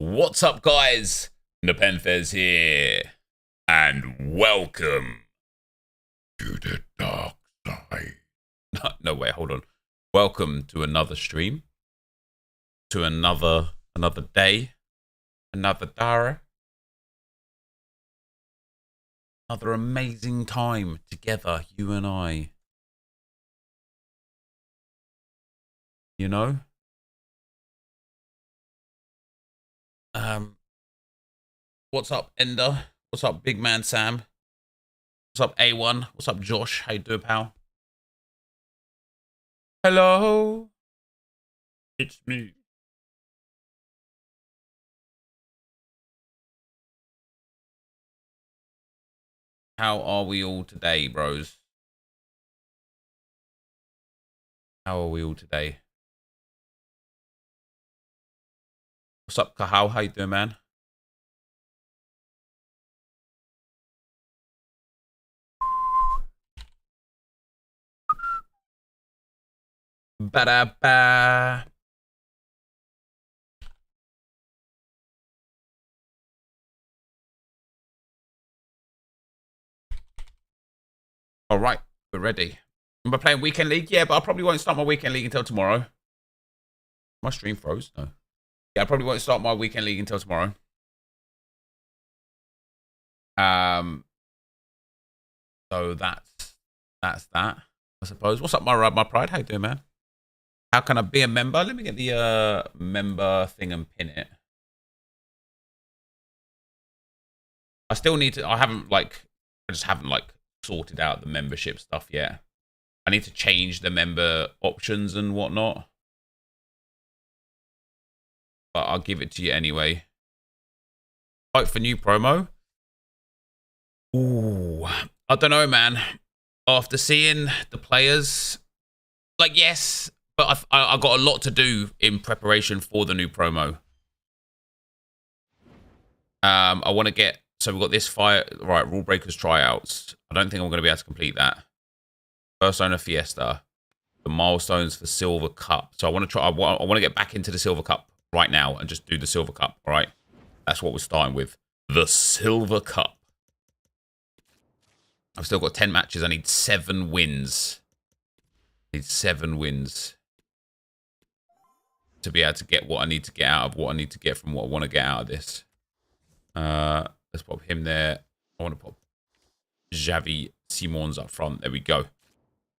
What's up, guys? NepentheZ here, and welcome to the dark side. No way, hold on. Welcome to another stream, to another day, another Dara, another amazing time together, you and I. You know? What's up, Ender? What's up, Big Man Sam? What's up, A1? What's up, Josh? How you doing, pal? Hello? It's me. How are we all today, bros? How are we all today? What's up, Kahal? How you doing, man? Ba-da-ba. All right, we're ready. Am I playing Weekend League? Yeah, but I probably won't start my Weekend League until tomorrow. My stream froze? No. Yeah, I probably won't start my Weekend League until tomorrow. So that's that, I suppose. What's up, my pride? How you doing, man? How can I be a member? Let me get the member thing and pin it. I still need to. I just haven't sorted out the membership stuff yet. I need to change the member options and whatnot. But I'll give it to you anyway. Vote for new promo. Ooh, I don't know, man. After seeing the players, yes, but I got a lot to do in preparation for the new promo. I want to get. So we've got this Rule Breakers tryouts. I don't think I'm going to be able to complete that. First owner Fiesta. The milestones for Silver Cup. So I want to try. I want to get back into the Silver Cup right now and just do the Silver Cup. All right, that's what we're starting with. The Silver Cup. I've still got 10 matches. I need 7 wins. I need 7 wins to be able to get what I need to get out of what I need to get from what I want to get out of this. Let's pop him there. I want to pop Xavi Simons up front. There we go.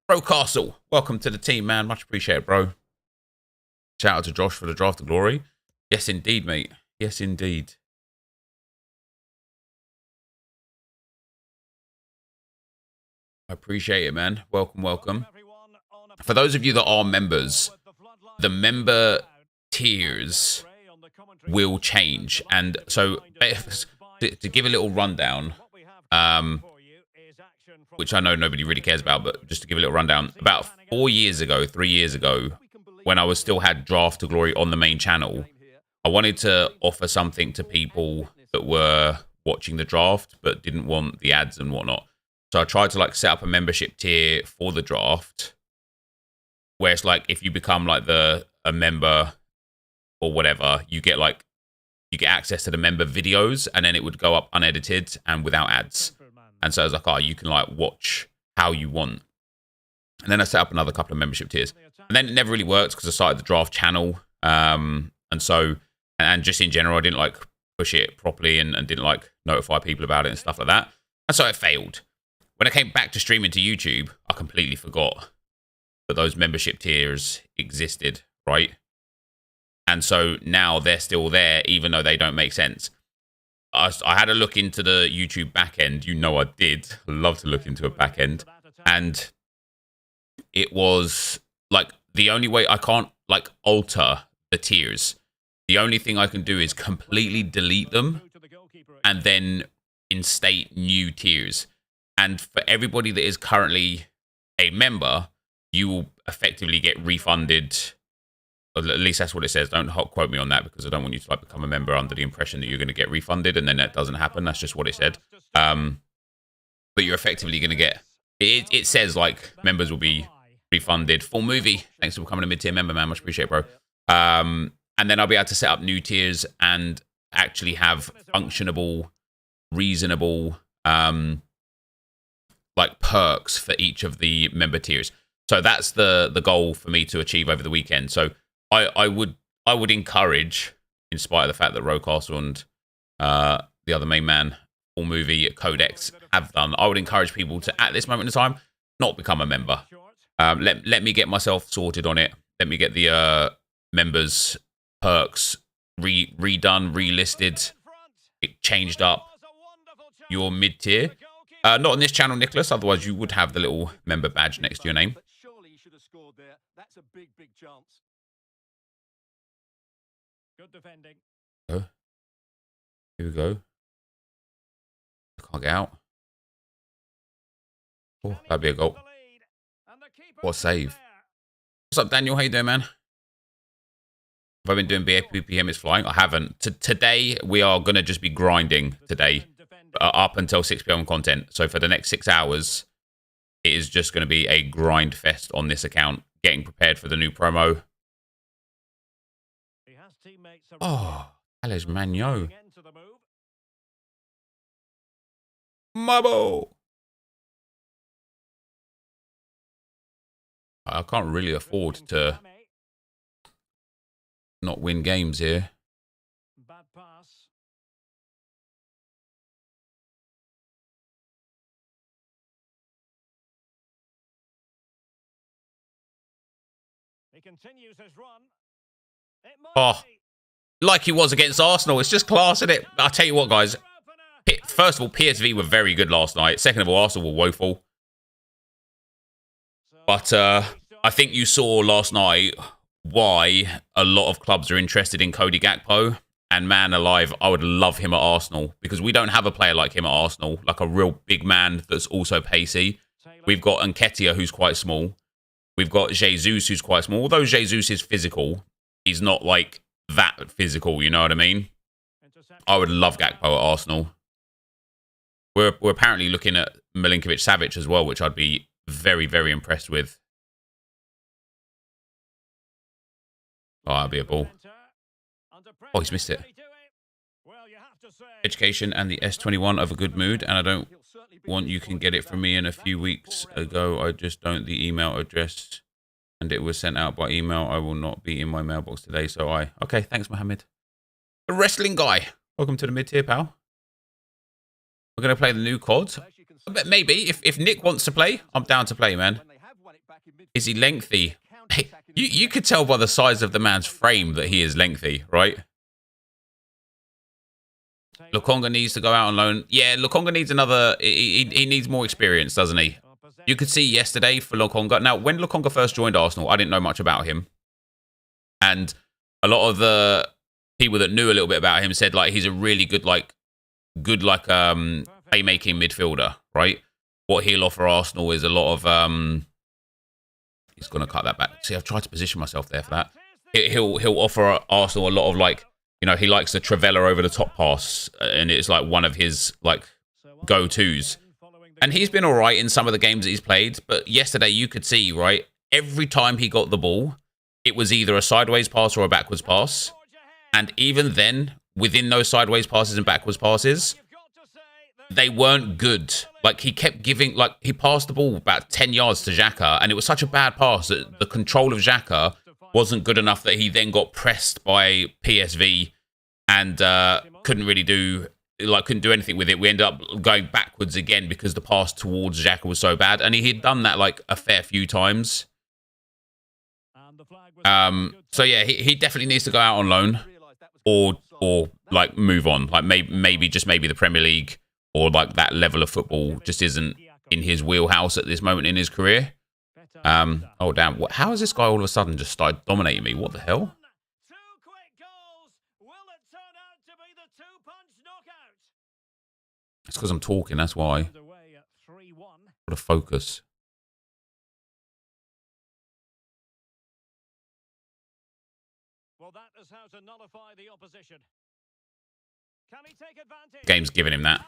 Bro Castle, welcome to the team, man. Much appreciated, bro. Shout out to Josh for the draft of glory. Yes, indeed, mate. Yes, indeed. I appreciate it, man. Welcome, welcome. For those of you that are members, the member tiers will change. And so to give a little rundown, which I know nobody really cares about, but just to give a little rundown, about 3 years ago, when I still had Draft to Glory on the main channel, I wanted to offer something to people that were watching the draft but didn't want the ads and whatnot. So I tried to set up a membership tier for the draft, where it's if you become a member or whatever, you get access to the member videos, and then it would go up unedited and without ads. And so I was like, oh, you can watch how you want. And then I set up another couple of membership tiers. And then it never really worked because I started the draft channel. And just in general, I didn't push it properly and didn't notify people about it and stuff like that. And so it failed. When I came back to streaming to YouTube, I completely forgot that those membership tiers existed, right? And so now they're still there, even though they don't make sense. I had a look into the YouTube backend. You know I did. I love to look into a backend. And it was the only way I can't alter the tiers. The only thing I can do is completely delete them and then instate new tiers. And for everybody that is currently a member, you will effectively get refunded. Or at least that's what it says. Don't quote me on that, because I don't want you to become a member under the impression that you're going to get refunded, and then that doesn't happen. That's just what it said. But you're effectively going to get. It says members will be refunded. Full movie. Thanks for becoming a mid-tier member, man. Much appreciated, bro. And then I'll be able to set up new tiers and actually have functionable, reasonable like perks for each of the member tiers. So that's the goal for me to achieve over the weekend. So I would encourage, in spite of the fact that Rocastle and the other main man, Full Movie Codex have done, I would encourage people to, at this moment in time, not become a member. Let me get myself sorted on it. Let me get the members perks redone, relisted, it changed up. Your mid tier. Not on this channel, Nicholas. Otherwise, you would have the little member badge next to your name. Surely you should have scored there. That's a big chance. Good defending. Oh. Here we go. I can't get out. Oh, that'd be a goal. What a save. What's up, Daniel? How you doing, man? Have I been doing BPM is flying? I haven't. Today, we are going to just be grinding today. Up until 6 p.m. content. So for the next 6 hours, it is just going to be a grind fest on this account. Getting prepared for the new promo. Oh, Alex Magno. Mabo. I can't really afford to not win games here. Bad pass. He continues his run. Oh, like he was against Arsenal. It's just class, isn't it? I'll tell you what, guys. First of all, PSV were very good last night. Second of all, Arsenal were woeful. But I think you saw last night why a lot of clubs are interested in Cody Gakpo. And man alive, I would love him at Arsenal. Because we don't have a player like him at Arsenal. Like a real big man that's also pacey. We've got Nketiah, who's quite small. We've got Jesus, who's quite small. Although Jesus is physical, he's not like that physical, you know what I mean? I would love Gakpo at Arsenal. We're apparently looking at Milinkovic-Savic as well, which I'd be very, very impressed with. Oh, that'd be a ball. Oh, he's missed it. Education and the S21 of a good mood, and I don't want you can get it from me in a few weeks ago. I just don't the email address, and it was sent out by email. I will not be in my mailbox today, so okay, thanks, Mohammed. The wrestling guy. Welcome to the mid-tier, pal. We're going to play the new COD. Maybe. If Nick wants to play, I'm down to play, man. Is he lengthy? Hey, you could tell by the size of the man's frame that he is lengthy, right? Lukonga needs to go out on loan. Yeah, Lukonga needs another... He needs more experience, doesn't he? You could see yesterday for Lukonga. Now, when Lukonga first joined Arsenal, I didn't know much about him. And a lot of the people that knew a little bit about him said, like, he's a really good playmaking midfielder, right? What he'll offer Arsenal is a lot of... he's going to cut that back. See, I've tried to position myself there for that. He'll offer Arsenal a lot of, like... You know, he likes the Trivela over the top pass, and it's like one of his like go-tos. And he's been all right in some of the games that he's played, but yesterday you could see, right, every time he got the ball, it was either a sideways pass or a backwards pass. And even then, within those sideways passes and backwards passes, they weren't good. Like, he kept giving, like, he passed the ball about 10 yards to Xhaka, and it was such a bad pass that the control of Xhaka wasn't good enough that he then got pressed by PSV and couldn't do anything with it. We ended up going backwards again because the pass towards Xhaka was so bad, and he'd done that like a fair few times. So yeah, he definitely needs to go out on loan or like move on. Like maybe the Premier League or like that level of football just isn't in his wheelhouse at this moment in his career. Oh damn! How has this guy all of a sudden just started dominating me? What the hell? It's because I'm talking. That's why. What a focus. Game's giving him that.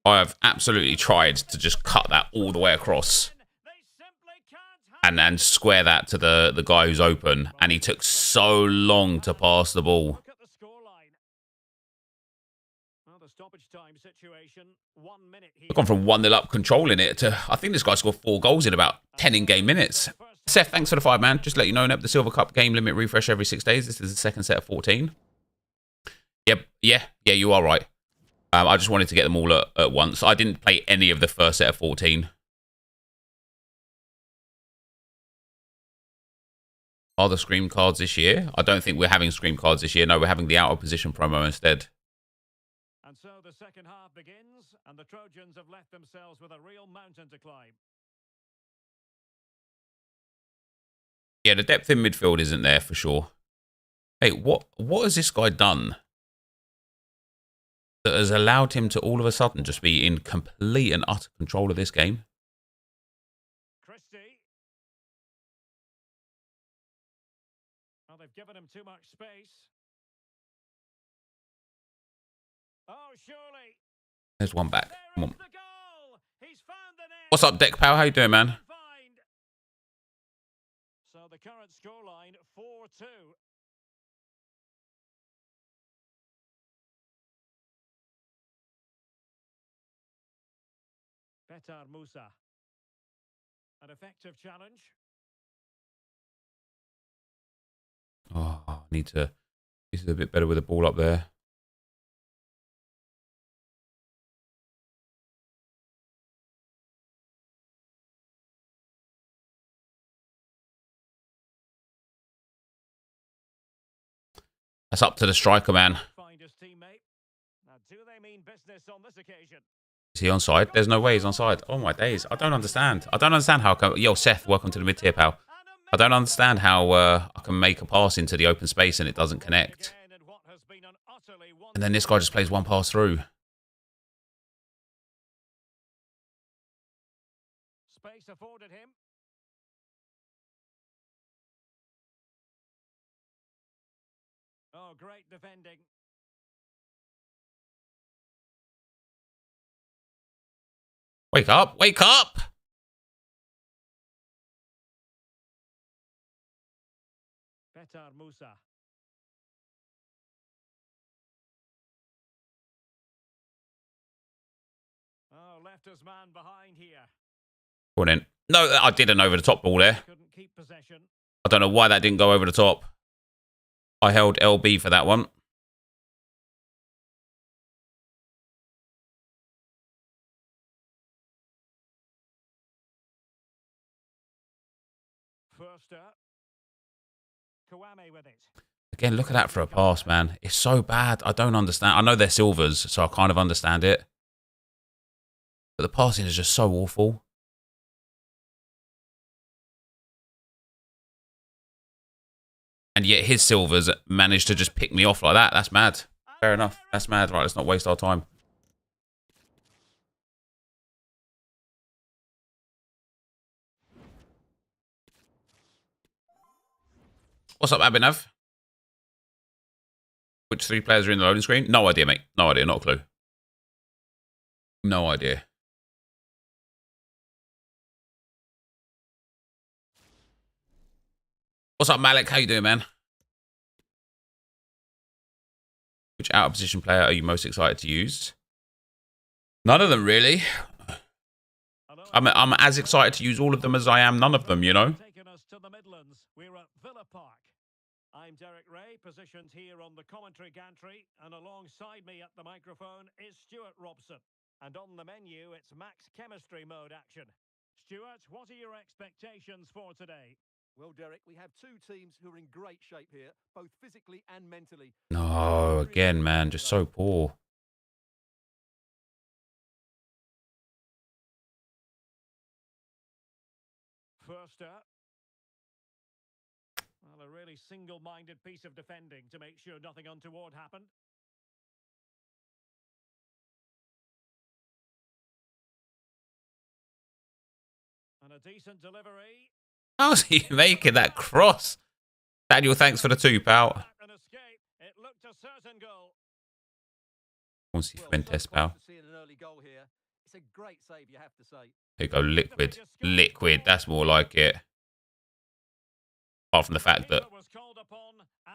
I have absolutely tried to just cut that all the way across. And then square that to the guy who's open. And he took so long to pass the ball. stoppage time situation. 1 minute here. I've gone from 1-0 up controlling it to, I think this guy scored 4 goals in about 10 in-game minutes. Seth, thanks for the 5, man. Just to let you know, the Silver Cup game limit refresh every 6 days. This is the second set of 14. Yep, yeah, you are right. I just wanted to get them all at once. I didn't play any of the first set of 14. Are the Scream cards this year? I don't think we're having Scream cards this year. No, we're having the out of position promo instead. And so the second half begins, and the Trojans have left themselves with a real mountain to climb. Yeah, the depth in midfield isn't there for sure. Hey, what has this guy done that has allowed him to all of a sudden just be in complete and utter control of this game? Christie. Well, they've given him too much space. Oh, surely. There's one back. Come on. The goal. He's found the net. What's up, Deck Pal? How you doing, man? So the current scoreline 4-2. Petar Musa. An effective challenge. Oh, I need to. This is a bit better with the ball up there. That's up to the striker, man. Find his teammate. Now, do they mean business on this occasion? Is he onside? There's no way he's onside. Oh my days. I don't understand. I don't understand how I can... Yo, Seth, welcome to the mid-tier, pal. I don't understand how I can make a pass into the open space and it doesn't connect. And then this guy just plays one pass through. Space afforded him. Oh, great defending. Wake up! Wake up! Petar Musa. Oh, left his man behind here. Go on in. No, I did an over-the-top ball there. Couldn't keep possession. I don't know why that didn't go over the top. I held LB for that one. First up. Kawame with it. Again, look at that for a pass, man. It's so bad. I don't understand. I know they're silvers, so I kind of understand it. But the passing is just so awful. And yet his silvers managed to just pick me off like that. That's mad. Fair enough. That's mad. Right, let's not waste our time. What's up, Abhinav? Which 3 players are in the loading screen? No idea, mate. No idea. Not a clue. No idea. What's up, Malik? How you doing, man? Which out of position player are you most excited to use? None of them, really. I'm as excited to use all of them as I am none of them, you know? Taking us to the Midlands. We're at Villa Park. I'm Derek Ray, positioned here on the commentary gantry, and alongside me at the microphone is Stuart Robson. And on the menu, it's max chemistry mode action. Stuart, what are your expectations for today? Well, Derek, we have 2 teams who are in great shape here, both physically and mentally. No, again, man, just so poor. First up. Well, a really single-minded piece of defending to make sure nothing untoward happened. And a decent delivery. How's he making that cross? Daniel, thanks for the 2, pal. An escape. It looked a certain goal. I want to see NepentheZ, pal. It's a great save, you have to say. There you go, liquid. Liquid, that's more like it. Apart from the fact that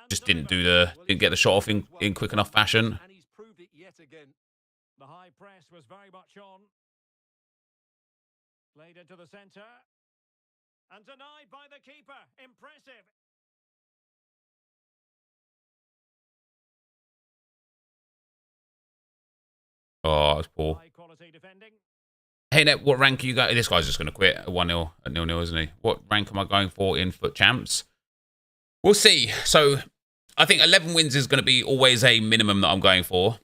just didn't get the shot off in quick enough fashion. And he's proved it yet again. The high press was very much on. Played into the centre. And denied by the keeper. Impressive. Oh, that's poor. High quality defending. Hey, Net, what rank are you going? This guy's just going to quit at 1-0, at 0-0, isn't he? What rank am I going for in Foot Champs? We'll see. So, I think 11 wins is going to be always a minimum that I'm going for.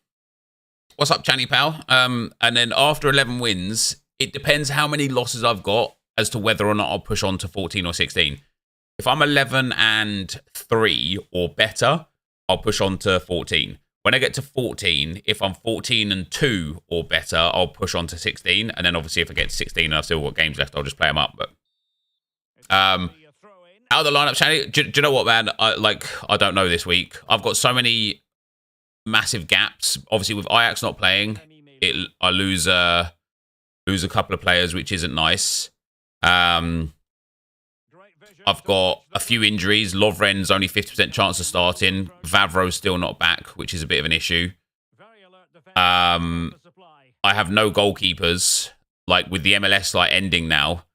What's up, Channy Pal? And then after 11 wins, it depends how many losses I've got as to whether or not I'll push on to 14 or 16. If I'm 11-3 or better, I'll push on to 14. When I get to 14, if I'm 14-2 or better, I'll push on to 16. And then obviously if I get to 16 and I've still got games left, I'll just play them up. But out of the lineup, Channy, do you know what, man? I don't know this week. I've got so many massive gaps. Obviously with Ajax not playing, I lose a couple of players, which isn't nice. I've got a few injuries. Lovren's only 50% chance of starting. Vavro's still not back, which is a bit of an issue. I have no goalkeepers. Like with the MLS ending now,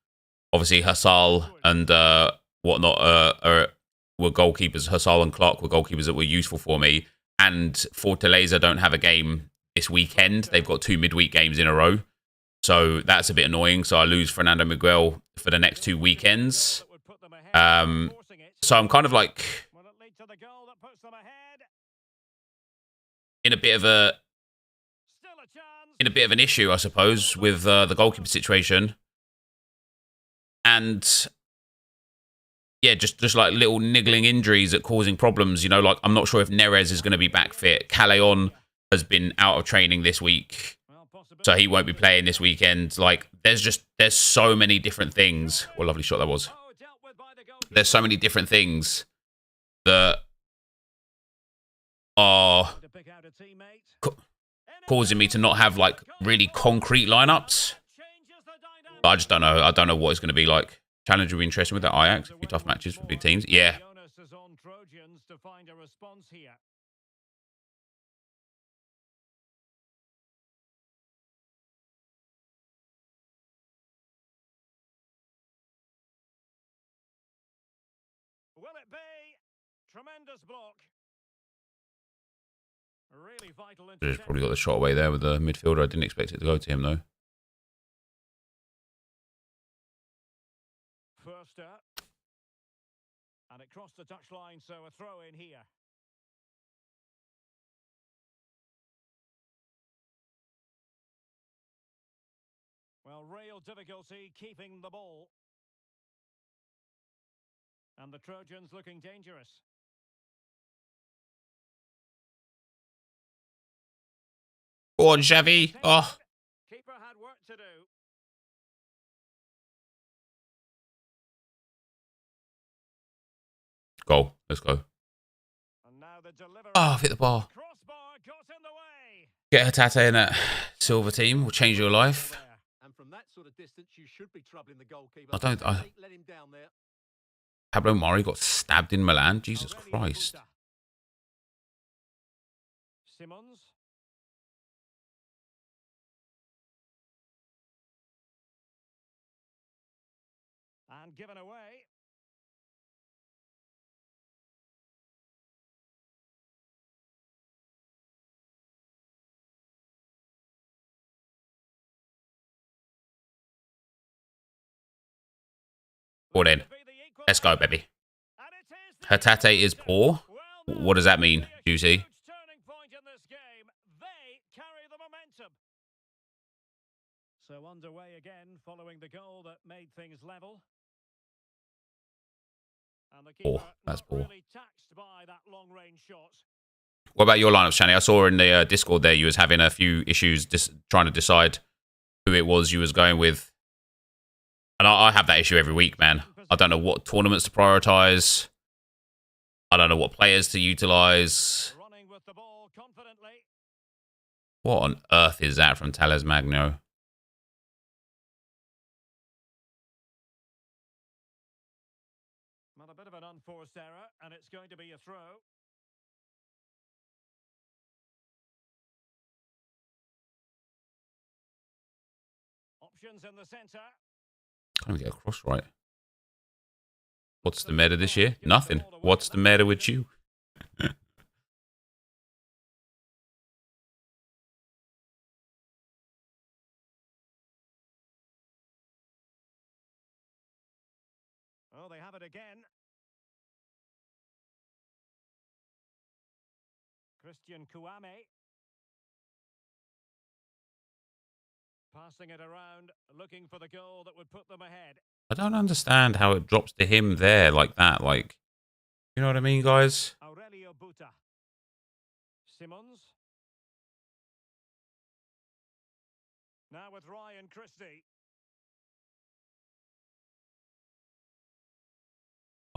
obviously Hassal and whatnot were goalkeepers. Hassal and Clark were goalkeepers that were useful for me. And Fortaleza don't have a game this weekend. They've got 2 midweek games in a row. So that's a bit annoying. So I lose Fernando Miguel for the next 2 weekends. So I'm kind of like in a bit of an issue, I suppose, with the goalkeeper situation. And yeah, just like little niggling injuries that causing problems. You know, like I'm not sure if Neres is going to be back fit. Callejon has been out of training this week, so he won't be playing this weekend. Like there's so many different things. What a lovely shot that was. There's so many different things that are causing me to not have like really concrete lineups. But I just don't know. I don't know what it's going to be like. Challenge will be interesting with that Ajax. A few tough matches for big teams. Yeah. Will it be? Tremendous block. Really vital. Just probably got the shot away there with the midfielder. I didn't expect it to go to him, though. First up. And it crossed the touchline, so a throw in here. Well, real difficulty keeping the ball. And the Trojans looking dangerous. Go on, Xavi. Oh. Keeper had work to do. Goal. Let's go. And now the delivery. Oh, I've hit the bar. Crossbar got in the way. Get Hatate in that silver team will change your life. And from that sort of distance, you should be troubling the goalkeeper. Let him down there. Pablo Mari got stabbed in Milan. Jesus Christ. Simons. And given away. Well then, let's go, baby. Hatate is poor. What does that mean, Juicy? So underway again following the goal that made things level. And the keeper That's poor. really taxed by that long-range shot. What about your lineups, Shani? I saw in the Discord there you was having a few issues trying to decide who it was you was going with. And I have that issue every week, man. I don't know what tournaments to prioritise. I don't know what players to utilise. Running with the ball confidently. What on earth is that from Tales Magno? Well, a bit of an unforced error, and it's going to be a throw. options in the centre. Can't even get across right. What's the matter this year? Nothing. What's the matter with you? Oh, they have it again. Christian Kouame. Passing it around, looking for the goal that would put them ahead. I don't understand how it drops to him there like that. Like, you know what I mean, guys? Aurelio Buta. Simmons. Now with Ryan Christie.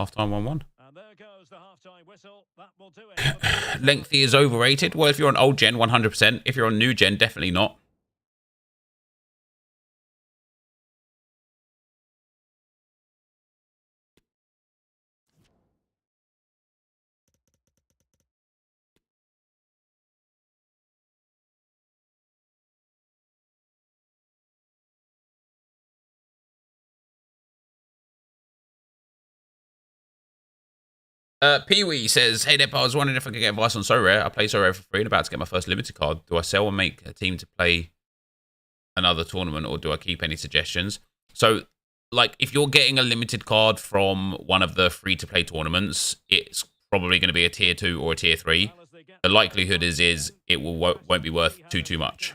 Half-time 1-1. And there goes the half-time whistle. That will do it. Lengthy is overrated. Well, if you're on old gen, 100%. If you're on new gen, definitely not. Pee-wee says, hey, Nep, I was wondering if I could get advice on SoRare. I play SoRare for free and about to get my first limited card. Do I sell and make a team to play another tournament, or do I keep any suggestions? So, like, if you're getting a limited card from one of the free-to-play tournaments, it's probably going to be a tier 2 or a tier 3. The likelihood is it won't be worth too much.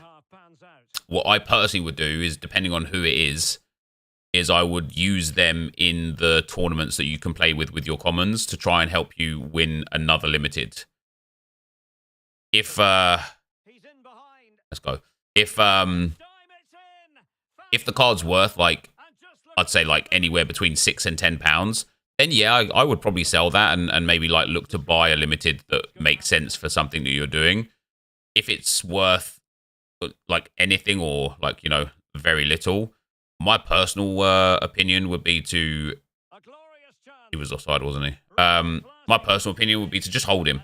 What I personally would do is, depending on who it is I would use them in the tournaments that you can play with your commons to try and help you win another limited. If let's go. If the card's worth, like, I'd say like anywhere between £6 and £10, then yeah, I would probably sell that and maybe like look to buy a limited that makes sense for something that you're doing. If it's worth like anything or like, you know, very little, my personal opinion would be to... He was offside, wasn't he? My personal opinion would be to just hold him.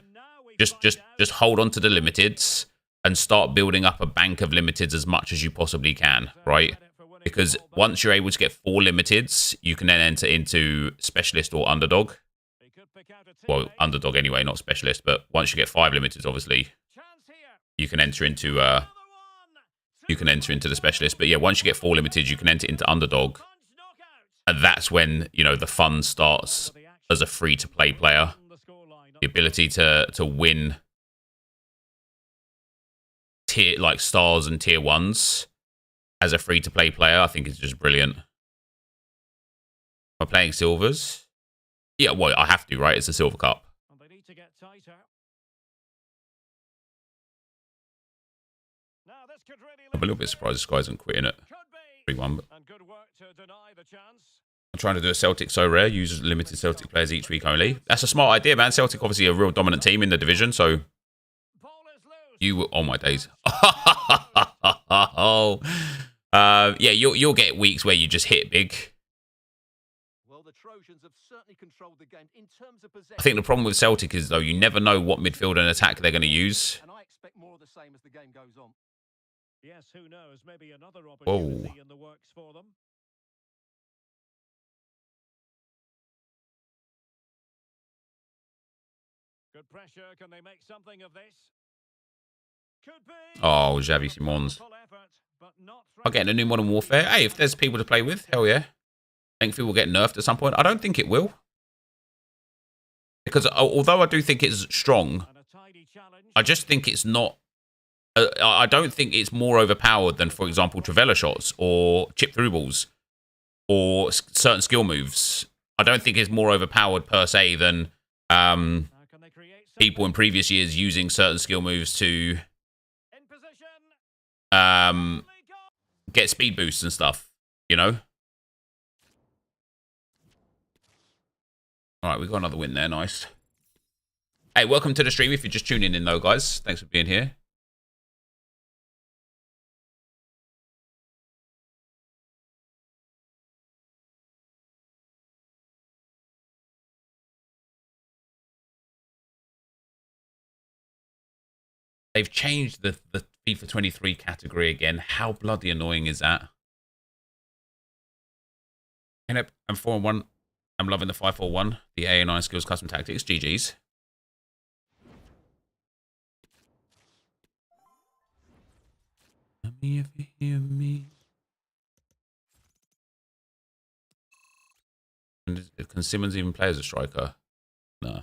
Just hold on to the limiteds and start building up a bank of limiteds as much as you possibly can, right? Because once you're able to get 4 limiteds, you can then enter into specialist or underdog. Well, underdog anyway, not specialist. But once you get 5 limiteds, obviously, you can enter into... the specialist. But yeah, once you get 4 limited, you can enter into underdog. And that's when, you know, the fun starts as a free-to-play player. The ability to win tier, like, stars and tier 1s as a free-to-play player, I think is just brilliant. Am I playing silvers? Yeah, well, I have to, right? It's a silver cup. I'm a little bit surprised this guy isn't quitting it. 3-1. I'm trying to do a Celtic SoRare, use limited Celtic players each week only. That's a smart idea, man. Celtic obviously a real dominant team in the division, so you... Oh, my days. Yeah, you'll get weeks where you just hit big. Well, the Trojans have certainly controlled the game in terms of possession. I think the problem with Celtic is, though, you never know what midfield and attack they're going to use. And I expect more of the same as the game goes on. Yes, who knows? Maybe another opportunity in the works for them. Good pressure. Can they make something of this? Could be. Oh, Xavi Simons. I'm getting a new Modern Warfare. Hey, if there's people to play with, hell yeah. I think it will get nerfed at some point. I don't think it will. Because although I do think it's strong, I just think it's not... I don't think it's more overpowered than, for example, Trivela shots or chip through balls or certain skill moves. I don't think it's more overpowered per se than people in previous years using certain skill moves to get speed boosts and stuff, you know? All right, we got another win there. Nice. Hey, welcome to the stream if you're just tuning in, though, guys. Thanks for being here. They've changed the FIFA 23 category again. How bloody annoying is that? Yep, I'm 4-1. I'm loving the 5-4-1. The AA9 skills custom tactics. GG's. Tell me if you hear me. Can Simmons even play as a striker? No.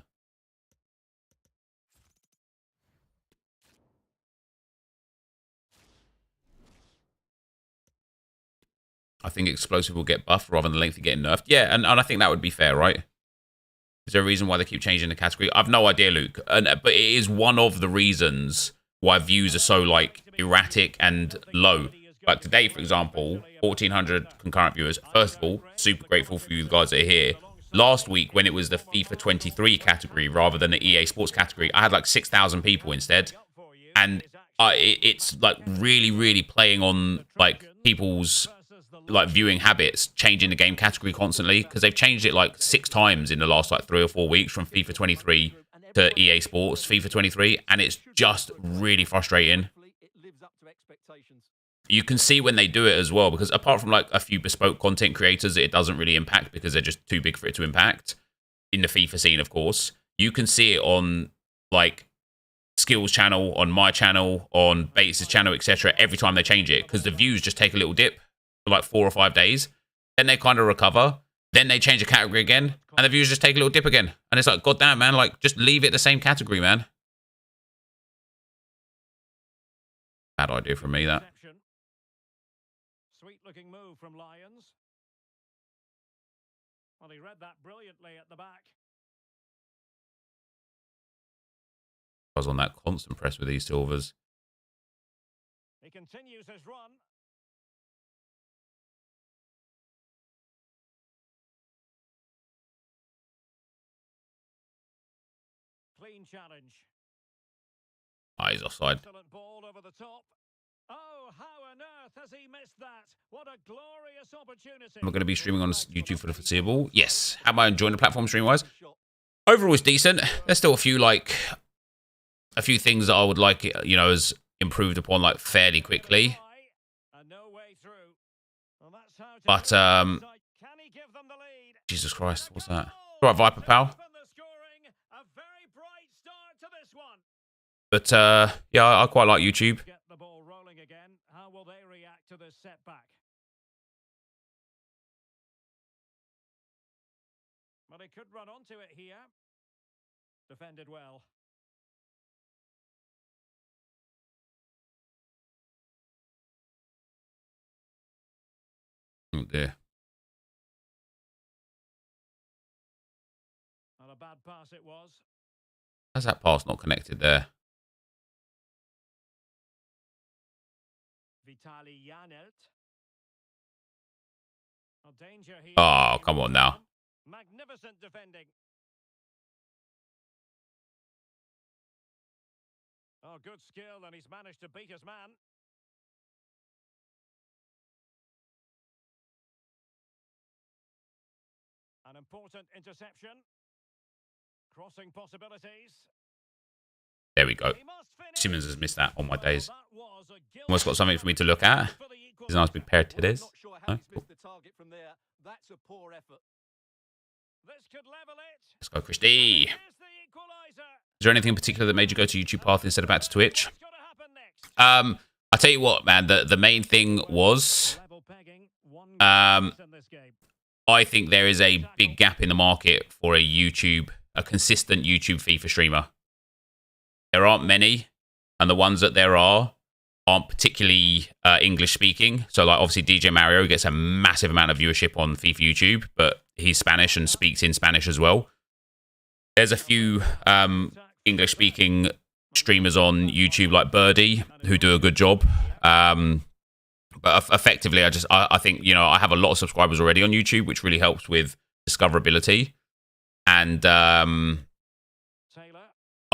I think explosive will get buffed rather than lengthy getting nerfed. Yeah, and I think that would be fair, right? Is there a reason why they keep changing the category? I've no idea, Luke. But it is one of the reasons why views are so, like, erratic and low. Like today, for example, 1,400 concurrent viewers. First of all, super grateful for you guys that are here. Last week, when it was the FIFA 23 category rather than the EA Sports category, I had like 6,000 people instead. And it's like really, really playing on like people's like viewing habits, changing the game category constantly, because they've changed it like 6 times in the last like 3 or 4 weeks from FIFA 23 to EA Sports FIFA 23, and it's just really frustrating. You can see when they do it as well, because apart from like a few bespoke content creators that it doesn't really impact because they're just too big for it to impact in the FIFA scene, of course, you can see it on like Skills channel, on my channel, on Bates' channel, etc. every time they change it, because the views just take a little dip for like 4 or 5 days, then they kind of recover, then they change the category again, and the views just take a little dip again. And it's like, God damn, man, like just leave it the same category, man. Bad idea from me, that. Sweet looking move from Lions. Well, he read that brilliantly at the back. I was on that constant press with these silvers. He continues his run. Clean challenge. Ah, he's offside. Excellent ball over the top. Oh, how on earth has he missed that? What a glorious opportunity. We're going to be streaming on YouTube for the foreseeable. Yes. How am I enjoying the platform stream-wise? Overall, it's decent. There's still a few things that I would like, you know, as improved upon like fairly quickly. But Jesus Christ, what's that? All right, Viper pal. But yeah, I quite like YouTube. Get the ball rolling again. How will they react to this setback? Well, he could run onto it here. Defended well. Oh dear. Not a bad pass it was. How's that pass not connected there? Vitali Janelt. Danger here. Oh, come on now. Magnificent defending. Oh, good skill, and he's managed to beat his man. An important interception. Crossing possibilities. There we go. Simmons has missed that on my days. Almost got something for me to look at. He's a nice big pair of titties. Oh, cool. Let's go, Christy. Is there anything in particular that made you go to YouTube path instead of back to Twitch? I'll tell you what, man. The main thing was I think there is a big gap in the market for a consistent YouTube FIFA streamer. There aren't many, and the ones that there are aren't particularly English speaking. So, like, obviously, DJ Mario gets a massive amount of viewership on FIFA YouTube, but he's Spanish and speaks in Spanish as well. There's a few English speaking streamers on YouTube, like Birdie, who do a good job. But effectively, I think, you know, I have a lot of subscribers already on YouTube, which really helps with discoverability. And I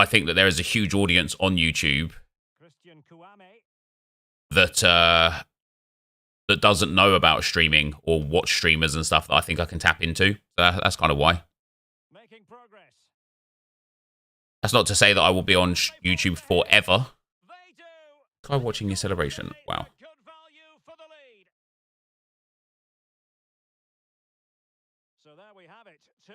think that there is a huge audience on YouTube that that doesn't know about streaming or watch streamers and stuff that I think I can tap into. So that's kind of why. That's not to say that I will be on YouTube forever. Guy watching your celebration. Wow. 2-1.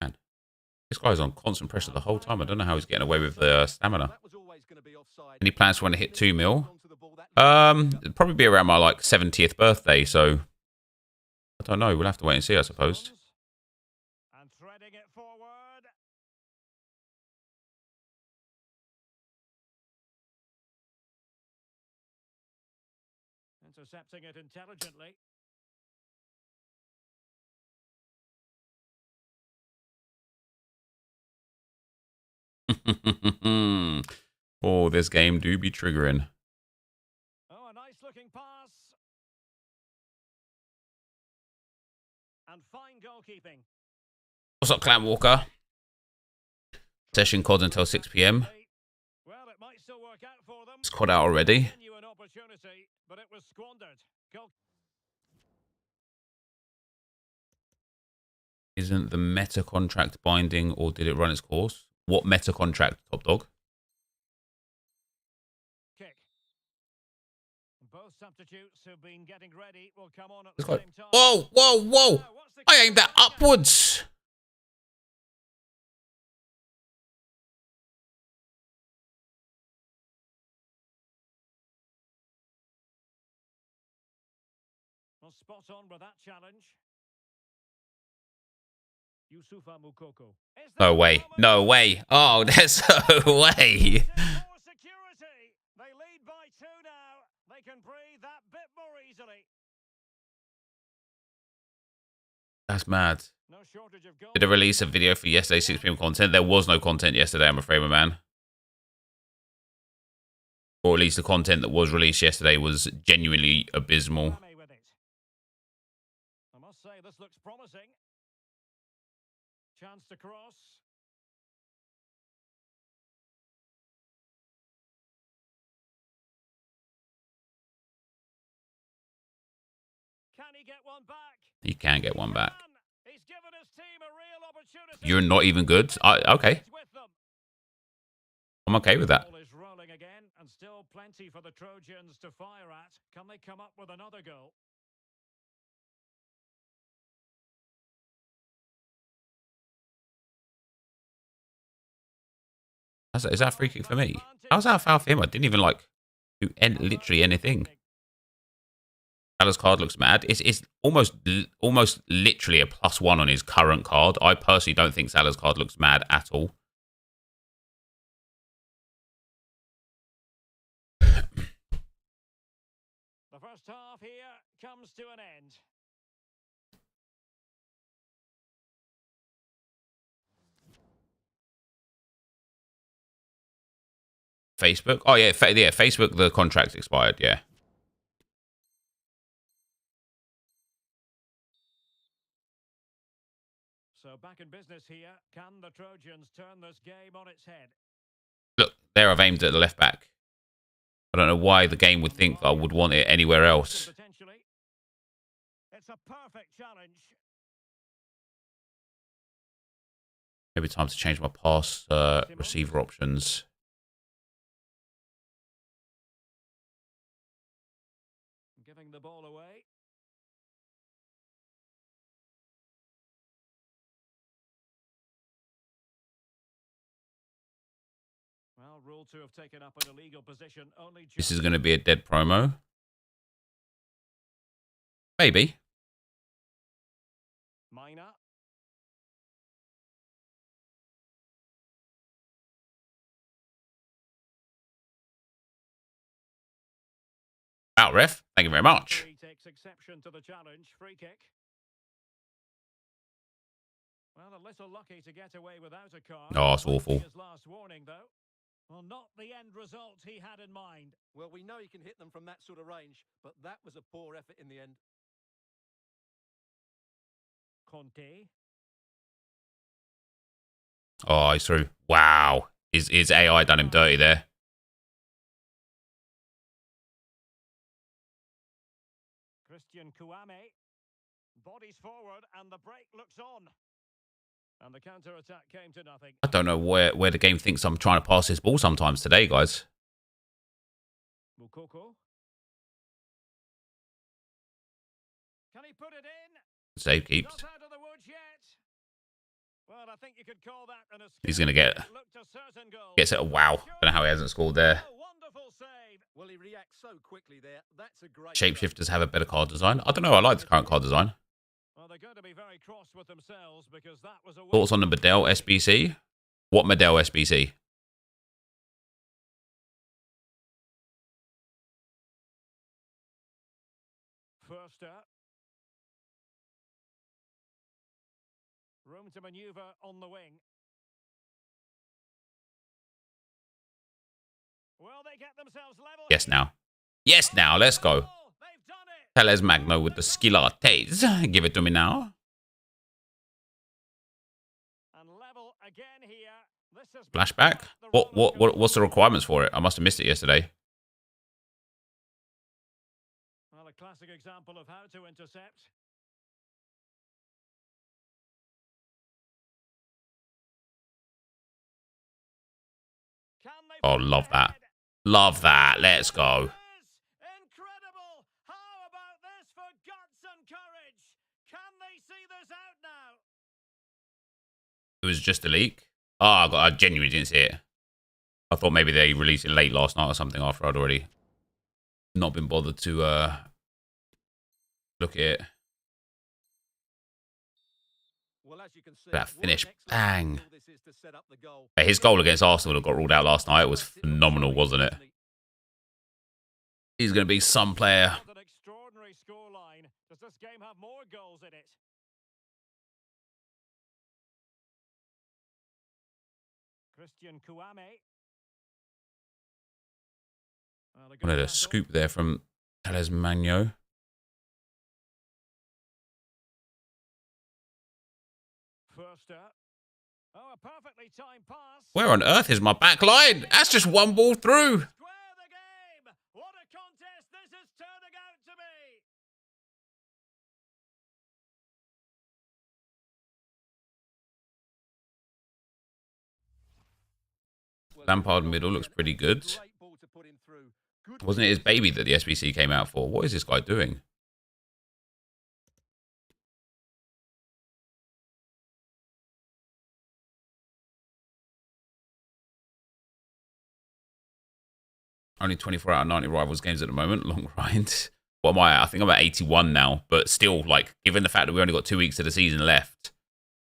Man, this guy's on constant pressure the whole time. I don't know how he's getting away with the stamina. Any plans for when I hit 2 mil? It'd probably be around my like 70th birthday, so I don't know. We'll have to wait and see, I suppose. And threading it forward. Intercepting it intelligently. Oh, this game do be triggering. Oh, a nice looking pass. And fine goalkeeping. What's up, Clan Walker? Session COD until 6 p.m. Well, it might still work out for them. It's COD out already. Genuine opportunity, but it was squandered. Isn't the meta contract binding, or did it run its course? What meta contract, Top Dog? Kick. Both substitutes who've been getting ready will come on at It's the like, same time. whoa, whoa, whoa! I aimed that upwards. Well, spot on with that challenge. Yusufa Mukoko. No way. No way. Oh, there's no way. More security. They lead by 2 now. They can breathe that bit more easily. That's mad. No shortage of goals. Did I release a video for yesterday's 6 p.m. content? There was no content yesterday, I'm afraid, my man. Or at least the content that was released yesterday was genuinely abysmal. I must say, this looks promising. Chance to cross. Can he get one back? You can get one back. He's given his team a real opportunity. You're not even good? Okay. I'm okay with that. Ball is rolling again, and still plenty for the Trojans to fire at. Can they come up with another goal? Is that a free kick for me? How's that a foul for him? I didn't even like do literally anything. Salah's card looks mad. It's almost literally a +1 on his current card. I personally don't think Salah's card looks mad at all. The first half here comes to an end. Facebook? Oh, yeah, yeah, Facebook, the contract's expired, yeah. So back in business here. Can the Trojans turn this game on its head? Look, there I've aimed at the left back. I don't know why the game would think that I would want it anywhere else. It's a perfect challenge. Maybe time to change my pass receiver options. Giving the ball away. Well, ruled to have taken up an illegal position. Only this is going to be a dead promo. Maybe. Minor. Out, ref. Thank you very much. He takes exception to the challenge. Free kick. Well, a little lucky to get away without a card. Oh, it's awful. His last warning, though. Well, not the end result he had in mind. Well, we know he can hit them from that sort of range, but that was a poor effort in the end. Conte. Oh, he's through. Wow. His AI done him dirty there. Christian Kouame. Bodies forward and the break looks on. And the counter-attack came to nothing. I don't know where the game thinks I'm trying to pass this ball sometimes today, guys. Mukoko. Can he put it in? Save keeps. Not out of the woods yet. Well, I think you could call that an escape. He's going to get... Looked a certain goal. Gets it. Oh, wow. Don't know how he hasn't scored there. Oh, wonderful save. Well, he reacts so quickly there. That's a great Shapeshifters have a better card design. I don't know. I like the current card design. Well, they're going to be very cross with themselves because that was a Thoughts on the Medell SBC? What Medell SBC? first up. Room to manoeuvre on the wing. Will they get themselves level? Yes, now. Yes, now. Let's go. They've done it. Teles Magno with the Skillates. Give it to me now. And level again here. This has Flashback. What's the requirements for it? I must have missed it yesterday. Well, a classic example of how to intercept. Can they Oh, love that. Love that. Let's go. Incredible! How about this for guts and courage? Can they see this out now? It was just a leak. Oh, I genuinely didn't see it. I thought maybe they released it late last night or something after I'd already not been bothered to look at it. Well, as you can see, That finish, what an bang. excellent this is to set up the goal. His goal against Arsenal that got ruled out last night was phenomenal, wasn't it? He's going to be some player. What an extraordinary scoreline. Does this game have more goals in it? Christian Kouame. Well, Wanted a scoop there from Teles Magno. First up. Oh, a perfectly timed pass. Where on earth is my back line? That's just one ball through. Square the game. What a contest this is turning out to be. Lampard middle looks pretty good. Great ball to put him through. Good Wasn't it his baby that the SBC came out for? What is this guy doing? Only 24 out of 90 Rivals games at the moment. Long grind. What am I at? I think I'm at 81 now. But still, like, given the fact that we only got 2 weeks of the season left,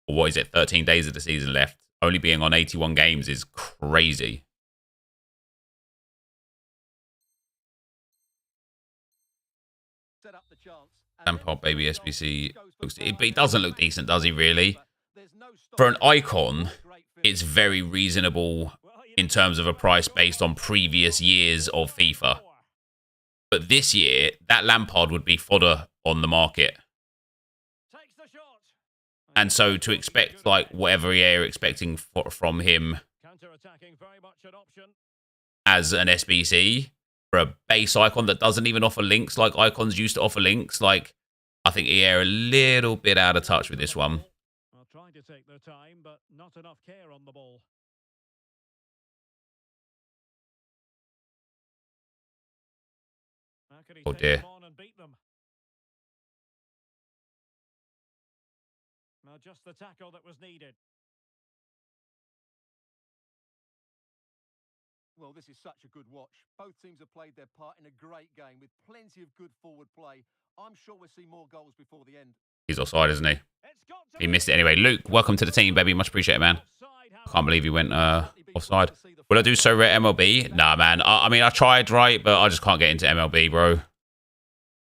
or what is it, 13 days of the season left, only being on 81 games is crazy. set up the chance. Lampard baby SBC looks, but he doesn't look decent, does he? Really? For an icon, it's very reasonable in terms of a price based on previous years of FIFA. But this year, that Lampard would be fodder on the market. Takes the shot. And so to expect like whatever you're expecting from him Counter-attacking, very much an option. as an SBC for a base icon that doesn't even offer links like icons used to offer links, like I think EA are a little bit out of touch with this one. Well, trying to take their time, but not enough care on the ball. How can he Oh take dear. them on and beat them? Now just the tackle that was needed. Well, this is such a good watch. Both teams have played their part in a great game with plenty of good forward play. I'm sure we'll see more goals before the end. He's offside, isn't he? It's got to He be missed it anyway. Luke, welcome to the team, baby. Much appreciated, man. offside, I can't believe he went offside. Will I do SoRare MLB? Nah, man. I mean, I tried, right? But I just can't get into MLB, bro.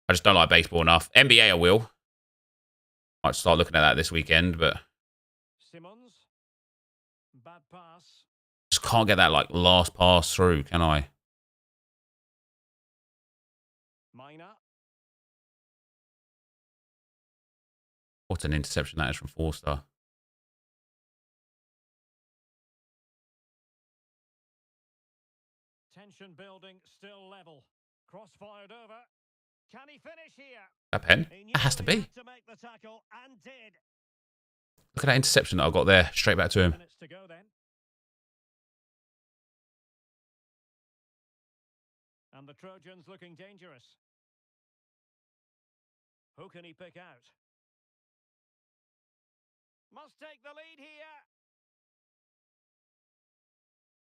I just don't like baseball enough. NBA, I will. Might start looking at that this weekend, but Simmons. Bad pass. just can't get that like last pass through, can I? Minor. What an interception that is from Forster. Tension building, still level. Cross fired over. Can he finish here? That pen? He knew That has to he be. had to make the tackle and did. Look at that interception that I got there. Straight back to him. Minutes to go then. And the Trojans looking dangerous. Who can he pick out? Must take the lead here.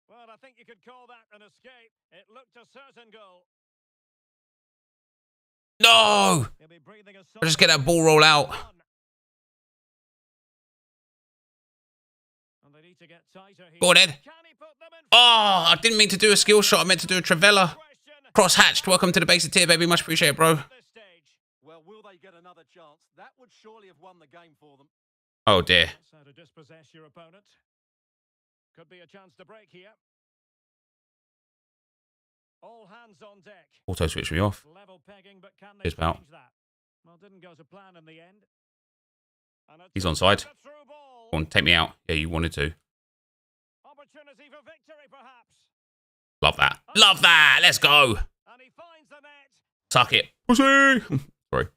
Well, I think you could call that an escape. It looked a certain goal. No! He'll be breathing a I'll just get that ball roll out. And they need to get tighter here. Go on, Ed. Can he put them in? Oh, I didn't mean to do a skill shot. I meant to do a Trivella. Cross-hatched. Welcome to the basic tier, baby. Much appreciated, bro. Well, will they get another chance? That would surely have won the game for them. Oh, dear. That's how to dispossess your opponent. Could be a chance to break here. All hands on deck. Auto switch me off. Level pegging, but can they Cheers, pal. change that? Well, didn't go to plan in the end. And He's onside. a through ball. Go on, take me out. Yeah, you wanted to. Opportunity for victory, perhaps. Love that. Love that. Let's go. And he finds the net. Suck it. Pussy. Sorry.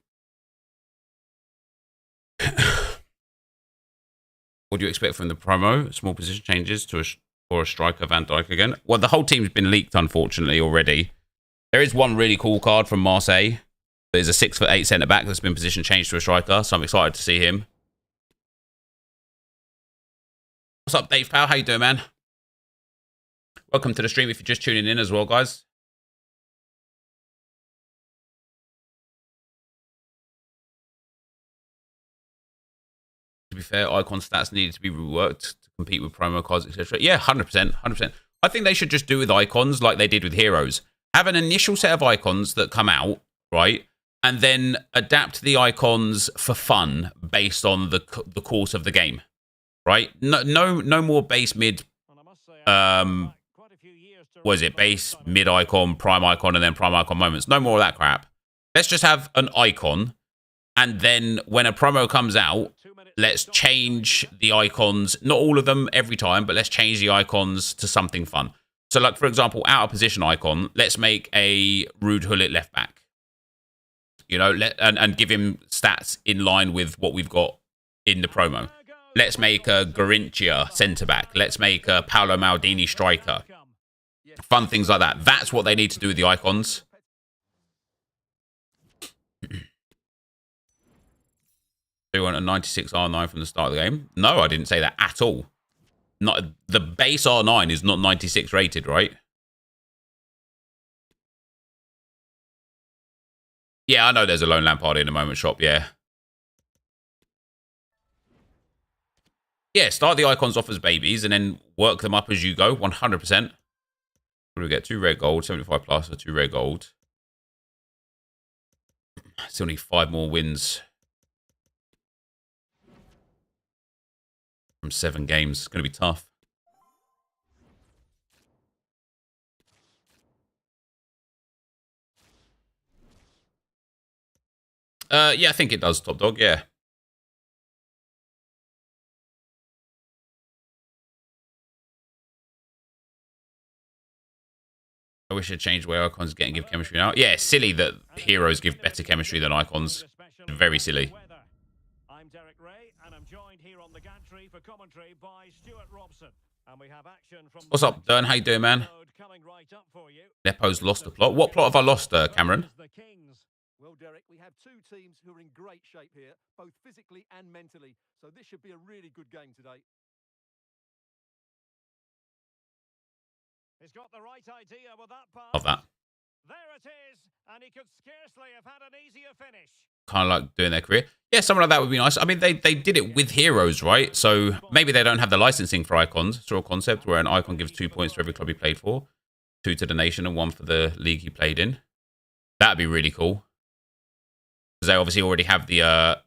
What do you expect from the promo? Small position changes to for a striker, Van Dijk again. Well, the whole team's been leaked, unfortunately, already. There is one really cool card from Marseille. There's a 6'8" centre-back that's been position changed to a striker, so I'm excited to see him. What's up, Dave Pal? How you doing, man? Welcome to the stream if you're just tuning in as well, guys. To be fair, icon stats needed to be reworked to compete with promo cards, etc. Yeah, 100%, 100%. I think they should just do with icons like they did with heroes. Have an initial set of icons that come out, right? And then adapt the icons for fun based on the course of the game, right? No more base mid. Was it base mid icon, prime icon, and then prime icon moments? No more of that crap. Let's just have an icon, and then when a promo comes out, let's change the icons. Not all of them every time, but let's change the icons to something fun. So, like, for example, out of position icon, let's make a Rude Hullet left back. You know, and give him stats in line with what we've got in the promo. Let's make a Garincha centre back. Let's make a Paolo Maldini striker. Fun things like that. That's what they need to do with the icons. Do you want a 96 R9 from the start of the game? No, I didn't say that at all. Not the base R9 is not 96 rated, right? Yeah, I know there's a Lone Lampard in the moment shop, yeah. Yeah, start the icons off as babies and then work them up as you go, 100%. What do we get? 2 red gold, 75 plus or 2 red gold. Still need 5 more wins. From 7 games. It's going to be tough. Yeah, I think it does, Top Dog, yeah. I wish it changed where icons get and give chemistry now. Yeah, it's silly that heroes give better chemistry than icons. Very silly. I'm Derek Ray, and I'm joined here on the gantry for commentary by Stuart Robson. And we have action from What's up, Dern? How you doing, man? Right up for you. Nepo's lost the plot. What plot have I lost, Cameron? Well, Derek, we have 2 teams who are in great shape here, both physically and mentally. So this should be a really good game today. He's got the right idea with that pass. Love that. There it is, and he could scarcely have had an easier finish. Kind of like doing their career. Yeah, something like that would be nice. I mean, they did it with heroes, right? So maybe they don't have the licensing for icons. It's a concept where an icon gives 2 points to every club he played for, 2 to the nation and 1 for the league he played in. That'd be really cool. Because they obviously already have the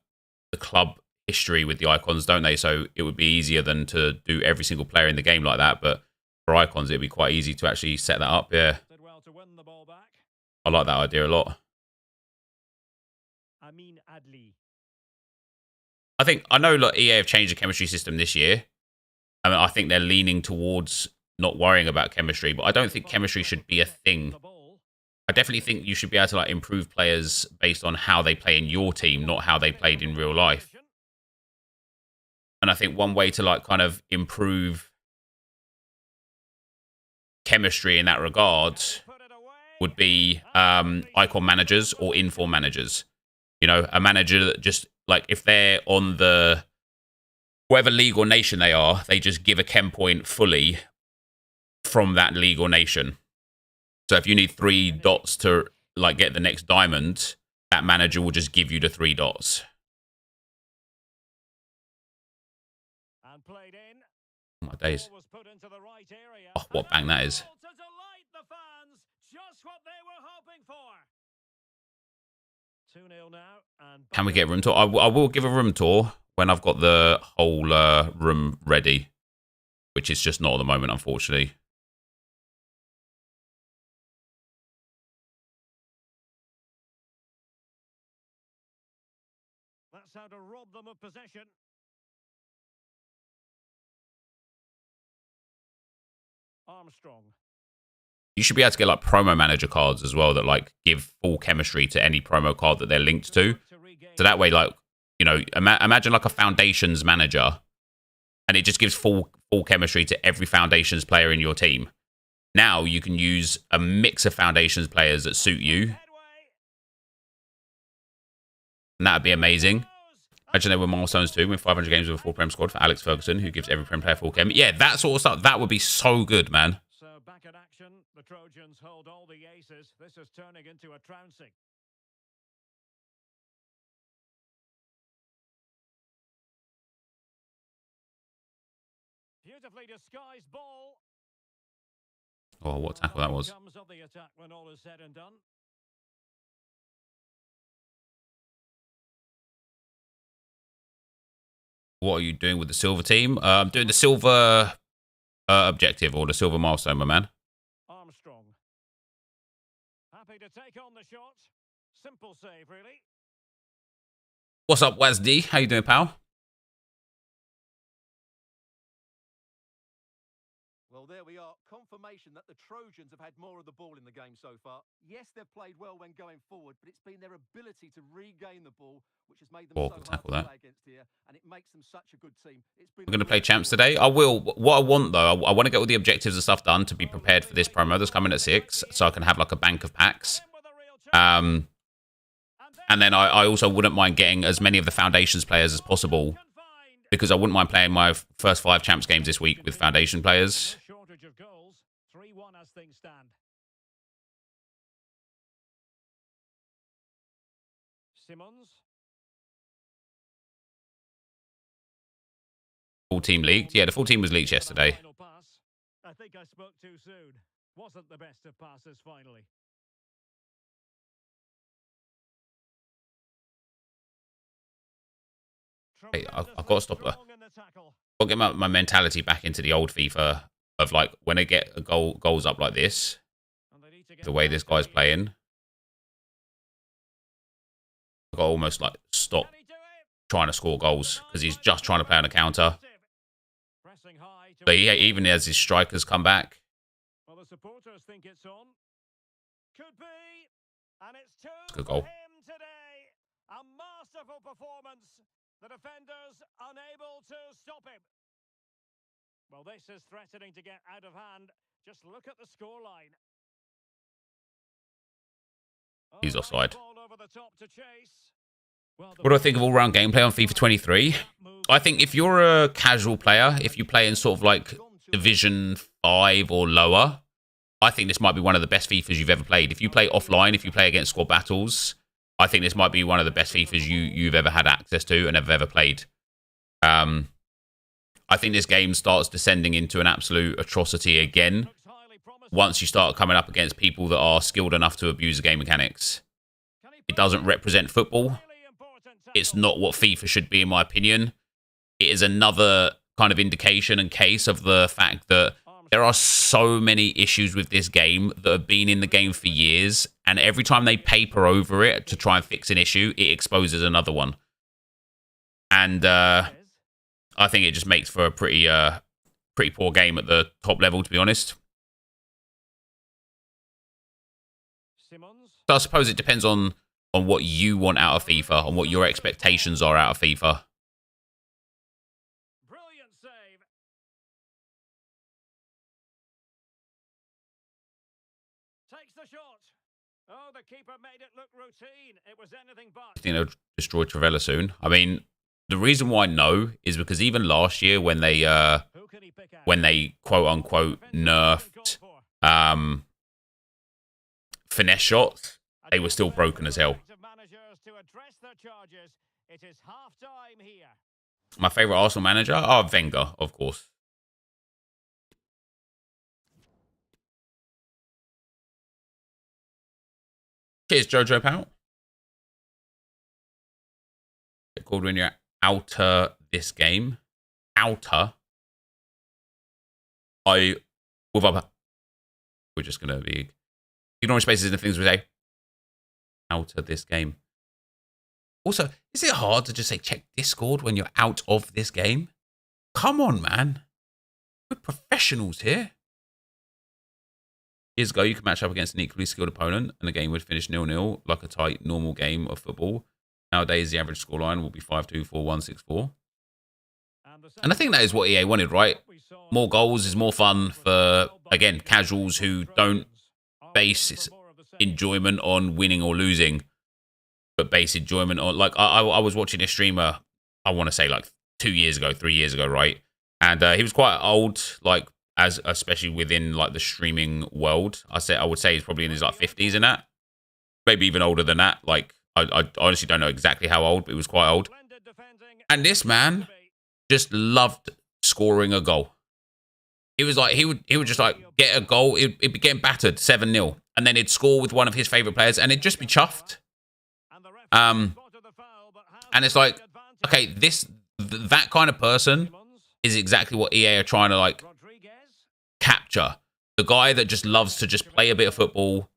club history with the icons, don't they? So it would be easier than to do every single player in the game like that. But for icons, it'd be quite easy to actually set that up. Yeah, I like that idea a lot. I know like EA have changed the chemistry system this year. I mean, I think they're leaning towards not worrying about chemistry, but I don't think chemistry should be a thing. I definitely think you should be able to like improve players based on how they play in your team, not how they played in real life. And I think one way to like kind of improve chemistry in that regard would be icon managers or inform managers. You know, a manager that just like if they're on the whatever league or nation they are, they just give a chem point fully from that league or nation. So if you need 3 dots to like get the next diamond, that manager will just give you the 3 dots. Oh my days. Oh, what bang that is. Can we get a room tour? I will give a room tour when I've got the whole room ready, which is just not at the moment, unfortunately. That's how to rob them of possession. Armstrong. You should be able to get like promo manager cards as well that like give full chemistry to any promo card that they're linked to. So that way, like, you know, imagine like a Foundations manager and it just gives full chemistry to every Foundations player in your team. Now you can use a mix of Foundations players that suit you. And that'd be amazing. Imagine there were milestones too, with 500 games with a full Prem squad for Alex Ferguson, who gives every Prem player full chem. Yeah, that sort of stuff. That would be so good, man. So back in action, the Trojans hold all the aces. This is turning into a trouncing. Beautifully disguised ball. Oh, what tackle that was. Comes of the attack when all is said and done. What are you doing with the silver team? I'm doing the silver objective or the silver milestone, my man. Armstrong. Happy to take on the shot. Simple save, really. What's up, Wazd? How you doing, pal? Well, there we are. Confirmation that the Trojans have had more of the ball in the game so far. Yes, they've played well when going forward, but it's been their ability to regain the ball which has made them so hard to play against here, and it makes them such a good team. We're going to play champs today. I will. What I want, though, I want to get all the objectives and stuff done to be prepared for this promo that's coming at 6, so I can have like a bank of packs. And then I also wouldn't mind getting as many of the Foundations players as possible, because I wouldn't mind playing my first 5 champs games this week with Foundation players. Shortage of goals. 3-1 as things stand. Simmons. Full team leaked. Yeah, the full team was leaked yesterday. I think I spoke too soon. Wasn't the best of passes finally. Hey, I've got to stop. I've got to get my mentality back into the old FIFA of like when I get a goals up like this, the way this guy's playing, I've got to almost like stop trying to score goals because he's just trying to play on a counter. So he even as his strikers come back. Well, the supporters think it's on. Could be, and it's 2 Good goal. for him today. A masterful performance. The defenders unable to stop him. Well, this is threatening to get out of hand. Just look at the scoreline. He's offside. What do I think of all-round gameplay on FIFA 23? I think if you're a casual player, if you play in sort of like Division 5 or lower, I think this might be one of the best FIFAs you've ever played. If you play offline, if you play against squad battles, I think this might be one of the best FIFAs you've ever had access to and have ever played. I think this game starts descending into an absolute atrocity again once you start coming up against people that are skilled enough to abuse the game mechanics. It doesn't represent football. It's not what FIFA should be, in my opinion. It is another kind of indication and case of the fact that there are so many issues with this game that have been in the game for years, and every time they paper over it to try and fix an issue, it exposes another one. And I think it just makes for a pretty poor game at the top level, to be honest. So I suppose it depends on what you want out of FIFA, on what your expectations are out of FIFA. shot. Oh, the keeper made it look routine. It was anything but. You know, destroy Travella soon. I mean, the reason why no is because even last year when they quote unquote nerfed finesse shots, they were still broken as hell. My favorite Arsenal manager? Oh, Wenger, of course. Cheers, Jojo Powell. Get called when you're outer this game. Outer. We're just going to be ignoring spaces in the things we say. Outer this game. Also, is it hard to just say check Discord when you're out of this game? Come on, man. We're professionals here. Years ago, you could match up against an equally skilled opponent and the game would finish 0-0 like a tight, normal game of football. Nowadays, the average scoreline will be 5-2, 4-1, 6-4. And I think that is what EA wanted, right? More goals is more fun for, again, casuals who don't base enjoyment on winning or losing, but base enjoyment on, like, I was watching a streamer, I want to say like 2 years ago, 3 years ago, right? And he was quite old, like, as especially within like the streaming world. I would say he's probably in his like 50s and that, maybe even older than that. Like, I honestly don't know exactly how old, but he was quite old. And this man just loved scoring a goal. It was like he would just like get a goal. It'd be getting battered 7-0, and then he'd score with one of his favorite players, and it'd just be chuffed. And it's like, okay, that kind of person is exactly what EA are trying to like capture. The guy that just loves to just play a bit of football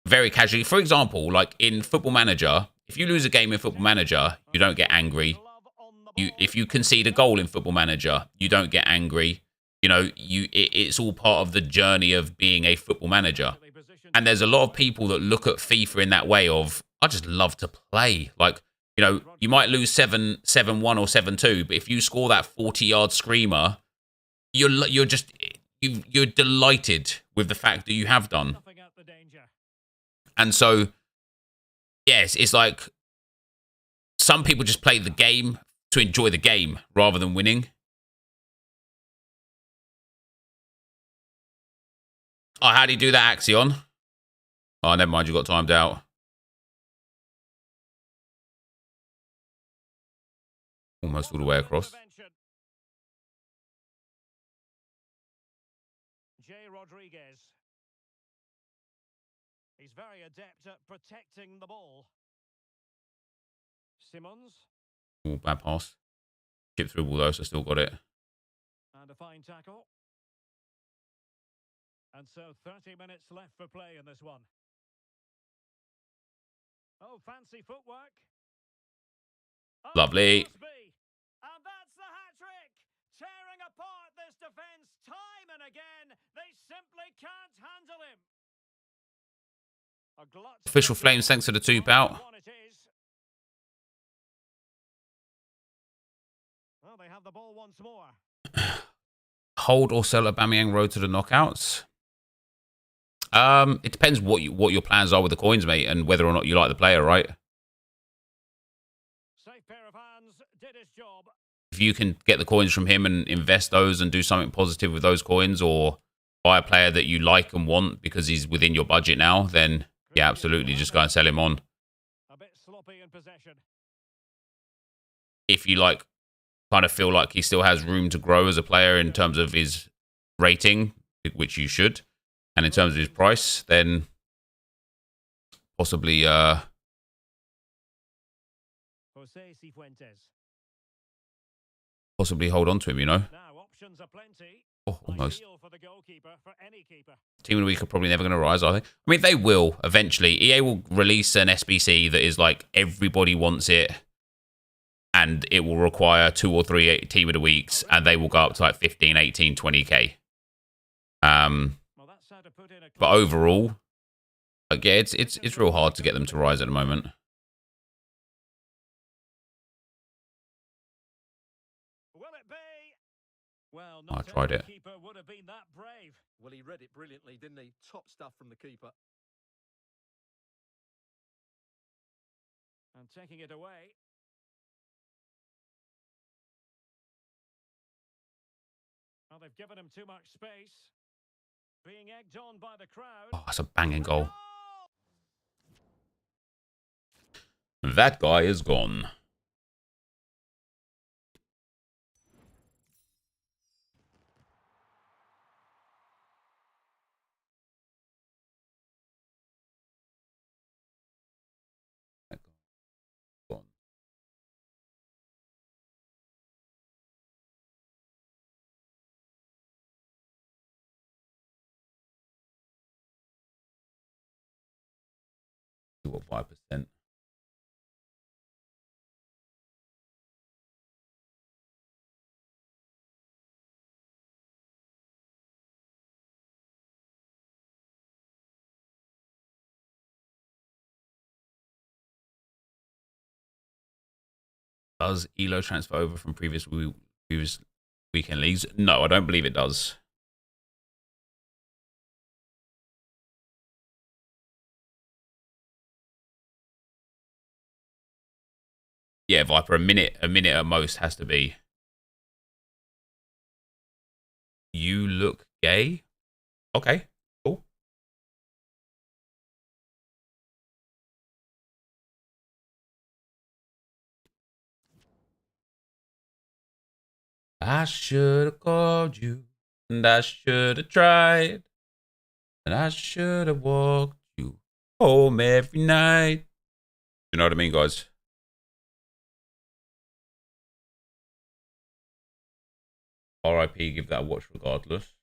very casually. For example, like in Football Manager, if you lose a game in Football Manager, you don't get angry. If you concede a goal in Football Manager, you don't get angry. You know, it's all part of the journey of being a football manager. And there's a lot of people that look at FIFA in that way of, I just love to play. Like, you know, you might lose 7-1 or 7-2, but if you score that 40-yard screamer, you're delighted with the fact that you have done. And so, yes, it's like some people just play the game to enjoy the game rather than winning. Oh, how do you do that, Axion? Oh, never mind, you got timed out. Almost all the way across. Rodriguez. He's very adept at protecting the ball. Simmons. Oh, bad pass. Chip through ball though, so still got it. And a fine tackle. And so 30 minutes left for play in this one. Oh, fancy footwork. Oh, lovely. And that's the hat-trick. Tearing apart this defence time and again. They simply can't handle him. Official Flames, thanks for the 2 pout. Well, they have the ball once more. Hold or sell Aubameyang road to the knockouts. It depends what your plans are with the coins, mate, and whether or not you like the player, right? Safe pair of hands, did his job. If you can get the coins from him and invest those and do something positive with those coins, or buy a player that you like and want because he's within your budget now, then yeah, absolutely, just go and sell him on. A bit sloppy in possession. If you like, kind of feel like he still has room to grow as a player in terms of his rating, which you should, and in terms of his price, then possibly possibly hold on to him, you know. Now options are plenty. Oh, almost. For the goalkeeper, for any keeper. Team of the Week are probably never going to rise, are they? I mean, they will eventually. EA will release an SBC that is like everybody wants it, and it will require 2 or 3 Team of the Weeks, and they will go up to like 15, 18, 20k. But overall, like, yeah, it's real hard to get them to rise at the moment. Well, I tried it. Would have been that brave. Well, he read it brilliantly, didn't he? Top stuff from the keeper. And taking it away. Well, they've given him too much space. Being egged on by the crowd. Oh, that's a banging goal. That guy is gone. Gone. What 5%? Does Elo transfer over from previous weekend leagues? No, I don't believe it does. Yeah, Viper, a minute at most has to be. You look gay? Okay, cool. I should have called you, and I should have tried, and I should have walked you home every night. You know what I mean, guys? RIP, give that a watch regardless.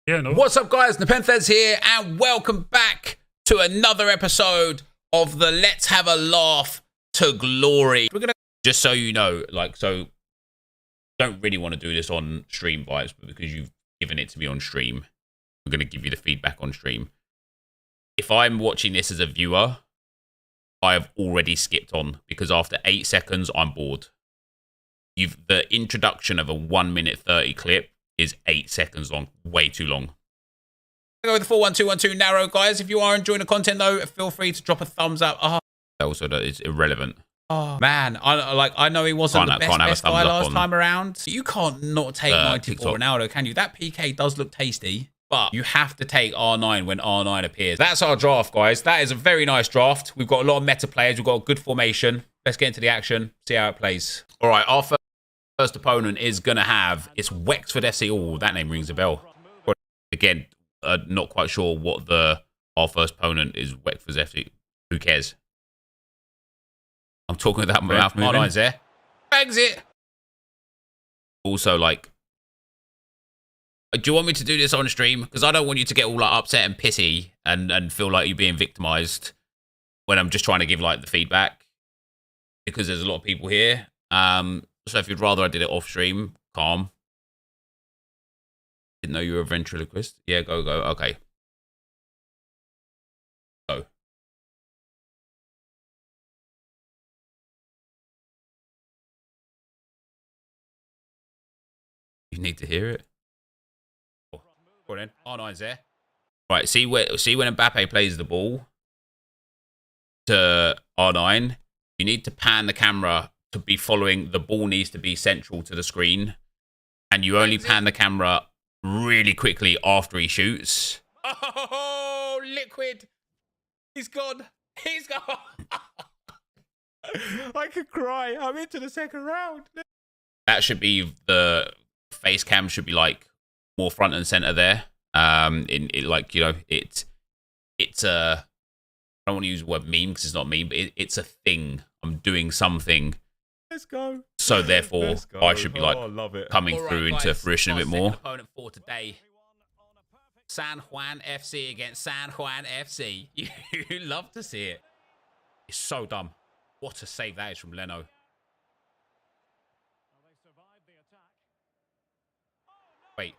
Yeah, no. What's up, guys? NepentheZ here, and welcome back to another episode of the Let's Have a Laugh to Glory. We're gonna, just so you know, like, so don't really want to do this on stream vibes, but because you've given it to me on stream, I'm gonna give you the feedback on stream. If I'm watching this as a viewer, I have already skipped on because after 8 seconds, I'm bored. The introduction of a 1 minute 30 clip is 8 seconds long, way too long. Go with the 41212 narrow, guys. If you are enjoying the content, though, feel free to drop a thumbs up. Also, that is irrelevant. Oh man, I know he wasn't the best guy last time around. You can't not take 94 Ronaldo, can you? That PK does look tasty, but you have to take R9 when R9 appears. That's our draft, guys. That is a very nice draft. We've got a lot of meta players. We've got a good formation. Let's get into the action, see how it plays. All right, our first opponent is going to have, it's Wexford FC. Oh, that name rings a bell. Again, not quite sure what our first opponent is. Wexford FC. Who cares? I'm talking about my mouth moving. R9's there. Exit. Also, like, do you want me to do this on stream? Because I don't want you to get all like upset and pissy and feel like you're being victimized when I'm just trying to give like the feedback. Because there's a lot of people here. So if you'd rather I did it off stream, calm. Didn't know you were a ventriloquist. Yeah, go. Okay. Go. You need to hear it. Oh, then. R9's there. Right, see when Mbappe plays the ball to R9, you need to pan the camera to be following. The ball needs to be central to the screen, and you only pan the camera really quickly after he shoots. Oh, liquid! He's gone. He's gone. I could cry. I'm into the second round. That should be the face cam. Should be like more front and center there. In it, like, you know, it's a. I don't want to use the word meme because it's not meme, but it's a thing. I'm doing something. Let's go. So therefore, I should be like coming through into fruition a bit more. Opponent for today, San Juan FC against San Juan FC. You love to see it. It's so dumb. What a save that is from Leno. Wait.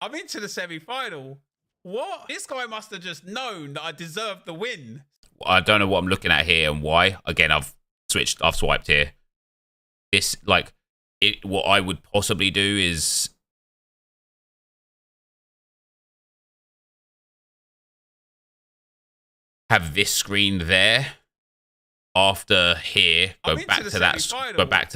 I'm into the semi-final. What? This guy must have just known that I deserved the win. I don't know what I'm looking at here and why. Again, I've swiped here. This, like, what I would possibly do is have this screen there. After here, go back to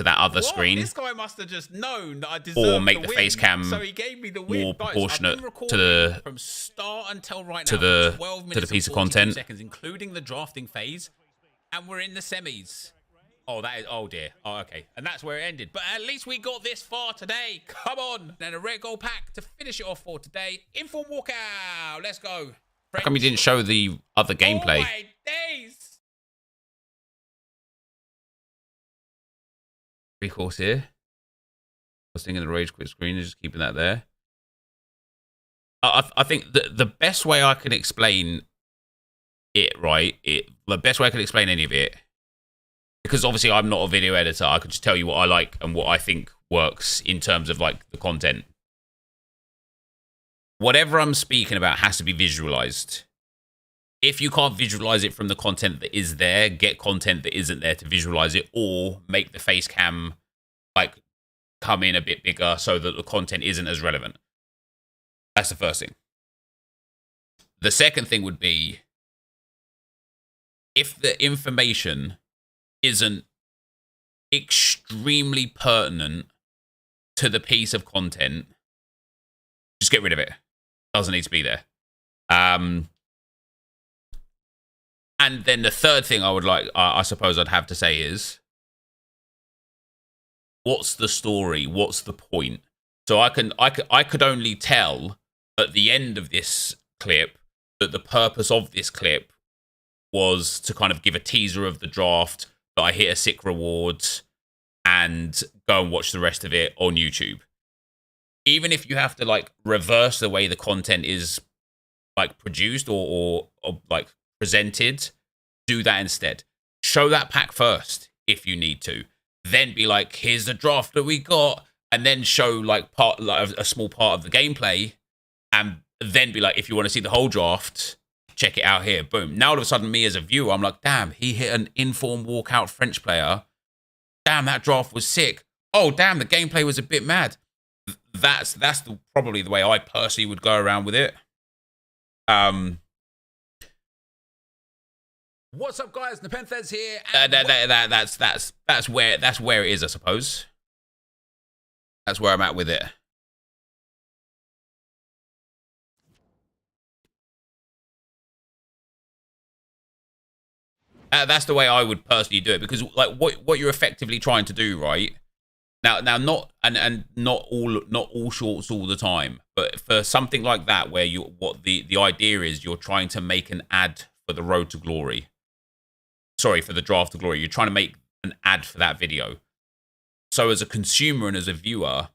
that other screen. This guy must have just known that I deserved or make the win, face cam so he gave me the win. more Guys, proportionate I've been to the from start until right to now, the 12 to minutes the piece of and 42 content. seconds, including the drafting phase, and we're in the semis. Oh, that is, oh dear. Oh, okay. And that's where it ended. But at least we got this far today. Come on. And a red gold pack to finish it off for today. Inform walkout. Let's go. How come you didn't show the other gameplay? Oh my days. Recourse here. I was thinking the rage quit screen is just keeping that there. I think the best way I can explain it, right? The best way I can explain any of it, because obviously I'm not a video editor, I could just tell you what I like and what I think works in terms of like the content. Whatever I'm speaking about has to be visualized. If you can't visualize it from the content that is there, get content that isn't there to visualize it, or make the face cam like come in a bit bigger so that the content isn't as relevant. That's the first thing. The second thing would be, if the information isn't extremely pertinent to the piece of content, just get rid of it. Doesn't need to be there. And then the third thing I would like, I suppose I'd have to say is, what's the story? What's the point? So I could only tell at the end of this clip that the purpose of this clip was to kind of give a teaser of the draft, that I hit a sick reward, and go and watch the rest of it on YouTube. Even if you have to like reverse the way the content is like produced or like presented, do that instead. Show that pack first if you need to. Then be like, here's the draft that we got, and then show like a small part of the gameplay, and then be like, if you want to see the whole draft, check it out here. Boom. Now all of a sudden, me as a viewer, I'm like, damn, he hit an inform walkout French player. Damn, that draft was sick. Oh, damn, the gameplay was a bit mad. That's probably the way I personally would go around with it. What's up, guys? NepentheZ here. That's where it is, I suppose. That's where I'm at with it. That's the way I would personally do it, because like what you're effectively trying to do, right? Now not all shorts all the time, but for something like that where the idea is you're trying to make an ad for the road to glory. Sorry, for the draft to glory. You're trying to make an ad for that video. So as a consumer and as a viewer,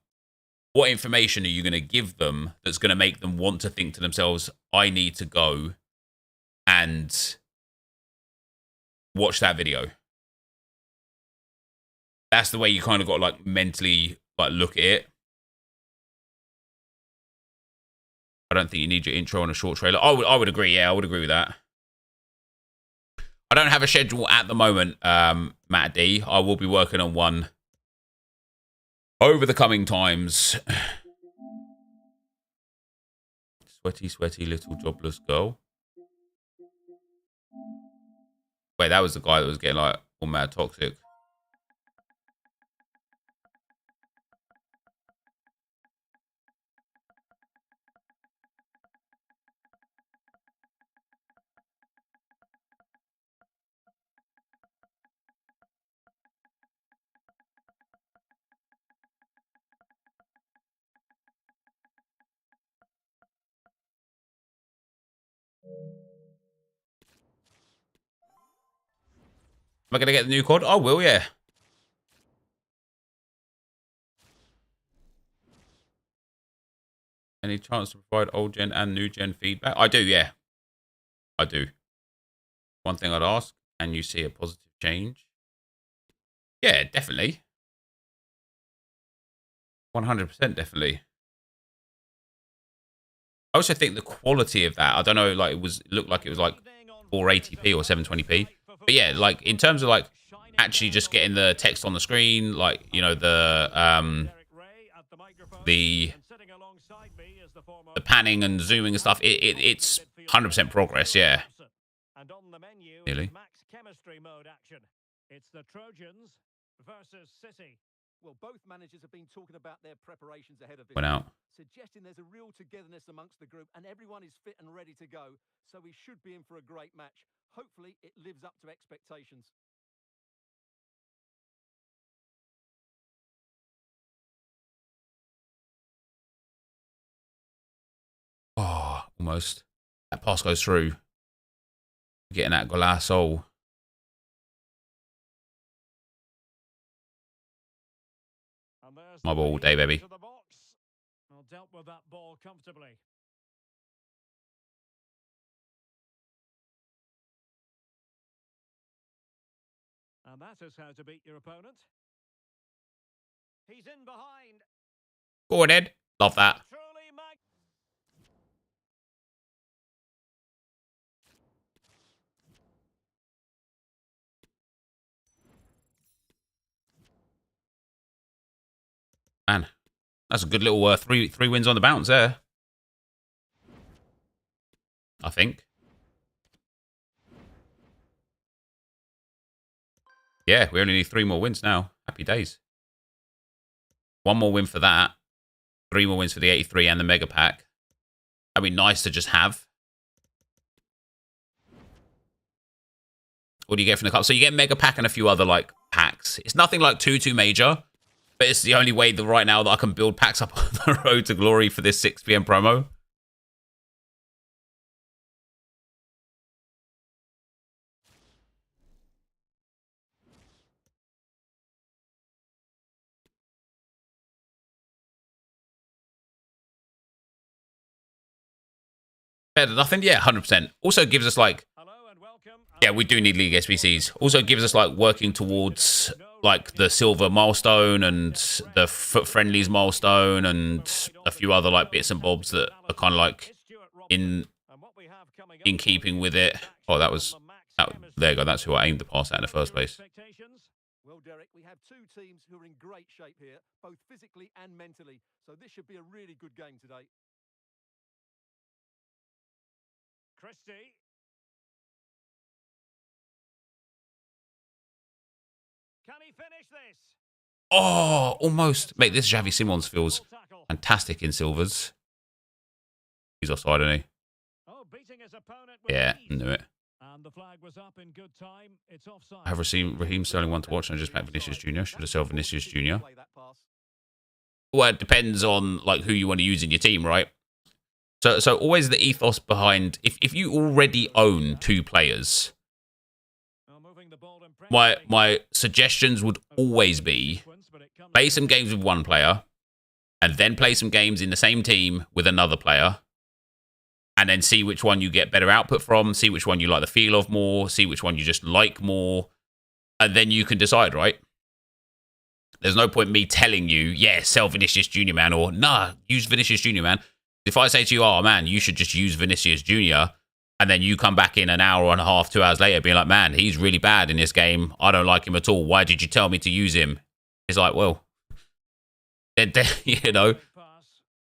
what information are you going to give them that's going to make them want to think to themselves, I need to go and watch that video? That's the way you kind of got to like mentally like look at it. I don't think you need your intro on a short trailer. I would agree. Yeah, I would agree with that. I don't have a schedule at the moment, Matt D. I will be working on one over the coming times. Sweaty, sweaty little jobless girl. Wait, that was the guy that was getting like all mad toxic. Am I going to get the new COD? I will, yeah. Any chance to provide old gen and new gen feedback? I do, yeah. I do. One thing I'd ask, can you see a positive change? Yeah, definitely. 100% definitely. I also think the quality of that, I don't know, like it looked like it was like 480p or 720p. But yeah, like in terms of like actually just getting the text on the screen, like, you know, the panning and zooming and stuff, it's 100% progress, yeah. on the menu Really? is max chemistry mode action. It's the Trojans versus City. Well, both managers have been talking about their preparations ahead of this, Went out. suggesting there's a real togetherness amongst the group and everyone is fit and ready to go. So we should be in for a great match. Hopefully it lives up to expectations. Oh, almost. That pass goes through. Getting that golazo. And there's My the ball all day, lead baby. to the box. Well, dealt with that ball comfortably. And that is how to beat your opponent. He's in behind. Go on, Ed. Love that. Truly mag. Man, that's a good little three wins on the bounce there. I think. Yeah, we only need 3 more wins now. Happy days. 1 more win for that. 3 more wins for the 83 and the Mega Pack. That'd be nice to just have. What do you get from the cup? So you get Mega Pack and a few other like packs. It's nothing like too major, but it's the only way that right now that I can build packs up on the road to glory for this 6 PM promo. Better than nothing? Yeah, 100%. Also gives us like, Hello and welcome. yeah, we do need League SBCs. Also gives us like working towards like the silver milestone and the foot friendlies milestone and a few other like bits and bobs that are kind of like in keeping with it. Oh, that was, there you go. That's who I aimed to pass at in the first place. Well, Derek, we have 2 teams who are in great shape here, both physically and mentally. So this should be a really good game today. Christie. Can he finish this? Oh, almost. Mate, this Xavi Simons feels fantastic in silvers. He's offside, isn't he? Oh, beating his opponent with Yeah, ease. knew it. And the flag was up in good time. It's offside. I have received Raheem Sterling 1 to watch and I just packed Vinicius Jr. Should have sold Vinicius Jr. Play that pass. Well, it depends on like who you want to use in your team, right? So always the ethos behind if you already own 2 players, Well, moving the ball impressively. my suggestions would always be play some games with 1 player and then play some games in the same team with another player and then see which one you get better output from, see which one you like the feel of more, see which one you just like more, and then you can decide, right? There's no point me telling you, yeah, sell Vinicius Jr., man, or nah, use Vinicius Jr., man. If I say to you, oh, man, you should just use Vinicius Jr., and then you come back in an hour and a half, 2 hours later being like, man, he's really bad in this game. I don't like him at all. Why did you tell me to use him? It's like, well, you know.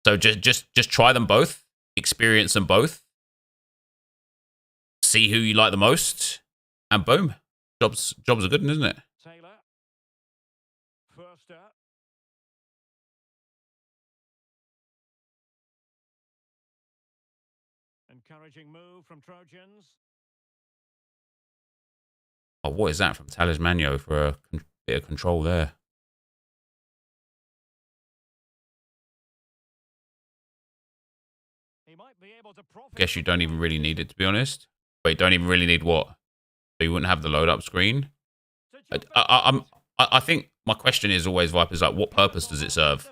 So just try them both. Experience them both. See who you like the most. And boom. Jobs are good, isn't it? Taylor. First up. Encouraging move from Trojans. Oh, what is that from Talismano for a bit of control there? He might be able to profit. Guess you don't even really need it, to be honest. Wait, don't even really need what? So you wouldn't have the load up screen? I think my question is always, Vipers, like, what purpose does it serve?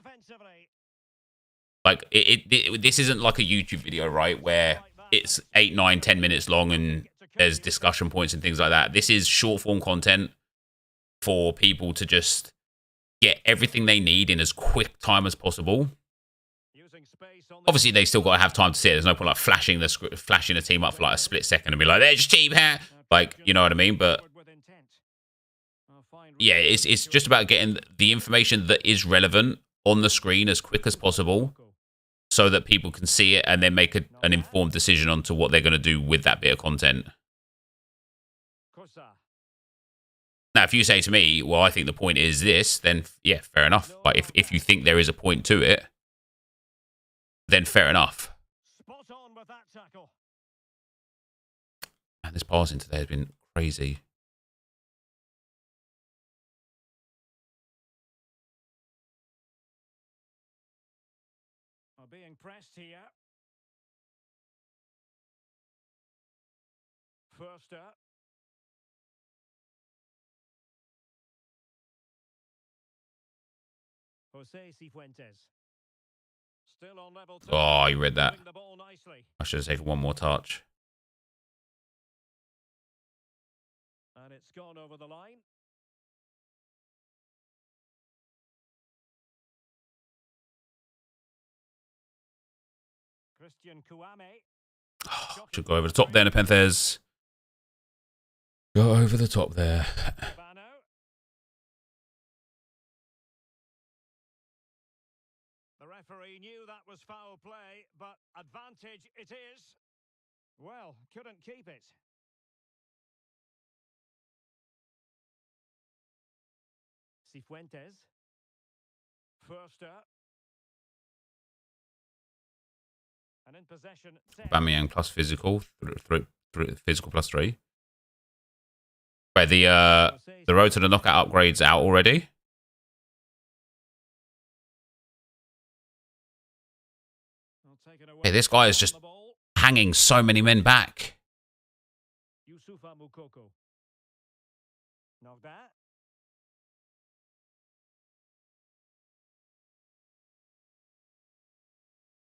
Like, this isn't like a YouTube video, right, where it's 8, 9, 10 minutes long and there's discussion points and things like that. This is short form content for people to just get everything they need in as quick time as possible. Obviously, they still got to have time to see it. There's no point like flashing the team up for like a split second and be like, "There's your team here." Like, you know what I mean? But yeah, it's just about getting the information that is relevant on the screen as quick as possible, so that people can see it and then make an informed decision onto what they're going to do with that bit of content. Now, if you say to me, well, I think the point is this, then yeah, fair enough. But if you think there is a point to it, then fair enough. Spot on with that tackle. Man, this passing today has been crazy. Are being pressed here. First up. Jose Cifuentes. Still on level 2. Oh, you read that. The ball nicely. I should have taken one more touch. And it's gone over the line. Christian Kouame. Oh, should go over the top there, NepentheZ. Go over the top there. The referee knew that was foul play, but advantage it is. Well, couldn't keep it. Cifuentes. First up. And in possession. Aubameyang plus physical. Physical plus 3. Wait, the road to the knockout upgrade's out already? Hey, this guy is just hanging so many men back.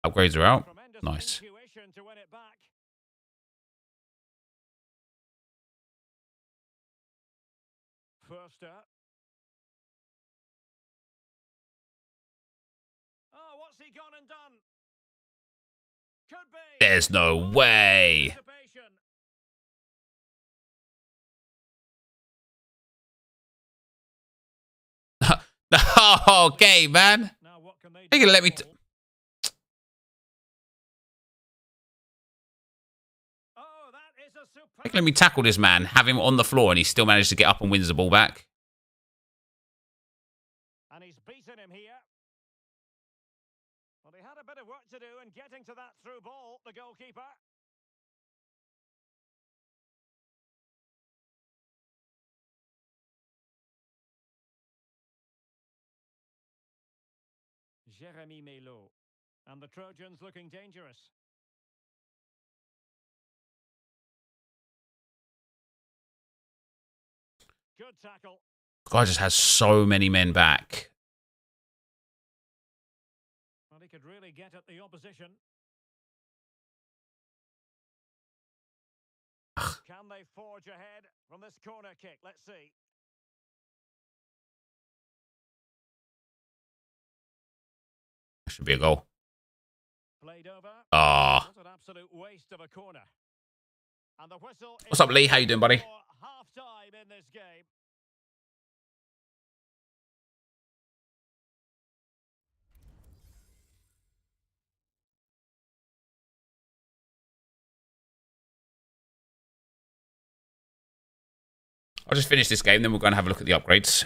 Upgrades are out. Nice. First up. Oh, what's he gone and done? Could be. There's no way. Okay, man. Now what can they do? They can let me. Let me tackle this man, have him on the floor, and he still managed to get up and wins the ball back. And he's beaten him here. Well, he had a bit of work to do in getting to that through ball, the goalkeeper. Jeremy Melo. And the Trojans looking dangerous. Good tackle. Guy just has so many men back. Well, he could really get at the opposition. Can they forge ahead from this corner kick? Let's see. Should be a goal. Played over. Ah. What an absolute waste of a corner. And the whistle. What's up, Lee? How you doing, buddy? Half time in this game. I'll just finish this game, then we'll go and have a look at the upgrades.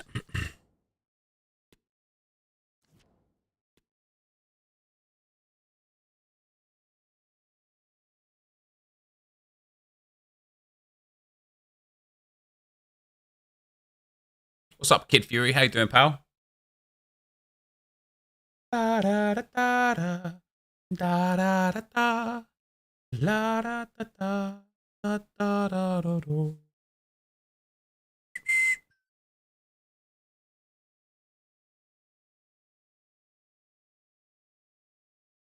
What's up, Kid Fury? How you doing, pal? Da da da da da da da da la da da da da da da da da.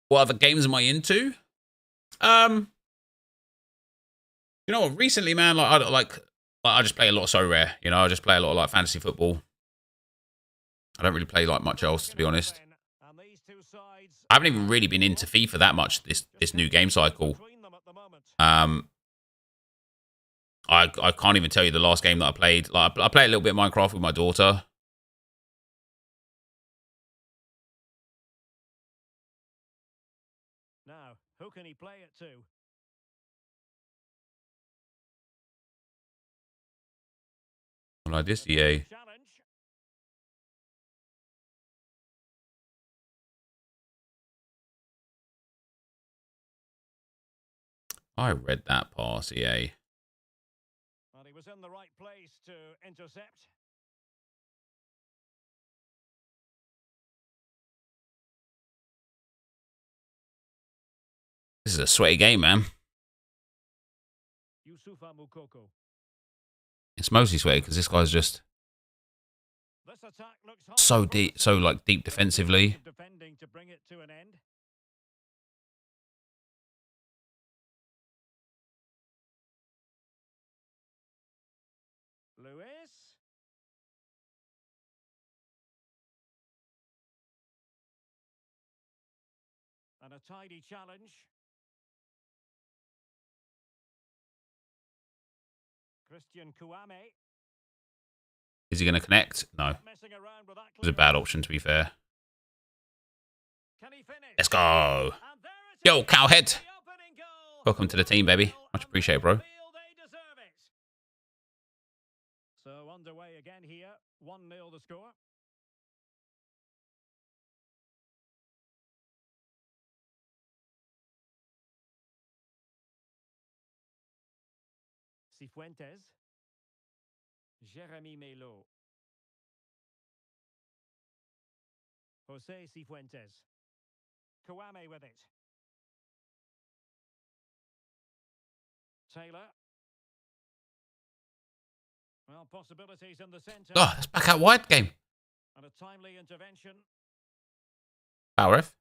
What other games am I into? You know what? Recently, man, I just play a lot of SoRare. You know, I just play a lot of like fantasy football. I don't really play like much else, to be honest. I haven't even really been into FIFA that much this new game cycle. I can't even tell you the last game that I played. Like I play a little bit of Minecraft with my daughter. Now, who can he play it to? Like this, EA. I read that pass, EA. Well, he was in the right place to intercept. This is a sweaty game, man. It's mostly sweaty because this guy's just so deep, so like deep defensively. Lewis. And a tidy challenge. Christian Kouame. Is he going to connect? No. It was a bad option, to be fair. Let's go. Yo, Cowhead. Welcome to the team, baby. Much appreciated, bro. So underway again here. 1-0 the score. Cifuentes. Jérémy Melo. José Cifuentes. Kouame with it. Taylor. Well, possibilities in the centre. Oh, that's back out wide game. And a timely intervention. Power F.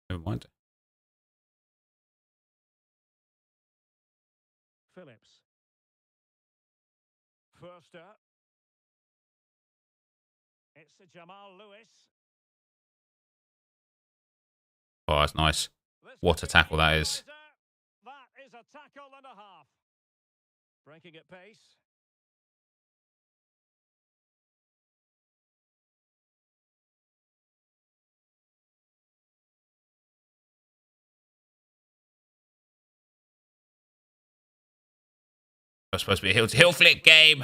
Never mind. Phillips. Forster. It's Jamal Lewis. Oh, that's nice. What a tackle that is. That is a tackle and a half. Breaking at pace. It's supposed to be a heel-to-heel flick game.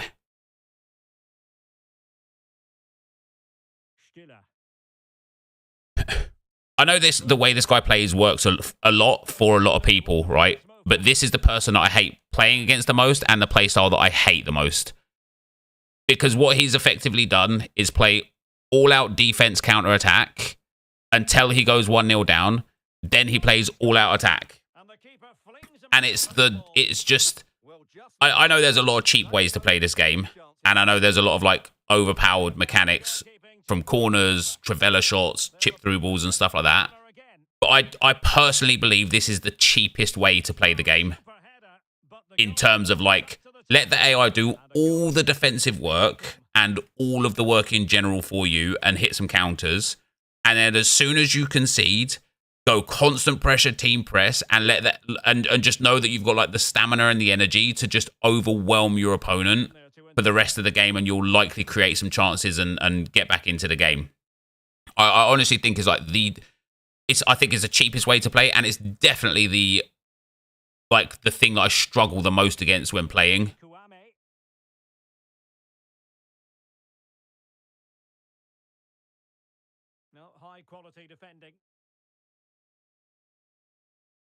I know the way this guy plays works a lot for a lot of people, right? But this is the person that I hate playing against the most and the playstyle that I hate the most. Because what he's effectively done is play all-out defense counter-attack until he goes 1-0 down. Then he plays all-out attack. And it's just... I know there's a lot of cheap ways to play this game, and I know there's a lot of like overpowered mechanics from corners, trivela shots, chip through balls and stuff like that. But I personally believe this is the cheapest way to play the game in terms of like, let the AI do all the defensive work and all of the work in general for you and hit some counters. And then as soon as you concede, go constant pressure, team press, and let that and just know that you've got like the stamina and the energy to just overwhelm your opponent for the rest of the game, and you'll likely create some chances and get back into the game. I honestly think is like I think it's the cheapest way to play, and it's definitely the thing that I struggle the most against when playing. No, high quality defending.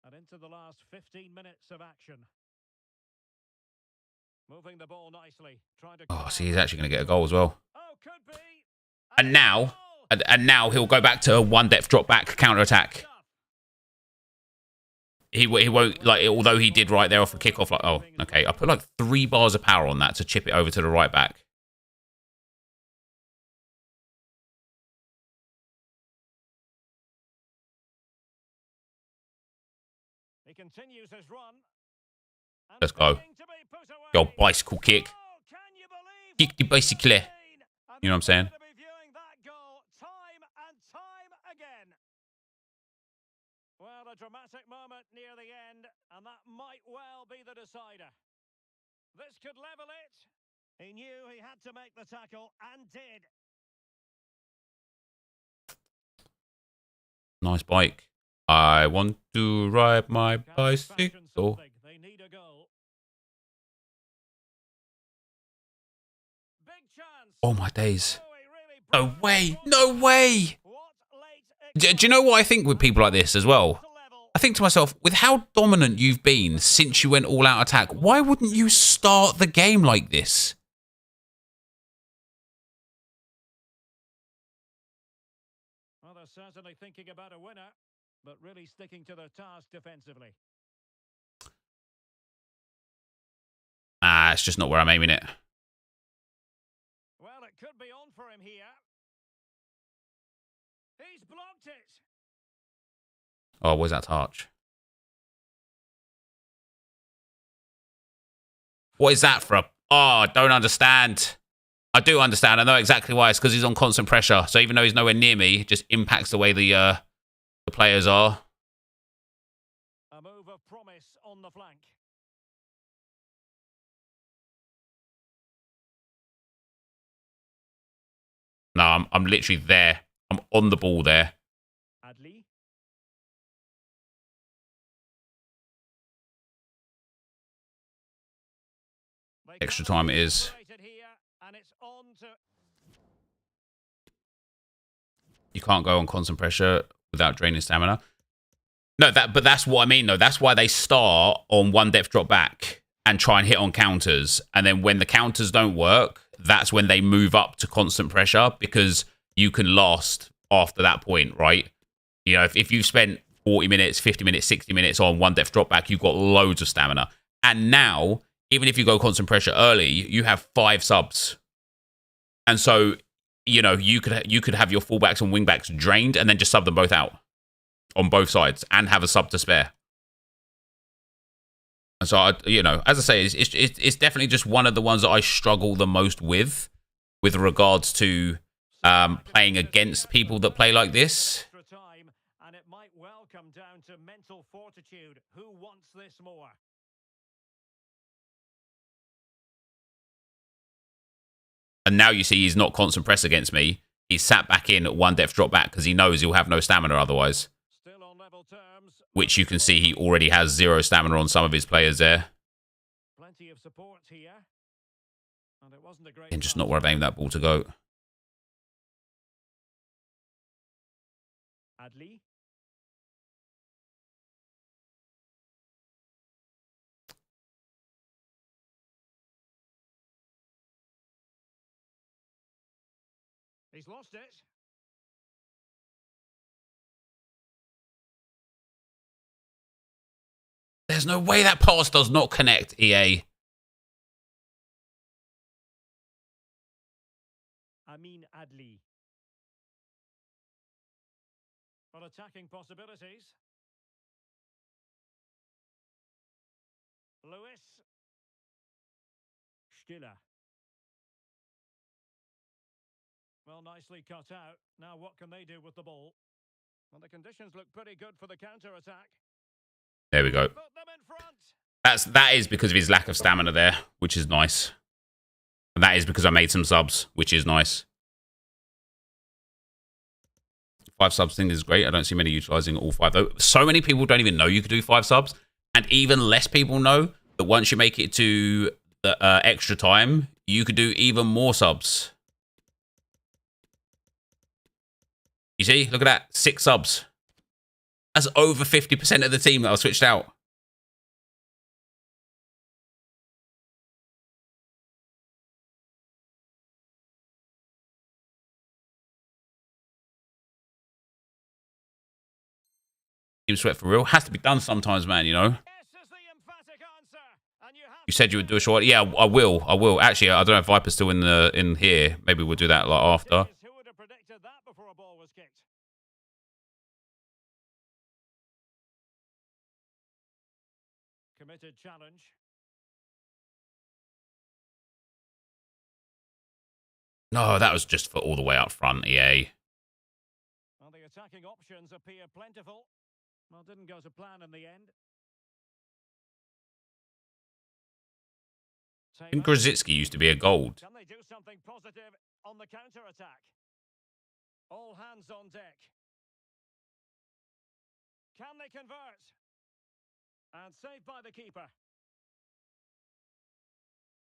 And into the last 15 minutes of action. Moving the ball nicely. Trying to See, he's actually going to get a goal as well. Oh, could be. And now he'll go back to a one depth drop back counter attack. He won't, like, although he did right there off the kickoff. Like, oh, okay, I put like 3 bars of power on that to chip it over to the right back. He continues his run. Let's go. Yo, bicycle kick. Kick the bicycle. You know what I'm saying? Well, a dramatic moment near the end, and that might well be the decider. This could level it. He knew he had to make the tackle, and did. Nice bike. I want to ride my bicycle. They need a goal. Oh, my days. No way. No way. Do you know what I think with people like this as well? I think to myself, with how dominant you've been since you went all-out attack, why wouldn't you start the game like this? Well, they're certainly thinking about a winner, but really sticking to their task defensively. Ah, it's just not where I'm aiming it. Well, it could be on for him here. He's blocked it. Oh, where's that touch? What is that for a... Oh, I don't understand. I do understand. I know exactly why. It's because he's on constant pressure. So even though he's nowhere near me, it just impacts the way the players are. A move of promise on the flank. No, I'm literally there. I'm on the ball there. Adli. Extra time it is. You can't go on constant pressure without draining stamina. No, but that's what I mean, though. That's why they start on one depth drop back and try and hit on counters. And then when the counters don't work, that's when they move up to constant pressure, because you can last after that point, right? You know, if you've spent 40 minutes, 50 minutes, 60 minutes on one depth drop back, you've got loads of stamina. And now, even if you go constant pressure early, you have 5 subs. And so, you know, you could have your fullbacks and wingbacks drained and then just sub them both out on both sides and have a sub to spare. And so, you know, as I say, it's definitely just one of the ones that I struggle the most with regards to playing against people that play like this. And it might well come down to mental fortitude. Who wants this more? And now you see he's not constant press against me. He's sat back in at one depth drop back because he knows he'll have no stamina otherwise. Still on level terms. Which you can see he already has 0 stamina on some of his players there. Plenty of support here. And it wasn't a great And just not where I've aimed that ball to go. Adli. He's lost it. There's no way that pass does not connect, EA. Adli. Well, attacking possibilities. Lewis. Stiller. Well, nicely cut out. Now what can they do with the ball? Well, the conditions look pretty good for the counter-attack. There we go. Put them in front. That is because of his lack of stamina there, which is nice. And that is because I made some subs, which is nice. 5 subs thing is great. I don't see many utilizing all 5 though. So many people don't even know you could do 5 subs, and even less people know that once you make it to the extra time, you could do even more subs. You see? Look at that. 6 subs. That's over 50% of the team that I switched out. Team sweat for real. Has to be done sometimes, man, you know? You said you would do a short. Yeah, I will. I will. Actually, I don't know if Viper's still in here. Maybe we'll do that like after. Who would have predicted that before a ball was kicked? Committed challenge. No, that was just for all the way up front, EA. Well, the attacking options appear plentiful. Well, didn't go to plan in the end. I think Grozicki used to be a gold. Can they do something positive on the counter-attack? All hands on deck. Can they convert? And saved by the keeper.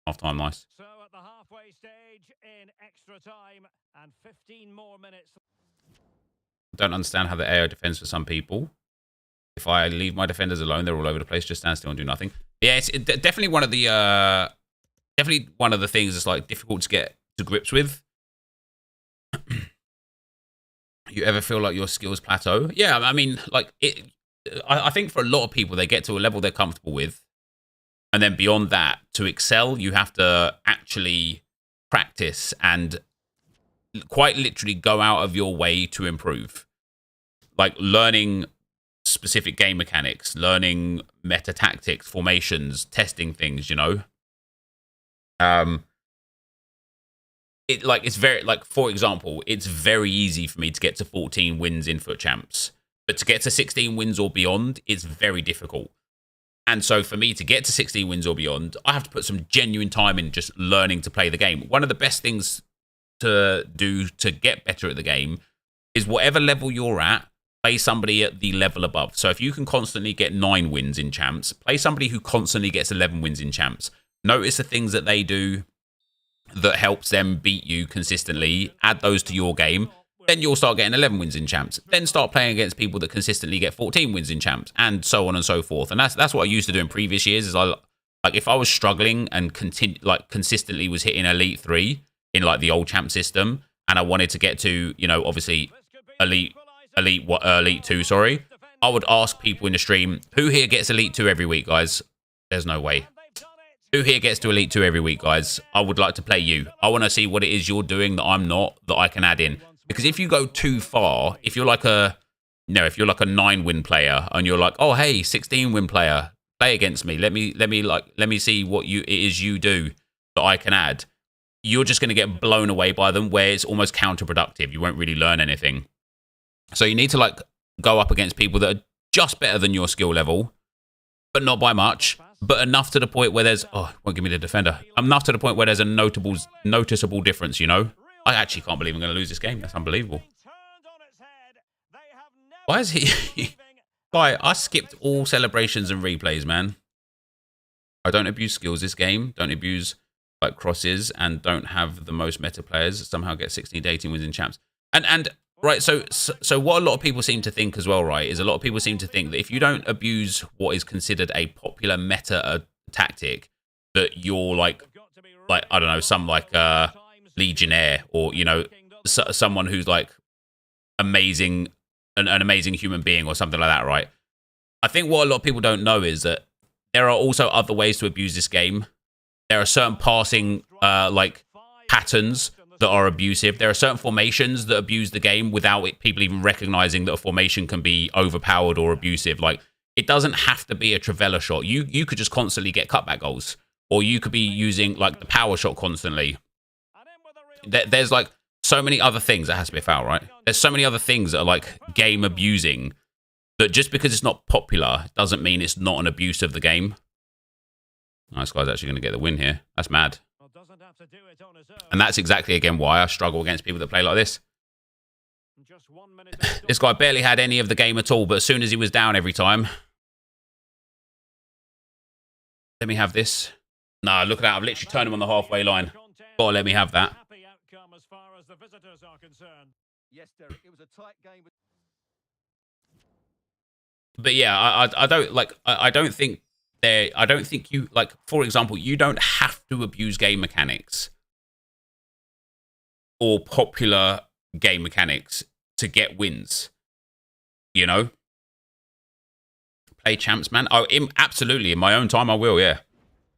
Half time, nice. So at the halfway stage in extra time and 15 more minutes. I don't understand how the AO defends for some people. If I leave my defenders alone, they're all over the place. Just stand still and do nothing. Yeah, it's definitely one of the things that's like difficult to get to grips with. You ever feel like your skills plateau? Yeah, I mean, like it. I think for a lot of people, they get to a level they're comfortable with, and then beyond that, to excel, you have to actually practice and quite literally go out of your way to improve. Like learning specific game mechanics, learning meta tactics, formations, testing things, you know. It's very, like, for example, it's very easy for me to get to 14 wins in Foot Champs, but to get to 16 wins or beyond, it's very difficult. And so for me to get to 16 wins or beyond, I have to put some genuine time in just learning to play the game. One of the best things to do to get better at the game is whatever level you're at, play somebody at the level above. So if you can constantly get 9 wins in champs, play somebody who constantly gets 11 wins in champs. Notice the things that they do that helps them beat you consistently, add those to your game, then you'll start getting 11 wins in champs. Then start playing against people that consistently get 14 wins in champs, and so on and so forth. And that's what I used to do in previous years. Is if I was struggling and consistently was hitting Elite 3 in like the old champ system, and I wanted to get to, you know, obviously Elite 2, sorry, I would ask people in the stream, who here gets Elite 2 every week, guys? There's no way. Who here gets to Elite 2 every week, guys? I would like to play you. I want to see what it is you're doing that I'm not, that I can add in. Because if you go too far, if you're like a 9-win player and you're like, oh hey, 16-win player, play against me. Let me see what it is you do that I can add. You're just going to get blown away by them, where it's almost counterproductive. You won't really learn anything. So you need to like go up against people that are just better than your skill level, but not by much, but enough to the point where there's, won't give me the defender, enough to the point where there's a noticeable difference, you know? I actually can't believe I'm going to lose this game. That's unbelievable. Why is he... Guy, I skipped all celebrations and replays, man. I don't abuse skills this game. Don't abuse like crosses, and don't have the most meta players. Somehow get 16 to 18 wins in champs. And right, so what a lot of people seem to think as well, right, is a lot of people seem to think that if you don't abuse what is considered a popular meta tactic, that you're like I don't know, some like legionnaire, or, you know, someone who's like amazing, an amazing human being or something like that, right? I think what a lot of people don't know is that there are also other ways to abuse this game. There are certain passing like patterns that are abusive. There are certain formations that abuse the game without people even recognizing that a formation can be overpowered or abusive. Like, it doesn't have to be a Travella shot. You could just constantly get cutback goals, or you could be using like the power shot constantly. There's like so many other things. That has to be a foul, right? There's so many other things that are like game abusing, that just because it's not popular doesn't mean it's not an abuse of the game. Nice guy's actually going to get the win here. That's mad. And that's exactly, again, why I struggle against people that play like this. This guy barely had any of the game at all, but as soon as he was down every time... Let me have this. Nah, look at that. I've literally turned him on the halfway line. Gotta let me have that. Yes, Derek, it was a tight game. But yeah, I don't like. I don't think there. I don't think you like. For example, you don't have to abuse game mechanics or popular game mechanics to get wins. You know, play champs, man. Oh, absolutely. In my own time, I will. Yeah,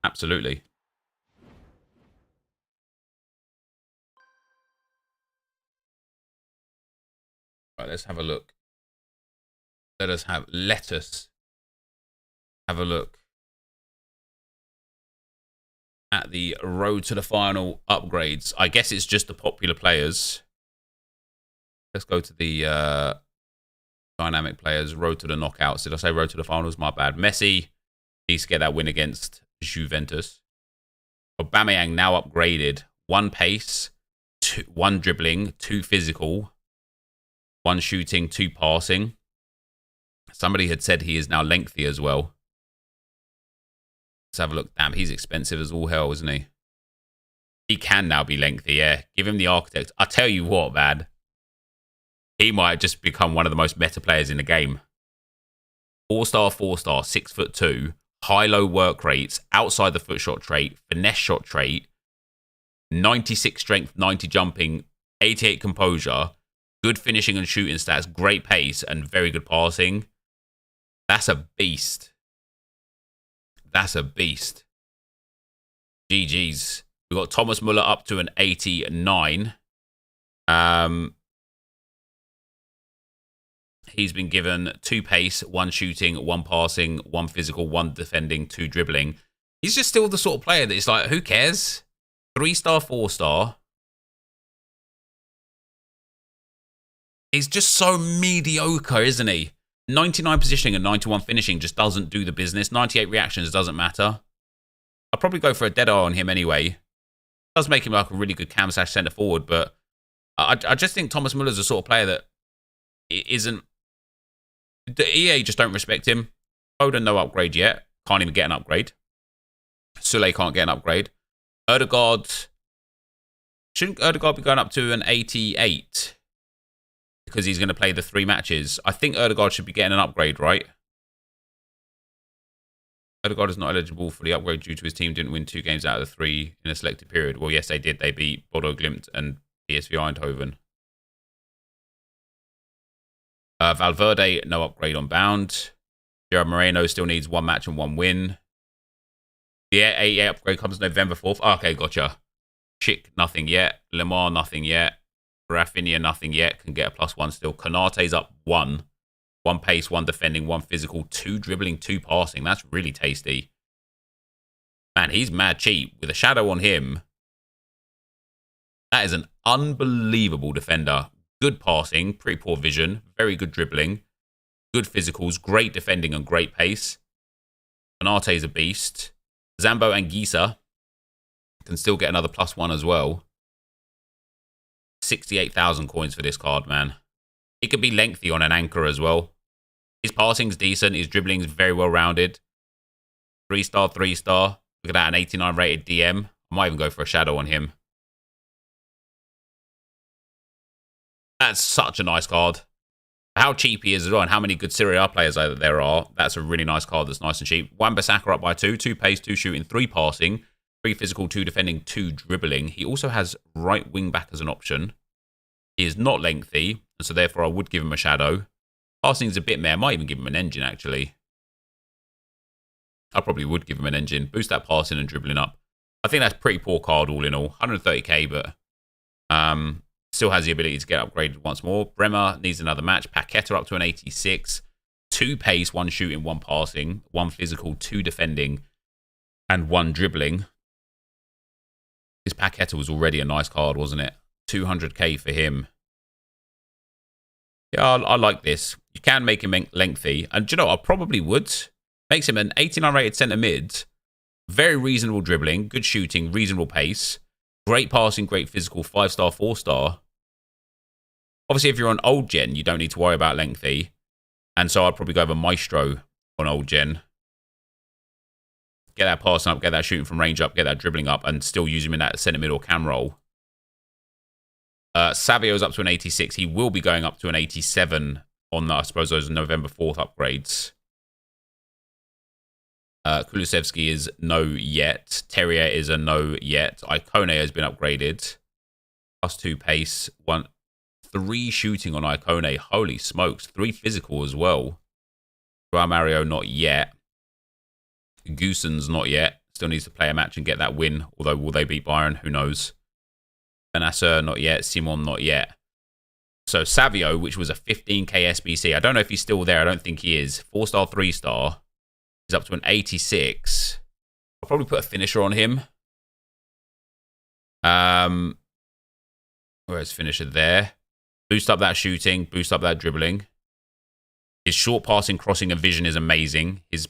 absolutely. Right, let's have a look. Let us have a look at the road to the final upgrades. I guess it's just the popular players. Let's go to the dynamic players, road to the knockouts. Did I say road to the finals? My bad. Messi needs to get that win against Juventus. Aubameyang now upgraded. 1 pace, 1 dribbling, 2 physical, 1 shooting, 2 passing. Somebody had said he is now lengthy as well. Let's have a look. Damn, he's expensive as all hell, isn't he? He can now be lengthy, yeah. Give him the architect. I tell you what, man. He might just become one of the most meta players in the game. 4-star, 4-star, 6'2", high-low work rates, outside the foot shot trait, finesse shot trait, 96 strength, 90 jumping, 88 composure, good finishing and shooting stats, great pace, and very good passing. That's a beast. That's a beast. GG's. We've got Thomas Muller up to an 89. He's been given 2 pace, 1 shooting, 1 passing, 1 physical, 1 defending, 2 dribbling. He's just still the sort of player that it's like, who cares? 3-star, 4-star. He's just so mediocre, isn't he? 99 positioning and 91 finishing just doesn't do the business. 98 reactions doesn't matter. I'll probably go for a dead eye on him anyway. Does make him like a really good cam / centre forward, but I just think Thomas Muller's the sort of player that isn't. The EA just don't respect him. Foden no upgrade yet. Can't even get an upgrade. Sule can't get an upgrade. Ødegaard. Shouldn't Ødegaard be going up to an 88? Because he's going to play the 3 matches. I think Ødegaard should be getting an upgrade, right? Ødegaard is not eligible for the upgrade due to his team didn't win 2 games out of the 3 in a selected period. Well, yes, they did. They beat Bodo Glimt and PSV Eindhoven. Valverde, no upgrade on bound. Gerard Moreno still needs 1 match and 1 win. The 88 upgrade comes November 4th. Okay, gotcha. Chick, nothing yet. Lemar, nothing yet. Rafinha, nothing yet. Can get a +1 still. Konate's up 1. 1 pace, 1 defending, 1 physical, 2 dribbling, 2 passing. That's really tasty. Man, he's mad cheap. With a shadow on him, that is an unbelievable defender. Good passing, pretty poor vision, very good dribbling, good physicals, great defending and great pace. Konate's a beast. Zambo Anguissa can still get another +1 as well. 68,000 coins for this card, man. It could be lengthy on an anchor as well. His passing's decent, his dribbling's very well rounded. 3-star, 3-star. Look at that, an 89 rated DM. I might even go for a shadow on him. That's such a nice card. How cheap he is as well, and how many good Serie A players there are. That's a really nice card that's nice and cheap. Wan-Bissaka up by 2. 2 pace, 2 shooting, 3 passing. 3 physical, 2 defending, 2 dribbling. He also has right wing back as an option. He is not lengthy, and so therefore I would give him a shadow. Passing's a bit meh. I might even give him an engine, actually. I probably would give him an engine. Boost that passing and dribbling up. I think that's a pretty poor card all in all. 130k, but still has the ability to get upgraded once more. Bremer needs another match. Paqueta up to an 86. 2 pace, 1 shooting, 1 passing, 1 physical, 2 defending, and 1 dribbling. His Paqueta was already a nice card, wasn't it? 200k for him. Yeah, I like this. You can make him lengthy. And do you know, I probably would. Makes him an 89 rated centre mid. Very reasonable dribbling, good shooting, reasonable pace. Great passing, great physical, 5-star, 4-star. Obviously, if you're on old gen, you don't need to worry about lengthy. And so I'd probably go over Maestro on old gen. Get that passing up, get that shooting from range up, get that dribbling up, and still use him in that centre mid or cam role. Savio's up to an 86. He will be going up to an 87 on, I suppose, those November 4th upgrades. Kulusevski is no yet. Terrier is a no yet. Icone has been upgraded. +2 pace. 3 shooting on Icone. Holy smokes. 3 physical as well. Joao Mario not yet. Goosen's not yet. Still needs to play a match and get that win. Although, will they beat Bayern? Who knows? Benasser not yet. Simon not yet. So Savio, which was a 15k SBC. I don't know if he's still there. I don't think he is. 4-star, 3-star. He's up to an 86. I'll probably put a finisher on him. Where's finisher there? Boost up that shooting. Boost up that dribbling. His short passing, crossing, and vision is amazing. His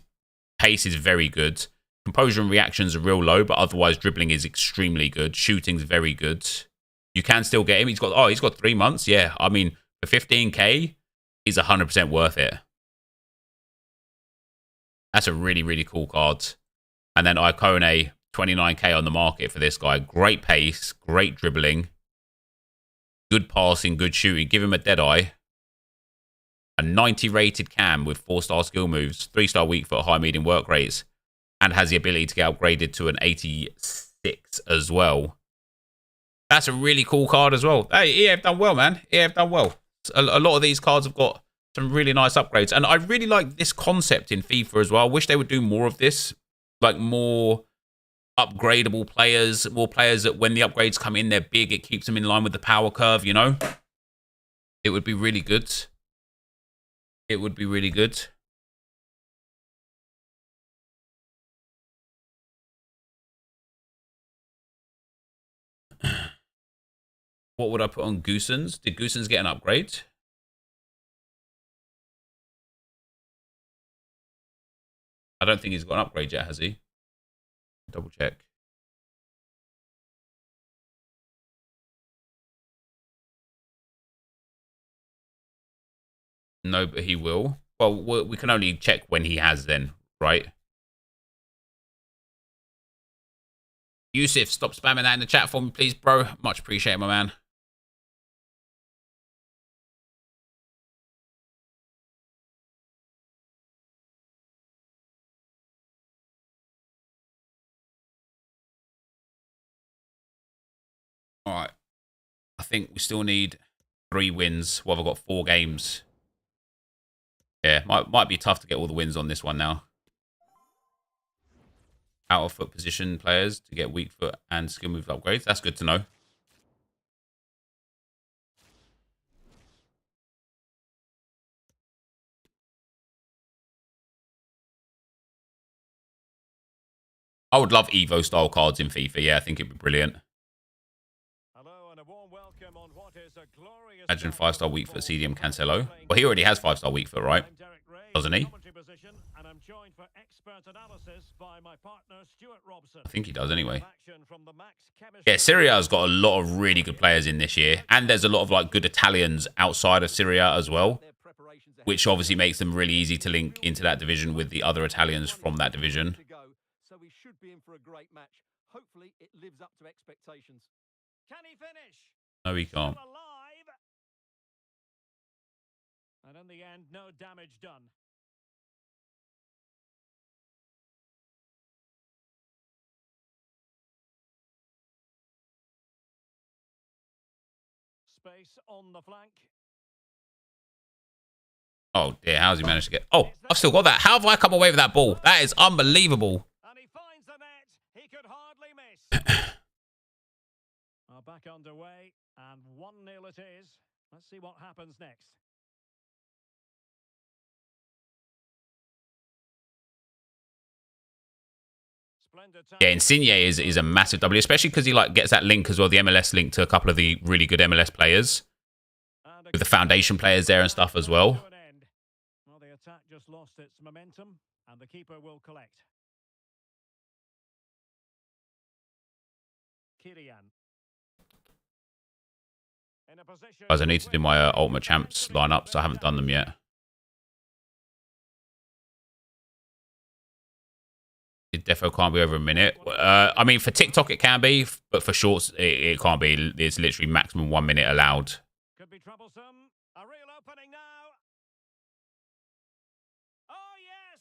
pace is very good. Composure and reactions are real low, but otherwise dribbling is extremely good. Shooting's very good. You can still get him. He's got 3 months. Yeah, I mean, for 15k, he's 100% worth it. That's a really, really cool card. And then Icone, 29k on the market for this guy. Great pace, great dribbling, good passing, good shooting. Give him a dead eye. A 90 rated cam with 4-star skill moves, 3-star weak foot, high medium work rates, and has the ability to get upgraded to an 86 as well. That's a really cool card as well. Hey, EA have done well, man. EA have done well. A lot of these cards have got some really nice upgrades. And I really like this concept in FIFA as well. I wish they would do more of this. Like more upgradable players. More players that when the upgrades come in, they're big. It keeps them in line with the power curve, you know? It would be really good. It would be really good. What would I put on Goosens? Did Goosens get an upgrade? I don't think he's got an upgrade yet, has he? Double check. No, but he will. Well, we can only check when he has then, right? Yusuf, stop spamming that in the chat for me, please, bro. Much appreciated, my man. All right. I think we still need 3 wins. Well, I've got 4 games. Yeah, might be tough to get all the wins on this one now. Out of foot position players to get weak foot and skill move upgrades. That's good to know. I would love Evo style cards in FIFA. Yeah, I think it'd be brilliant. Imagine 5-star weak foot CDM Cancelo. Well, he already has 5-star weak foot, right? Doesn't he? I think he does anyway. Yeah, Serie A's got a lot of really good players in this year. And there's a lot of like good Italians outside of Serie A as well. Which obviously makes them really easy to link into that division with the other Italians from that division. So we should be in for a great match. Hopefully it lives up to expectations. Can he finish? No, he can't. And in the end, no damage done. Space on the flank. Oh dear, how's he managed to get... Oh, I've still got that. How have I come away with that ball? That is unbelievable. And he finds the net. He could hardly miss. Back underway, and 1-0 it is. Let's see what happens next. Yeah, Insigne is a massive W, especially because he like gets that link as well, the MLS link to a couple of the really good MLS players. With the foundation players there and stuff as well. Well, the attack just lost its momentum, and the keeper will collect. Kylian. Guys, I need to do my Ultimate Champs lineup, so I haven't done them yet. Defo can't be over a minute. I mean, for TikTok it can be, but for shorts it can't be. It's literally maximum 1 minute allowed. Could be troublesome. A real opening now. Oh yes.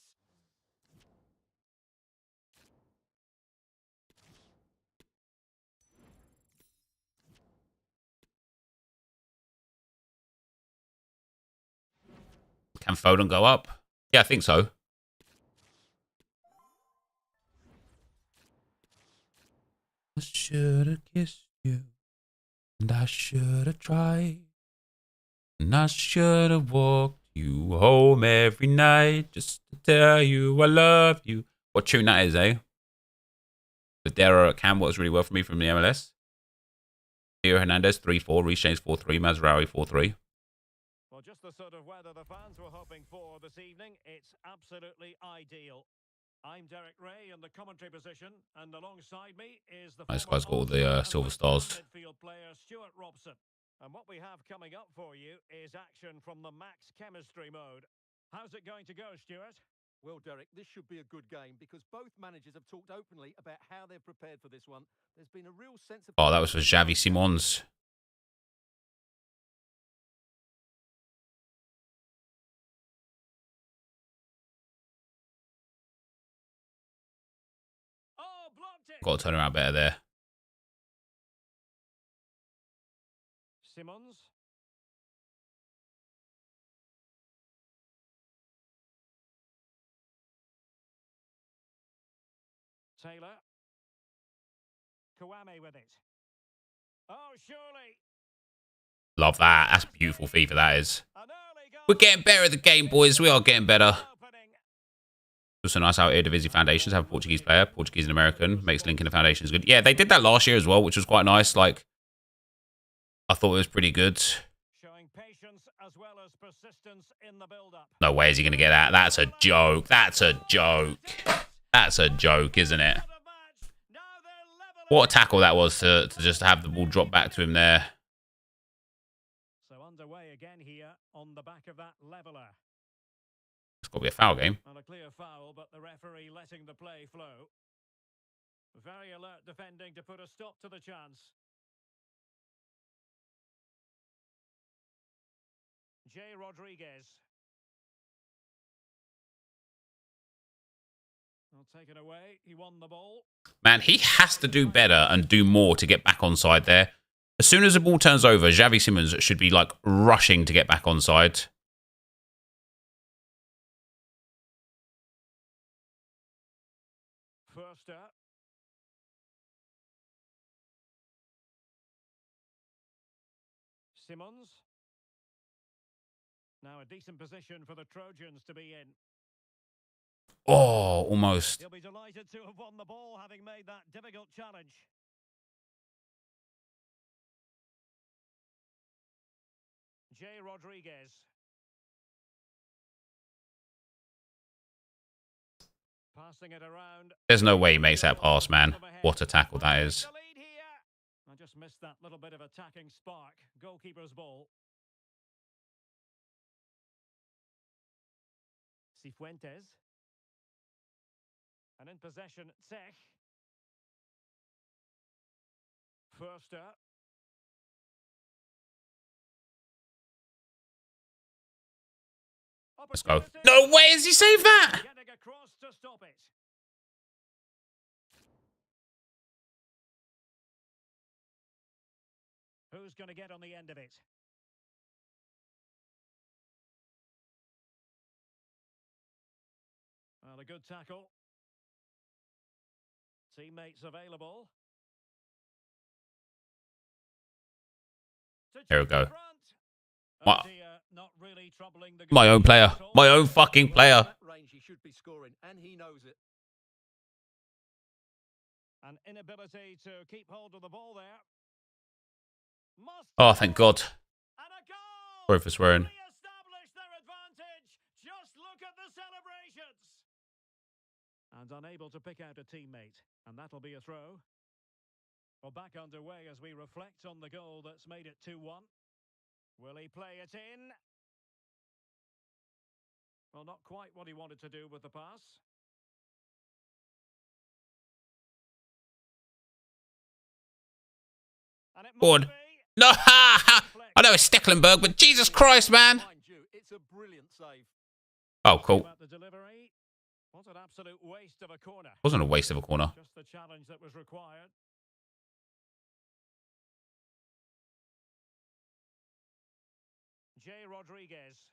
Can Foden go up? Yeah, I think so. I should have kissed you, and I should have tried, and I should have walked you home every night just to tell you I love you. What tune that is, eh? The Dara Cam works really well for me from the MLS. Theo Hernandez 3-4, Reece James 4-3, Mazraoui 4-3. Well, just the sort of weather the fans were hoping for this evening. It's absolutely ideal. I'm Derek Ray in the commentary position, and alongside me is the This guy's got all the silver stars. midfield player Stuart Robson. And what we have coming up for you is action from the max chemistry mode. How's it going to go, Stuart? Well, Derek, this should be a good game because both managers have talked openly about how they're prepared for this one. There's been a real sense of... Oh, that was for Xavi Simons. Oh, blocked it. Got to turn around better there. Simons. Taylor. Kawame with it. Oh, surely. Love that. That's beautiful FIFA, that is. An early goal. We're getting better at the game, boys. We are getting better. Opening. Also nice out here, Eredivisie Foundations have a Portuguese player. Portuguese and American. Makes linking the foundations good. Yeah, they did that last year as well, which was quite nice. Like, I thought it was pretty good. Showing patience as well as persistence in the build-up. No way is he going to get that. That's a joke. That's a joke. That's a joke, isn't it? What a tackle that was to just have the ball drop back to him there. So underway again here on the back of that leveler. It's got to be a foul game. Not a clear foul, but the referee letting the play flow. Very alert defending to put a stop to the chance. Jay Rodriguez. I'll take it away. He won the ball. Man, he has to do better and do more to get back onside there. As soon as the ball turns over, Xavi Simons should be like rushing to get back onside. First up. Simons. Now a decent position for the Trojans to be in. Oh, almost. He'll be delighted to have won the ball, having made that difficult challenge. Jay Rodriguez. Passing it around. There's no way he makes that pass, man. What a tackle that is. I just missed that little bit of attacking spark. Goalkeeper's ball. Cifuentes. And in possession, Tsech. First up. Let's go. No way has he saved that! Getting across to stop it. Who's going to get on the end of it? Well, a good tackle. Teammates available. Here we go. Oh, My own player. My own fucking player. That range he should be scoring, and he knows it. An inability to keep hold of the ball there. Oh, thank God. And a goal! Sorry for swearing. Re-establish their advantage. Just look at the celebrations. And unable to pick out a teammate. And that'll be a throw. Well, back underway as we reflect on the goal that's made it 2-1. Will he play it in? Well, not quite what he wanted to do with the pass. And it Go on. must be. No, I know it's Stecklenburg, but Jesus Christ, man. Mind you, it's a brilliant save. Oh, cool. About the delivery. What an absolute waste of a corner. Wasn't a waste of a corner. Just the challenge that was required. Jay Rodriguez.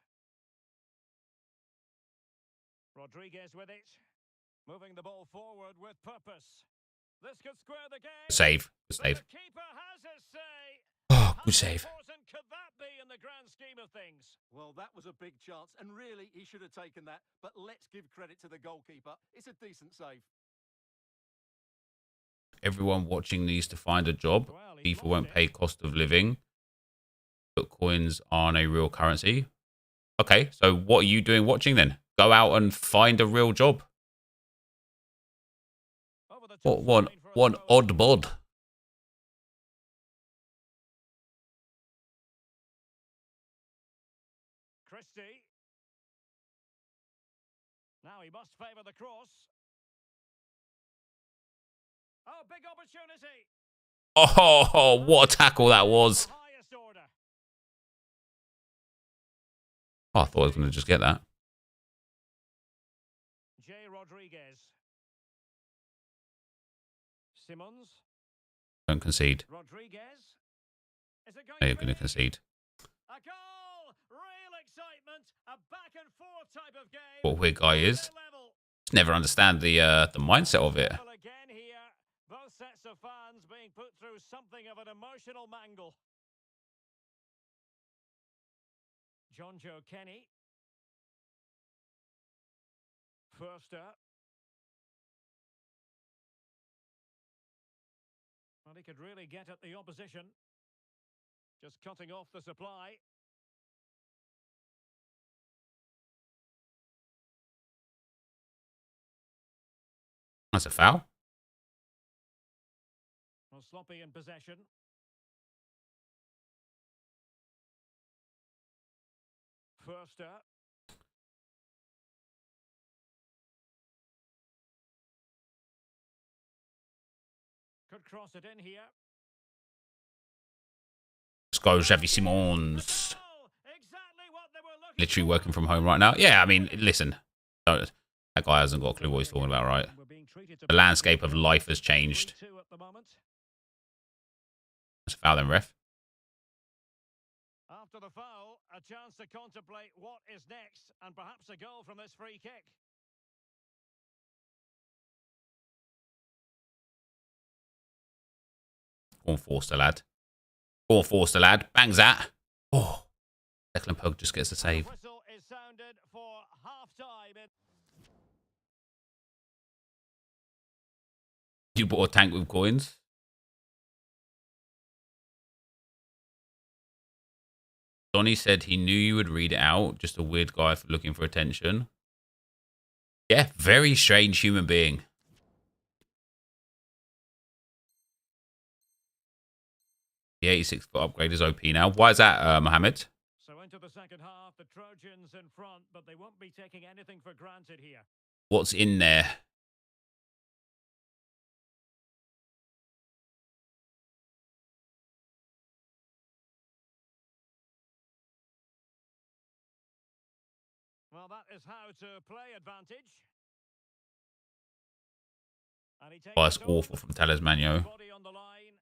Rodriguez with it. Moving the ball forward with purpose. This could square the game. Save. Good But save. the keeper has his say. Oh, How good save. important could that be in the grand scheme of things? Well, that was a big chance, and really, he should have taken that. But let's give credit to the goalkeeper. It's a decent save. Everyone watching needs to find a job. Well, he FIFA won't lost pay it. cost of living. But coins aren't a real currency. Okay, so what are you doing watching then? Go out and find a real job. Over the What touchline for a one throw. odd bod. Christie. Now he must favour the cross. Oh, big opportunity. Oh, what a tackle that was. Highest order. Oh, I thought I was going to just get that. J. Rodriguez. Simmons. Don't concede. Rodriguez. Is it going No, you're going to concede. A goal! Real excitement. A back and forth type of game. What a weird guy he is. Just never understand the mindset of it. Well, again here, both sets of fans being put through something of an emotional mangle. John Joe Kenny. Forster. Well, he could really get at the opposition. Just cutting off the supply. That's a foul. Well, sloppy in possession. Forster. Could cross it in here. Let's go, Xavi Simons. Exactly what they were looking Literally for. working from home right now. Yeah, I mean, listen. That guy hasn't got a clue what he's talking about, right? We're being treated to The landscape of life has changed. 3-2 at the moment. That's a foul then, ref. After the foul, a chance to contemplate what is next and perhaps a goal from this free kick. Go on, Forster, lad. Go on, Forster, lad. Bangs that. Oh. Declan Pug just gets a save. Whistle is sounded for half-time. You bought a tank with coins? Donny said he knew you would read it out. Just a weird guy for looking for attention. Yeah, very strange human being. The 86-foot upgrade is OP now. Why is that, Mohammed? So into the second half, the Trojans in front, but they won't be taking anything for granted here. What's in there? Well, that is how to play advantage. And he takes Oh, that's it over. awful from Talismano. Body on the line.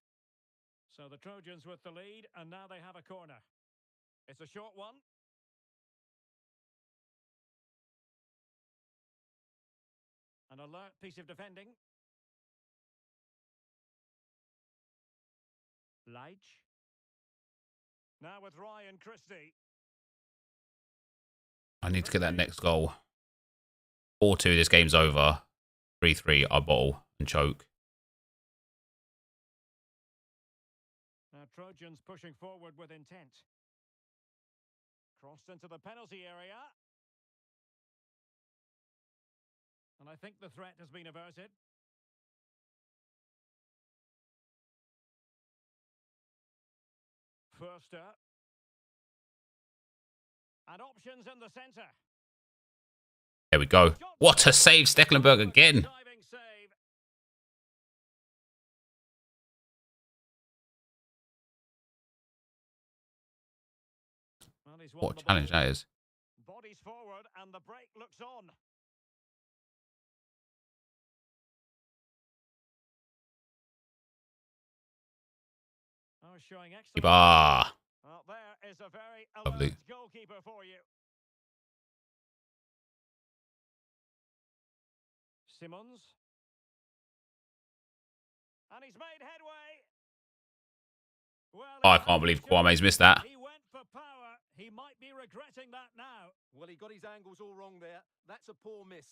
So the Trojans with the lead, and now they have a corner. It's a short one. An alert piece of defending. Leitch. Now with Ryan Christie. I need to get that next goal. 4-2, this game's over. 3-3, I bottle and choke. Now Trojans pushing forward with intent. Crossed into the penalty area. And I think the threat has been averted. Forster. And options in the centre. There we go. What a save, Stecklenburg again. Diving save. Well, he's won What a the challenge ball. that is. Bodies forward and the break looks on. Oh, showing excellent. Iba. Well, there is a very Lovely. alert goalkeeper for you. Simmons. And he's made headway. Well, Oh, I can't believe Kwame's missed that. he went for power. He might be regretting that now. Well, he got his angles all wrong there. That's a poor miss.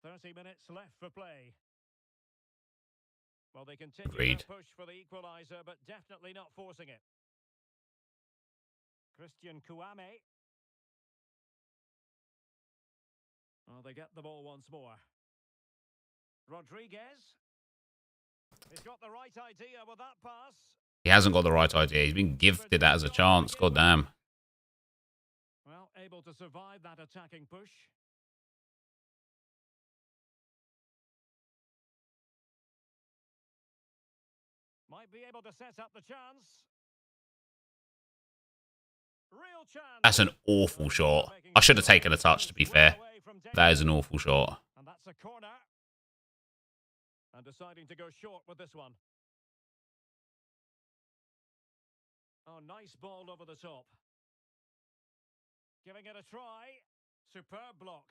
"30 minutes left for play. Well, they continue Agreed. their push for the equaliser, but definitely not forcing it. Christian Kouame. Well, they get the ball once more. Rodriguez. He's got the right idea with that pass. He hasn't got the right idea. He's been gifted that as a chance. God damn. Well, able to survive that attacking push. Might be able to set up the chance. Real chance. That's an awful shot. I should have taken a touch, to be fair. That is an awful shot. And that's a corner. And deciding to go short with this one. Oh, nice ball over the top. Giving it a try. Superb block.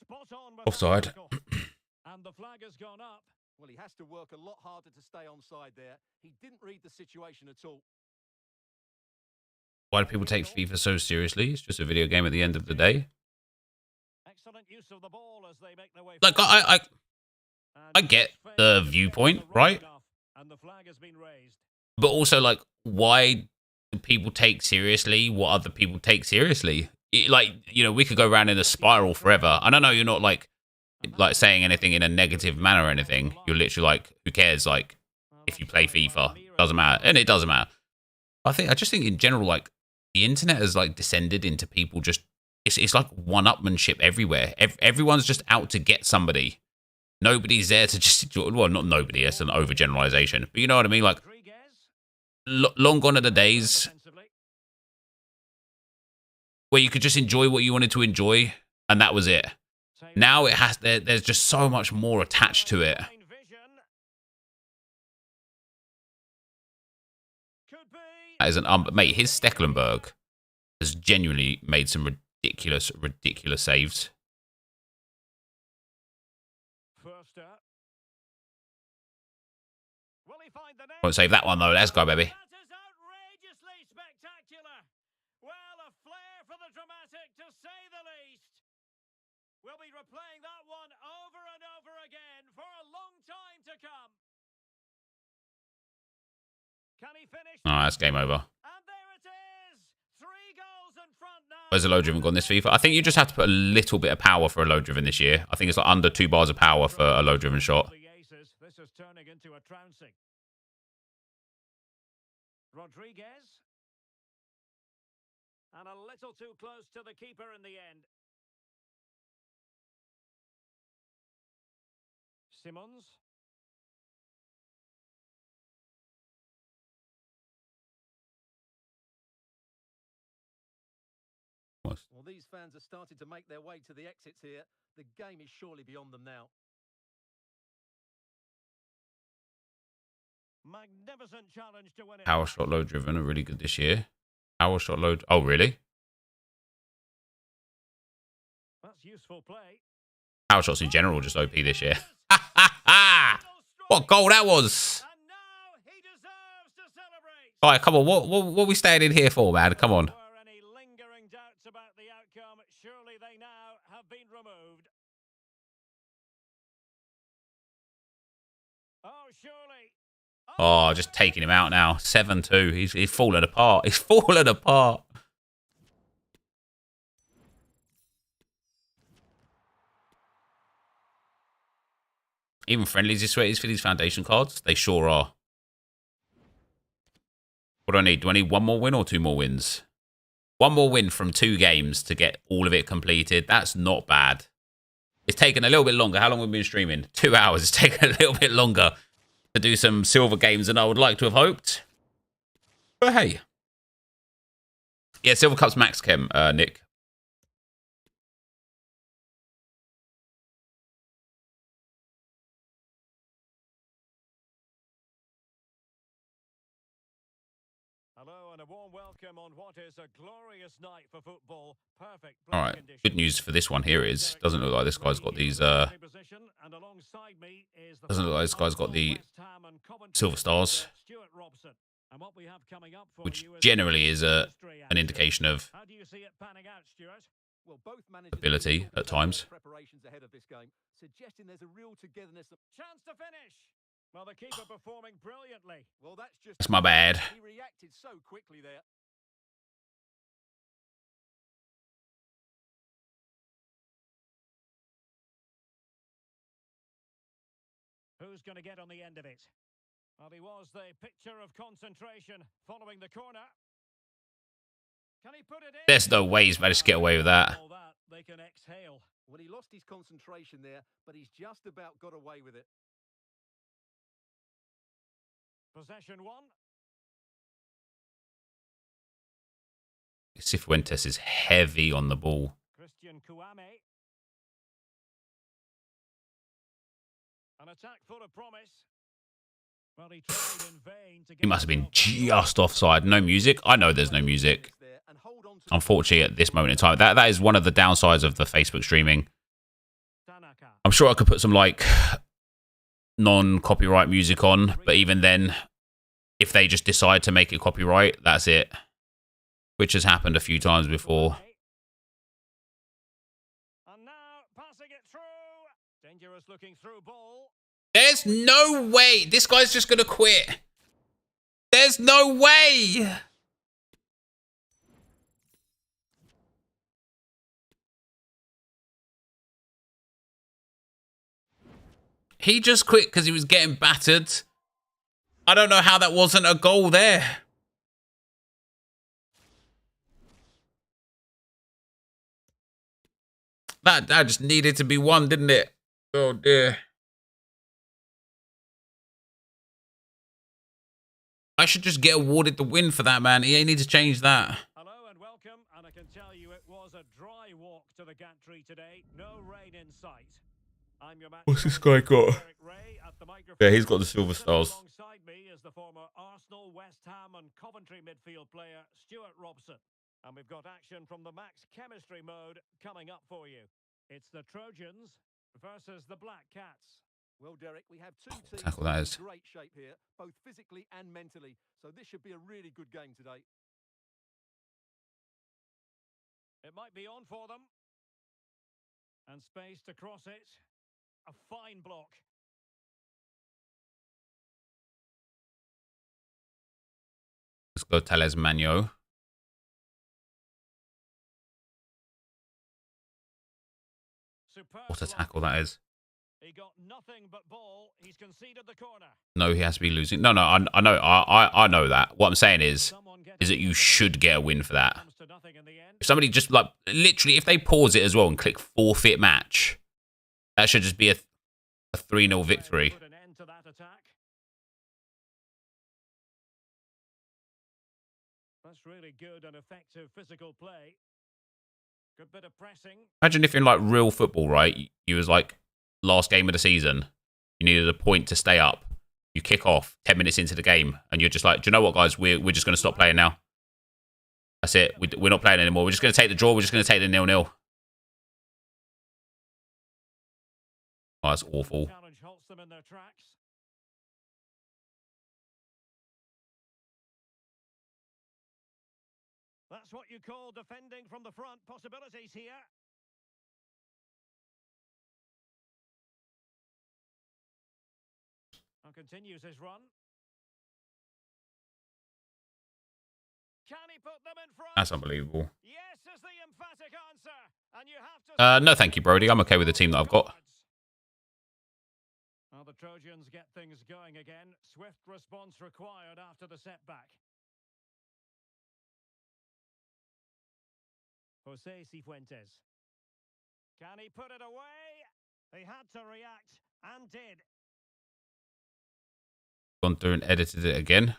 Spot on with Offside. And the flag has gone up. Well, he has to work a lot harder to stay onside there. He didn't read the situation at all. Why do people take FIFA so seriously? It's just a video game at the end of the day. Excellent use of the ball as they make their way. Like, I get the viewpoint, right? And the flag has been raised. But also, like, why do people take seriously what other people take seriously? Like, you know, we could go around in a spiral forever. And I know you're not like saying anything in a negative manner or anything. You're literally like, who cares? Like, if you play FIFA, doesn't matter, and it doesn't matter. I just think in general, like, the internet has like descended into people just it's like one-upmanship everywhere. Everyone's just out to get somebody. Nobody's there to just enjoy. Well, not nobody. That's an overgeneralization, but you know what I mean. Like, long gone are the days where you could just enjoy what you wanted to enjoy, and that was it. Now there's just so much more attached to it. That is mate, his Stecklenburg has genuinely made some ridiculous saves. Won't save that one though. Let's go, baby. We'll be replaying that one over and over again for a long time to come. Can he finish? Oh, that's game over. And there it is. 3 goals in front now. Where's the low driven gone this FIFA? I think you just have to put a little bit of power for a low driven this year. I think it's like under 2 bars of power for a low driven shot. This is turning into a trouncing. Rodriguez. And a little too close to the keeper in the end. Simmons. Well, these fans are starting to make their way to the exits here. The game is surely beyond them now. Magnificent challenge to win it. Power shot low driven are really good this year. Power shot low. Oh, really? That's useful play. Power shots in general just OP this year. What goal that was! And now he deserves to celebrate. All right, come on. What are we staying in here for, man? Come on. Were any lingering doubts about the outcome? Surely they now have been removed. Oh, surely. Oh, just taking him out now. 7-2. He's falling apart. He's falling apart. Even friendlies is sweaties for these foundation cards. They sure are. What do I need? Do I need 1 more win or 2 more wins? 1 more win from 2 games to get all of it completed. That's not bad. It's taken a little bit longer. How long have we been streaming? 2 hours. It's taken a little bit longer to do some silver games than I would like to have hoped. But hey. Yeah, Silver Cup's max chem, Nick. Hello and a warm welcome on what is a glorious night for football. Perfect. All right. Good news for this one here is doesn't look like this guy's got these doesn't look like this guy's got the silver stars, which generally is an indication of ability at times. Preparations ahead of this game, suggesting there's a real togetherness. Chance to finish. Well, the keeper performing brilliantly. Well, That's my bad. He reacted so quickly there. Who's going to get on the end of it? Well, he was the picture of concentration following the corner. Can he put it in? There's no way he's managed to get away with that. All that, they can exhale. Well, he lost his concentration there, but he's just about got away with it. Possession one. Cifuentes is heavy on the ball. Christian Kouame. An attack full of promise. Well, he tried in vain to get. He must have been just offside. No music. I know there's no music. Unfortunately, at this moment in time, that is one of the downsides of the Facebook streaming. I'm sure I could put some like non-copyright music on, but even then, if they just decide to make it copyright, that's it. Which has happened a few times before. And now passing it through. Dangerous looking through ball. There's no way. This guy's just going to quit. There's no way. He just quit because he was getting battered. I don't know how that wasn't a goal there. That just needed to be one, didn't it? Oh, dear. I should just get awarded the win for that, man. He needs to change that. Hello and welcome. And I can tell you it was a dry walk to the gantry today. No rain in sight. I'm your What's this guy got? Yeah, he's got the Silver Stars. Alongside me is the former Arsenal, West Ham and Coventry midfield player Stuart Robson. And we've got action from the Max Chemistry mode coming up for you. It's the Trojans versus the Black Cats. Well, Derek, we have two teams tackle that is. in great shape here, both physically and mentally. So this should be a really good game today. It might be on for them. And space to cross it. A fine block. Let's go Tales Magno. What a tackle that is. He got nothing but ball. He's conceded the corner. No, he has to be losing. No, I know. I know that. What I'm saying is that you should get a win for that. If somebody just like literally, if they pause it as well and click forfeit match, that should just be a 3-0 victory. Put an end to that attack. That's really good and effective physical play. Good bit of pressing. Imagine if in like real football, right? You was like last game of the season, you needed a point to stay up. You kick off 10 minutes into the game, and you're just like, do you know what, guys? We're just going to stop playing now. That's it. We're not playing anymore. We're just going to take the draw. We're just going to take the 0-0. Oh, that's awful. Challenge halts them in their tracks. That's what you call defending from the front. Possibilities here. And continues his run. Can he put them in front? That's unbelievable. Yes is the emphatic answer. And you have to No, thank you, Brody. I'm okay with the team that I've got. Well, the Trojans get things going again. Swift response required after the setback. Jose Cifuentes. Can he put it away? He had to react and did. Gone through and edited it again.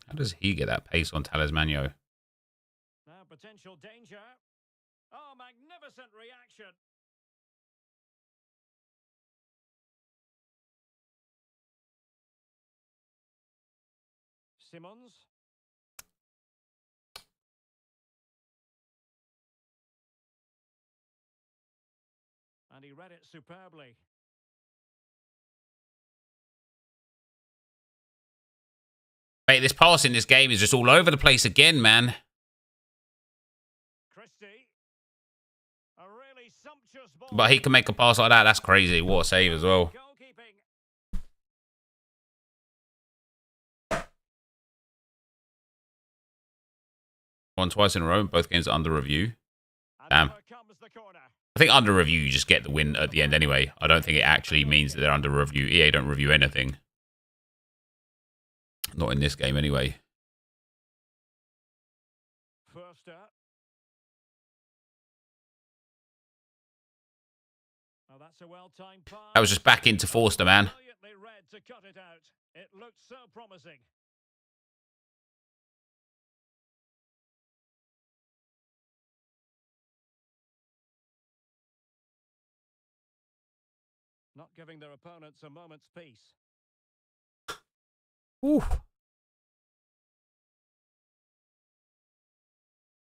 How does he get that pace on Tales Magno? Now potential danger. Oh, magnificent reaction. Simmons. And he read it superbly. Mate, this pass in this game is just all over the place again, man. Christie. A really sumptuous ball. But he can make a pass like that. That's crazy. What a save as well. Goalkeeping. Won twice in a row. Both games are under review. Damn. Here comes the corner. I think under review, you just get the win at the end anyway. I don't think it actually means that they're under review. EA don't review anything. Not in this game anyway. First up. Oh, that's a well-timed pass. That was just back into Forster, man. Brilliantly read to cut it out. It looked so promising. Not giving their opponents a moment's peace. Ooh.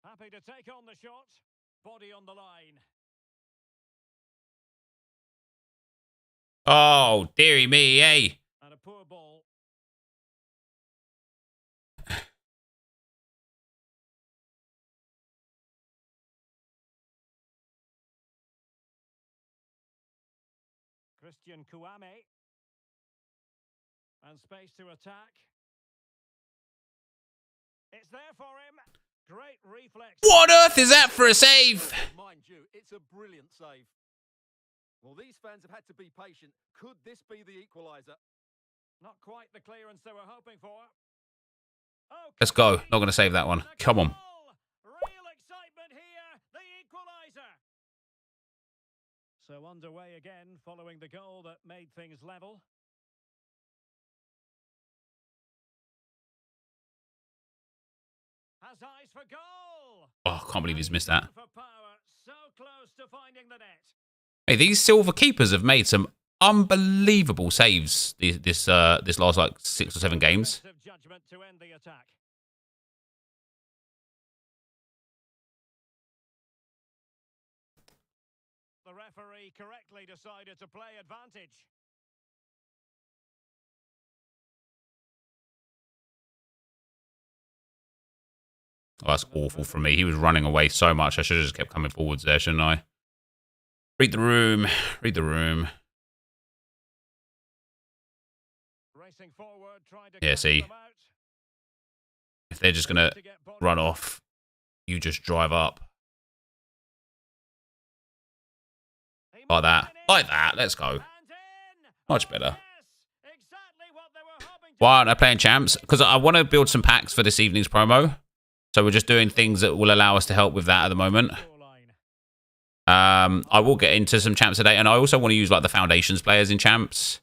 Happy to take on the shot. Body on the line. Oh, dearie me, eh? And a poor ball. Christian Kouame. And space to attack. It's there for him. Great reflex. What on earth is that for a save? Mind you, it's a brilliant save. Well, these fans have had to be patient. Could this be the equaliser? Not quite the clearance they were hoping for. Oh, Let's go. Not going to save that one. Come on. Real excitement here. The equaliser. So underway again following the goal that made things level. Has eyes for goal. Oh, I can't believe he's missed that. For power, so close to finding the net. Hey, these silver keepers have made some unbelievable saves this last like 6 or 7 games. Judgment to end the attack. The referee correctly decided to play advantage. Oh, that's awful from me. He was running away so much. I should have just kept coming forwards there, shouldn't I? Read the room. Read the room. Racing forward, trying to Yeah, see. them out. If they're just going to run off, you just drive up. Like that. Like that. Let's go. And in. Much Oh, better. yes. Exactly what they were hoping to Why aren't I playing champs? Because I want to build some packs for this evening's promo. So we're just doing things that will allow us to help with that at the moment. scoreline. I will get into some champs today. And I also want to use like the foundations players in champs.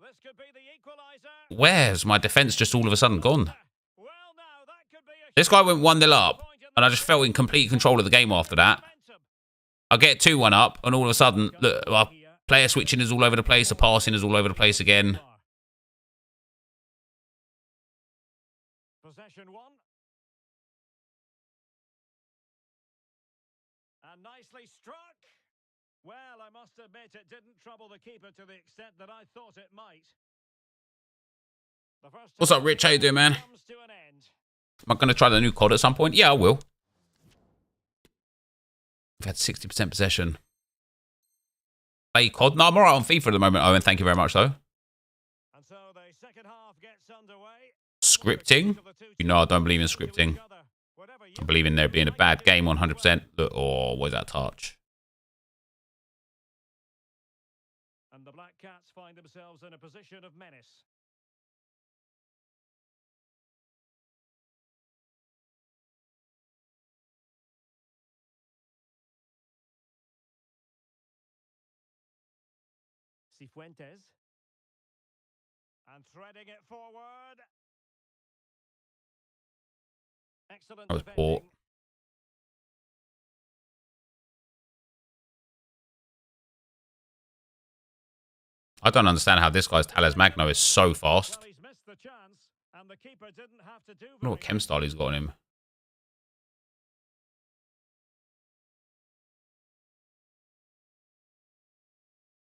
This could be the equaliser. Where's my defense just all of a sudden gone? Well, now that could be a This guy went 1-0 up. point in And the I just felt in complete control of the game after that. momentum. I get 2-1 up. And all of a sudden, look, our player switching is all over the place. The passing is all over the place again. Possession one. And nicely struck. Well, I must admit it didn't trouble the keeper to the extent that I thought it might. The first What's up, Rich? How you doing, man? comes to an end. Am I going to try the new COD at some point? Yeah, I will. We've had 60% possession. Play COD? No, I'm alright on FIFA at the moment, Owen. Thank you very much, though. And so the second half gets underway. Scripting? You know I don't believe in scripting. I believe in there being a bad game 100%. Look, oh, what is that touch? And the Black Cats find themselves in a position of menace. Cifuentes. And threading it forward. Excellent That was poor. defending. I don't understand how this guy's Thales Magno is so fast. Well, he's missed the chance, and the keeper didn't have to do I don't know what very chem much. style he's got on him.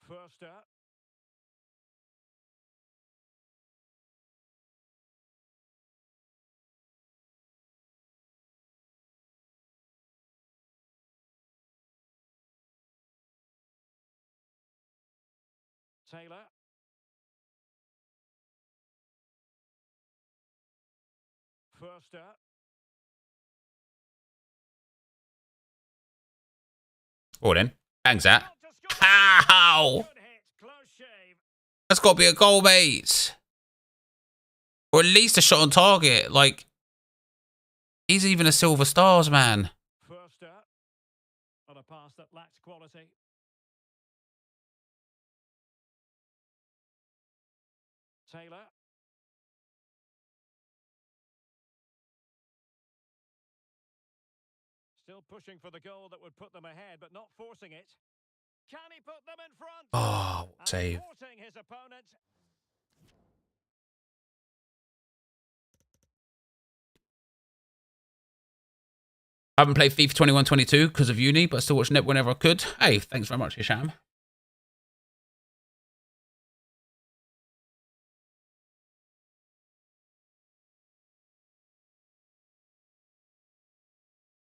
First up. Taylor. First up. Oh, then. Bangs that. How? Good hit, close shave. That's got to be a goal, mate. Or at least a shot on target. Like, he's even a silver stars, man. First up. On a pass that lacks quality. Taylor. Still pushing for the goal that would put them ahead, but not forcing it. Can he put them in front? Oh, And save. thwarting his opponent. I haven't played FIFA 21-22 because of uni, but I still watch Nep whenever I could. Hey, thanks very much, Hisham.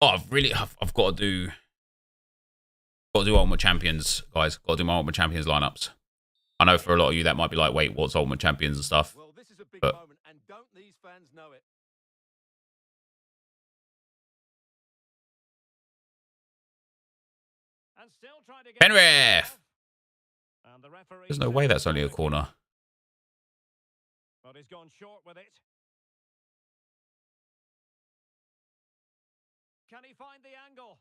Oh, I've got to do Ultimate Champions, guys. Got to do my Ultimate Champions lineups. I know for a lot of you that might be like, wait, what's Ultimate Champions and stuff? Well, this is a big But moment, and don't these fans know it? And still trying to get Penrith! And the referee There's no way that's only a corner. But he's gone short with it. Can he find the angle?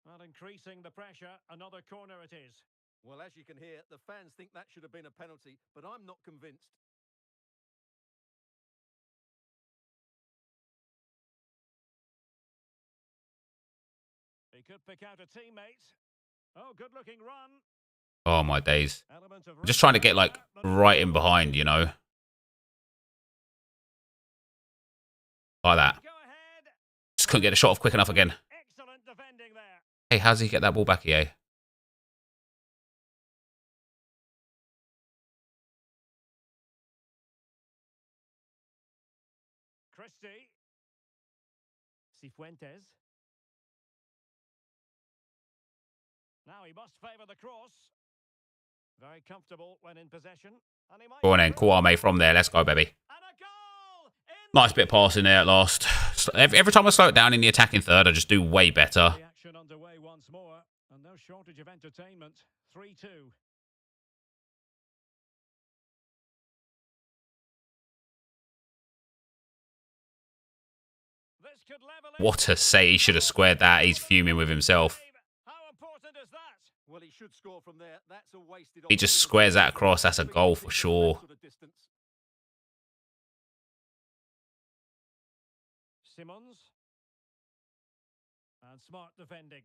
Well, increasing the pressure, another corner it is. Well, as you can hear, the fans think that should have been a penalty, but I'm not convinced. He could pick out a teammate. Oh, good-looking run. Oh, my days. Element of I'm just trying to get, like, right in behind, you know? Like that. Go ahead. Just couldn't get a shot off quick enough again. Excellent defending there. Hey, how's he get that ball back, EA? Christie. Cifuentes. Now he must favour the cross. Very comfortable when in possession. And he might Go on then, Kwame from there. Let's go, baby. And a goal! Nice bit of passing there at last. Every time I slow it down in the attacking third, I just do way better. The action underway once more, and no shortage of entertainment. 3-2. This could level it. What a say. He should have squared that. He's fuming with himself. How important is that? Well, he should score from there. That's a wasted He just opportunity. squares that across. That's a goal for sure. Sort of distance. Simmons. And smart defending.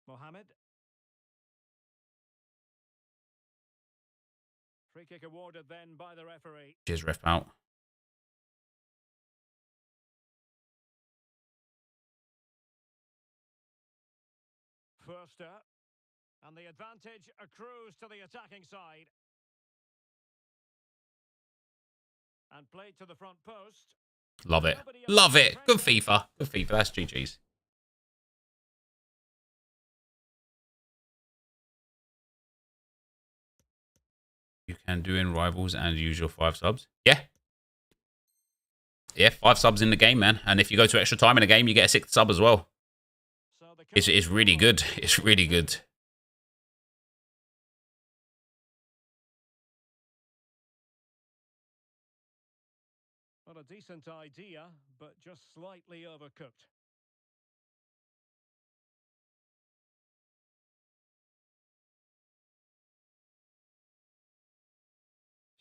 Mohamed. Free kick awarded then by the referee. Cheers, ref out. First up. And the advantage accrues to the attacking side. And played to the front post. Love it. Love it. Good FIFA. Good FIFA. That's GG's. You can do in Rivals and use your 5 subs. Yeah. Yeah, 5 subs in the game, man. And if you go to extra time in a game, you get a 6th sub as well. So the It's really good. It's really good. Not a decent idea, but just slightly overcooked.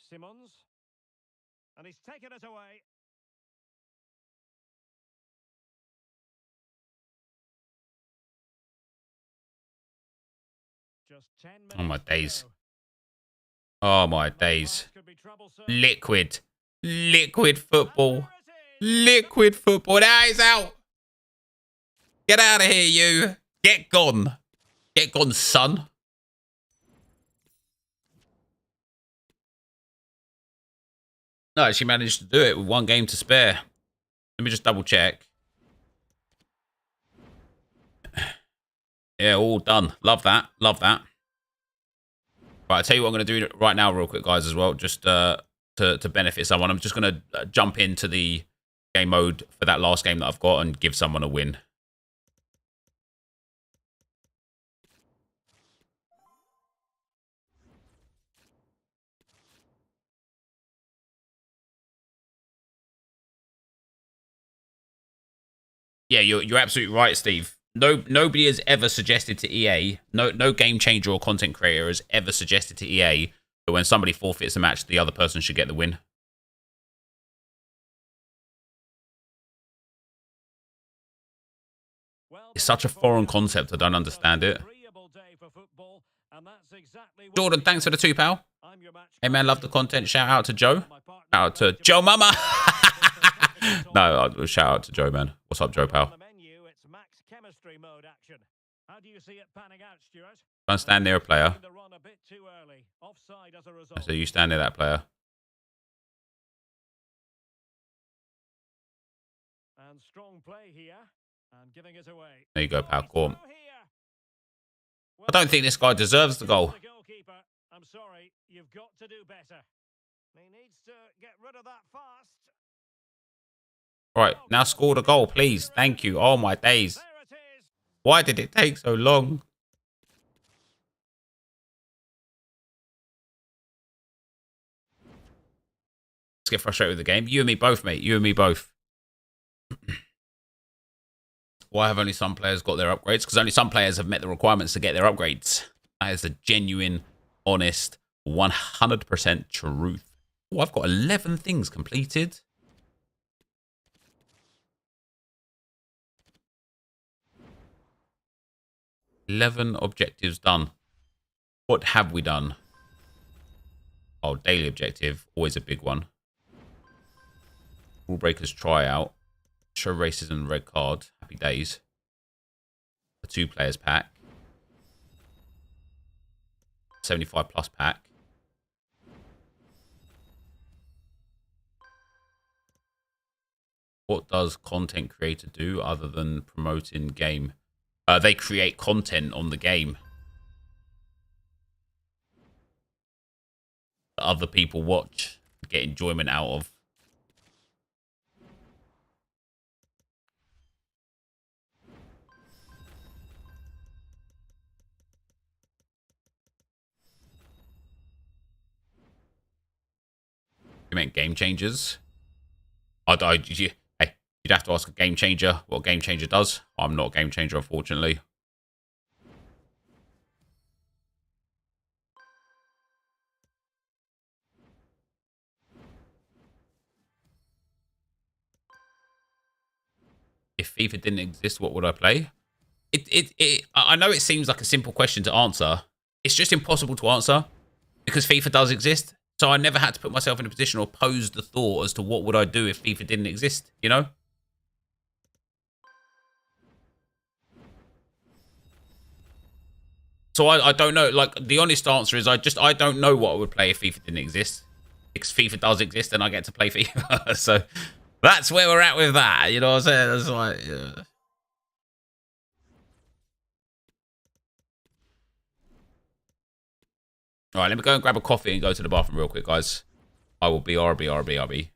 Simmons. And he's taken it away. Just 10 minutes. Oh, my to days. go. Oh, my days. Could be troublesome. Liquid. Liquid And football. there it is. Liquid football. Now he's out. Get out of here, you. Get gone. Get gone, son. No, she managed to do it with 1 game to spare. Let me just double check. Yeah, all done. Love that. Love that. Right, I'll tell you what I'm going to do right now real quick, guys, as well. Just to benefit someone. I'm just going to jump into the game mode for that last game that I've got and give someone a win. Yeah, you're absolutely right, Steve. Nobody has ever suggested to EA, no game changer or content creator has ever suggested to EA that when somebody forfeits a match, the other person should get the win. It's such a foreign concept. I don't understand it. Jordan, thanks for the £2, pal. Hey, man, love the content. Shout out to Joe. Shout out to Joe Mama. No, shout out to Joe, man. What's up, Joe, pal? Don't stand near a player. So you stand near that player. And strong play here. And giving it away. There you go, pal. Cool. I don't think this guy deserves the goal. I'm sorry, you've got to do better. He needs to get rid of that fast. Right, now score the goal, please. Thank you. Oh, my days. Why did it take so long? Let's get frustrated with the game. You and me both, mate. You and me both. Why have only some players got their upgrades? Because only some players have met the requirements to get their upgrades. That is the genuine, honest, 100% truth. Oh, I've got 11 things completed. $11 objectives done. What have we done? Oh, daily objective. Always a big one. Rule breakers tryout. Show racism red card. Happy days. A 2 players pack. 75 plus pack. What does content creator do other than promoting game? They create content on the game that other people watch, get enjoyment out of. You meant game changers? Hey, you'd have to ask a game changer what a game changer does. I'm not a game changer, unfortunately. If FIFA didn't exist, what would I play? I know it seems like a simple question to answer. It's just impossible to answer because FIFA does exist. So I never had to put myself in a position or pose the thought as to what would I do if FIFA didn't exist, you know? So I don't know. Like, the honest answer is I don't know what I would play if FIFA didn't exist. Because FIFA does exist and I get to play FIFA. So that's where we're at with that. You know what I'm saying? That's like... Yeah. All right, let me go and grab a coffee and go to the bathroom real quick, guys. I will be RB.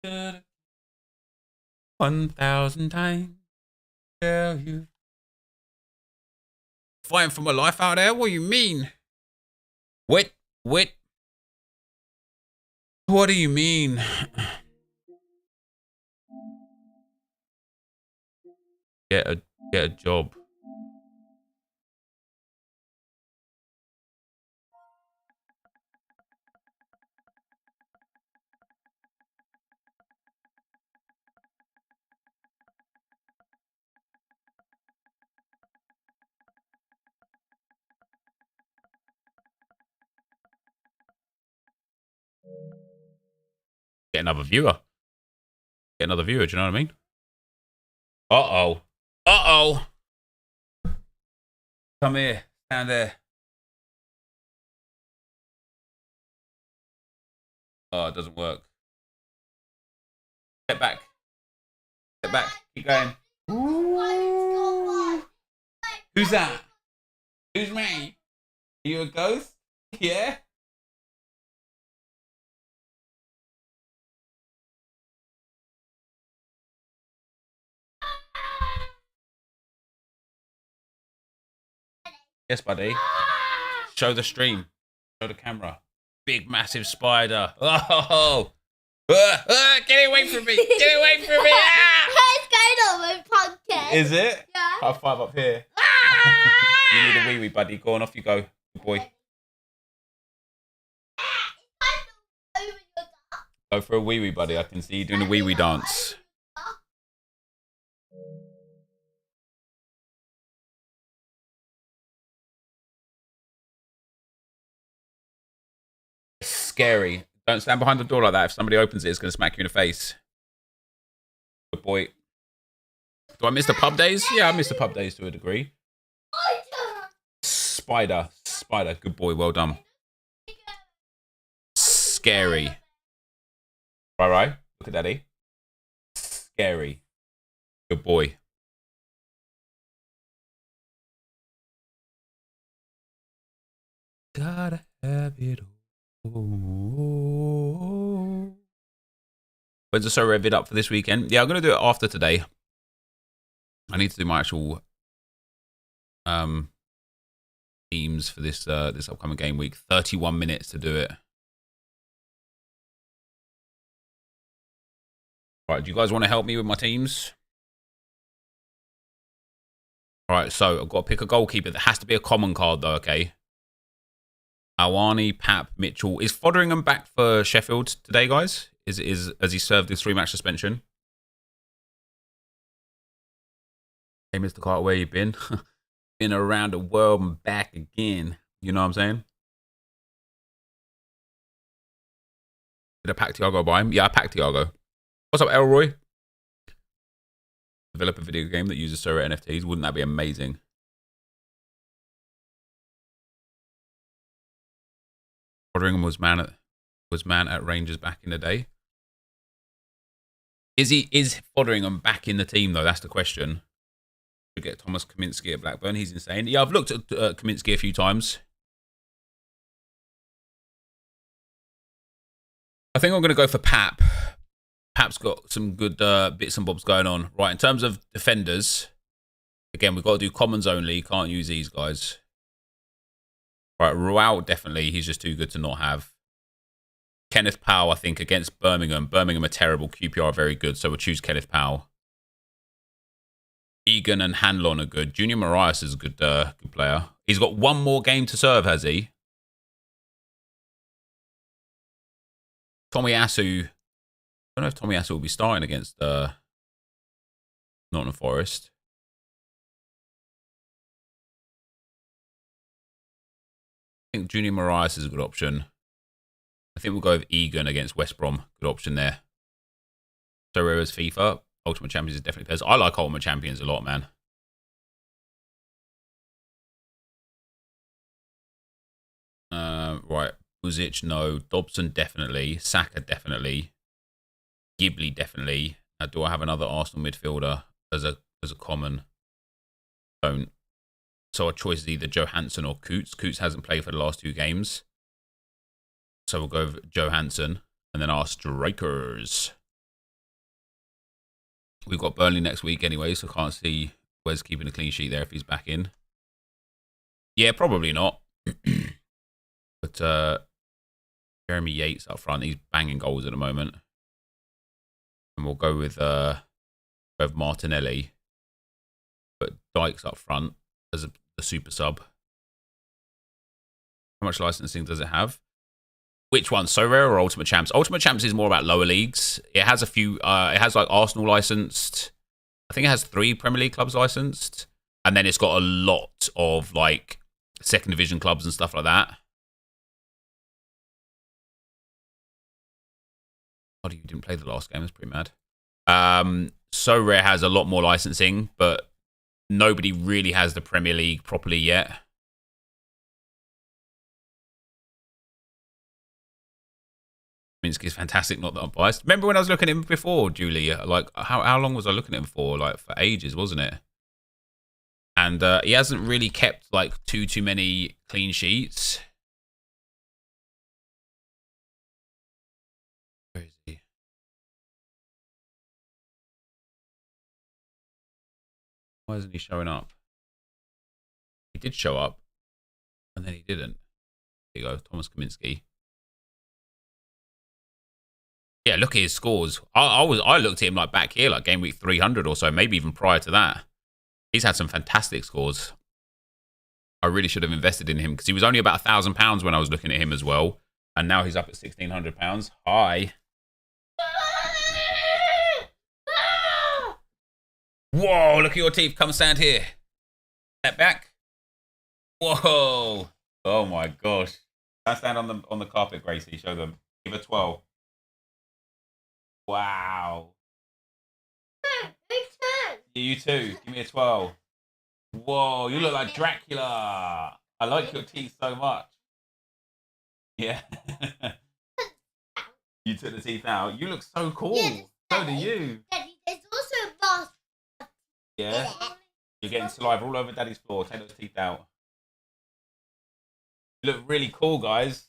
1,000 times tell you. Fighting for my life out there? What do you mean? What? What do you mean? Get a job. Get another viewer. Get another viewer, do you know what I mean? Uh-oh. Uh-oh. Come here. Stand there. Oh, it doesn't work. Get back. Get back. Keep going. Ooh. Who's that? Who's me? Are you a ghost? Yeah? Yes, buddy. Show the stream. Show the camera. Big, massive spider. Oh! Get away from me! Get away from me! It's going on with podcast. Is it? Yeah. High five up here. You need a wee wee, buddy. Go on, off you go. Good boy. Go for a wee wee, buddy. I can see you doing a wee wee dance. Scary. Don't stand behind the door like that. If somebody opens it, it's going to smack you in the face. Good boy. Do I miss the pub days? Yeah, I miss the pub days to a degree. Spider. Spider. Good boy. Well done. Scary. Right. Look at daddy. Scary. Good boy. Gotta have it all. When's the SoRare vid up for this weekend? Yeah, I'm going to do it after today. I need to do my actual themes for this this upcoming game week. 31 minutes to do it. Right, do you guys want to help me with my teams? Alright, so I've got to pick a goalkeeper. That has to be a common card though, okay? Awani, Pap, Mitchell. Is Fotheringham back for Sheffield today, guys? Has he served his 3-match suspension? Hey, Mr. Carter, where you been? Been around the world and back again. You know what I'm saying? Did I pack Thiago by him? Yeah, I packed Thiago. What's up, Elroy? Develop a video game that uses SoRare NFTs. Wouldn't that be amazing? Fotheringham was man at Rangers back in the day. Is Fotheringham back in the team though? That's the question. To get Thomas Kaminsky at Blackburn, he's insane. Yeah, I've looked at Kaminsky a few times. I think I'm going to go for Pap. Pap's got some good bits and bobs going on. Right, in terms of defenders, again, we've got to do commons only. Can't use these guys. Right, Rual, definitely. He's just too good to not have. Kenneth Powell, I think, against Birmingham. Birmingham are terrible. QPR are very good, so we'll choose Kenneth Powell. Egan and Hanlon are good. Junior Marias is a good player. He's got one more game to serve, has he? Tommy Asu. I don't know if Tommy Asu will be starting against Nottingham Forest. I think Junior Marias is a good option. I think we'll go with Egan against West Brom. Good option there. SoRare as FIFA. Ultimate Champions is definitely players. I like Ultimate Champions a lot, man. Right. Buzic, no. Dobson, definitely. Saka, definitely. Ghibli, definitely. Now, do I have another Arsenal midfielder as a common? Don't. So our choice is either Johansson or Coots. Coots hasn't played for the last 2 games. So we'll go with Johansson. And then our strikers. We've got Burnley next week anyway, so can't see Wes keeping a clean sheet there if he's back in. Yeah, probably not. But Jeremy Yates up front, he's banging goals at the moment. And we'll go with Martinelli. But Dykes up front as the super sub. How much licensing does it have? Which one, SoRare or Ultimate Champs? Ultimate Champs is more about lower leagues. It has a few. It has like Arsenal licensed. I think it has 3 Premier League clubs licensed, and then it's got a lot of like second division clubs and stuff like that. Oh, you didn't play the last game. That's pretty mad. SoRare has a lot more licensing, but nobody really has the Premier League properly yet. Minsky is fantastic, not that I'm biased. Remember when I was looking at him before, Julie? Like, how long was I looking at him for? Like, for ages, wasn't it? And he hasn't really kept, like, too many clean sheets. Where is he? Why isn't he showing up? He did show up, and then he didn't. There you go, Thomas Kaminski. Yeah, look at his scores. I looked at him like back here, like game week 300 or so, maybe even prior to that. He's had some fantastic scores. I really should have invested in him because he was only about £1,000 when I was looking at him as well, and now he's up at £1,600. Hi. Whoa! Look at your teeth. Come stand here. Step back. Whoa! Oh my gosh! Stand on the carpet, Gracie. Show them. Give a 12. Wow. Yeah, you too. Give me a 12. Whoa, you look like Dracula. I like your teeth so much. Yeah. You took the teeth out. You look so cool. Yeah, so do you. Daddy, there's also a bath. Yeah. You're getting saliva all over Daddy's floor. Take those teeth out. You look really cool, guys.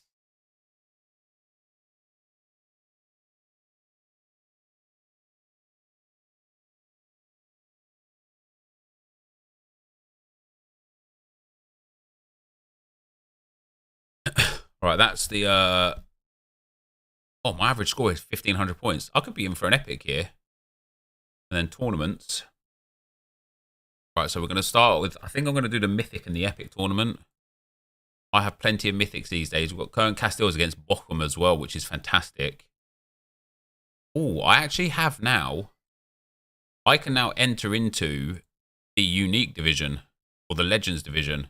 Right, that's the oh, my average score is 1,500 points. I could be in for an epic here. And then tournaments. Right, so we're going to start with, I think I'm going to do the mythic and the epic tournament. I have plenty of mythics these days. We've got Kern Castells against Bochum as well, which is fantastic. Oh, I actually have now, I can now enter into the unique division or the legends division.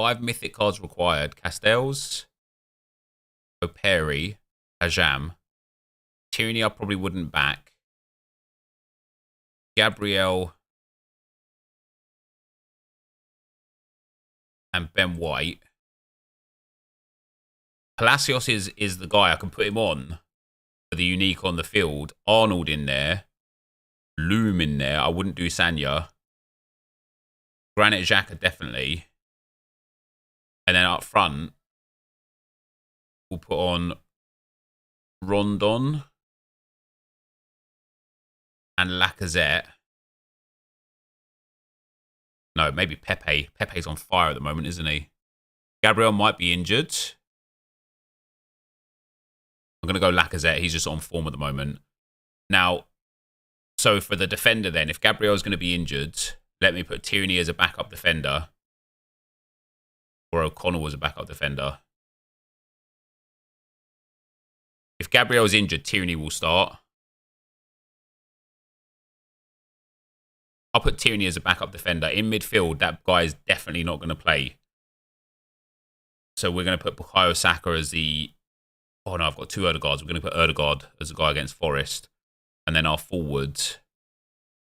5 mythic cards required. Castells, Operi, Ajam. Tyranny I probably wouldn't back. Gabriel and Ben White. Palacios is the guy. I can put him on for the unique on the field. Arnold in there. Loom in there. I wouldn't do Sanya. Granit Xhaka definitely. And then up front, we'll put on Rondon and Lacazette. No, maybe Pepe. Pepe's on fire at the moment, isn't he? Gabriel might be injured. I'm going to go Lacazette. He's just on form at the moment. Now, so for the defender then, if Gabriel's going to be injured, let me put Tierney as a backup defender. Or O'Connell as a backup defender. If Gabriel's injured, Tierney will start. I'll put Tierney as a backup defender. In midfield, that guy is definitely not going to play. So we're going to put Bukayo Saka as the... Oh no, I've got 2 Odegaards. We're going to put Odegaard as a guy against Forest. And then our forwards,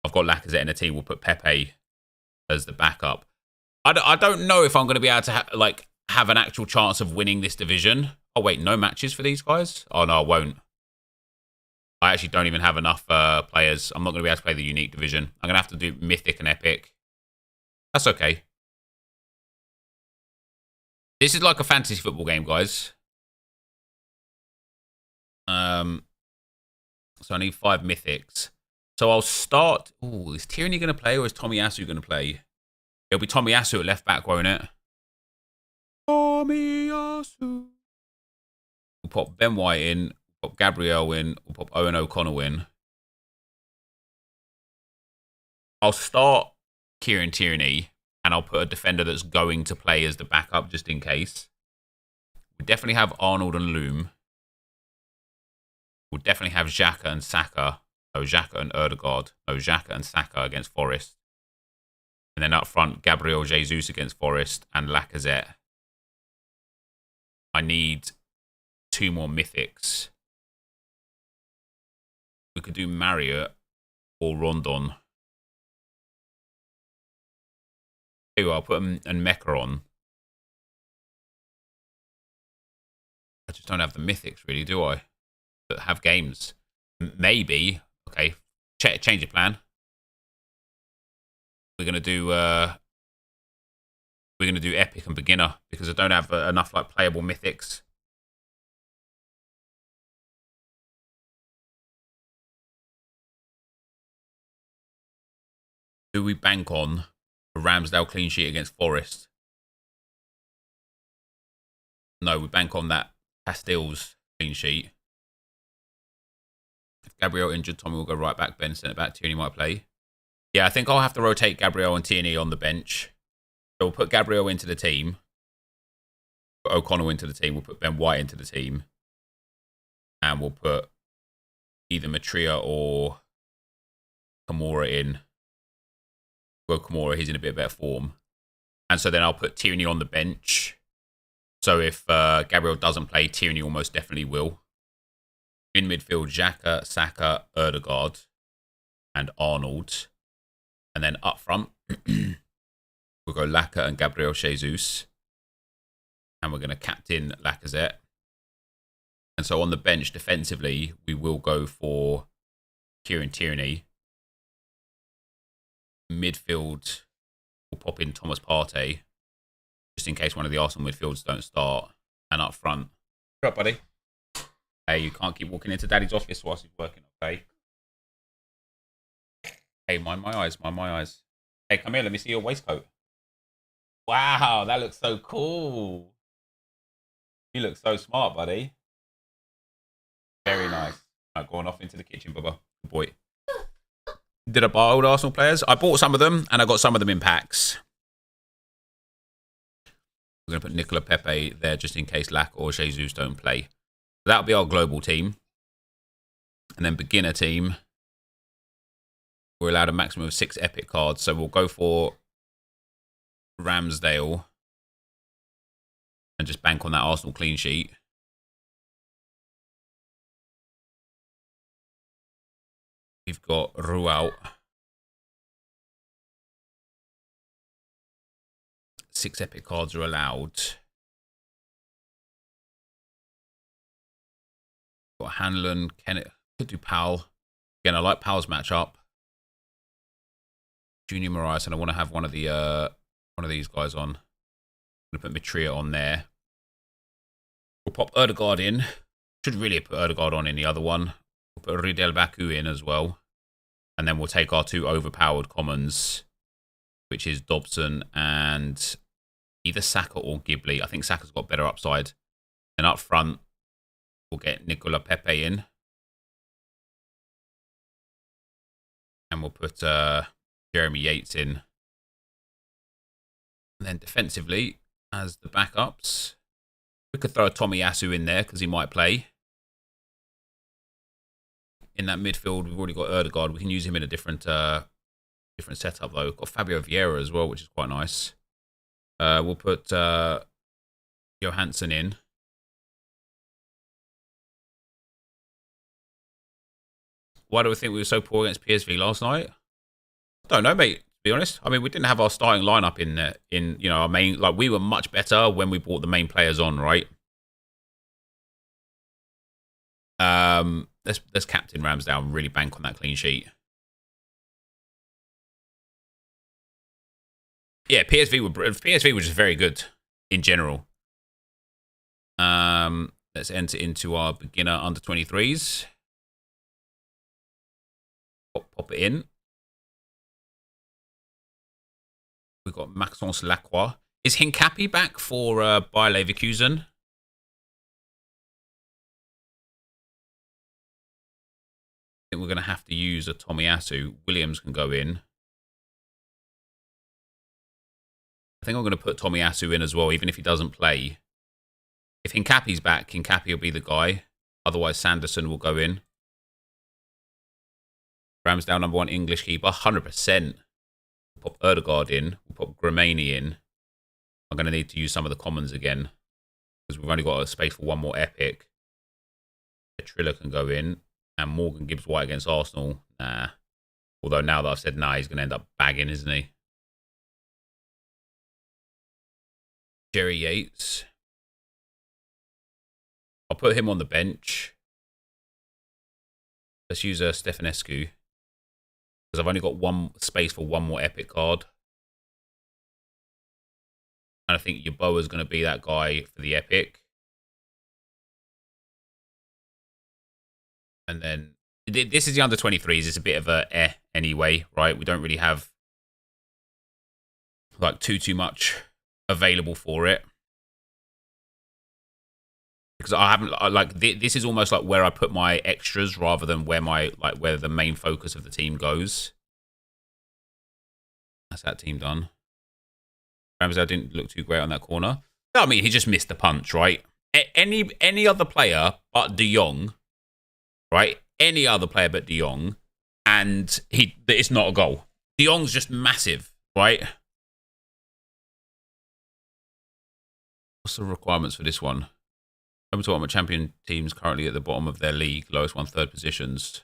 I've got Lacazette in the team. We'll put Pepe as the backup. I don't know if I'm going to be able to have an actual chance of winning this division. Oh, wait, no matches for these guys? Oh, no, I won't. I actually don't even have enough players. I'm not going to be able to play the unique division. I'm going to have to do mythic and epic. That's okay. This is like a fantasy football game, guys. So I need 5 mythics. So I'll start... Ooh, is Tierney going to play or is Tomiyasu going to play? It'll be Tomiyasu at left back, won't it? Tomiyasu. We'll pop Ben White in. We'll pop Gabriel in. We'll pop Owen O'Connell in. I'll start Kieran Tierney and I'll put a defender that's going to play as the backup just in case. We definitely have Arnold and Loom. We'll definitely have Xhaka and Saka. No, Xhaka and Erdegaard. No, Xhaka and Saka against Forest. And then up front, Gabriel Jesus against Forest and Lacazette. I need 2 more mythics. We could do Marriott or Rondon. I'll put and Mecha on. I just don't have the mythics, really, do I? That have games. Maybe. Okay. Change your plan. We're gonna do epic and beginner because I don't have enough like playable mythics. Do we bank on a Ramsdale clean sheet against Forest? No, we bank on that Pastilles clean sheet. If Gabriel injured, Tommy will go right back. Ben sent it back. Tierney might play. Yeah, I think I'll have to rotate Gabriel and Tierney on the bench. So we'll put Gabriel into the team. Put O'Connell into the team. We'll put Ben White into the team. And we'll put either Matria or Kamora in. Well, Kamora, he's in a bit better form. And so then I'll put Tierney on the bench. So if Gabriel doesn't play, Tierney almost definitely will. In midfield, Xhaka, Saka, Erdegaard, and Arnold. And then up front, we'll go Laka and Gabriel Jesus. And we're going to captain Lacazette. And so on the bench, defensively, we will go for Kieran Tierney. Midfield, we'll pop in Thomas Partey, just in case one of the Arsenal midfields don't start. And up front, what's up, buddy? Hey, you can't keep walking into Daddy's office whilst he's working, okay? Hey, mind my eyes, mind my eyes. Hey, come here, let me see your waistcoat. Wow, that looks so cool. You look so smart, buddy. Very nice. Right, going off into the kitchen, Bubba. Good boy. Did I buy old Arsenal players? I bought some of them, and I got some of them in packs. We're going to put Nicola Pepe there just in case Lac or Jesus don't play. That'll be our global team. And then beginner team. We're allowed a maximum of 6 epic cards, so we'll go for Ramsdale. And just bank on that Arsenal clean sheet. We've got Ruel. 6 epic cards are allowed. Got Hanlon, Kenneth. Could do Powell. Again, I like Powell's matchup. Junior Marias, and I want to have one of these guys on. I'm going to put Matria on there. We'll pop Erdegaard in. Should really put Erdegaard on in the other one. We'll put Ridel Baku in as well. And then we'll take our 2 overpowered commons, which is Dobson and either Saka or Ghibli. I think Saka's got better upside. And up front, we'll get Nicola Pepe in. And we'll put Jeremy Yates in. And then defensively, as the backups, we could throw a Tomiyasu in there because he might play. In that midfield, we've already got Erdegaard. We can use him in a different setup, though. We've got Fabio Vieira as well, which is quite nice. We'll put Johansson in. Why do we think we were so poor against PSV last night? I don't know, mate, to be honest. I mean, we didn't have our starting lineup in you know, our main... Like, we were much better when we brought the main players on, right? Let's captain Ramsdale and really bank on that clean sheet. Yeah, PSV were just very good in general. Let's enter into our beginner under 23s. Pop it in. We've got Maxence Lacroix. Is Hincapi back for Bayer Leverkusen? I think we're going to have to use a Tomiyasu. Williams can go in. I think I'm going to put Tomiyasu in as well, even if he doesn't play. If Hincapi's back, Hincapi will be the guy. Otherwise, Sanderson will go in. Ramsdale, #1 English keeper, 100%. We'll pop Erdegaard in. We'll pop Gramani in. I'm going to need to use some of the commons again, because we've only got a space for one more epic. Triller can go in. And Morgan Gibbs-White against Arsenal. Nah. Although now that I've said nah, he's going to end up bagging, isn't he? Jerry Yates. I'll put him on the bench. Let's use Stefanescu. Because I've only got one space for one more epic card. And I think Yeboah is going to be that guy for the epic. And then, this is the under 23s. It's a bit of a anyway, right? We don't really have like too much available for it. Because I haven't, like, this is almost like where I put my extras rather than where where the main focus of the team goes. That's that team done. Ramsdale didn't look too great on that corner. No, I mean, he just missed the punch, right? Any other player but De Jong, right? Any other player but De Jong, and it's not a goal. De Jong's just massive, right? What's the requirements for this one? I'm talking about champion teams currently at the bottom of their league, lowest 1/3 positions.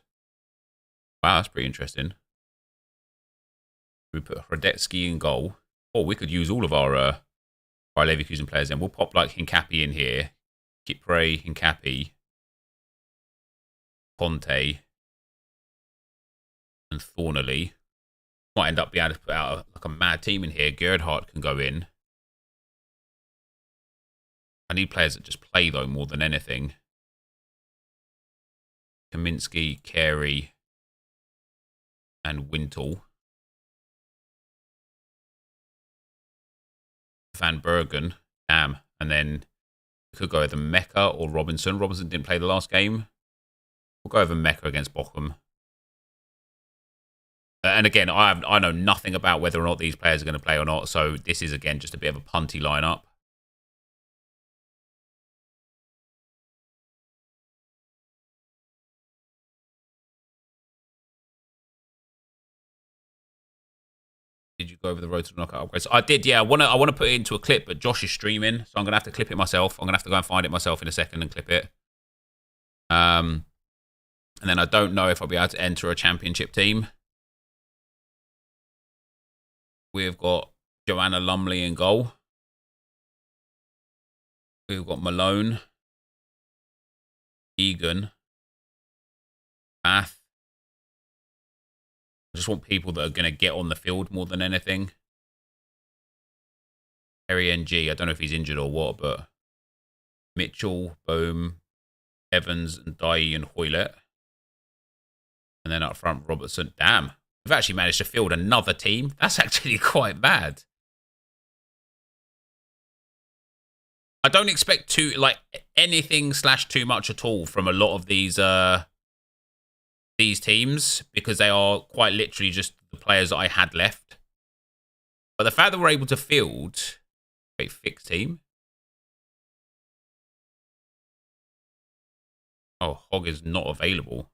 Wow, that's pretty interesting. We put Hradetsky in goal. Or we could use all of our Leverkusen players in. We'll pop like Hincapi in here. Kipre, Hincapi, Conte, and Thornley. Might end up being able to put out like a mad team in here. Gerhardt can go in. I need players that just play, though, more than anything. Kaminsky, Carey, and Wintle. Van Bergen. Damn. And then we could go with Mecca or Robinson. Robinson didn't play the last game. We'll go over Mecca against Bochum. And again, I know nothing about whether or not these players are going to play or not. So this is, again, just a bit of a punty lineup. Did you go over the road to the knockout upgrades? I did, yeah. I want to put it into a clip, but Josh is streaming, so I'm going to have to clip it myself. I'm going to have to go and find it myself in a second and clip it. And then I don't know if I'll be able to enter a championship team. We've got Joanna Lumley in goal. We've got Malone, Egan, Bath. I just want people that are going to get on the field more than anything. Harry NG, I don't know if he's injured or what, but Mitchell, Bohm, Evans, and Dye and Hoylett. And then up front, Robertson. Damn, we've actually managed to field another team. That's actually quite bad. I don't expect anything / too much at all from a lot of these teams, because they are quite literally just the players that I had left. But the fact that we're able to field a fixed team. Oh, Hogg is not available.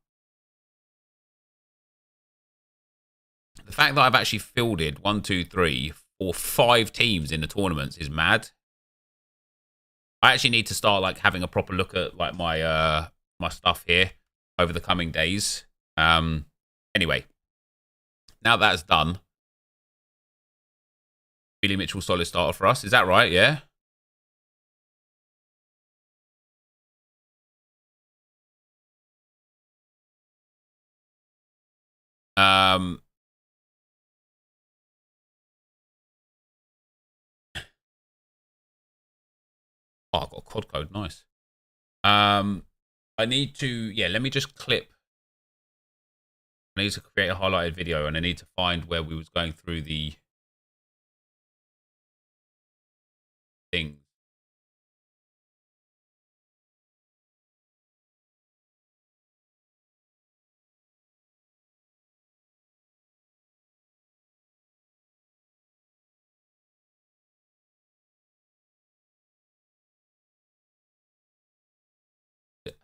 The fact that I've actually fielded 1, 2, 3, 4, 5 teams in the tournaments is mad. I actually need to start having a proper look at my my stuff here over the coming days. Anyway, now that's done. Billy Mitchell, solid starter for us. Is that right? Yeah. Oh, I got a COD code. Nice. I need to, let me just clip I need to create a highlighted video, and I need to find where we was going through the things.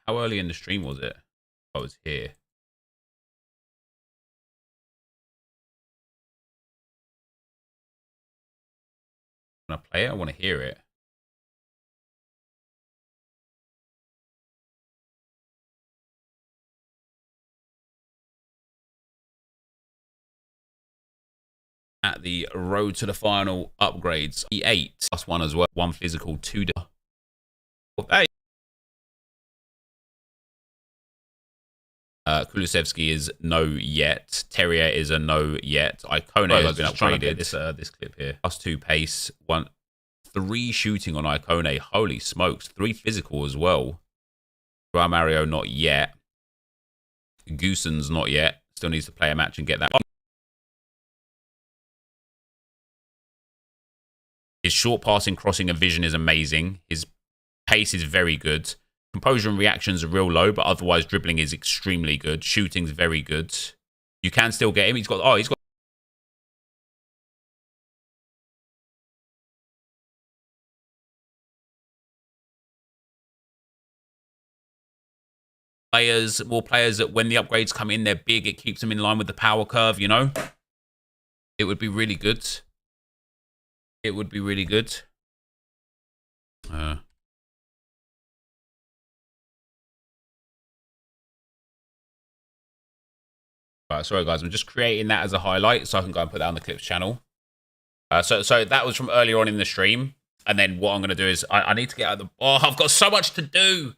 How early in the stream was it? I was here. When I play it, I want to hear it. At the road to the final upgrades, E8 plus 1 as well. 1 physical, 2. Hey. Kulusevski is no yet. Terrier is a no yet. Icone has been upgraded. This clip here. +2 pace, 3 shooting on Icone. Holy smokes. 3 physical as well. Mario not yet. Goosen's not yet. Still needs to play a match and get that. His short passing, crossing, and vision is amazing. His pace is very good. Composure and reactions are real low, but otherwise dribbling is extremely good. Shooting's very good. You can still get him. He's got more players that when the upgrades come in, they're big. It keeps them in line with the power curve, you know? It would be really good. It would be really good. Right, sorry guys, I'm just creating that as a highlight so I can go and put that on the Clips channel. So that was from earlier on in the stream. And then what I'm going to do is I need to get out of the... Oh, I've got so much to do.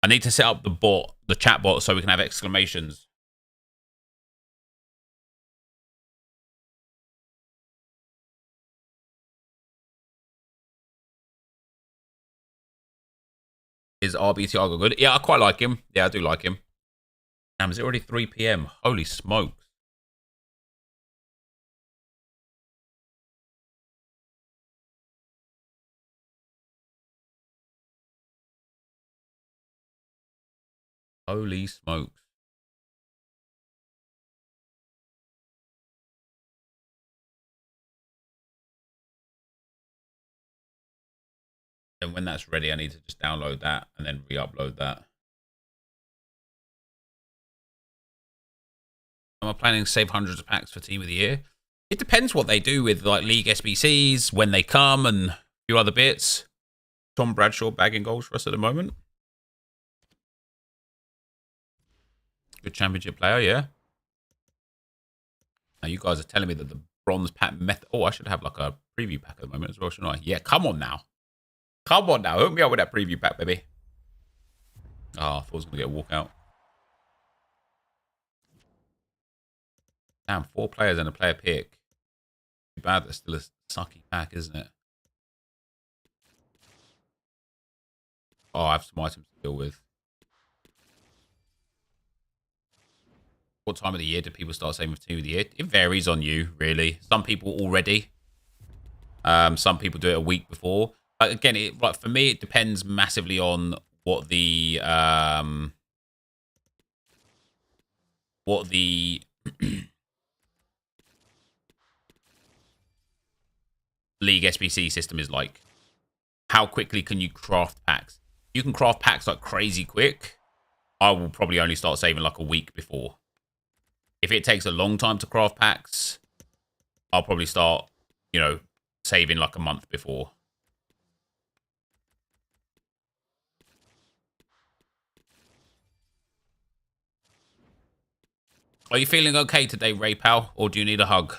I need to set up the chat bot so we can have exclamations. Is RB Thiago good? Yeah, I quite like him. Yeah, I do like him. Damn, is it already 3 PM? Holy smokes. Holy smokes. And when that's ready, I need to just download that and then re-upload that. Am I planning to save hundreds of packs for Team of the Year? It depends what they do with like League SBCs, when they come, and a few other bits. Tom Bradshaw bagging goals for us at the moment. Good championship player, yeah. Now you guys are telling me that the bronze pack method... Oh, I should have like a preview pack at the moment as well, shouldn't I? Yeah, come on now. Come on now. Hook me up with that preview pack, baby. Oh, I thought I was going to get a walkout. Damn, 4 players and a player pick. Too bad that's still a sucky pack, isn't it? Oh, I have some items to deal with. What time of the year do people start saving for Team of the Year? It varies on you, really. Some people already. Some people do it a week before. But again, like for me, it depends massively on what the League SBC system is like. How quickly can you craft packs? You can craft packs like crazy quick. I will probably only start saving like a week before. If it takes a long time to craft packs, I'll probably start, you know, saving like a month before. Are you feeling okay today, Ray Pal, or do you need a hug?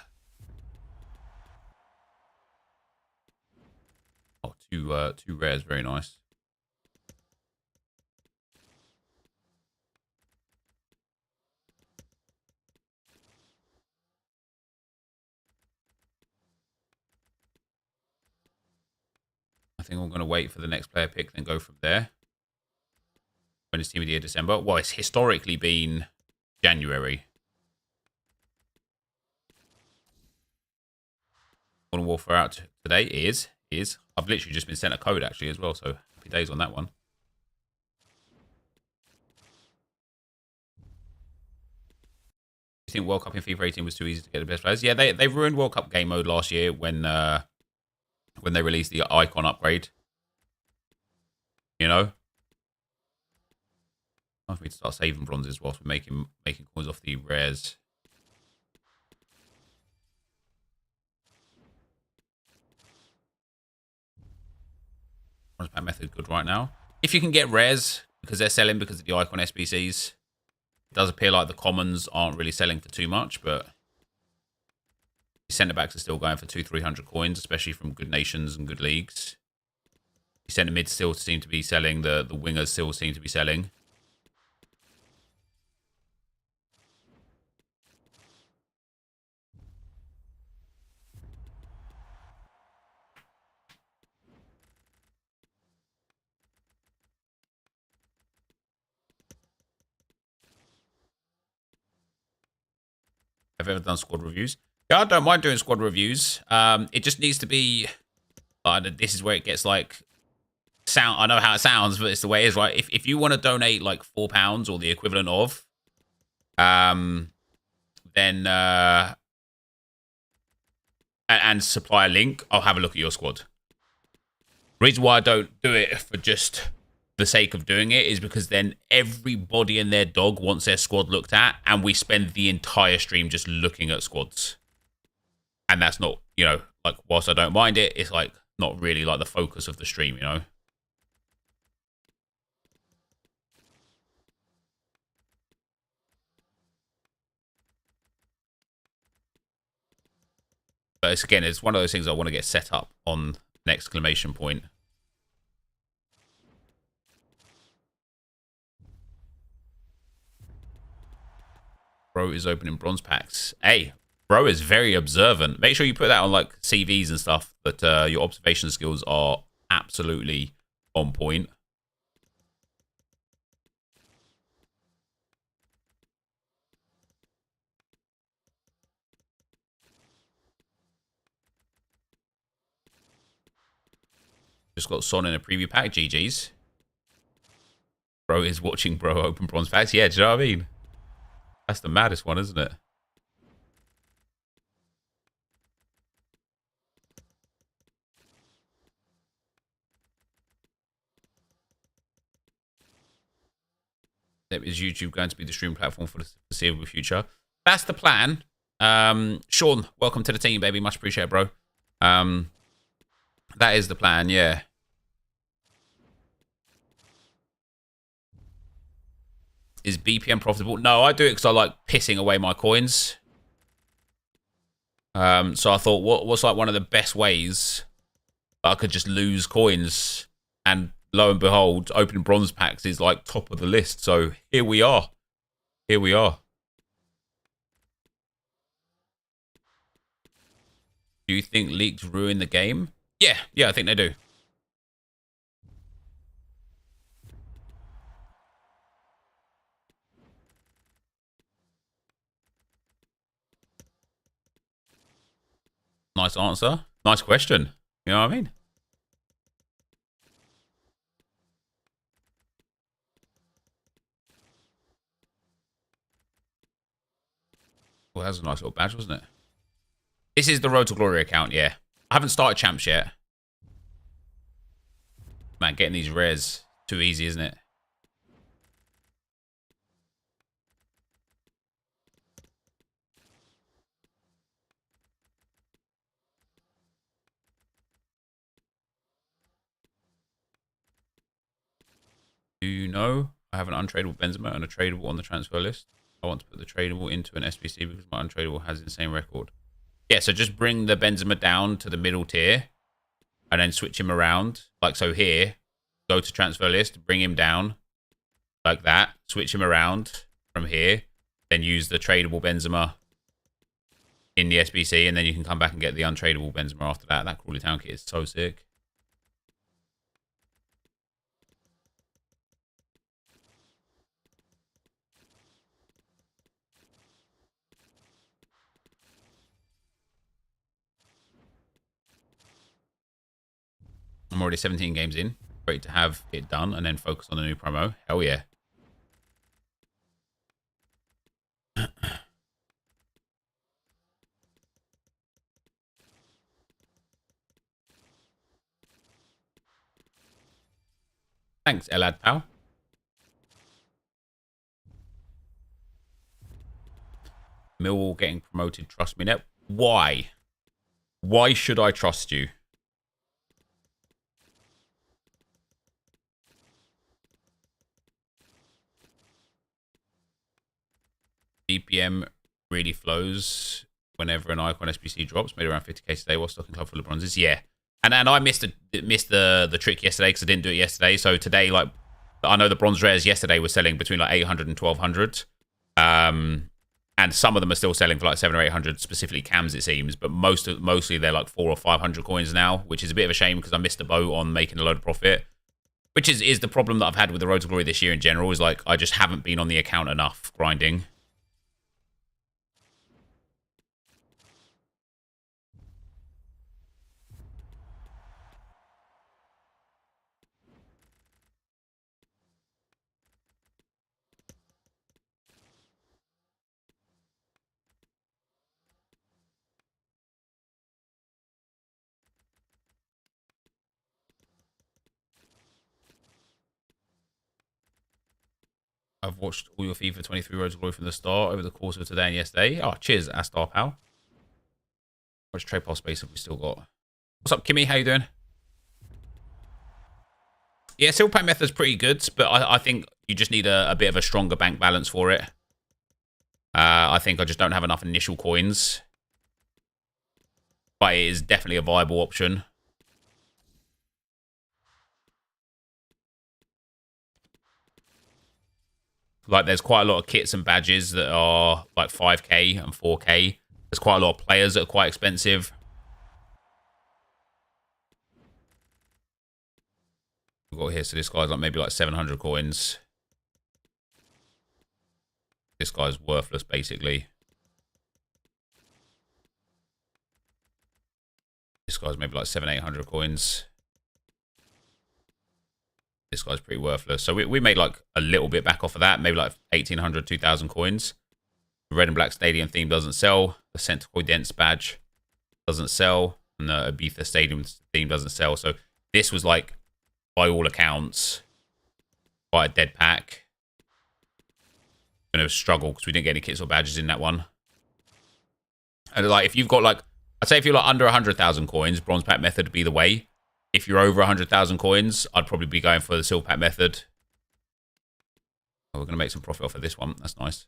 Oh, two rares, very nice. I think I'm going to wait for the next player pick, then go from there. When is Team of the Year? December? Well, it's historically been January. Modern Warfare out today is I've literally just been sent a code actually as well, so happy days on that one. You think World Cup in FIFA 18 was too easy to get the best players? Yeah, they ruined World Cup game mode last year when they released the icon upgrade. You know, time for me to start saving bronzes whilst we're making coins off the rares. Bronze pack method good right now. If you can get rares because they're selling because of the icon SBCs, it does appear like the commons aren't really selling for too much, but the centre backs are still going for 200-300 coins, especially from good nations and good leagues. The centre mids still seem to be selling. The wingers still seem to be selling. Have you ever done squad reviews? Yeah, I don't mind doing squad reviews. It just needs to be. This is where it gets like sound. I know how it sounds, but it's the way it is, right? If you want to donate like £4 or the equivalent of, then and supply a link, I'll have a look at your squad. The reason why I don't do it for just the sake of doing it is because then everybody and their dog wants their squad looked at, and we spend the entire stream just looking at squads. And that's not, you know, like, whilst I don't mind it, it's like not really like the focus of the stream, you know? But it's, again, it's one of those things I want to get set up on an exclamation point. Bro is opening bronze packs. Hey, bro is very observant. Make sure you put that on like CVs and stuff, that your observation skills are absolutely on point. Just got Son in a preview pack. GG's. Bro is watching bro open bronze packs. Yeah, do you know what I mean? That's the maddest one, isn't it? Is YouTube going to be the stream platform for the foreseeable future? That's the plan. Sean, welcome to the team, baby. Much appreciated, bro. That is the plan, yeah. Is BPM profitable? No, I do it because I like pissing away my coins. So I thought, what's like one of the best ways I could just lose coins? And lo and behold, opening bronze packs is like top of the list. So here we are. Here we are. Do you think leaks ruin the game? Yeah, I think they do. Nice answer. Nice question. You know what I mean? Well, that was a nice little badge, wasn't it? This is the Road to Glory account, yeah. I haven't started champs yet. Man, getting these rares too easy, isn't it? Do you know I have an untradeable Benzema and a tradable on the transfer list? I want to put the tradable into an SBC because my untradeable has the same record. Yeah, so just bring the Benzema down to the middle tier and then switch him around. Like so here, go to transfer list, bring him down like that, switch him around from here, then use the tradable Benzema in the SBC, and then you can come back and get the untradeable Benzema after that. That Crawley Town kit is so sick. I'm already 17 games in. Great to have it done and then focus on the new promo. Hell yeah. Thanks, Elad pal. Millwall getting promoted. Trust me, Nep. Why? Why should I trust you? DPM really flows whenever an icon SBC drops. Made around 50k today while stocking club full of bronzes. Yeah, and I missed the trick yesterday because I didn't do it yesterday. So today, like, I know the bronze rares yesterday were selling between like 800 and 1200. And some of them are still selling for like 700 or 800, specifically cams, it seems. But mostly they're like 400 or 500 coins now, which is a bit of a shame because I missed the boat on making a load of profit. Which is the problem that I've had with the Road to Glory this year in general, is like I just haven't been on the account enough grinding. I've watched all your FIFA 23 Road to Glory from the start over the course of today and yesterday. Oh, cheers, Astar pal. Which trade pass space have we still got? What's up, Kimmy? How you doing? Yeah, silver pack method's pretty good, but I think you just need a bit of a stronger bank balance for it. I think I just don't have enough initial coins. But it is definitely a viable option. Like, there's quite a lot of kits and badges that are like 5k and 4k. There's quite a lot of players that are quite expensive. We've got here, so this guy's like maybe like 700 coins. This guy's worthless, basically. This guy's maybe like 700-800 coins. This guy's pretty worthless. So we made like a little bit back off of that. Maybe like 1,800, 2,000 coins. The red and black stadium theme doesn't sell. The Centaur Dense badge doesn't sell. And the Ibiza stadium theme doesn't sell. So this was like, by all accounts, quite a dead pack. Going to struggle because we didn't get any kits or badges in that one. And like, if you've got like, I'd say if you're like under 100,000 coins, bronze pack method would be the way. If you're over 100,000 coins, I'd probably be going for the silver pack method. Oh, we're going to make some profit off of this one. That's nice.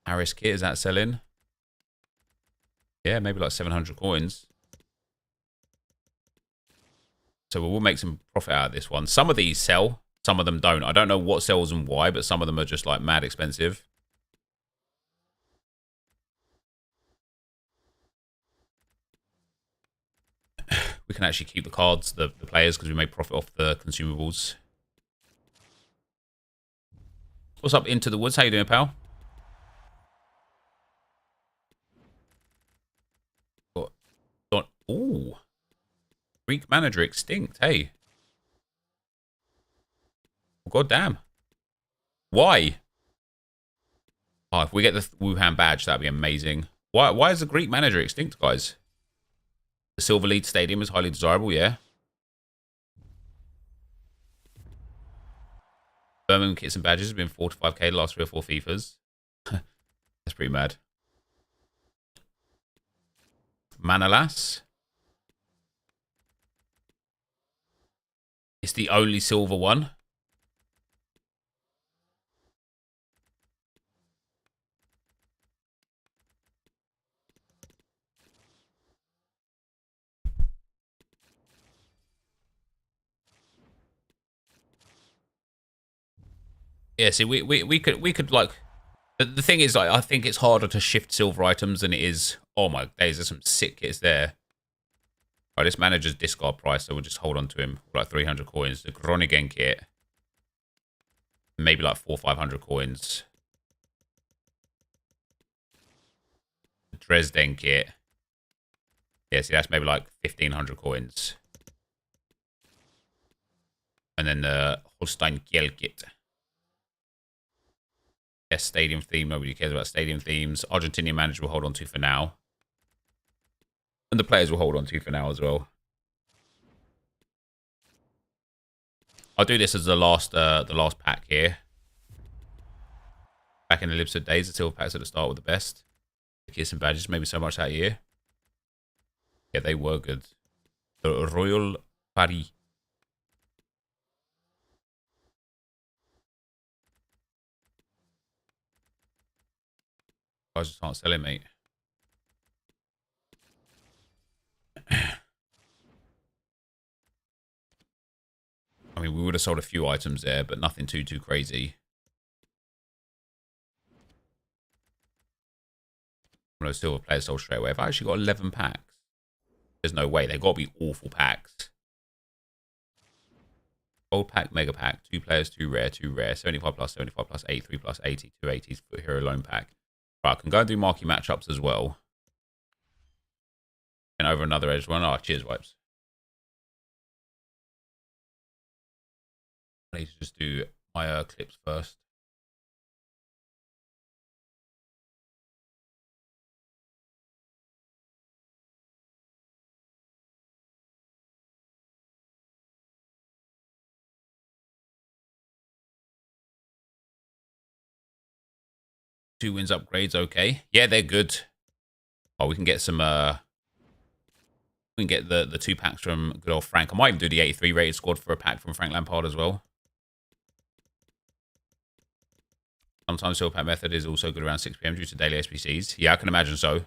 Harris kit, is that selling? Yeah, maybe like 700 coins. So we'll make some profit out of this one. Some of these sell, some of them don't. I don't know what sells and why, but some of them are just like mad expensive. We can actually keep the cards, the players, because we make profit off the consumables. What's up, Into the Woods? How you doing, pal? Ooh. Greek manager extinct, hey. Oh, God damn. Why? Oh, if we get the Wuhan badge, that'd be amazing. Why is the Greek manager extinct, guys? The Silver Lead Stadium is highly desirable, yeah. Birmingham kits and badges have been 4 to 5k the last 3 or 4 FIFAs. That's pretty mad. Manalas. It's the only silver one. Yeah, see, we could like, the thing is, like, I think it's harder to shift silver items than it is. Oh my days, there's some sick kits there. Right, this manager's discard price, so we'll just hold on to him for like 300 coins. The Groningen kit, maybe like 400 or 500 coins. The Dresden kit, Yeah, see, that's maybe like 1,500 coins. And then the Holstein Kiel kit. Yes, stadium theme. Nobody cares about stadium themes. Argentinian manager will hold on to for now. And the players will hold on to for now as well. I'll do this as the last pack here. Back in the Libsud days, the silver packs at the start were the best. The kits and badges, maybe so much that year. Yeah, they were good. The Royal Paris. I just can't sell it, mate. I mean, we would have sold a few items there, but nothing too crazy. One of those silver players sold straight away. I've actually got 11 packs. There's no way. They've got to be awful packs. Gold pack, mega pack, 2 players, 2 rare, 75 plus, 75 plus, 83 plus, 80, 280s for hero loan pack. Right, I can go and do marquee matchups as well. And over another edge one. Oh, cheers, wipes. I need to just do my clips first. Two wins upgrades, okay. Yeah, they're good. Oh, we can get some we can get the 2 packs from good old Frank. I might even do the 83 rated squad for a pack from Frank Lampard as well. Sometimes silver pack method is also good around 6 PM due to daily SBCs. Yeah, I can imagine so.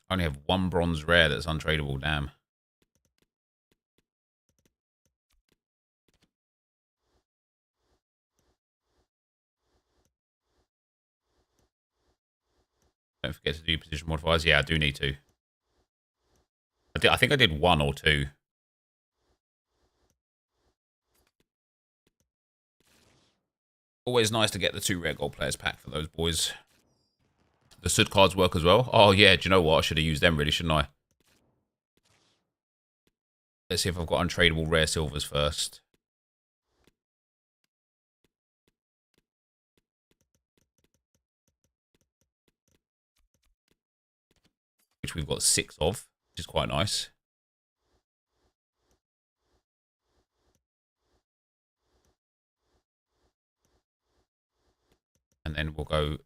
I only have 1 bronze rare that's untradeable, damn. Don't forget to do position modifiers. Yeah, I do need to. I think I did 1 or 2. Always nice to get the 2 rare gold players pack for those boys. The Sud cards work as well. Oh, yeah. Do you know what? I should have used them, really, shouldn't I? Let's see if I've got untradeable rare silvers first. Which we've got 6 of, which is quite nice. And then we'll go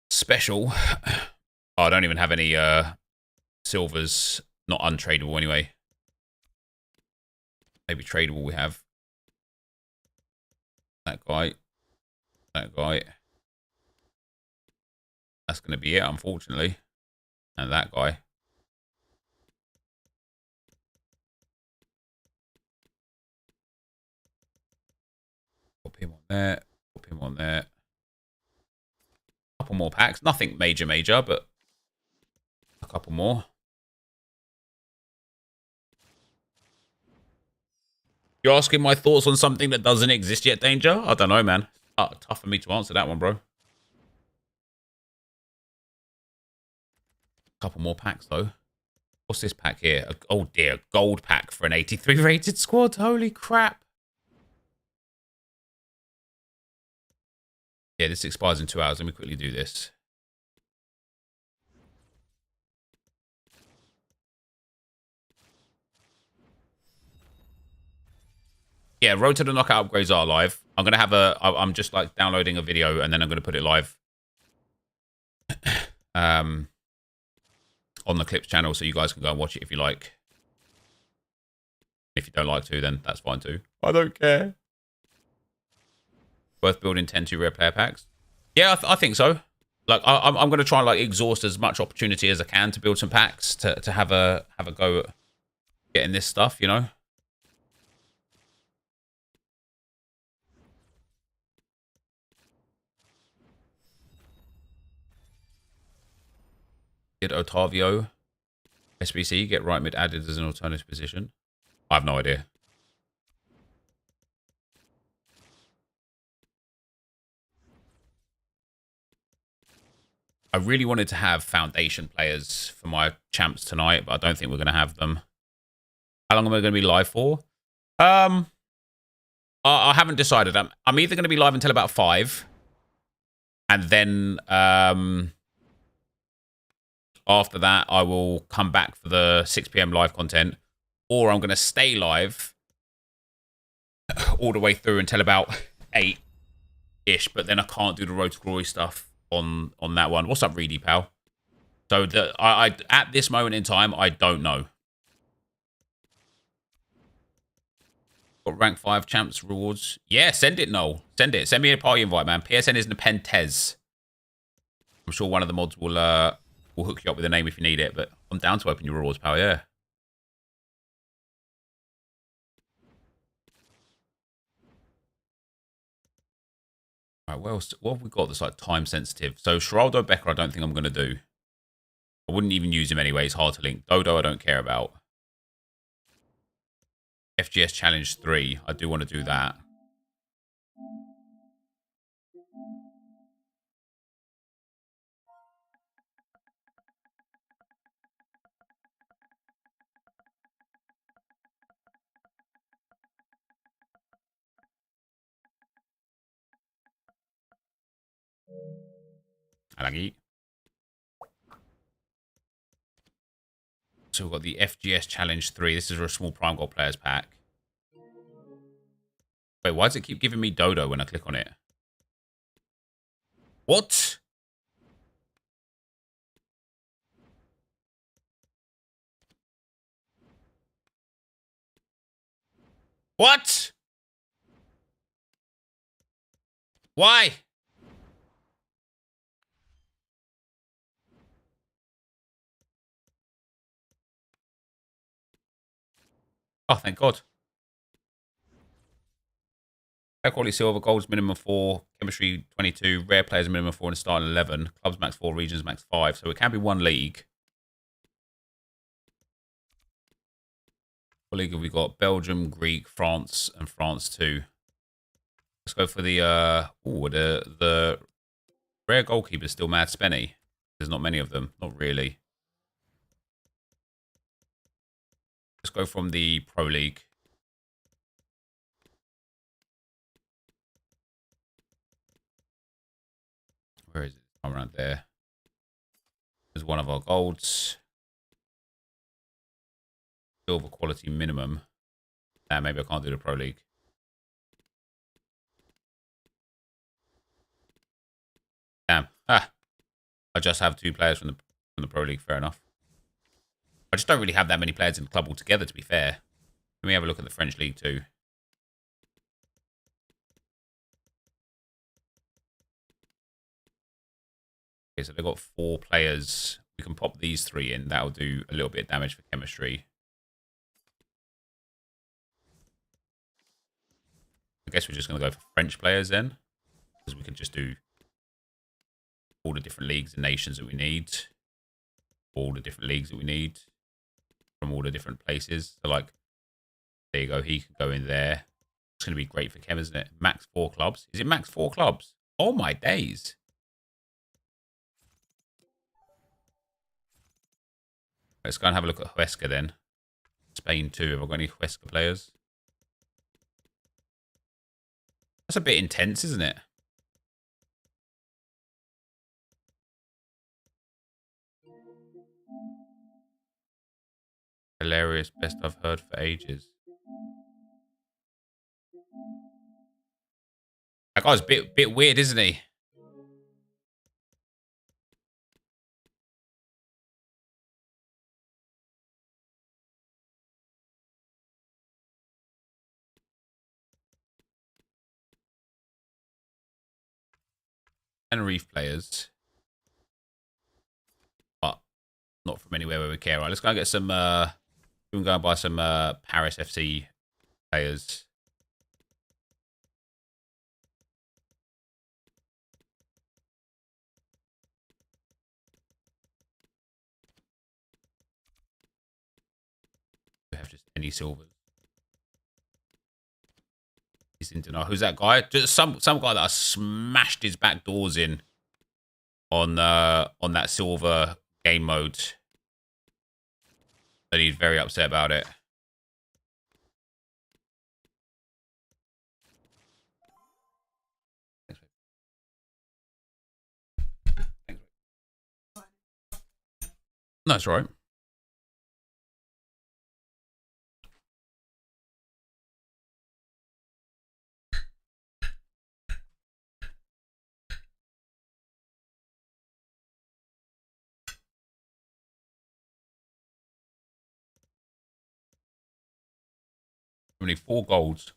special. Oh, I don't even have any silvers, not untradeable anyway. Maybe tradable we have. That guy. That guy. That's going to be it, unfortunately. And that guy. Put him on there. Put him on there. A couple more packs. Nothing major, but a couple more. You're asking my thoughts on something that doesn't exist yet, Danger? I don't know, man. Tough for me to answer that one, bro. Couple more packs, though. What's this pack here? Oh, dear. Gold pack for an 83 rated squad. Holy crap. Yeah, this expires in 2 hours. Let me quickly do this. Yeah, Road to the Knockout upgrades are live. I'm going to have I'm just like downloading a video and then I'm going to put it live. On the Clips channel, so you guys can go and watch it if you like. If you don't like to, then that's fine too. I don't care. Worth building 10 2 rare player packs. Yeah, I think so. Like, I'm going to try and like exhaust as much opportunity as I can to build some packs to have a go at getting this stuff, you know. Get Otavio. SBC, get right mid added as an alternative position. I have no idea. I really wanted to have foundation players for my champs tonight, but I don't think we're going to have them. How long am I going to be live for? I haven't decided. I'm either going to be live until about 5, and then after that, I will come back for the 6 p.m. live content, or I'm going to stay live all the way through until about 8-ish, but then I can't do the Road to Glory stuff on that one. What's up, Reedy, pal? So I at this moment in time, I don't know. Got rank 5 champs rewards. Yeah, send it, Noel. Send it. Send me a party invite, man. PSN is NepentheZ. I'm sure one of the mods will hook you up with a name if you need it, but I'm down to open your rewards, pal, yeah. All right, well, what have we got that's like time sensitive? So Geraldo Becker, I don't think I'm going to do. I wouldn't even use him anyway. He's hard to link. Dodo, I don't care about. FGS Challenge 3, I do want to do that. Alagi. So we've got the FGS Challenge 3. This is a small Prime Gold Players pack. Wait, why does it keep giving me Dodo when I click on it? What? What? Why? Oh, thank God. High quality silver, gold's minimum 4, chemistry 22, rare players minimum 4 and starting 11, clubs max 4, regions max 5, so it can be one league. What league have we got? Belgium, Greek, France, and France 2. Let's go for the the rare goalkeeper is still Mad Spenny. There's not many of them, not really. Let's go from the Pro League. Where is it? I'm around there. There's one of our golds. Silver quality minimum. Nah, maybe I can't do the Pro League. Damn. Ah. I just have 2 players from the Pro League. Fair enough. I just don't really have that many players in the club altogether, to be fair. Let me have a look at the French League too. Okay, so they've got 4 players. We can pop these 3 in. That'll do a little bit of damage for chemistry. I guess we're just going to go for French players then. Because we can just do all the different leagues and nations that we need. All the different leagues that we need. From all the different places. So, like, there you go. He can go in there. It's going to be great for Chem, isn't it? Max 4 clubs. Is it max 4 clubs? Oh, my days. Let's go and have a look at Huesca then. Spain too. Have I got any Huesca players? That's a bit intense, isn't it? Hilarious. Best I've heard for ages. That guy's a bit weird, isn't he? Tenerife players. But not from anywhere where we care. Right, let's go and get some we can go and buy some Paris FC players. We have just any silvers. He's into know who's that guy? Just some guy that I smashed his back doors in on that silver game mode. That he's very upset about it. No, that's right. Only 4 golds.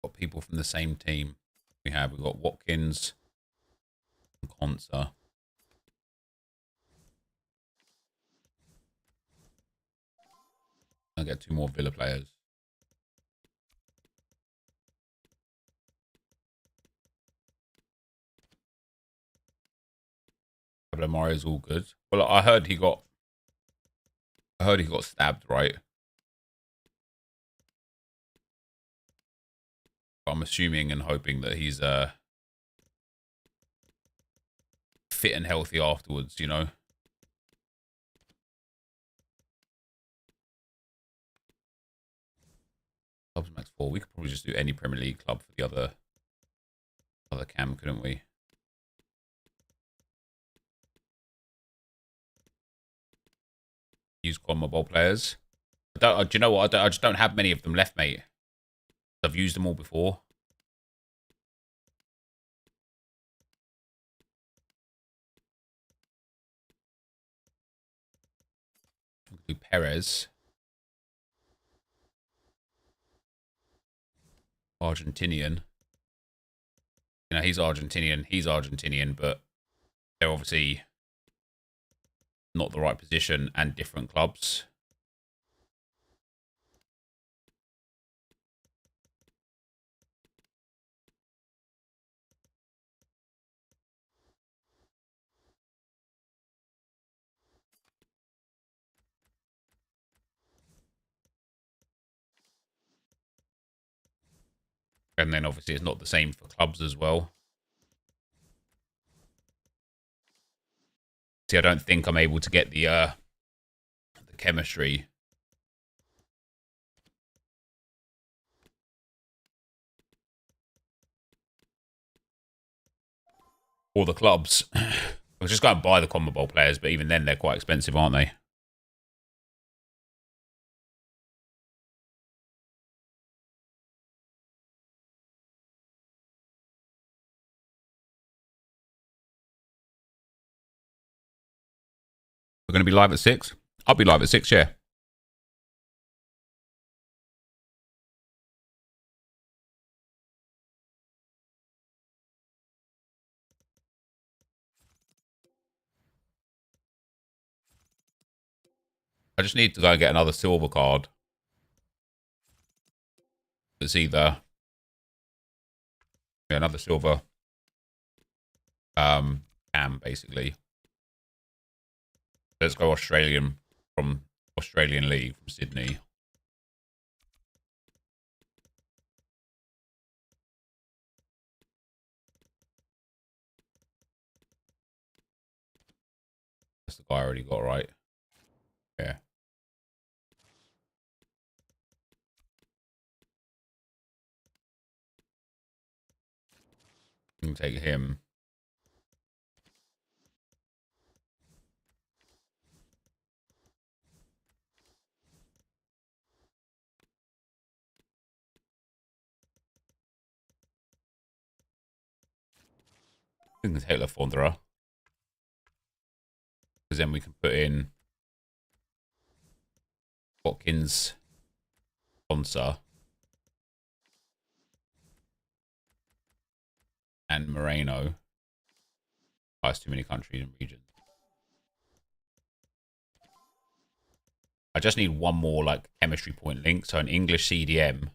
Got people from the same team. We've got Watkins and Conser. I'll get 2 more Villa players. Pablo Mario's all good. Well, I heard he got stabbed, right? I'm assuming and hoping that he's fit and healthy afterwards, you know. Clubs max 4. We could probably just do any Premier League club for the other cam, couldn't we? Use CONMEBOL players. Do you know what? I just don't have many of them left, mate. I've used them all before. We'll do Perez. Argentinian. You know, he's Argentinian, but they're obviously not the right position and different clubs. And then obviously it's not the same for clubs as well. See, I don't think I'm able to get the chemistry. Or the clubs. I was just going to buy the CONMEBOL players, but even then they're quite expensive, aren't they? We're going to be live at 6? I'll be live at 6, yeah. I just need to go and get another silver card. It's either another silver cam, basically. Let's go Australian from Australian League from Sydney. That's the guy I already got, right? Yeah. I can take him. I can take Lafondra. Because then we can put in Watkins, Bonsa, and Moreno. That's too many countries and regions. I just need one more like chemistry point link. So an English CDM.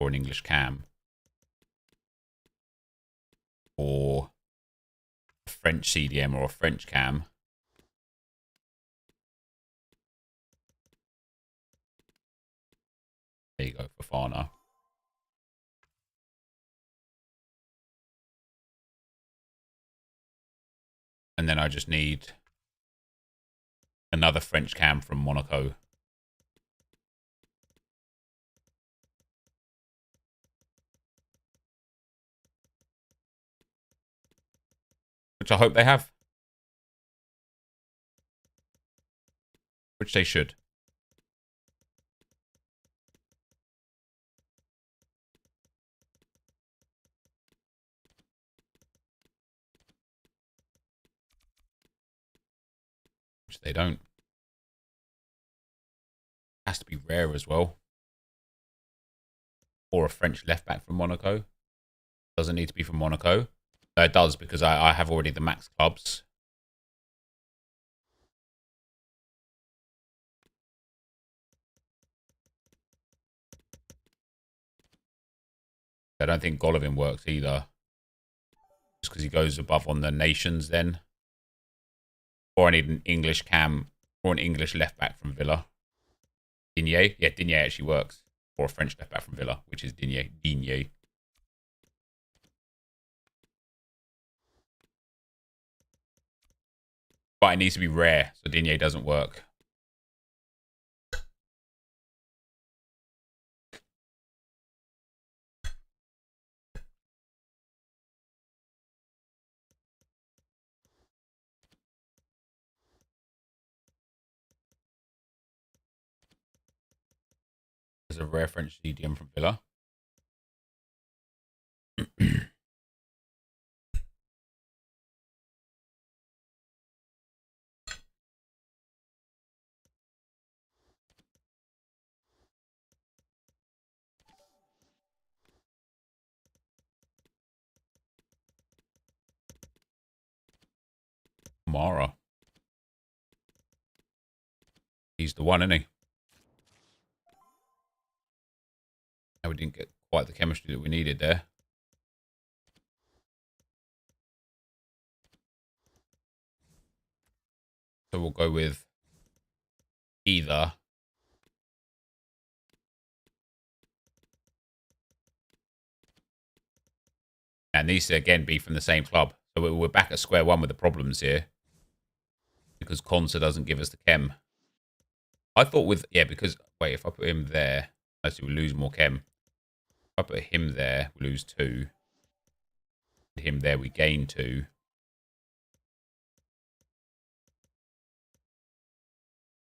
or an English cam, or a French CDM or a French cam. There you go, Fofana. And then I just need another French cam from Monaco. Which I hope they have. Which they should. Which they don't. Has to be rare as well. Or a French left back from Monaco. Doesn't need to be from Monaco. It does, because I have already the max clubs. I don't think Golovin works either. Just because he goes above on the nations then. Or I need an English cam or an English left back from Villa. Digne? Yeah, Digne actually works. Or a French left back from Villa, which is Digne. Digne. But it needs to be rare, so Digne doesn't work. There's a rare French CDM from Villa. Mara. He's the one, isn't he? Now we didn't get quite the chemistry that we needed there. So we'll go with either and these to again be from the same club. So we're back at square one with the problems here. Because Consa doesn't give us the chem. I thought with, yeah, because, wait, if I put him there, actually we lose more chem. If I put him there, we lose 2. Him there, we gain 2.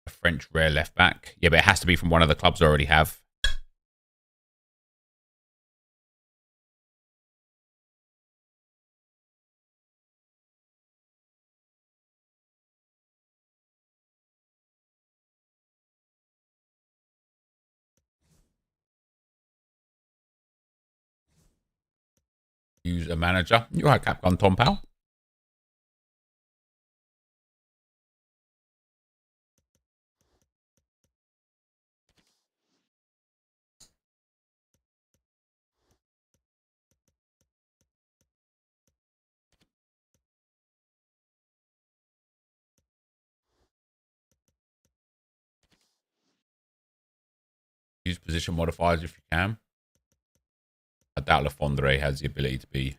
A French rare left back. Yeah, but it has to be from one of the clubs I already have. Use a manager. You're right, Capcom Tom Pal. Use position modifiers if you can. I doubt Lafondre has the ability to be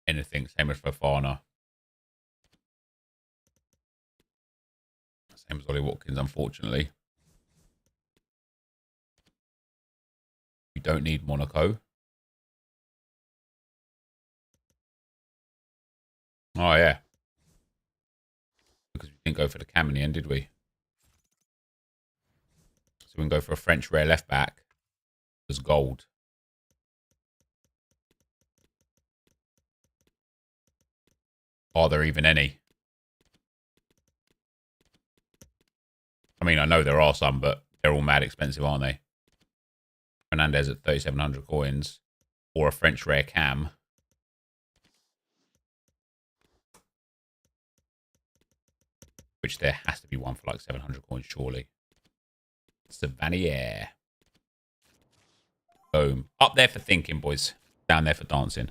anything. Same as Fofana. Same as Ollie Watkins, unfortunately. We don't need Monaco. Oh, yeah. Because we didn't go for the cam in the end, did we? So we can go for a French rare left back. As gold. Are there even any? I mean, I know there are some, but they're all mad expensive, aren't they? Fernandez at 3,700 coins. Or a French rare cam. Which there has to be one for like 700 coins, surely. Savanier. Boom. Up there for thinking, boys. Down there for dancing.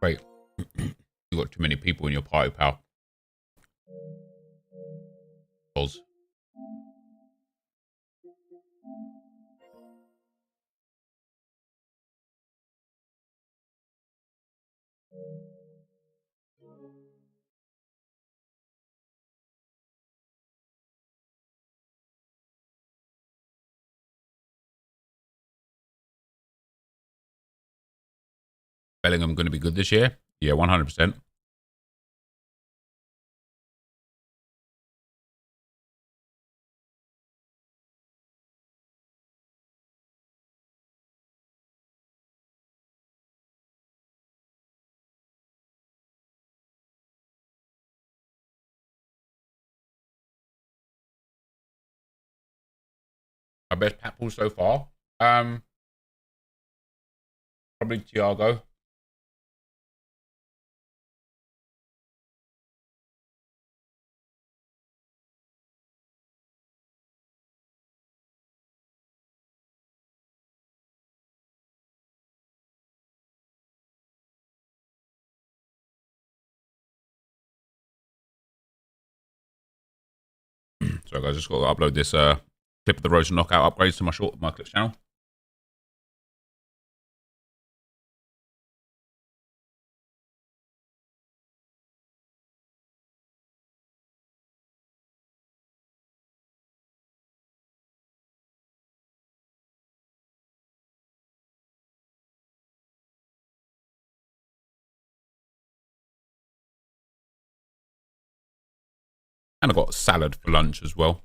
Great. You got too many people in your party, pal. Balls. Bellingham going to be good this year? Yeah, 100%. Our best pat pull so far? Probably Thiago. So guys, just got to upload this clip of the Road to Knockout upgrades to my clips channel. And I got salad for lunch as well.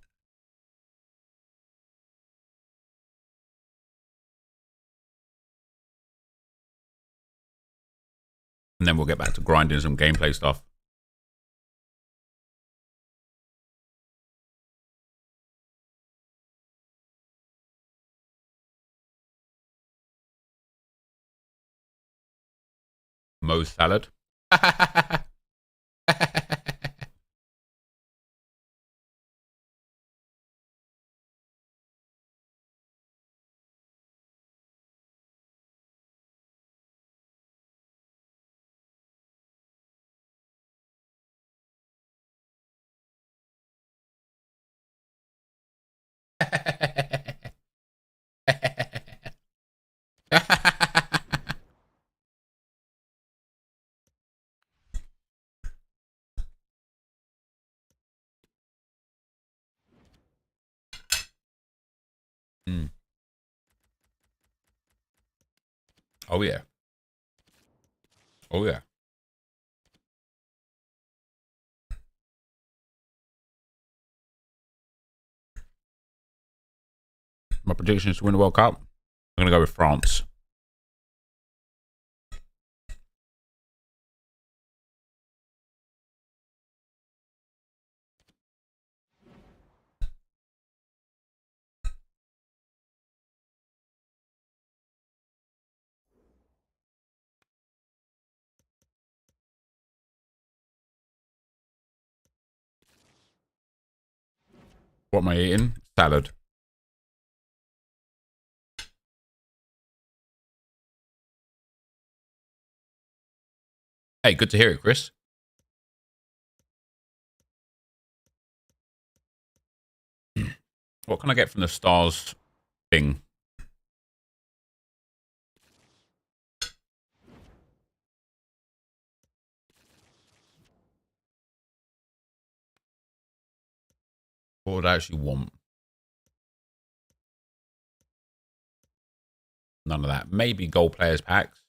And then we'll get back to grinding some gameplay stuff. Mo's salad. Mm. Oh yeah. Oh yeah. My prediction is to win the World Cup. I'm going to go with France. What am I eating? Salad. Hey, good to hear it, Chris. What can I get from the stars thing? What would I actually want? None of that. Maybe gold players packs.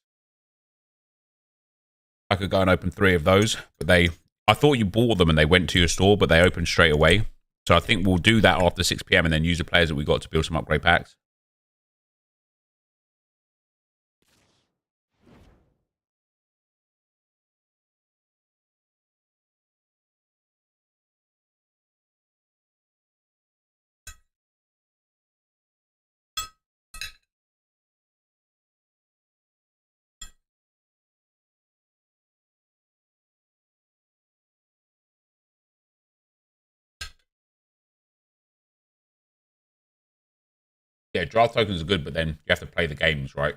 I could go and open 3 of those, but they I thought you bought them and they went to your store, but they opened straight away. So I think we'll do that after 6 p.m. and then use the players that we got to build some upgrade packs. Yeah, draft tokens are good, but then you have to play the games, right?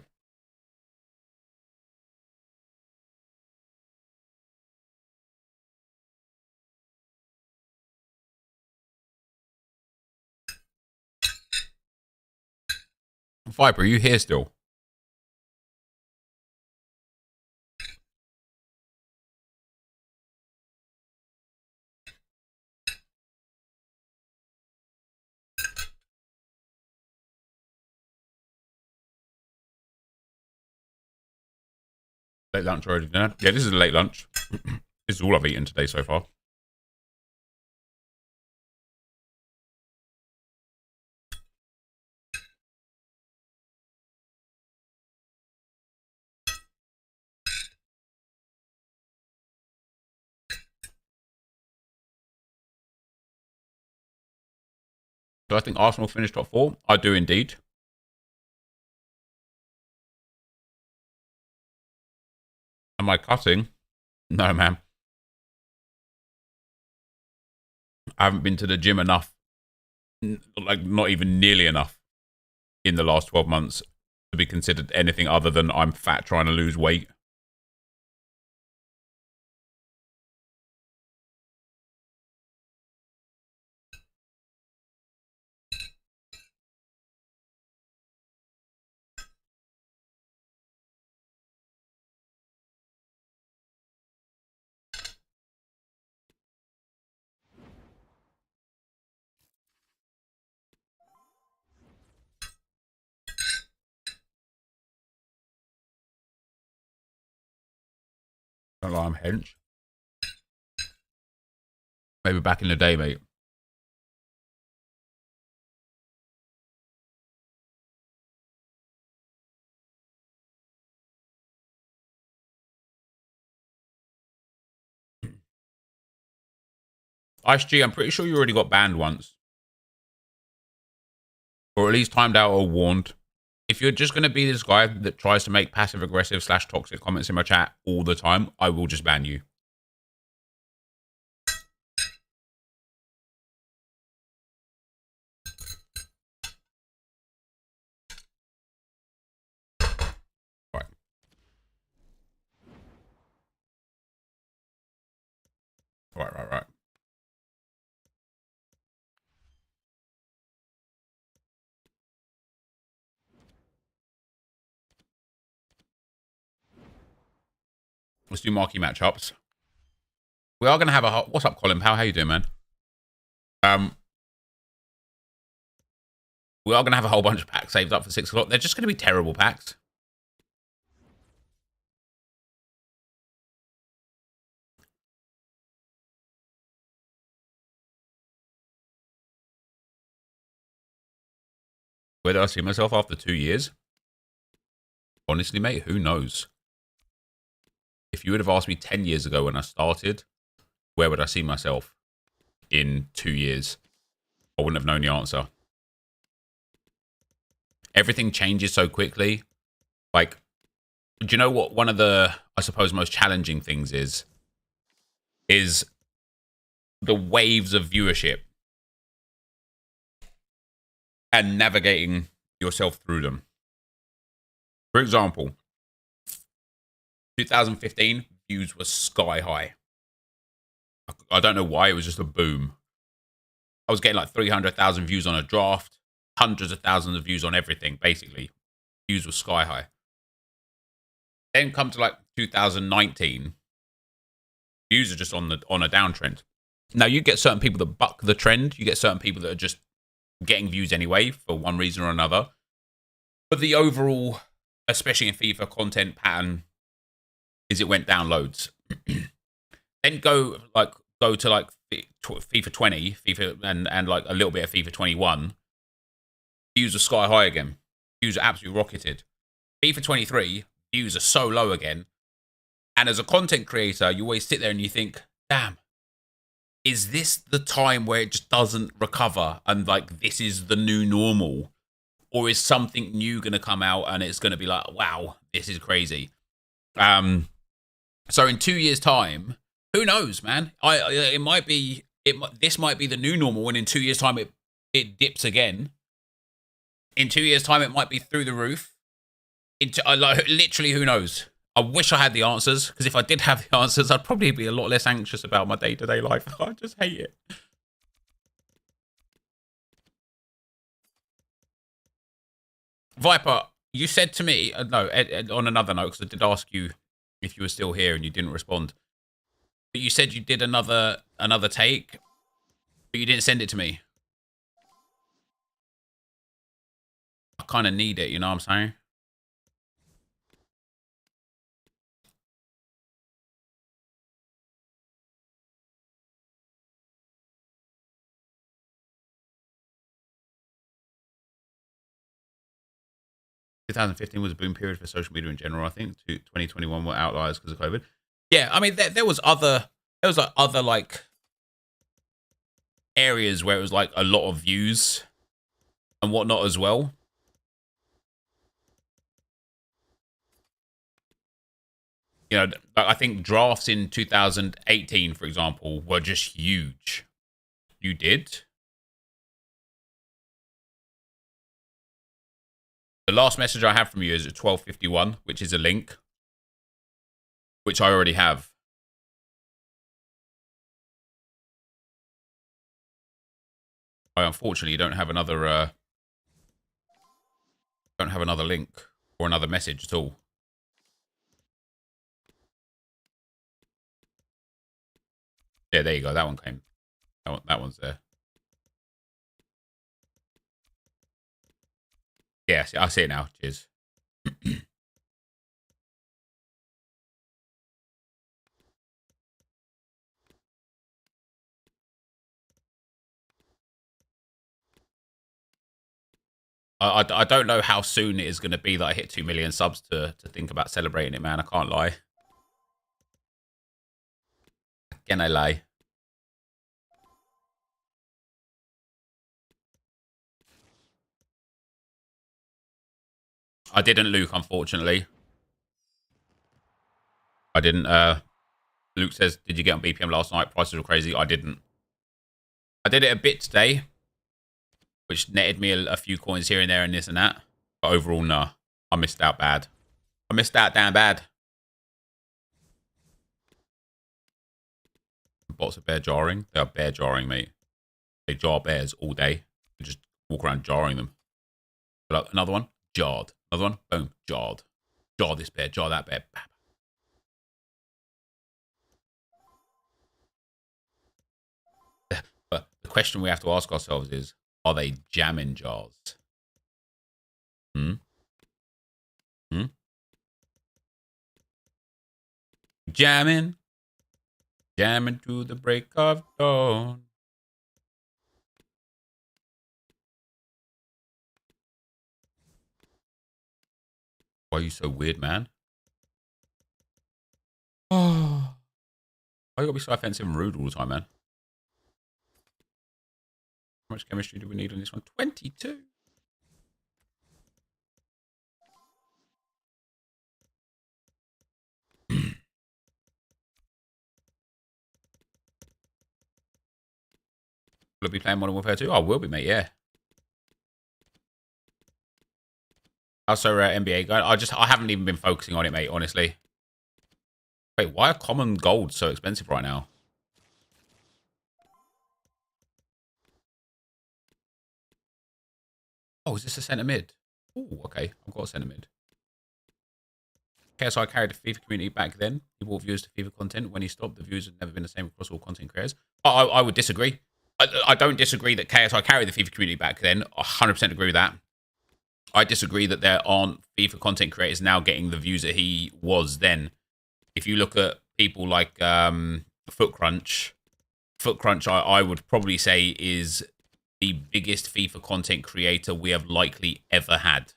Viper, are you here still? Late lunch already, dinner? Yeah, this is a late lunch. This is all I've eaten today so far. So I think Arsenal finished top 4. I do indeed. Am I cutting? No, man. I haven't been to the gym enough. Like, not even nearly enough in the last 12 months to be considered anything other than I'm fat trying to lose weight. Don't lie, I'm hench. Maybe back in the day, mate. Ice G, I'm pretty sure you already got banned once. Or at least timed out or warned. If you're just going to be this guy that tries to make passive-aggressive / toxic comments in my chat all the time, I will just ban you. Right. Right. Let's do marquee matchups. We are going to have a... What's up, Colin? How you doing, man? We are going to have a whole bunch of packs saved up for 6 o'clock. They're just going to be terrible packs. Where did I see myself after 2 years? Honestly, mate, who knows? If you would have asked me 10 years ago when I started, where would I see myself in 2 years? I wouldn't have known the answer. Everything changes so quickly. Like, do you know what one of the, I suppose, most challenging things is the waves of viewership and navigating yourself through them. For example, 2015 views were sky high. I don't know why, it was just a boom. I was getting like 300,000 views on a draft, hundreds of thousands of views on everything, basically. Views were sky high. Then come to like 2019, views are just on a downtrend. Now you get certain people that buck the trend. You get certain people that are just getting views anyway for one reason or another. But the overall, especially in FIFA, content pattern is it went down loads. then go to like FIFA 20, FIFA and like a little bit of FIFA 21. Views are sky high again. Views are absolutely rocketed. FIFA 23, views are so low again. And as a content creator, you always sit there and you think, damn, is this the time where it just doesn't recover and like this is the new normal? Or is something new going to come out and it's going to be like, wow, this is crazy. So in 2 years' time, who knows, man? This might be the new normal, and in 2 years' time it dips again. In 2 years' time, it might be through the roof. Literally, who knows? I wish I had the answers, because if I did have the answers, I'd probably be a lot less anxious about my day-to-day life. I just hate it. Viper, you said to me, no, on another note, because I did ask you if you were still here and you didn't respond. But you said you did another take, but you didn't send it to me. I kind of need it, you know what I'm saying? ...2015 was a boom period for social media in general. I think 2021 were outliers because of COVID. Yeah, I mean, there was other like areas where it was like a lot of views and whatnot as well. You know, I think drafts in 2018, for example, were just huge. You did? The last message I have from you is at 12:51, which is a link, which I already have. I unfortunately don't have another link or another message at all. Yeah, there you go. That one came. That one's there. Yeah, I see it now. Cheers. I don't know how soon it is going to be that I hit 2 million subs to think about celebrating it, man. I can't lie. Can I lie? I didn't, Luke, unfortunately. I didn't. Luke says, did you get on BPM last night? Prices were crazy. I didn't. I did it a bit today, which netted me a few coins here and there and this and that. But overall, nah. I missed out bad. I missed out damn bad. Bots are bear jarring. They are bear jarring, mate. They jar bears all day. They just walk around jarring them. But another one, jarred. Another one, boom, jarred. Jar this bear, jar that bear. But the question we have to ask ourselves is, are they jamming jars? Jamming to the break of dawn. Why are you so weird, man? Oh, why you gotta be so offensive and rude all the time, man? How much chemistry do we need on this one? 22. Will I be playing Modern Warfare 2? I will be, mate, yeah. How's SoRare NBA going? I haven't even been focusing on it, mate, honestly. Wait, why are common gold so expensive right now? Oh, is this a centre mid? Oh, okay. I've got a centre mid. KSI carried the FIFA community back then. He brought viewers to FIFA content. When he stopped, the views have never been the same across all content creators. I would disagree. I don't disagree that KSI carried the FIFA community back then. I 100% agree with that. I disagree that there aren't FIFA content creators now getting the views that he was then. If you look at people like Foot Crunch. Foot Crunch, I would probably say, is the biggest FIFA content creator we have likely ever had.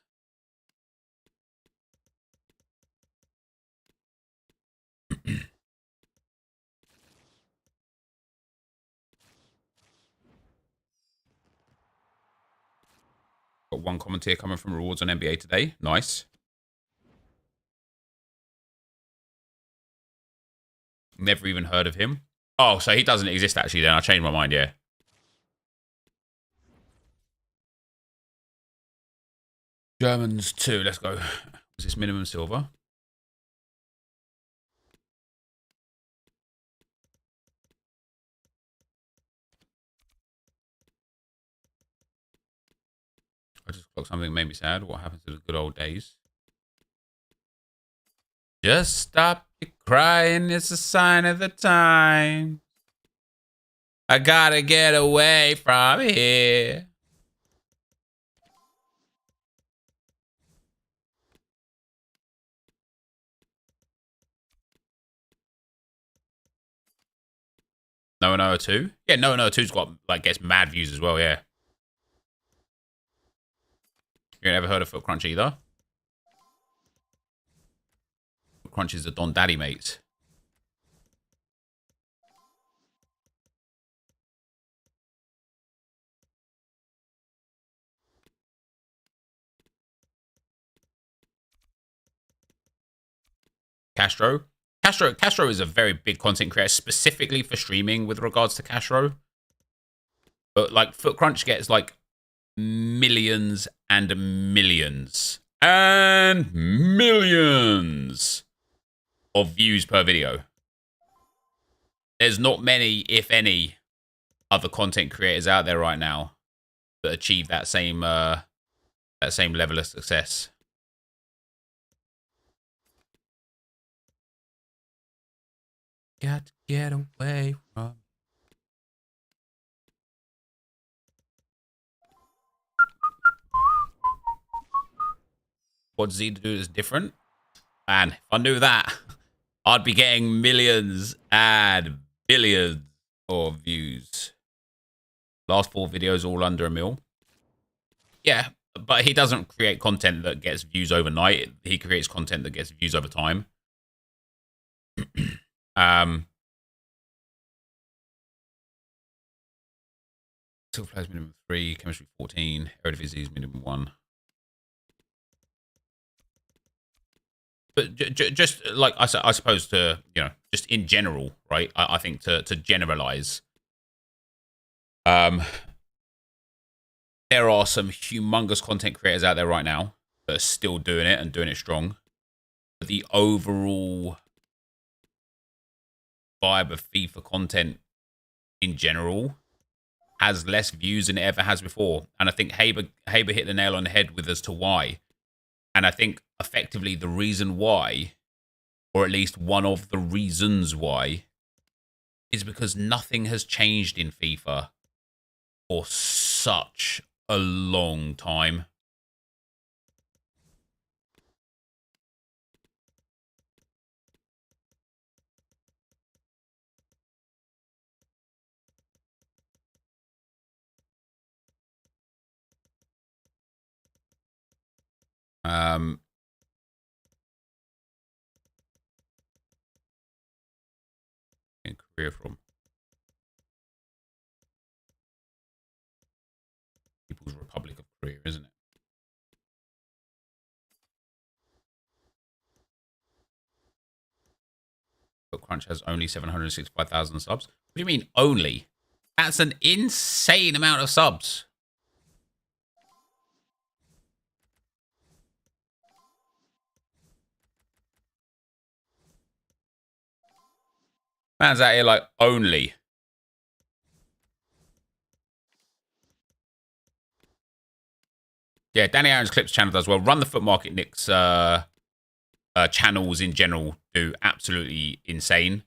Got one commentator coming from rewards on NBA today. Nice. Never even heard of him. Oh, so he doesn't exist actually then. I changed my mind, yeah. Germans 2, let's go. Is this minimum silver? I just clocked something that made me sad. What happened to the good old days? Just stop your crying, it's a sign of the time. I gotta get away from here. No Noah 2? Yeah, No Noah 2's got, like, gets mad views as well, yeah. You never heard of Foot Crunch either? Foot Crunch is the Don Daddy mates. Castro. Castro is a very big content creator, specifically for streaming with regards to Castro. But, like, Foot Crunch gets, like, millions and millions and millions of views per video. There's not many, if any, other content creators out there right now that achieve that same level of success. Got to get away from. What Z to do is different. Man, if I knew that, I'd be getting millions and billions of views. Last 4 videos all under a mil. Yeah, but he doesn't create content that gets views overnight. He creates content that gets views over time. Silver players minimum 3, chemistry 14, Eredivisie is minimum 1. But just like I suppose to, you know, just in general, right? I think to generalize, there are some humongous content creators out there right now that are still doing it and doing it strong. But the overall vibe of FIFA content in general has less views than it ever has before. And I think Haber hit the nail on the head with as to why. And I think effectively the reason why, or at least one of the reasons why, is because nothing has changed in FIFA for such a long time. In Korea from People's Republic of Korea, isn't it? But Crunch has only 765,000 subs. What do you mean only? That's an insane amount of subs. Man's out here like only. Yeah, Danny Aaron's Clips channel does well. Run the Foot Market Nick's channels in general do absolutely insane.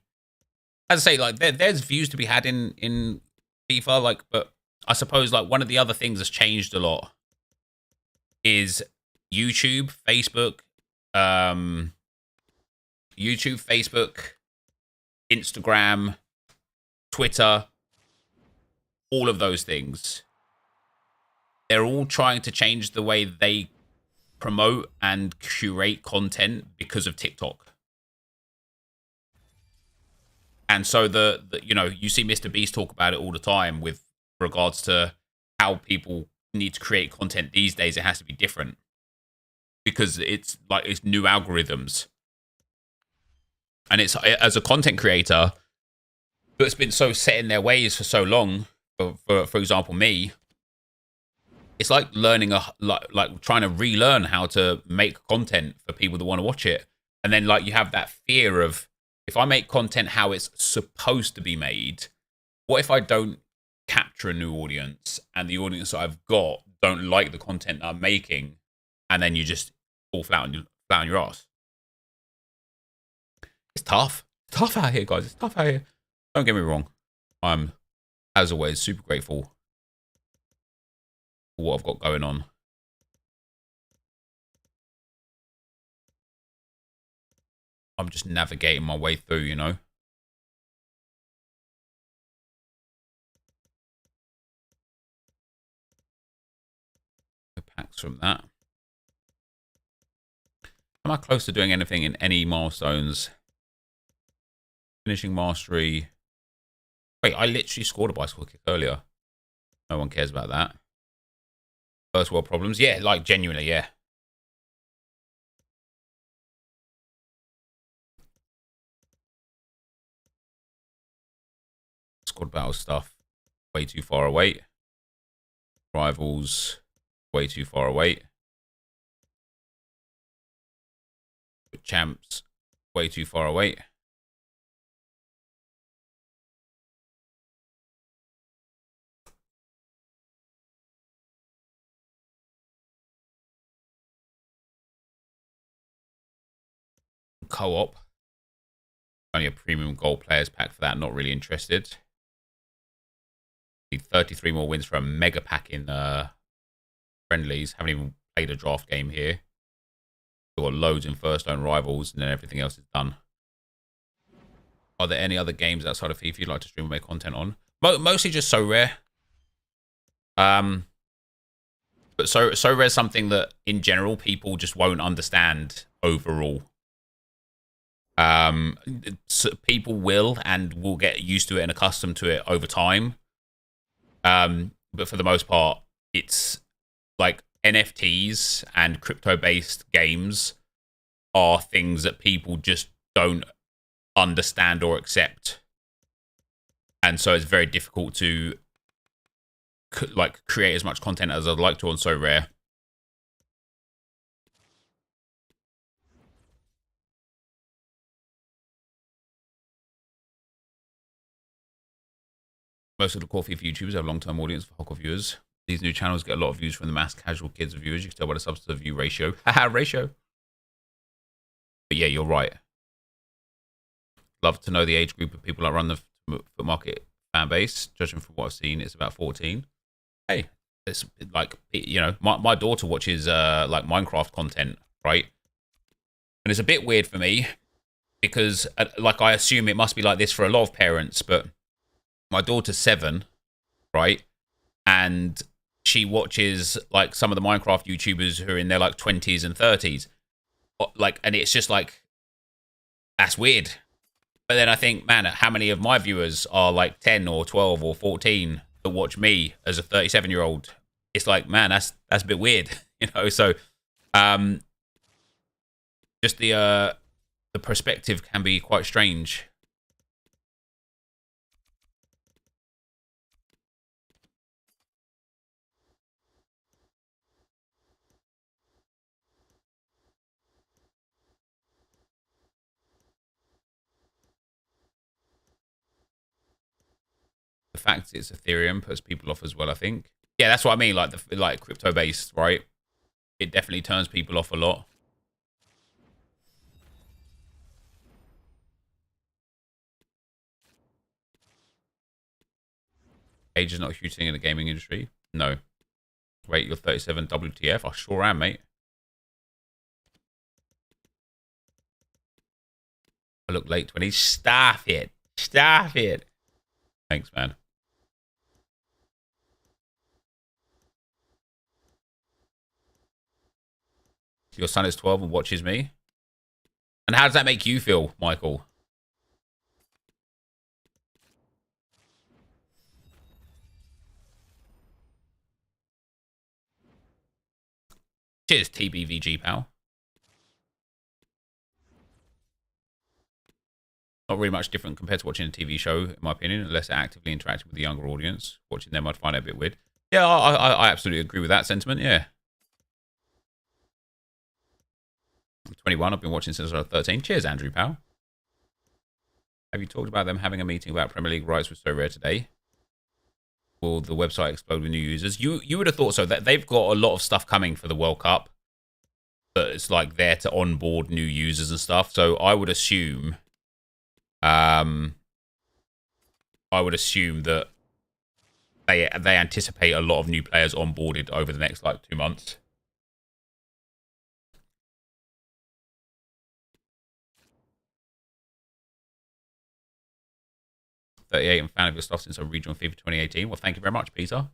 As I say, like there's views to be had in FIFA, like, but I suppose like one of the other things that's changed a lot is YouTube, Facebook, Instagram, Twitter, all of those things. They're all trying to change the way they promote and curate content because of TikTok. And so you know, you see Mr. Beast talk about it all the time with regards to how people need to create content these days. It has to be different because it's like it's new algorithms. And it's as a content creator that's been so set in their ways for so long. For example, me, it's like learning like trying to relearn how to make content for people that want to watch it. And then like you have that fear of, if I make content how it's supposed to be made, what if I don't capture a new audience and the audience that I've got don't like the content I'm making, and then you just fall flat on your ass? It's tough. It's tough out here, guys. It's tough out here. Don't get me wrong. I'm, as always, super grateful for what I've got going on. I'm just navigating my way through, you know. The packs from that. Am I close to doing anything in any milestones? Finishing mastery. Wait, I literally scored a bicycle kick earlier. No one cares about that. First world problems. Yeah, like genuinely, yeah. Squad battle stuff, way too far away. Rivals, way too far away. Champs, way too far away. Co-op. Only a premium gold players pack for that. Not really interested. Need 33 more wins for a mega pack in friendlies. Haven't even played a draft game here. Still got loads in first own rivals, and then everything else is done. Are there any other games outside of FIFA you'd like to stream and make content on? Mostly just SoRare. But SoRare is something that in general people just won't understand overall. So people will get used to it and accustomed to it over time. But for the most part, it's like NFTs and crypto-based games are things that people just don't understand or accept. And so it's very difficult to like create as much content as I'd like to on SoRare. Most of the core FIFA YouTubers have long-term audience for hardcore viewers. These new channels get a lot of views from the mass casual kids viewers. You can tell by the subs to view ratio. Haha, ratio. But yeah, you're right. Love to know the age group of people that run the foot market fan base. Judging from what I've seen, it's about 14. Hey, it's like, you know, my daughter watches like Minecraft content, right? And it's a bit weird for me because like I assume it must be like this for a lot of parents, but my daughter's 7, right? And she watches like some of the Minecraft YouTubers who are in their like 20s and 30s. Like, and it's just like, that's weird. But then I think, man, how many of my viewers are like 10 or 12 or 14 that watch me as a 37-year-old? It's like, man, that's a bit weird, you know? So, just the perspective can be quite strange. The fact it's Ethereum puts people off as well, I think. Yeah, that's what I mean, like crypto-based, right? It definitely turns people off a lot. Age is not a huge thing in the gaming industry. No. Wait, you're 37 WTF? I sure am, mate. I look late 20s. Stop it. Stop it. Thanks, man. Your son is 12 and watches me. And how does that make you feel, Michael? Cheers, TBVG, pal. Not really much different compared to watching a TV show, in my opinion, unless they're actively interacting with the younger audience. Watching them, I'd find it a bit weird. Yeah, I absolutely agree with that sentiment, yeah. I'm 21, I've been watching since I was 13. Cheers, Andrew, pal. Have you talked about them having a meeting about Premier League rights with SoRare today? Will the website explode with new users? You would have thought so. That they've got a lot of stuff coming for the World Cup, but it's like there to onboard new users and stuff. So I would assume, that they anticipate a lot of new players onboarded over the next like 2 months. I'm a fan of your stuff since I read you on FIFA 2018. Well, thank you very much, Peter.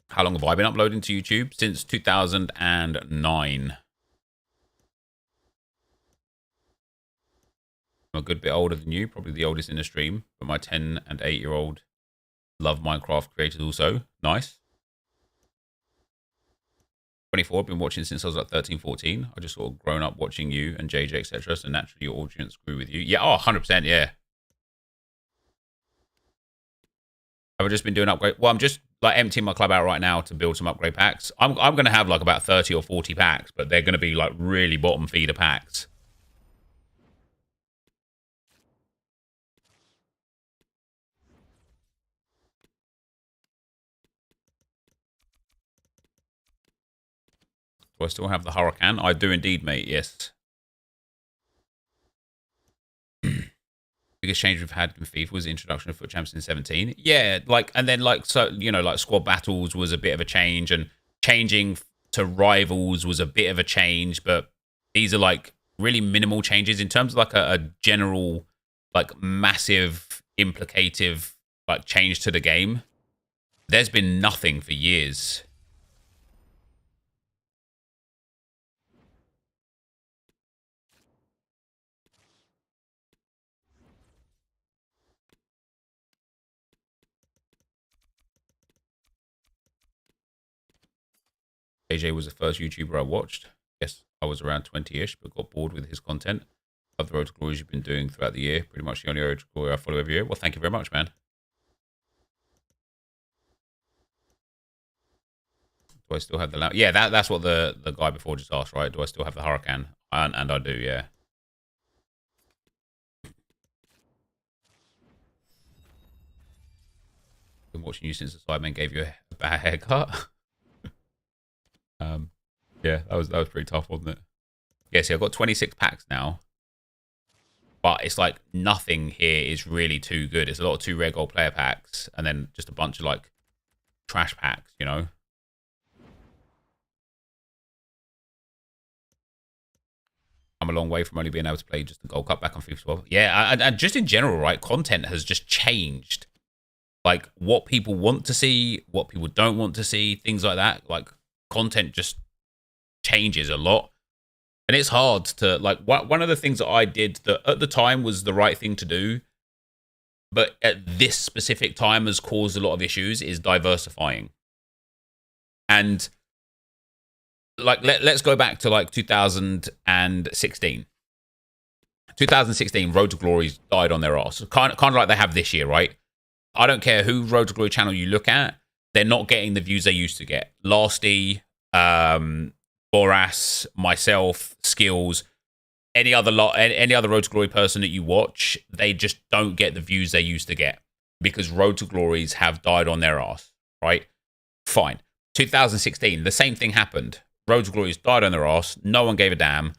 How long have I been uploading to YouTube? Since 2009. I'm a good bit older than you, probably the oldest in the stream, but my 10 and 8-year-old love Minecraft creators also. Nice. 24, I've been watching since I was like 13, 14. I just sort of grown up watching you and JJ, etc. So naturally your audience grew with you. Yeah, oh, 100%, yeah. Have I just been doing upgrade? Well, I'm just like emptying my club out right now to build some upgrade packs. I'm going to have like about 30 or 40 packs, but they're going to be like really bottom feeder packs. Do I still have the Huracan? I do indeed, mate, yes. Biggest change we've had in FIFA was the introduction of FUT Champs in 17. Yeah, like, and then like, so, you know, like squad battles was a bit of a change, and changing to rivals was a bit of a change, but these are like really minimal changes in terms of like a general, like massive implicative like change to the game. There's been nothing for years. AJ was the first YouTuber I watched. Yes, I was around 20-ish, but got bored with his content. Love the Road to Glory you've been doing throughout the year. Pretty much the only Road to Glory I follow every year. Well, thank you very much, man. Do I still have the lamp? Yeah, that's what the guy before just asked, right? Do I still have the Huracan? And I do, yeah. Been watching you since the Sidemen gave you a bad haircut. Yeah, that was pretty tough, wasn't it? Yeah, see, I've got 26 packs now, but it's like nothing here is really too good. It's a lot of 2 rare gold player packs, and then just a bunch of like trash packs, you know. I'm a long way from only being able to play just the Gold Cup back on FIFA 12. Yeah, and just in general, right? Content has just changed. Like what people want to see, what people don't want to see, things like that. Like content just changes a lot, and it's hard to like. One of the things that I did that at the time was the right thing to do, but at this specific time has caused a lot of issues, is diversifying. And like let's go back to like 2016. 2016, Road to Glory died on their ass. Kind of like they have this year, right? I don't care who Road to Glory channel you look at, they're not getting the views they used to get. Lasty, Boras, myself, Skills, any other Road to Glory person that you watch, they just don't get the views they used to get because Road to Glories have died on their ass, right? Fine. 2016, the same thing happened. Road to Glories died on their ass. No one gave a damn.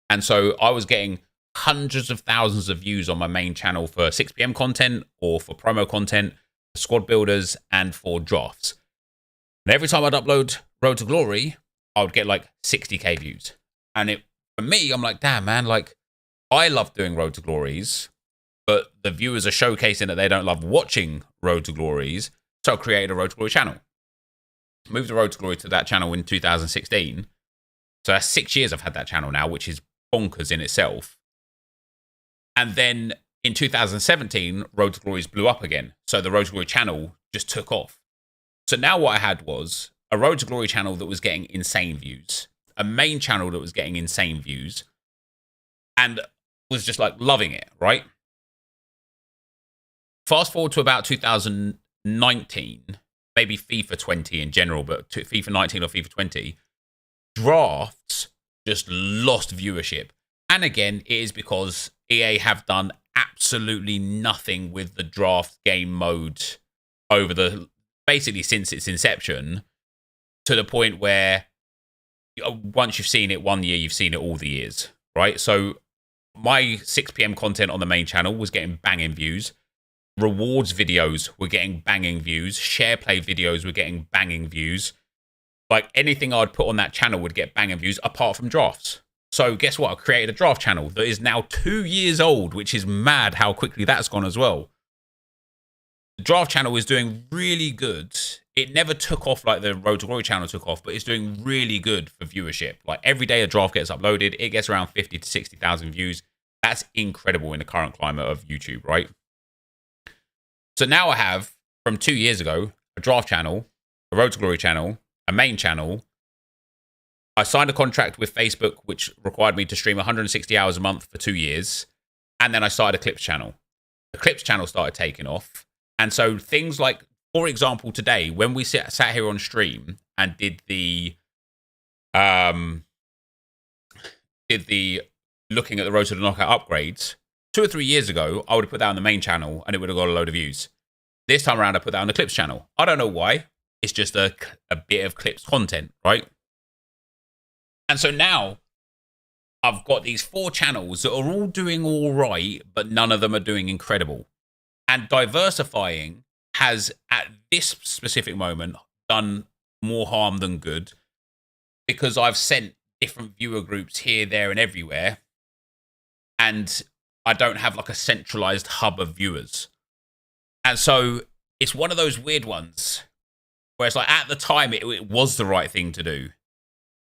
And so I was getting hundreds of thousands of views on my main channel for 6 PM content or for promo content, for squad builders, and for drafts. And every time I'd upload Road to Glory, I would get like 60k views. And for me, I'm like, damn, man, like I love doing Road to Glories, but the viewers are showcasing that they don't love watching Road to Glories, so I created a Road to Glory channel. Moved the Road to Glory to that channel in 2016. So that's 6 years I've had that channel now, which is bonkers in itself. And then in 2017, Road to Glories blew up again. So the Road to Glory channel just took off. So now what I had was a Road to Glory channel that was getting insane views, a main channel that was getting insane views, and was just like loving it, right? Fast forward to about 2019, maybe FIFA 20 in general, but FIFA 19 or FIFA 20, drafts just lost viewership. And again, it is because EA have done absolutely nothing with the draft game mode over basically since its inception, to the point where once you've seen it 1 year, you've seen it all the years, right? So my 6 p.m. content on the main channel was getting banging views. Rewards videos were getting banging views. Share play videos were getting banging views. Like anything I'd put on that channel would get banging views apart from drafts. So guess what? I created a draft channel that is now 2 years old, which is mad how quickly that's gone as well. The draft channel is doing really good. It never took off like the Road to Glory channel took off, but it's doing really good for viewership. Like every day a draft gets uploaded, it gets around 50 to 60,000 views. That's incredible in the current climate of YouTube, right? So now I have, from 2 years ago, a draft channel, a Road to Glory channel, a main channel. I signed a contract with Facebook, which required me to stream 160 hours a month for 2 years. And then I started a Clips channel. The Clips channel started taking off. And so things like, for example, today, when we sat here on stream and did the looking at the Road to the Knockout upgrades, 2 or 3 years ago, I would have put that on the main channel and it would have got a load of views. This time around, I put that on the Clips channel. I don't know why. It's just a bit of Clips content, right? And so now I've got these 4 channels that are all doing all right, but none of them are doing incredible. And diversifying has, at this specific moment, done more harm than good, because I've sent different viewer groups here, there, and everywhere. And I don't have like a centralized hub of viewers. And so it's one of those weird ones where it's like at the time it was the right thing to do.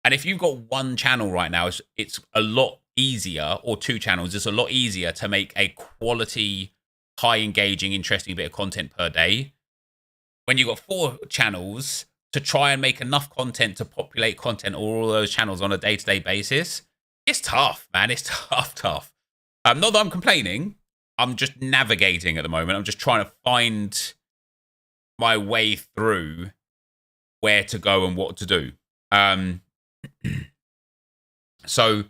And if you've got one channel right now, it's a lot easier, or 2 channels, it's a lot easier to make a quality, high engaging, interesting bit of content per day. When you've got 4 channels, to try and make enough content to populate content all those channels on a day-to-day basis, it's tough, man. It's tough. Not that I'm complaining. I'm just navigating at the moment. I'm just trying to find my way through where to go and what to do. So,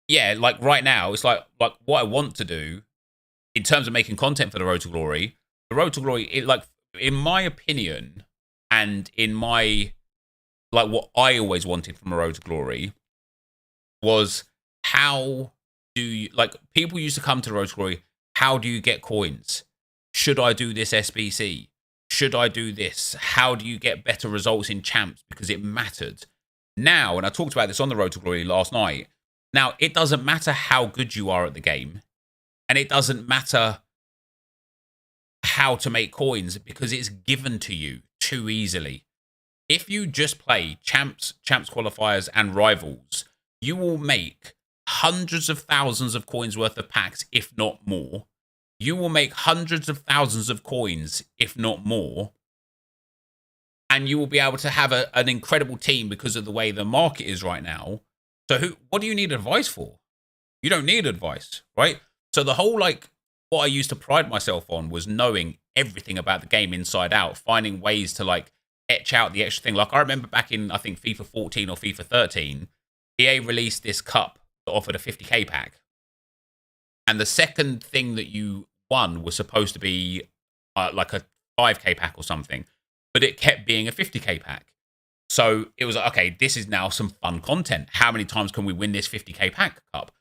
yeah, like right now, it's like what I want to do in terms of making content for the Road to Glory. The Road to Glory, like in my opinion, and in my what I always wanted from a Road to Glory was, how do you, like, people used to come to the Road to Glory, how do you get coins? Should I do this SBC? Should I do this? How do you get better results in champs? Because it mattered. Now, and I talked about this on the Road to Glory last night, now it doesn't matter how good you are at the game, and it doesn't matter how to make coins, because it's given to you too easily. If you just play champs qualifiers, and rivals, you will make hundreds of thousands of coins worth of packs, if not more. You will make hundreds of thousands of coins, if not more. And you will be able to have an incredible team because of the way the market is right now. So what do you need advice for? You don't need advice, right? So the whole, what I used to pride myself on was knowing everything about the game inside out, finding ways to etch out the extra thing. Like I remember back in, I think, FIFA 14 or FIFA 13, EA released this cup that offered a 50k pack. And the second thing that you won was supposed to be like a 5k pack or something, but it kept being a 50k pack. So it was like, okay, this is now some fun content. How many times can we win this 50k pack cup?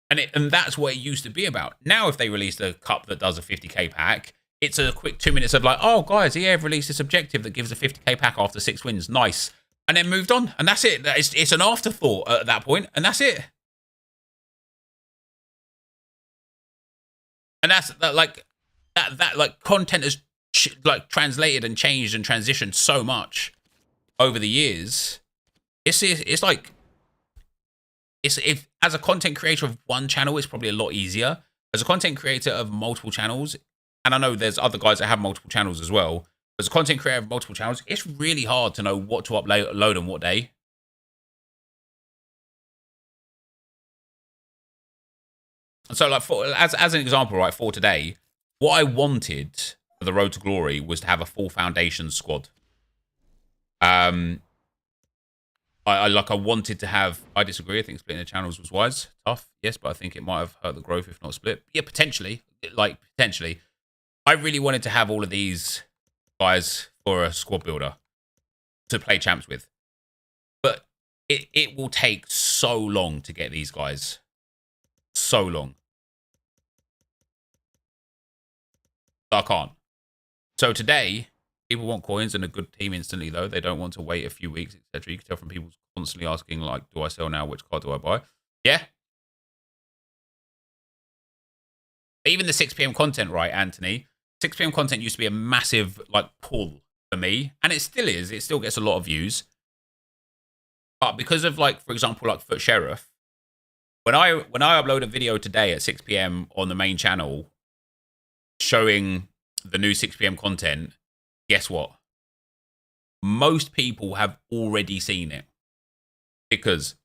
And that's what it used to be about. Now, if they release a cup that does a 50k pack, it's a quick 2 minutes of oh, guys, EA have released this objective that gives a 50k pack after 6 wins. Nice. And then moved on. And that's it. It's an afterthought at that point, and that's it. And that's that, like that like content has like translated and changed and transitioned so much over the years. It's like if as a content creator of one channel, it's probably a lot easier. As a content creator of multiple channels, and I know there's other guys that have multiple channels as well. As a content creator of multiple channels, it's really hard to know what to upload on what day. So, like, as an example, right, for today, what I wanted for the Road to Glory was to have a full foundation squad. I wanted to have. I disagree. I think splitting the channels was wise, tough, yes, but I think it might have hurt the growth if not split. Yeah, potentially. Like potentially, I really wanted to have all of these guys for a squad builder to play champs with, but it will take so long to get these guys. So long. I can't. So today, people want coins and a good team instantly, though. They don't want to wait a few weeks, etc. You can tell from people constantly asking, like, do I sell now? Which card do I buy? Yeah. Even the 6 p.m. content, right, Anthony? 6 p.m. content used to be a massive, like, pull for me. And it still is. It still gets a lot of views. But because of, like, for example, like Foot Sheriff, when I upload a video today at 6 p.m. on the main channel showing the new 6 p.m. content, guess what? Most people have already seen it. Because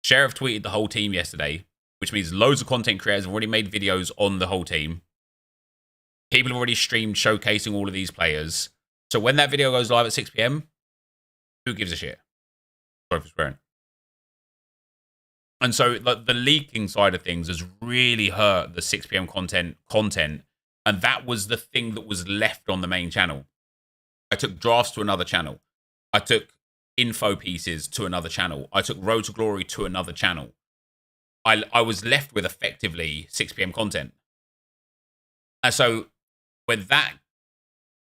Sheriff tweeted the whole team yesterday, which means loads of content creators have already made videos on the whole team. People have already streamed showcasing all of these players. So when that video goes live at 6 p.m., who gives a shit? Sorry for swearing. And so like, the leaking side of things has really hurt the 6 p.m. content. And that was the thing that was left on the main channel. I took drafts to another channel. I took info pieces to another channel. I took Road to Glory to another channel. I was left with effectively 6 p.m. content. And so when that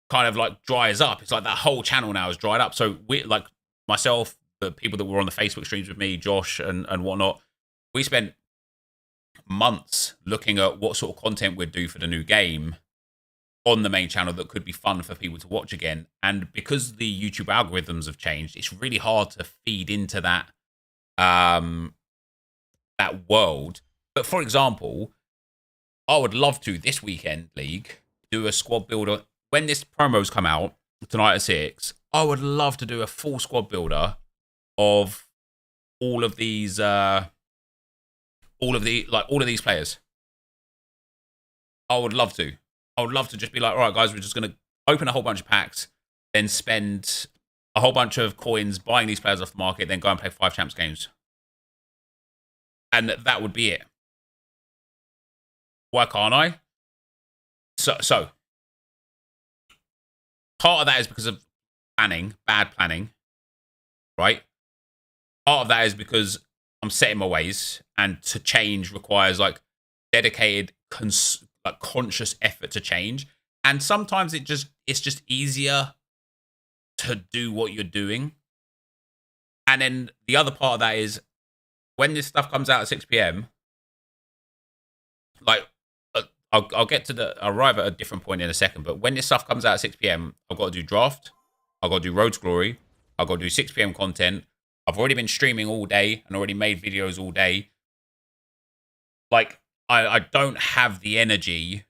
kind of like dries up, it's like that whole channel now is dried up. So we, like myself, the people that were on the Facebook streams with me, Josh and whatnot, we spent months looking at what sort of content we'd do for the new game on the main channel that could be fun for people to watch again. And because the YouTube algorithms have changed, it's really hard to feed into that that world. But for example, I would love to this weekend league do a squad builder when this promo's come out tonight at 6. I would love to do a full squad builder of all of these players. I would love to just be like, all right, guys, we're just going to open a whole bunch of packs, then spend a whole bunch of coins buying these players off the market, then go and play 5 champs games. And that would be it. Why can't I? So part of that is because of planning, bad planning, right? Part of that is because I'm set in my ways, and to change requires like dedicated, conscious effort to change. And sometimes it's just easier to do what you're doing. And then the other part of that is when this stuff comes out at 6 p.m., like I'll arrive at a different point in a second, but when this stuff comes out at 6 p.m., I've got to do draft, I've got to do Road to Glory, I've got to do 6 p.m. content. I've already been streaming all day and already made videos all day. Like, I don't have the energy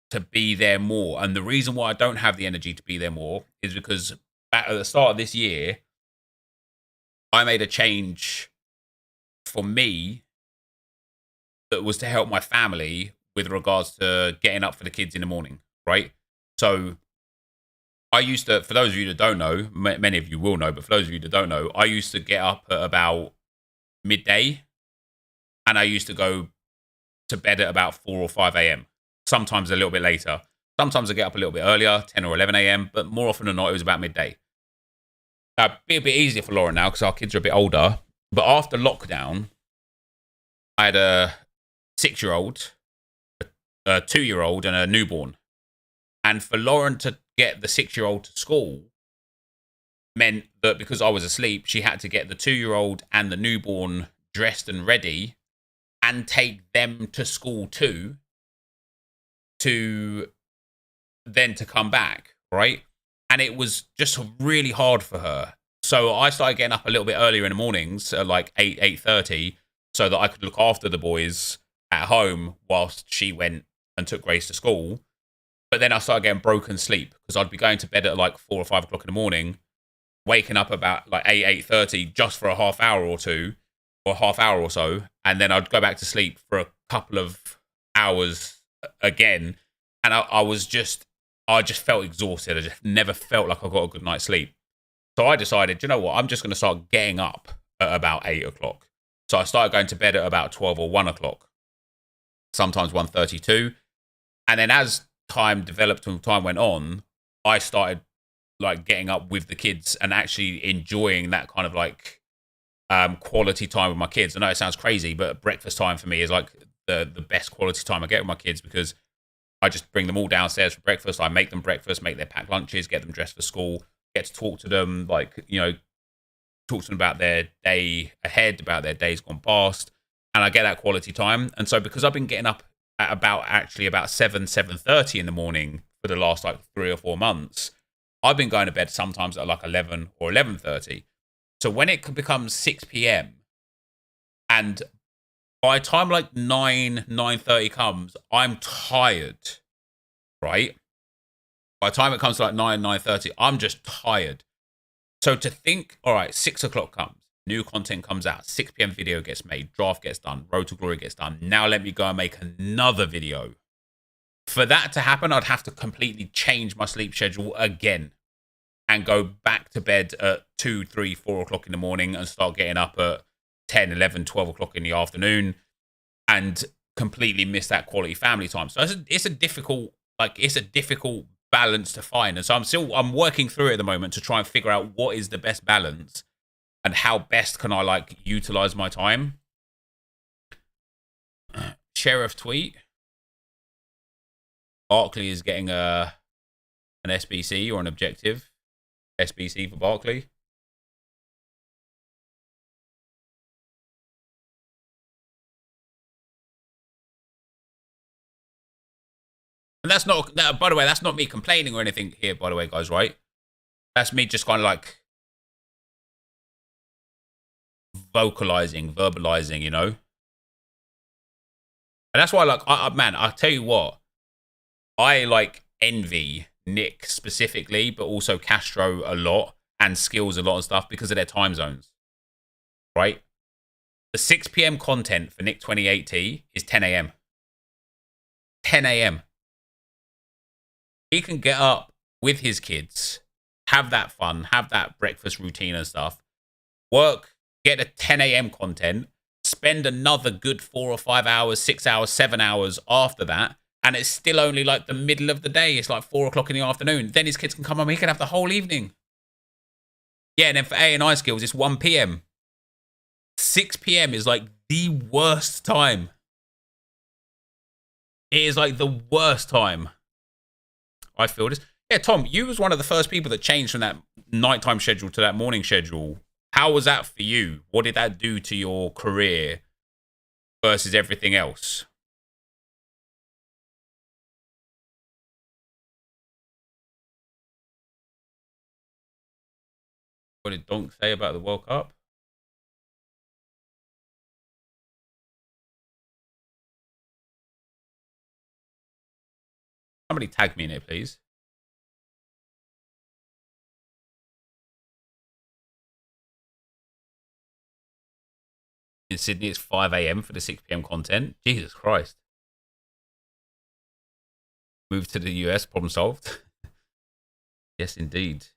to be there more. And the reason why I don't have the energy to be there more is because at the start of this year, I made a change for me that was to help my family with regards to getting up for the kids in the morning, right? So I used to, for those of you that don't know, many of you will know, but for those of you that don't know, I used to get up at about midday and I used to go to bed at about 4 or 5 a.m. Sometimes a little bit later. Sometimes I get up a little bit earlier, 10 or 11 a.m., but more often than not, it was about midday. It'd be a bit easier for Lauren now because our kids are a bit older. But after lockdown, I had a 6-year-old, a 2-year-old, and a newborn. And for Lauren to get the 6-year-old to school meant that because I was asleep, she had to get the 2-year-old and the newborn dressed and ready and take them to school too. to come back, right? And it was just really hard for her. So I started getting up a little bit earlier in the mornings, like 8:30, so that I could look after the boys at home whilst she went and took Grace to school. But then I started getting broken sleep because I'd be going to bed at like 4 or 5 o'clock in the morning, waking up about like 8:30 just for a half hour or two, or half hour or so, and then I'd go back to sleep for a couple of hours again, and I just felt exhausted. I just never felt like I got a good night's sleep. So I decided, you know what, I'm just going to start getting up at about 8 o'clock. So I started going to bed at about 12 or 1 o'clock, sometimes 1:32. And then as time developed and time went on, I started like getting up with the kids and actually enjoying that kind of like quality time with my kids. I know it sounds crazy, but breakfast time for me is like the best quality time I get with my kids, because I just bring them all downstairs for breakfast. I make them breakfast, make their packed lunches, get them dressed for school, get to talk to them, like, you know, talk to them about their day ahead, about their days gone past, and I get that quality time. And so because I've been getting up at about 7:30 in the morning for the last like 3 or 4 months, I've been going to bed sometimes at like 11 or 11:30. So when it becomes 6 p.m. and by the time like 9:30 comes, I'm tired, right? By the time it comes to like 9:30, I'm just tired. So to think, all right, 6 o'clock comes, new content comes out, 6 p.m. video gets made, draft gets done, Road to Glory gets done. Now let me go and make another video. For that to happen, I'd have to completely change my sleep schedule again and go back to bed at 2, 3, 4 o'clock in the morning and start getting up at 10, 11, 12 o'clock in the afternoon and completely miss that quality family time. So it's a difficult balance to find. And so I'm working through it at the moment to try and figure out what is the best balance and how best can I like utilize my time. Sheriff tweet. Barkley is getting an SBC or an objective. SBC for Barkley. And that's not, by the way, that's not me complaining or anything here, by the way, guys, right? That's me just kind of like verbalizing, you know? And that's why, like, man, I tell you what, I like envy Nick specifically, but also Castro a lot and Skills a lot and stuff because of their time zones, right? The 6 p.m. content for Nick 2080 is 10 a.m. 10 a.m. He can get up with his kids, have that fun, have that breakfast routine and stuff, work, get a 10 a.m. content, spend another good 4 or 5 hours, 6 hours, 7 hours after that, and it's still only like the middle of the day. It's like 4 o'clock in the afternoon. Then his kids can come home. He can have the whole evening. Yeah, and then for A&I Skills, it's 1 p.m. 6 p.m. is like the worst time. It is like the worst time. I feel this. Yeah, Tom, you was one of the first people that changed from that nighttime schedule to that morning schedule. How was that for you? What did that do to your career versus everything else? What did Donk say about the World Cup? Somebody tag me in it, please. In Sydney, it's 5 a.m. for the 6 p.m. content. Jesus Christ. Move to the US, problem solved. Yes, indeed.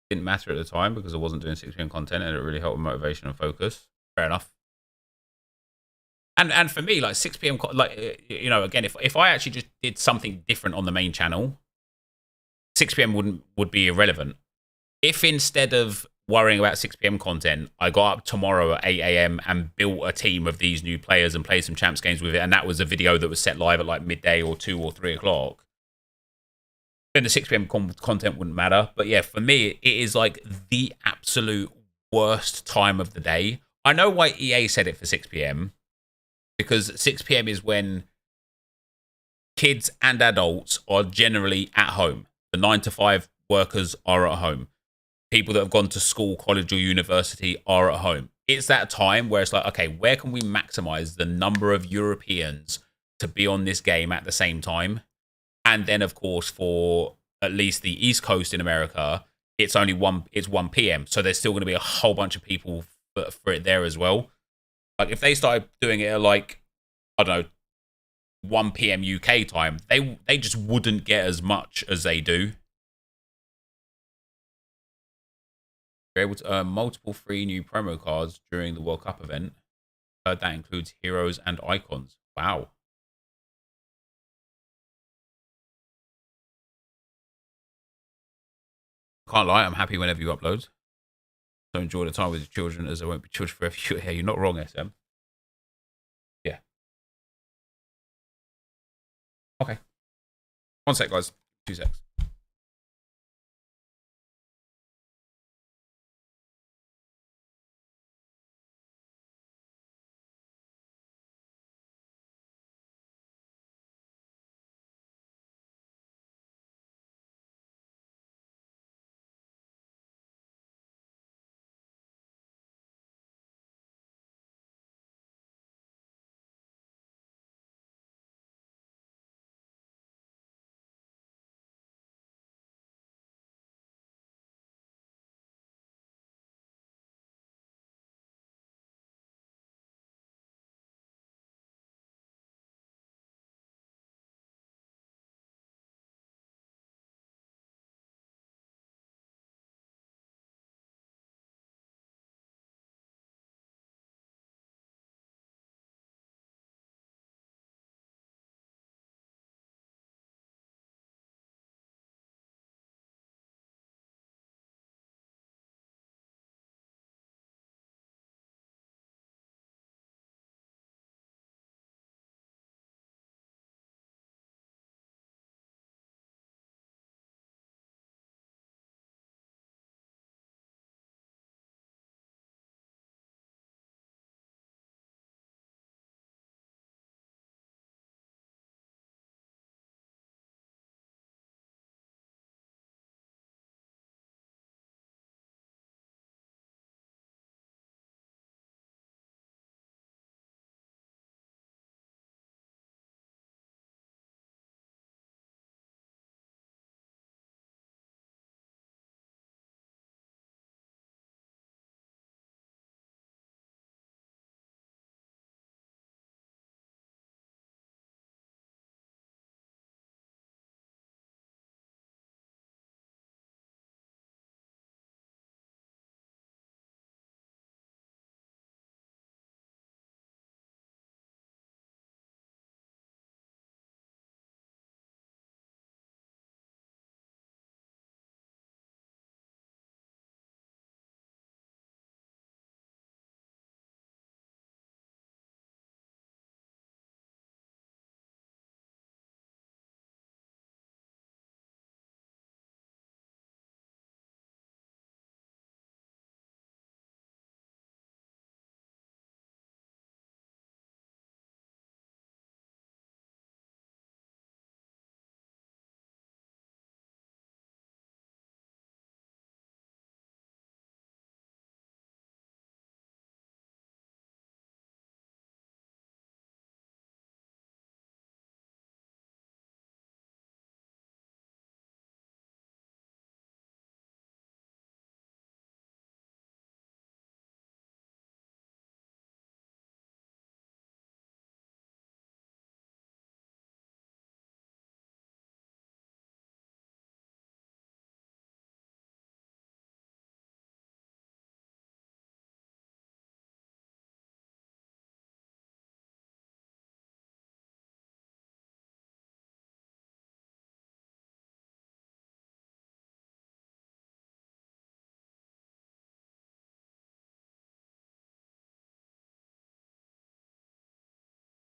Didn't matter at the time because I wasn't doing 6 p.m. content and it really helped with motivation and focus. Fair enough. And for me, like 6 p.m. like, you know, again, if I actually just did something different on the main channel, 6 p.m. would be irrelevant. If instead of worrying about 6 p.m. content, I got up tomorrow at 8 a.m. and built a team of these new players and played some champs games with it, and that was a video that was set live at like midday or 2 or 3 o'clock, then the 6 p.m. content wouldn't matter. But yeah, for me, it is like the absolute worst time of the day. I know why EA said it for 6 p.m. because 6 p.m. is when kids and adults are generally at home. The 9 to 5 workers are at home. People that have gone to school, college, or university are at home. It's that time where it's like, okay, where can we maximize the number of Europeans to be on this game at the same time? And then, of course, for at least the East Coast in America, it's 1 p.m. So there's still going to be a whole bunch of people for it there as well. Like if they started doing it at like, I don't know, 1 p.m. UK time, they just wouldn't get as much as they do. You're able to earn multiple free new promo cards during the World Cup event. That includes heroes and icons. Wow. Can't lie, I'm happy whenever you upload. So enjoy the time with your children, as there won't be children forever. Yeah, you're not wrong, SM. Yeah. Okay. 1 sec, guys. 2 secs.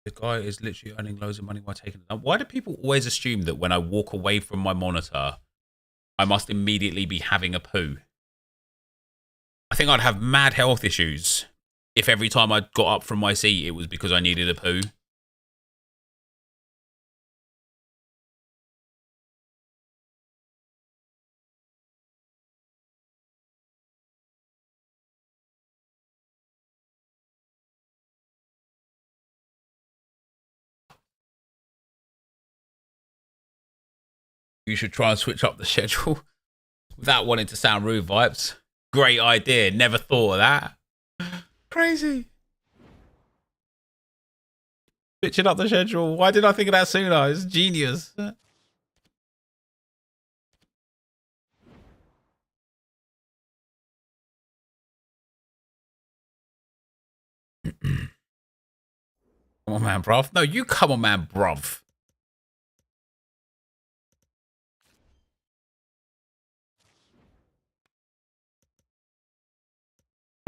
The guy is literally earning loads of money while taking it. Why do people always assume that when I walk away from my monitor, I must immediately be having a poo? I think I'd have mad health issues if every time I got up from my seat, it was because I needed a poo. You should try and switch up the schedule without wanting to sound rude, Vibes. Great idea. Never thought of that. Crazy. Switching up the schedule. Why didn't I think of that sooner? It's genius. Come on, man, bruv. No, you come on, man, bruv.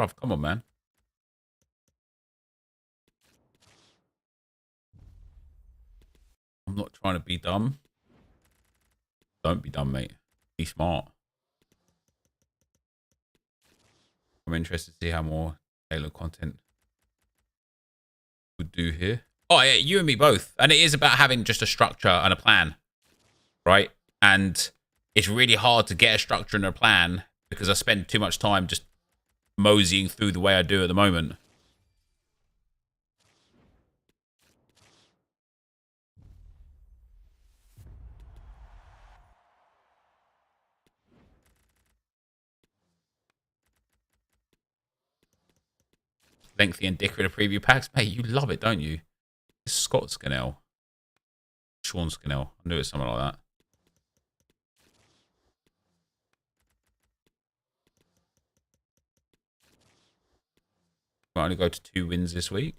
Bruv, come on, man. I'm not trying to be dumb. Don't be dumb, mate. Be smart. I'm interested to see how more Halo content would do here. Oh, yeah, you and me both. And it is about having just a structure and a plan, right? And it's really hard to get a structure and a plan because I spend too much time just moseying through the way I do at the moment. Lengthy and decorative preview packs. Mate, you love it, don't you? It's Scott Scannell. Sean Scannell. I knew it was something like that. Might only go to 2 wins this week.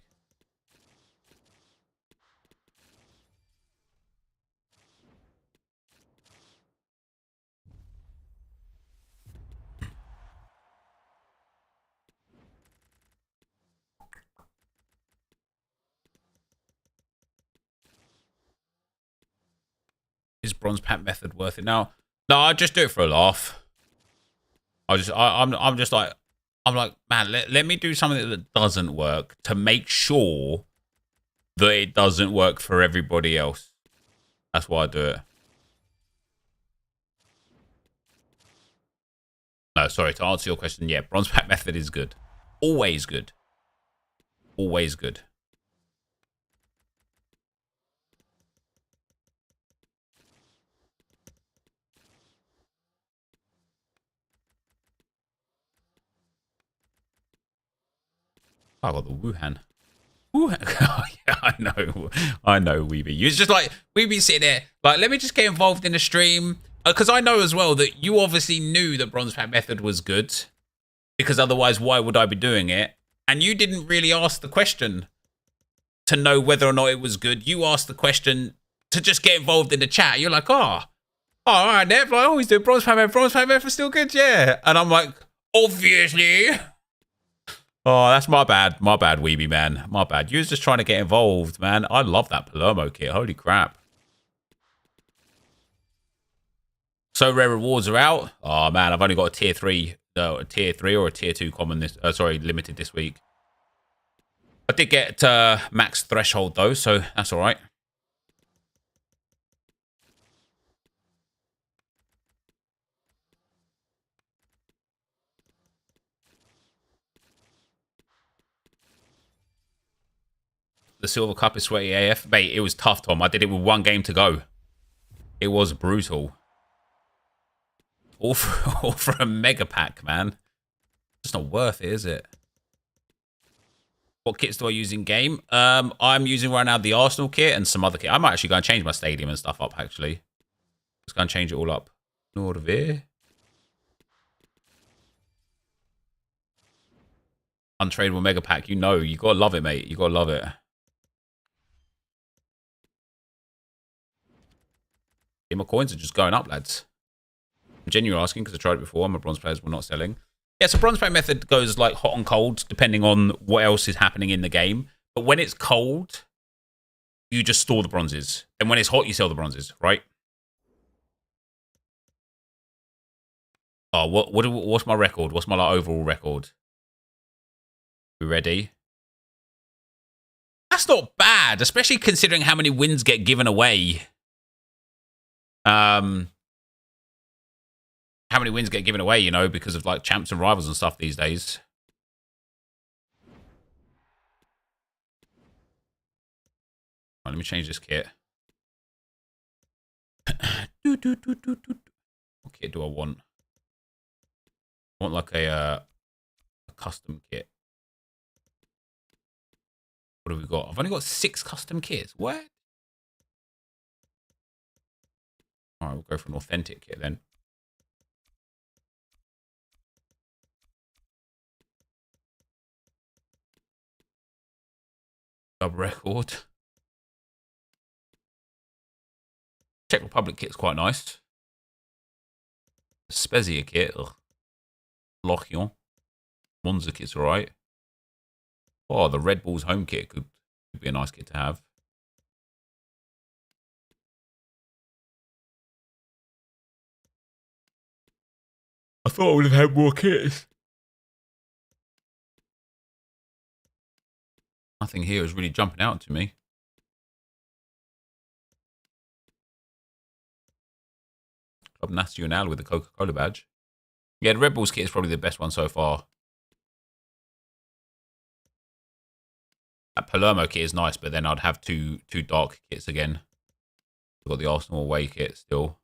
Is bronze pack method worth it? No, I just do it for a laugh. I'm like, man, let me do something that doesn't work to make sure that it doesn't work for everybody else. That's why I do it. No, sorry, to answer your question, yeah, bronze pack method is good. Always good. Always good. I got the Wuhan. Wuhan. Oh, yeah, I know, Weeby. It's just like, Weeby sitting there, like, let me just get involved in the stream. Because I know as well that you obviously knew that bronze pack method was good. Because otherwise, why would I be doing it? And you didn't really ask the question to know whether or not it was good. You asked the question to just get involved in the chat. You're like, all right, Nep, I always do bronze pack method still good, yeah. And I'm like, obviously. Oh, that's my bad, Weeby, man. My bad. You was just trying to get involved, man. I love that Palermo kit. Holy crap. SoRare rewards are out. Oh, man, I've only got a tier 3 or a tier 2 common limited this week. I did get max threshold, though, so that's all right. The Silver Cup is sweaty AF. Mate, it was tough, Tom. I did it with 1 game to go. It was brutal. All for a mega pack, man. It's not worth it, is it? What kits do I use in game? I'm using right now the Arsenal kit and some other kit. I might actually go and change my stadium and stuff up, actually. Let's go and change it all up. Nordvir. Untradeable mega pack. You know, you gotta love it, mate. You gotta love it. Yeah, my coins are just going up, lads. I'm genuinely asking because I tried it before. My bronze players were not selling. Yeah, so bronze pack method goes like hot and cold depending on what else is happening in the game. But when it's cold, you just store the bronzes. And when it's hot, you sell the bronzes, right? Oh, what's my record? What's my like, overall record? We ready? That's not bad, especially considering how many wins get given away. How many wins get given away, you know, because of like champs and rivals and stuff these days. Right, let me change this kit. What kit do I want? I want like a custom kit. What have we got? I've only got 6 custom kits. What? All right, we'll go for an authentic kit then. Sub record. Czech Republic kit's quite nice. Spezia kit. Lochion. Monza kit's alright. Oh, the Red Bulls home kit could be a nice kit to have. I thought I would have had more kits. Nothing here is really jumping out to me. Club Nacional with the Coca-Cola badge. Yeah, the Red Bulls kit is probably the best one so far. That Palermo kit is nice, but then I'd have two dark kits again. We've got the Arsenal away kit still.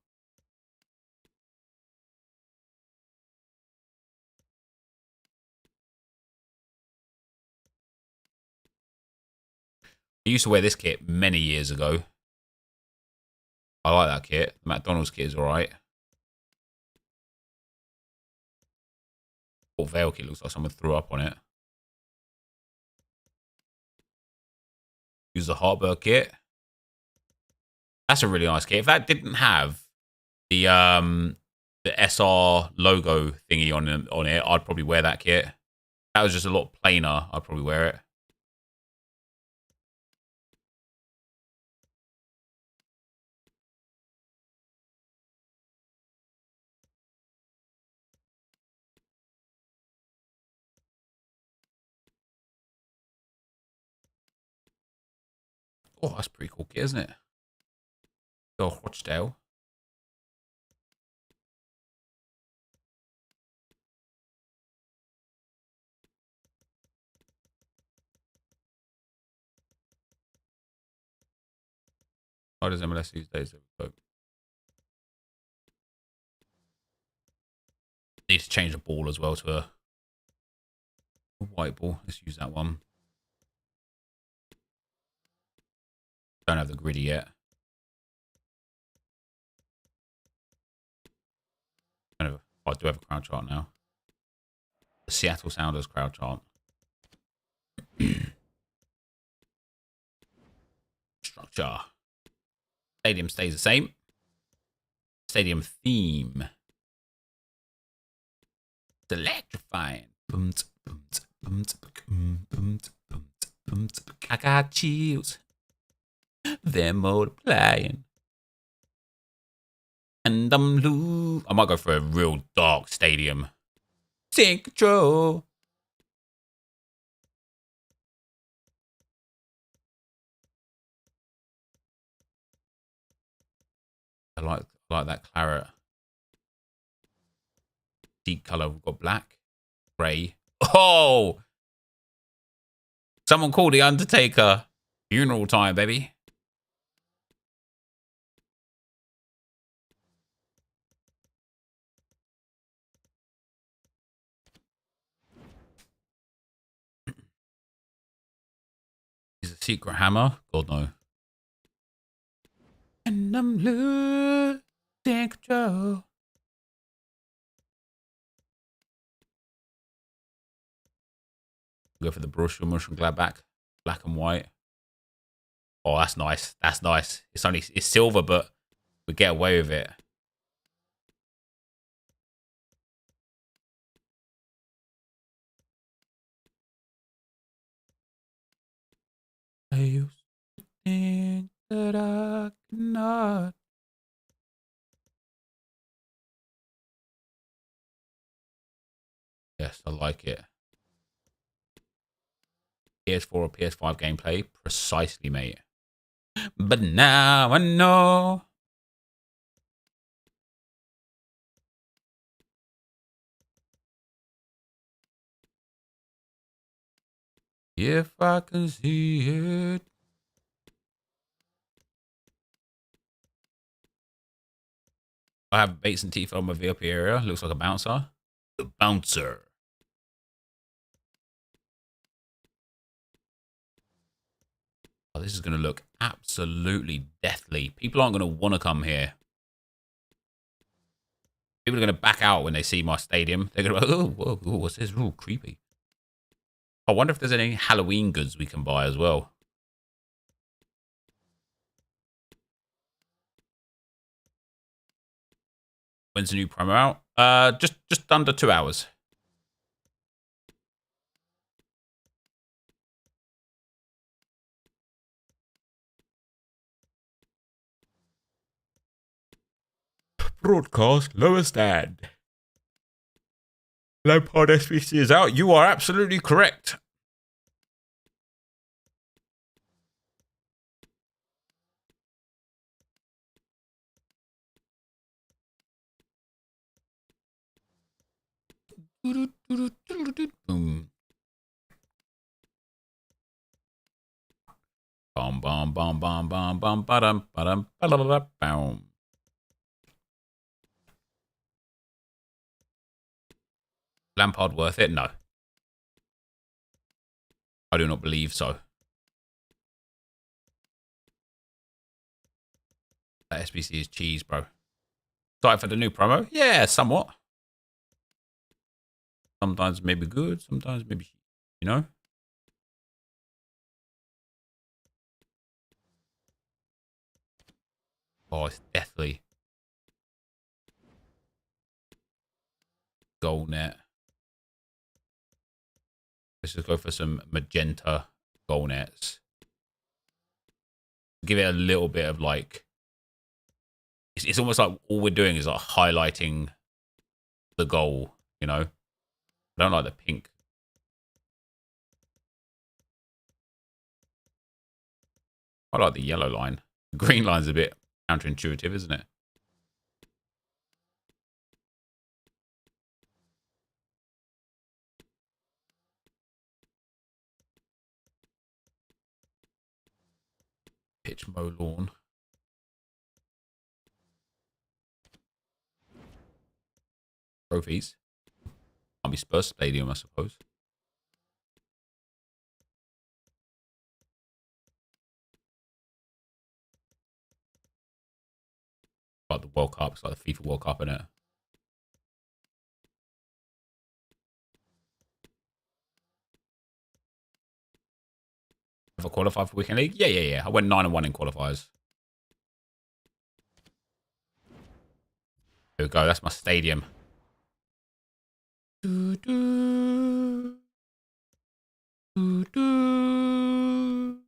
I used to wear this kit many years ago. I like that kit. The McDonald's kit is alright. Port Vale kit looks like someone threw up on it. Use the Hartberg kit. That's a really nice kit. If that didn't have the SR logo thingy on it, I'd probably wear that kit. That was just a lot plainer. I'd probably wear it. Oh, that's pretty cool kit, isn't it? Oh, Rochdale. How does MLS these days? Need to change the ball as well to a white ball. Let's use that one. Don't have the gritty yet. I do have a crowd chart now. The Seattle Sounders crowd chart. Structure. Stadium stays the same. Stadium theme. It's electrifying. I got chills. They're multiplying. And I'm loose. I might go for a real dark stadium. Take control. I like that claret. Deep color. We've got black, grey. Oh! Someone call the Undertaker. Funeral time, baby. Is a secret hammer? God no. And I'm losing control. Go for the Borussia Mönchengladbach, black and white. Oh, that's nice. That's nice. It's silver, but we get away with it. I used to think that I could not. Yes, I like it. PS4 or PS5 gameplay. Precisely, mate. But now I know. If I can see it. I have Bates and Tifa on my VIP area. Looks like a bouncer. The bouncer. Oh, this is going to look absolutely deathly. People aren't going to want to come here. People are going to back out when they see my stadium. They're going to be like, oh, whoa, whoa, what's this? Ooh, creepy. I wonder if there's any Halloween goods we can buy as well. When's the new promo out? Just under 2 hours. Broadcast lower stand. Lampard SBC is out. You are absolutely correct. Boom. Bum bum bum bum bum bum ba-dum ba-dum ba-da-da-da-boom. Lampard worth it? No. I do not believe so. That SBC is cheese, bro. Excited for the new promo? Yeah, somewhat. Sometimes maybe good, sometimes maybe, you know? Oh, it's deathly. Goal net. Let's just go for some magenta goal nets. Give it a little bit of like... It's almost like all we're doing is like highlighting the goal, you know? I don't like the pink. I like the yellow line. The green line's a bit counterintuitive, isn't it? Pitch mow lawn. Trophies. Can't be Spurs Stadium, I suppose. Like the World Cup. It's like the FIFA World Cup, isn't it? Have I qualified for Weekend League? Yeah. I went 9-1 in qualifiers. There we go. That's my stadium. Do, do. Do, do.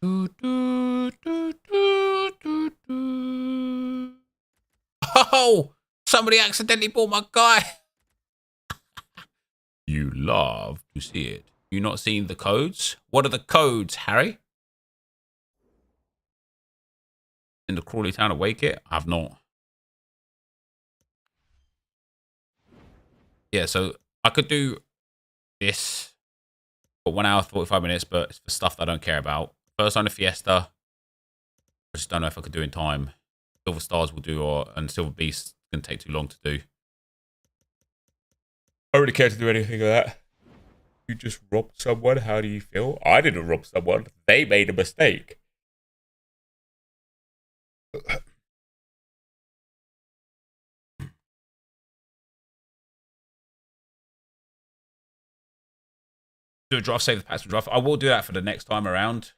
Do, do, do, do, do, do. Oh! Somebody accidentally bought my guy. You love to see it. You not seen the codes? What are the codes, Harry? In the Crawley town of Wakeit? I've not. Yeah, so I could do this for 1 hour, 45 minutes, but it's for stuff that I don't care about. First on the Fiesta. I just don't know if I could do in time. Silver Stars will do, and Silver Beast can take too long to do. I don't really care to do anything of that. You just robbed someone. How do you feel? I didn't rob someone. They made a mistake. Do a draft, save the packs for draft. I will do that for the next time around.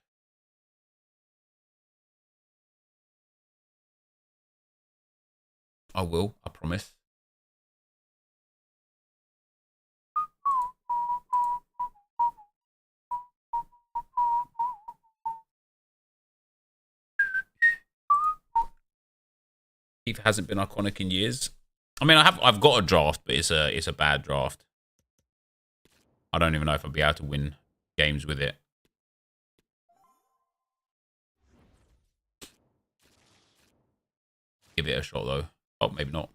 I will. I promise. FIFA hasn't been iconic in years. I mean, I've got a draft, but it's a bad draft. I don't even know if I'll be able to win games with it. Give it a shot though. Oh, maybe not.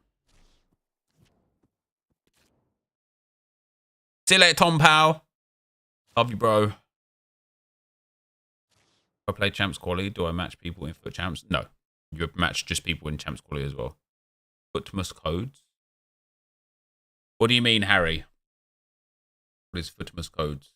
See you later, Tom Powell. Love you, bro. I play champs quality. Do I match people in foot champs? No. You match just people in champs quality as well. Footmus codes. What do you mean, Harry? What is Footmus codes?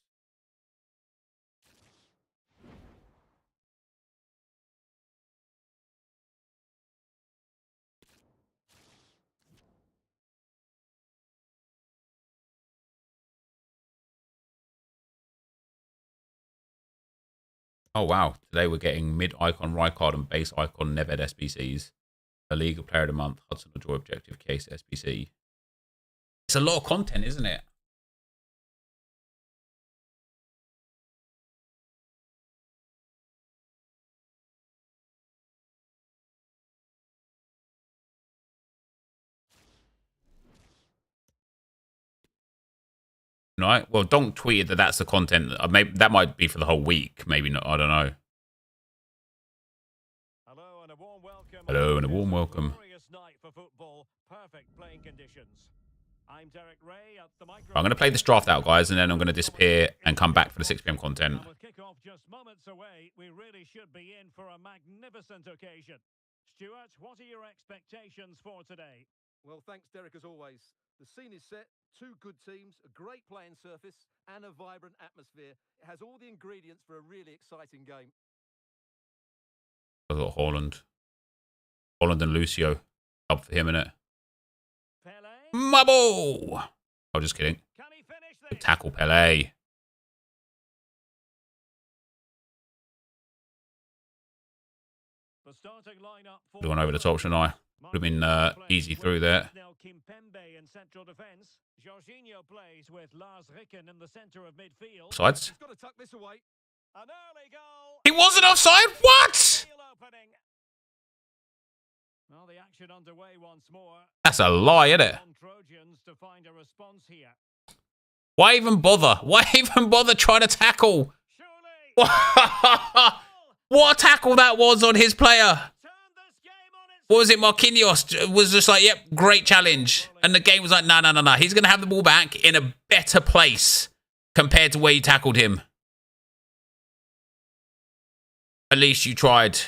Oh, wow. Today we're getting mid-icon Rijkaard and base icon Neved SBCs. A League of Player of the Month, Hudson Odoi Objective Case SBC. It's a lot of content, isn't it? Right. Well, Donk tweeted that that's the content. Maybe that might be for the whole week. Maybe not. I don't know. Hello and a warm welcome. Hello and a warm welcome. Glorious night for football. Perfect playing conditions. I'm Derek Ray at the microphone. I'm going to play this draft out, guys, and then I'm going to disappear and come back for the 6 p.m. content. And with kickoff just moments away, we really should be in for a magnificent occasion. Stuart, what are your expectations for today? Well, thanks, Derek, as always. The scene is set, 2 good teams, a great playing surface, and a vibrant atmosphere. It has all the ingredients for a really exciting game. I've got Haaland. Haaland and Lucio. Up for him, innit? Pele? My ball! Oh, just kidding. Can he finish Good this? tackle, Pele. The starting lineup for Going over the top, shouldn't I? Would have been easy through there. Now Kimpembe in central defence. Jorginho plays with Lars Ricken in the centre of midfield. Sides? He's got to tuck this away. An early goal. He wasn't offside? What? Real opening. Well, the action underway once more. That's a lie, isn't it? On Trojans to find a response here. Why even bother? Why even bother trying to tackle? Surely. What a tackle that was on his player. Turn this game on its What was it? Marquinhos was just like, yep, great challenge. And the game was like, no. He's going to have the ball back in a better place compared to where you tackled him. At least you tried.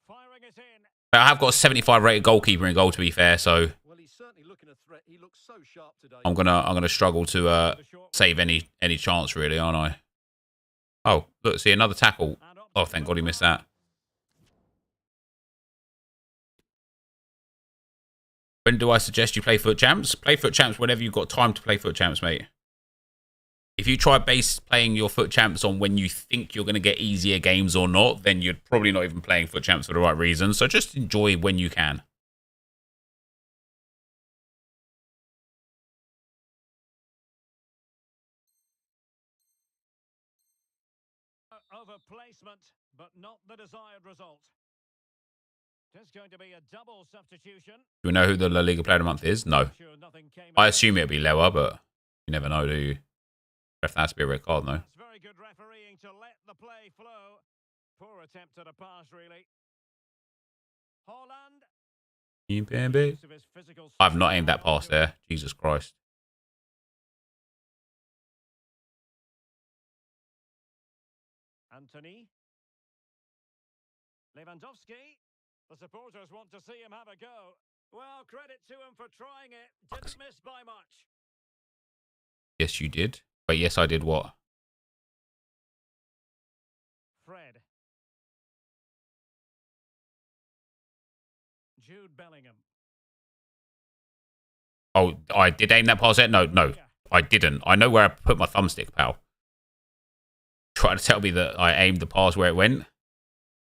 firing it in. I have got a 75 rated goalkeeper in goal, to be fair, so Well, he's certainly looking a threat. He looks so sharp today. I'm gonna struggle to save any chance, really, aren't I? Oh, look, see, another tackle. Oh, thank God he missed that. When do I suggest you play foot champs? Play foot champs whenever you've got time to play foot champs, mate. If you try playing your foot champs on when you think you're going to get easier games or not, then you're probably not even playing foot champs for the right reasons. So just enjoy when you can. Over placement, but not the desired result. There's going to be a double substitution. Do we know who the La Liga Player of the Month is? No. Sure, nothing came I of it. assume it'll be lower, but you never know, do you? Ref, that's be a red card, no? It's very good refereeing to let the play flow. Poor attempt at a pass, really. Haaland. Use of his physical I've not aimed that pass there. Jesus Christ. Anthony. Lewandowski. The supporters want to see him have a go. Well, credit to him for trying it. Didn't miss by much. Yes, you did. But yes, I did what? Fred. Jude Bellingham. Oh, I did aim that pass there? No, I didn't. I know where I put my thumbstick, pal. Trying to tell me that I aimed the pass where it went.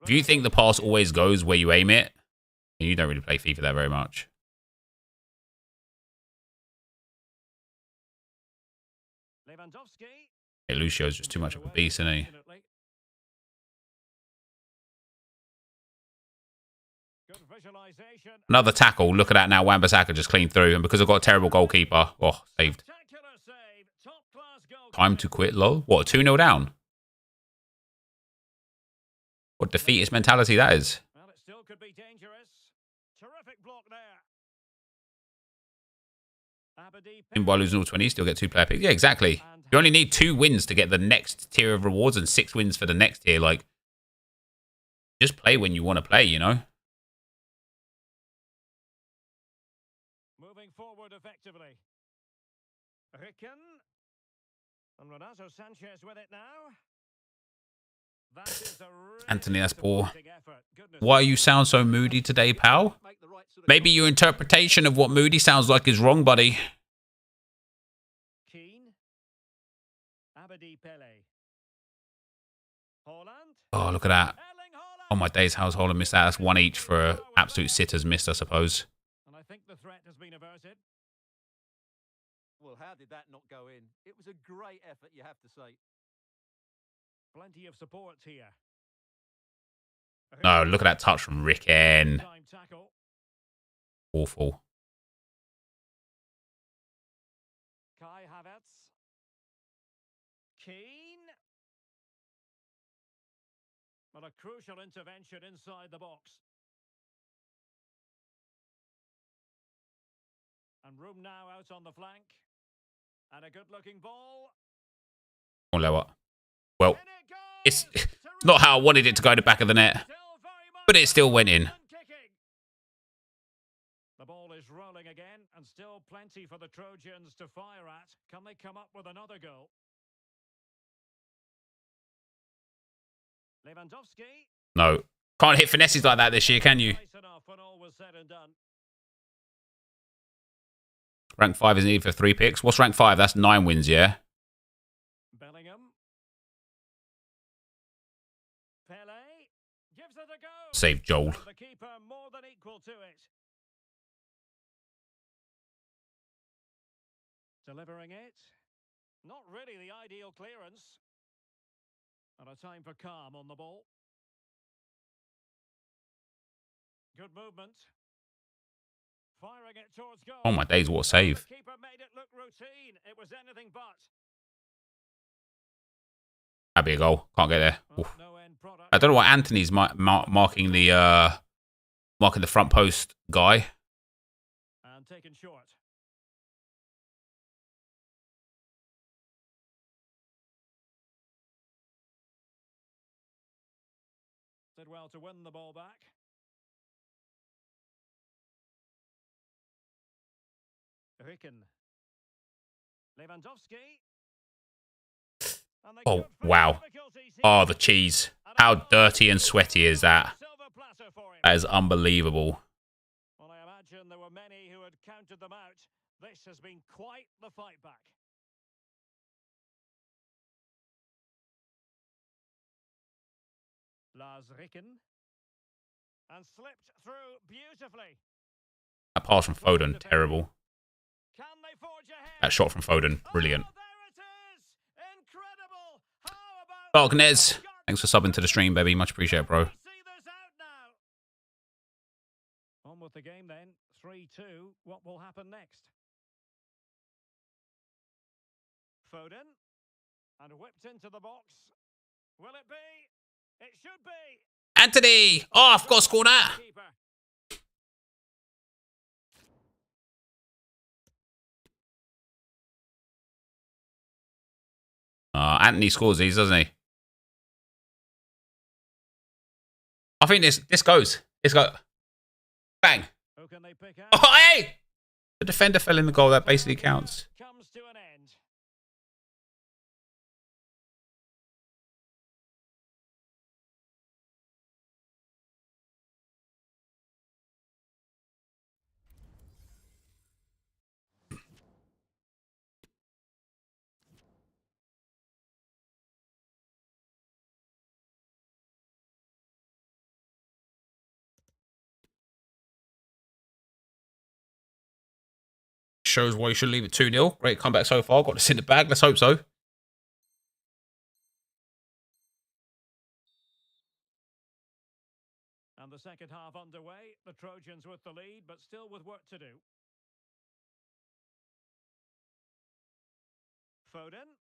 If you think the pass always goes where you aim it, then you don't really play FIFA that very much. Lewandowski. Hey, Lucio's just too much of a beast, isn't he? Good visualization. Another tackle. Look at that now. Wan-Bissaka just cleaned through. And because I've got a terrible goalkeeper, oh, saved. Spectacular save. Top class goal. Time to quit, lol. What, 2-0 down? What defeatist mentality that is. Well, it still could be dangerous. Terrific block there. By losing all 20, you still get 2 player picks. Yeah, exactly. You only need 2 wins to get the next tier of rewards and 6 wins for the next tier. Like, just play when you want to play, you know? Moving forward effectively. Ricken. And Renato Sanchez with it now. That is a really Anthony, that's poor. effort. Goodness. Why you sound so moody today, pal? Make the right sort of Maybe your interpretation of what moody sounds like is wrong, buddy. Keane. Abedi Pele. Holland. Oh, look at that. Erling Haaland. Oh, my days, how's Holland missed that? That's 1 each for absolute sitters missed, I suppose. And I think the threat has been averted. Well, how did that not go in? It was a great effort, you have to say. Plenty of support here. Oh, look at that touch from Ricken. Time tackle. Awful. Kai Havertz. Keane. But a crucial intervention inside the box. And room now out on the flank. And a good-looking ball. Oh, lower. Well, In it goes! it's not how I wanted it to go in the back of the net, Still very much but it still went in. kicking. The ball is rolling again, and still plenty for the Trojans to fire at. Can they come up with another goal? Lewandowski. No. Can't hit finesses like that this year, can you? Nice enough when all was said and done. Rank 5 is needed for 3 picks. What's rank 5? That's 9 wins, yeah? Bellingham. Pele gives it a go. Save Joel. And the keeper more than equal to it. Delivering it. Not really the ideal clearance. And a time for calm on the ball. Good movement. Firing it towards goal. Oh, my days, what a save. The keeper made it look routine. It was anything but. That'd be a goal. Can't get there. Well, Oof. no end product. I don't know why Anthony's marking the front post guy. And taken short. Did well to win the ball back. Ricken. Lewandowski. And they Oh, go through wow. difficulties here. Oh, the cheese. How dirty and sweaty is that? Silver platter for him. That is unbelievable. Well, I imagine there were many who had counted them out. This has been quite the fight back. Lars Ricken. And slipped through beautifully. That pass from Foden, terrible. Can they forge ahead? That shot from Foden, brilliant. Oh, there it is! Incredible! How about Darkness, thanks for subbing to the stream, baby. Much appreciated, bro. See this out now. On with the game then. 3-2. What will happen next? Foden. And whipped into the box. Will it be? It should be. Anthony! Oh, I forgot to score that. Keeper. Anthony scores these, doesn't he? I think this goes. This go. Bang. Who can they pick out? Oh, hey! The defender fell in the goal. That basically counts. Comes to an end. Shows why you should leave it 2-0. Great comeback so far. Got this in the bag. Let's hope so. And the second half underway. The Trojans with the lead, but still with work to do. Foden.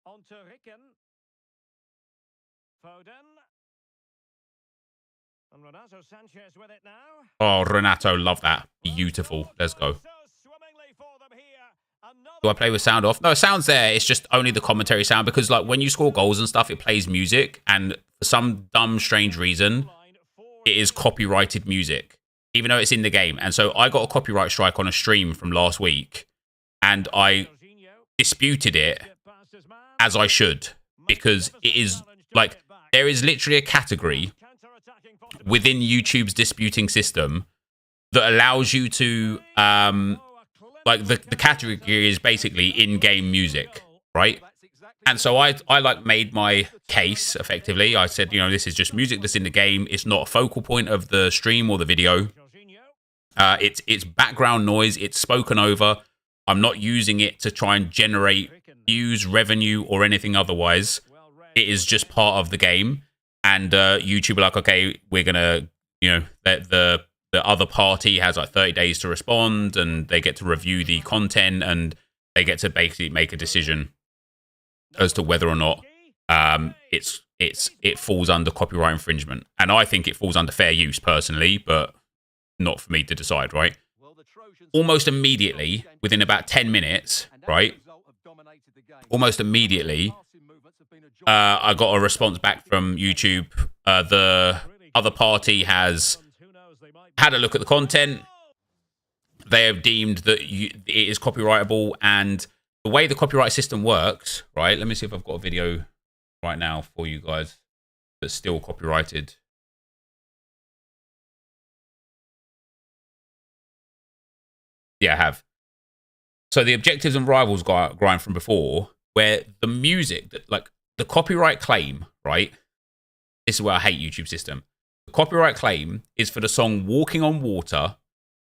On to Ricken. Foden. And Renato Sanchez with it now. Oh, Renato, love that. Beautiful. Let's go. So swimmingly for them here. Do I play with sound off? No, sound's there. It's just only the commentary sound because, like, when you score goals and stuff, it plays music. And for some dumb, strange reason, it is copyrighted music, even though it's in the game. And so I got a copyright strike on a stream from last week, and I disputed it as I should because it is, like, there is literally a category within YouTube's disputing system that allows you to, like, the category is basically in-game music, right? And so I like made my case effectively. I said, you know, this is just music that's in the game. It's not a focal point of the stream or the video. It's background noise. It's spoken over. I'm not using it to try and generate views, revenue, or anything otherwise. It is just part of the game. And YouTube are like, okay, we're gonna, you know, the other party has like 30 days to respond, and they get to review the content, and they get to basically make a decision as to whether or not it falls under copyright infringement. And I think it falls under fair use personally, but not for me to decide, right? Almost immediately, within about 10 minutes, right? Almost immediately, I got a response back from YouTube. The other party has had a look at the content. They have deemed that it is copyrightable, and the way the copyright system works, right? Let me see if I've got a video right now for you guys that's still copyrighted. Yeah, I have. So the objectives and rivals grind from before, where the music, like the copyright claim, right? This is where I hate YouTube system. The copyright claim is for the song Walking on Water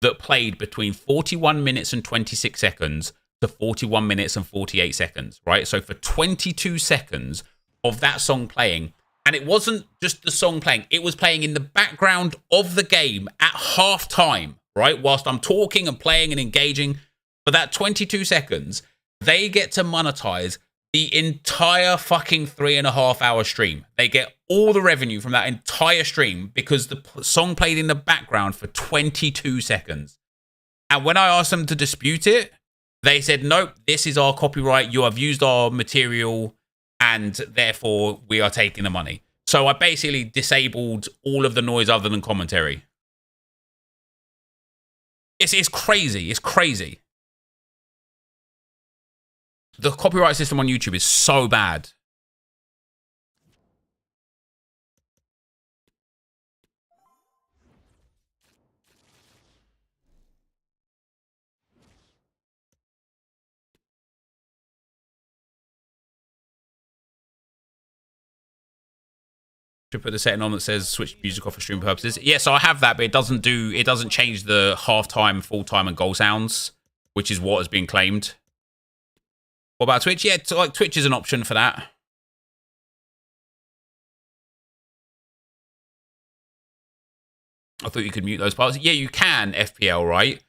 that played between 41 minutes and 26 seconds to 41 minutes and 48 seconds, right? So for 22 seconds of that song playing, and it wasn't just the song playing, it was playing in the background of the game at half time, right? Whilst I'm talking and playing and engaging. For that 22 seconds, they get to monetize the entire fucking 3.5 hour stream. They get all the revenue from that entire stream because the song played in the background for 22 seconds. And when I asked them to dispute it, they said, nope, this is our copyright. You have used our material, and therefore we are taking the money. So I basically disabled all of the noise other than commentary. It's crazy. It's crazy. The copyright system on YouTube is so bad. To put the setting on that says switch music off for stream purposes. Yeah, so I have that, but it doesn't change the half-time, full-time, and goal sounds, which is what has been claimed. What about Twitch? Yeah, like Twitch is an option for that. I thought you could mute those parts. Yeah, you can, FPL, right?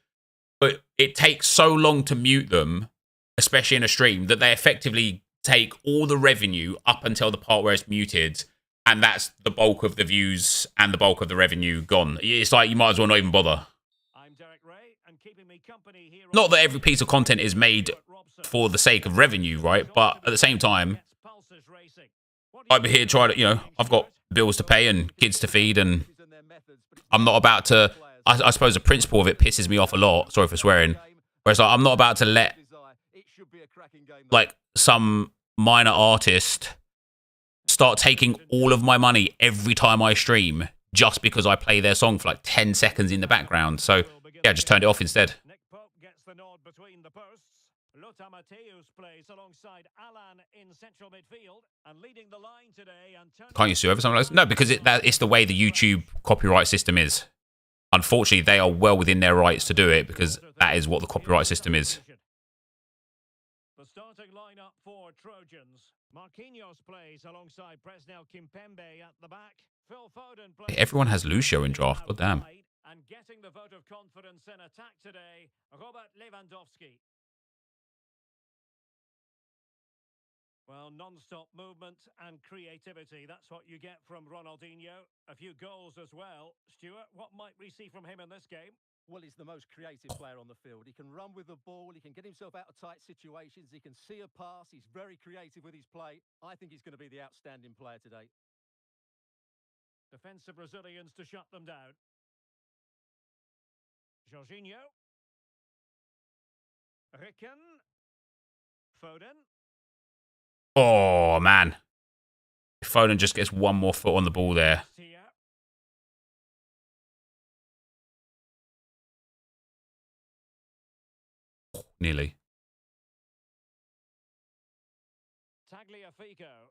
But it takes so long to mute them, especially in a stream, that they effectively take all the revenue up until the part where it's muted, and that's the bulk of the views and the bulk of the revenue gone. It's like you might as well not even bother. Not that every piece of content is made for the sake of revenue, right? But at the same time, I'm here trying to, you know, I've got bills to pay and kids to feed, and I'm not about to, I suppose the principle of it pisses me off a lot. Sorry for swearing. Whereas like, I'm not about to let like some minor artist start taking all of my money every time I stream just because I play their song for like 10 seconds in the background. So yeah, I just turned it off instead. Can't you sue over something like this? No, because it's the way the YouTube copyright system is. Unfortunately, they are well within their rights to do it because that is what the copyright system is. The starting lineup for Trojans. Marquinhos plays alongside Presnel Kimpembe at the back. Phil Foden plays. Everyone has Lucio in draft. God damn. And getting the vote of confidence in attack today, Robert Lewandowski. Well, non-stop movement and creativity. That's what you get from Ronaldinho. A few goals as well. Stuart, what might we see from him in this game? Well, he's the most creative player on the field. He can run with the ball, he can get himself out of tight situations, he can see a pass, he's very creative with his play. I think he's going to be the outstanding player today. Defensive Brazilians to shut them down. Jorginho. Ricken. Foden. Oh, man. Foden just gets one more foot on the ball there. Oh, nearly. Tagliafico.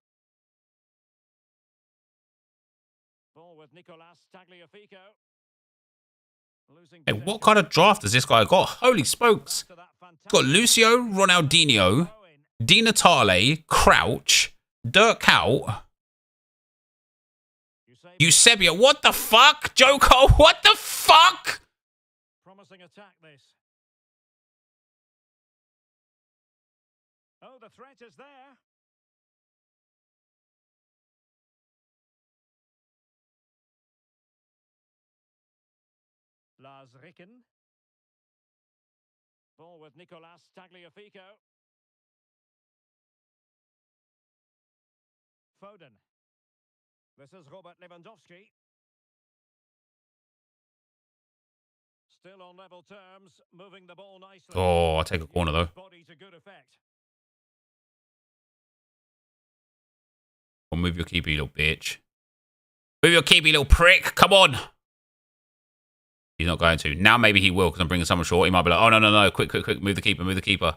Ball with Nicolas Tagliafico. Hey, what kind of draft has this guy got? Holy smokes. He's got Lucio, Ronaldinho, Di Natale, Crouch, Dirk Kuyt, Eusebio. What the fuck? Joko, what the fuck? Promising attack this. Oh, the threat is there. Lars Ricken. Ball with Nicolas Tagliafico. Foden. This is Robert Lewandowski. Still on level terms, moving the ball nicely. Oh, I'll take a corner though. Body to good effect. Well, move your keeper, you little bitch. Move your keeper, you little prick. Come on. He's not going to. Now maybe he will because I'm bringing someone short. He might be like, oh, no. Quick. Move the keeper, move the keeper.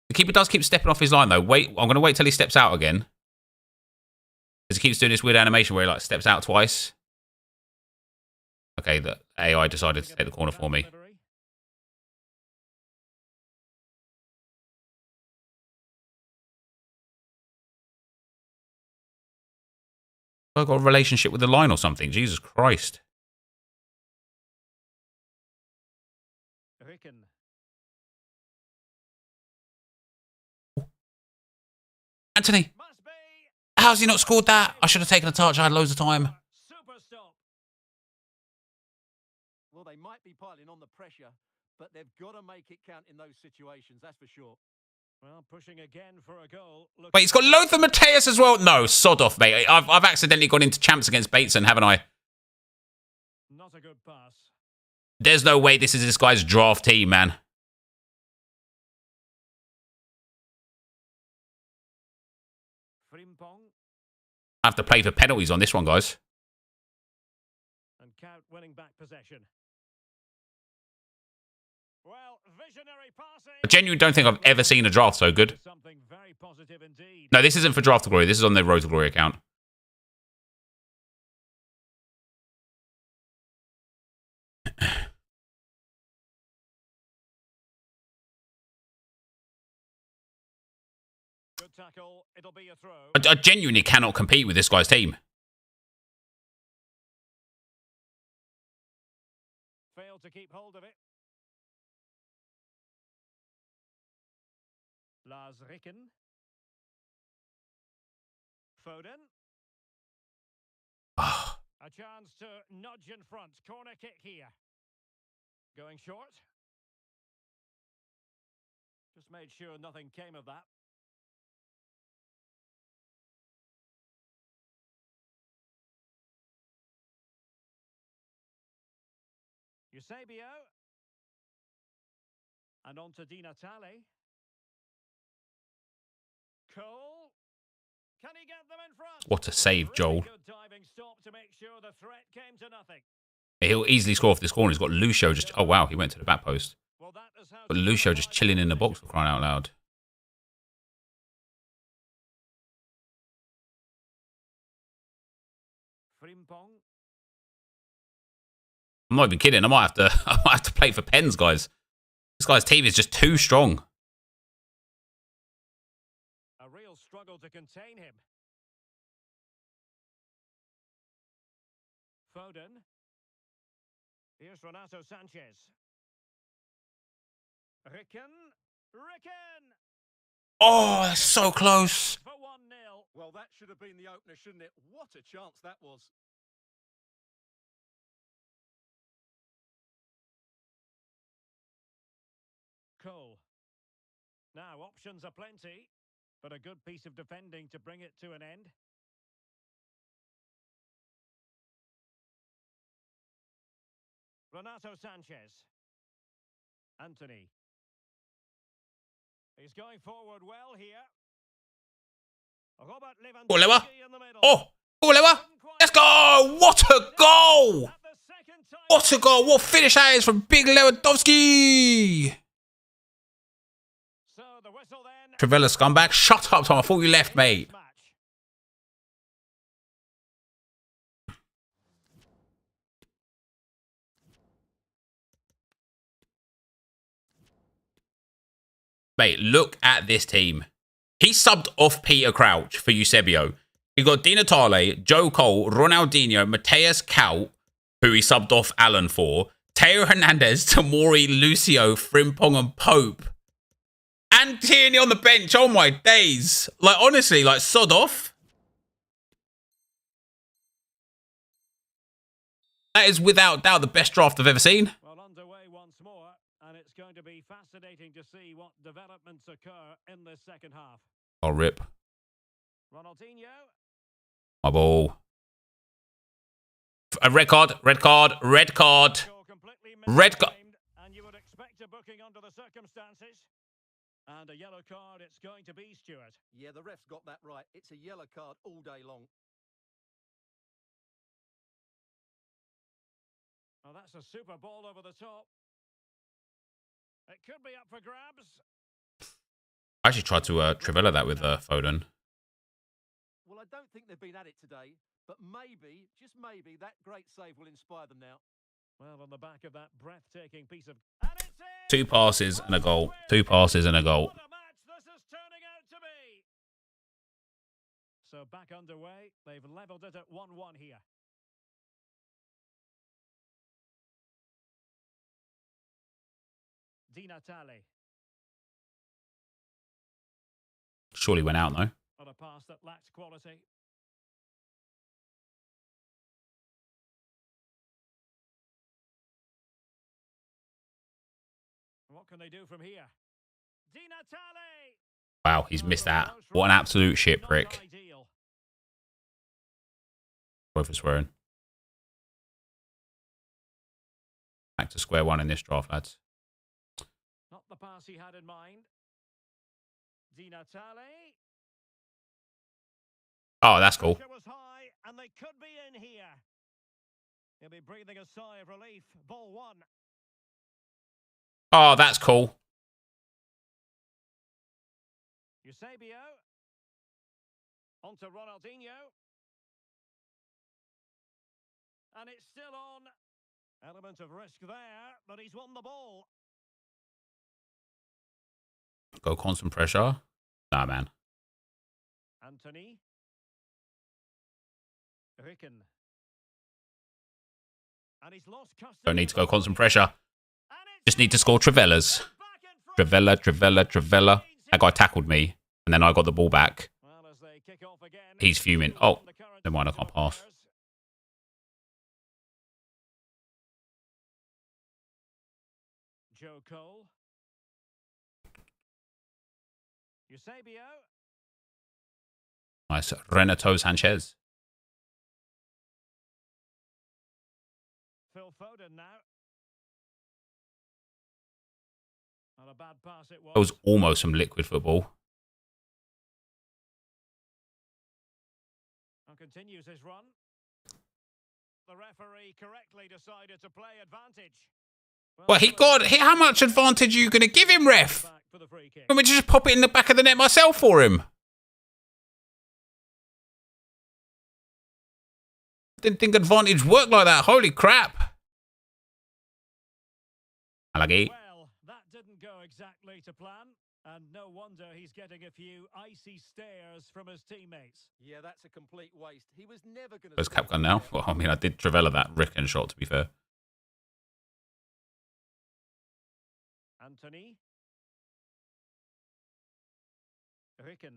The keeper does keep stepping off his line though. Wait, I'm going to wait till he steps out again. Because he keeps doing this weird animation where he like steps out twice. Okay, the AI decided to take the corner for me. I've got a relationship with the line or something. Jesus Christ. Ricken. Anthony, how's he not scored that? I should have taken a touch. I had loads of time. Super stop. Well, they might be piling on the pressure, but they've got to make it count in those situations, that's for sure. Well, pushing again for a goal. Wait, he's got Lothar Matthäus as well? No, sod off, mate. I've accidentally gone into champs against Bateson, haven't I? Not a good pass. There's no way this is this guy's draft team, man. Frimpong. I have to play for penalties on this one, guys. And Kuyt winning back possession. Well, visionary passing. I genuinely don't think I've ever seen a draft so good. Something very positive indeed. No, this isn't for Draft to Glory. This is on the Road to Glory account. Good tackle. It'll be a throw. I genuinely cannot compete with this guy's team. Failed to keep hold of it. Lars Ricken. Foden. A chance to nudge in front. Corner kick here. Going short. Just made sure nothing came of that. Eusebio. And on to Di Natale. Cole. Can he get them in front? What a save, Joel. Really good diving stop to make sure the threat came to nothing. He'll easily score off this corner. He's got Lucio just... Oh, wow. He went to the back post. Well, that is how But Lucio just chilling in the box for crying out loud. Frimpong. I'm not even kidding. I might have to play for pens, guys. This guy's team is just too strong. A real struggle to contain him. Foden. Here's Renato Sanchez. Ricken. Oh, that's so close. For 1-0. Well, that should have been the opener, shouldn't it? What a chance that was. Cole. Now, options are plenty, but a good piece of defending to bring it to an end. Renato Sanchez. Anthony. He's going forward well here. Robert Oh, Lewa. Lewandowski in the middle. Oh, Lewa. Let's go. What a goal. At the second time. What a goal. What finish that is from Big Lewandowski. So the whistle then. Trivella scumbag. Shut up, Tom. I thought you left, mate. Match. Mate, look at this team. He subbed off Peter Crouch for Eusebio. He got Di Natale, Joe Cole, Ronaldinho, Mateus Cal, who he subbed off Allen for, Teo Hernandez, Tamori, Lucio, Frimpong, and Pope. And Tierney on the bench. Oh my days. Like, honestly, like, sod off. That is without doubt the best draft I've ever seen. Well, underway once more, and it's going to be fascinating to see what developments occur in this second half. Oh, rip. Ronaldinho. My ball. A red card, red card, red card. Goal completely Red card. mistimed, and you would expect a booking under the circumstances. And a yellow card, it's going to be Stewart. Yeah, the ref's got that right. It's a yellow card all day long. Well, that's a super ball over the top. It could be up for grabs. I actually tried to Trivella that with Foden. Well, I don't think they've been at it today, but maybe, just maybe, that great save will inspire them now. Well, on the back of that breathtaking piece of... And it's in! 2 passes and a goal. 2 passes and a goal. What a match this is turning out to be! So back underway. They've levelled it at 1-1 here. Di Natale. Surely went out, though. On a pass that lacks quality. What can they do from here? Di Natale! Wow, he's missed that. What an absolute shit prick. Not ideal. Both are swearing. Back to square one in this draft, lads. Not the pass he had in mind. Di Natale. Oh, that's cool. Pressure was high, and they could be in here. He'll be breathing a sigh of relief. Ball 1. Oh, that's cool. Eusebio. On to Ronaldinho. And it's still on. Element of risk there, but he's won the ball. Go constant pressure. Nah, man. Anthony. Ricken. And he's lost custody. Don't need to go constant pressure. And it's Just need to score Trivellas. back in front. Trivella. That guy tackled me, and then I got the ball back. Well, as they kick off again, He's fuming. Oh, never mind, I can't pass. Joe Cole. Eusebio. Nice. Renato Sanchez. Phil Foden now. Not a bad pass it was. That was almost some liquid football. And continues his run. The referee correctly decided to play advantage. Well, how much advantage are you going to give him, ref? Back for the free kick. Let me just pop it in the back of the net myself for him. Didn't think advantage worked like that. Holy crap. Alagi. Well, that didn't go exactly to plan. And no wonder he's getting a few icy stares from his teammates. Yeah, that's a complete waste. He was never going to... Where's Capcom now? Well, I mean, I did Trivella that Ricken shot, to be fair. Anthony. Ricken.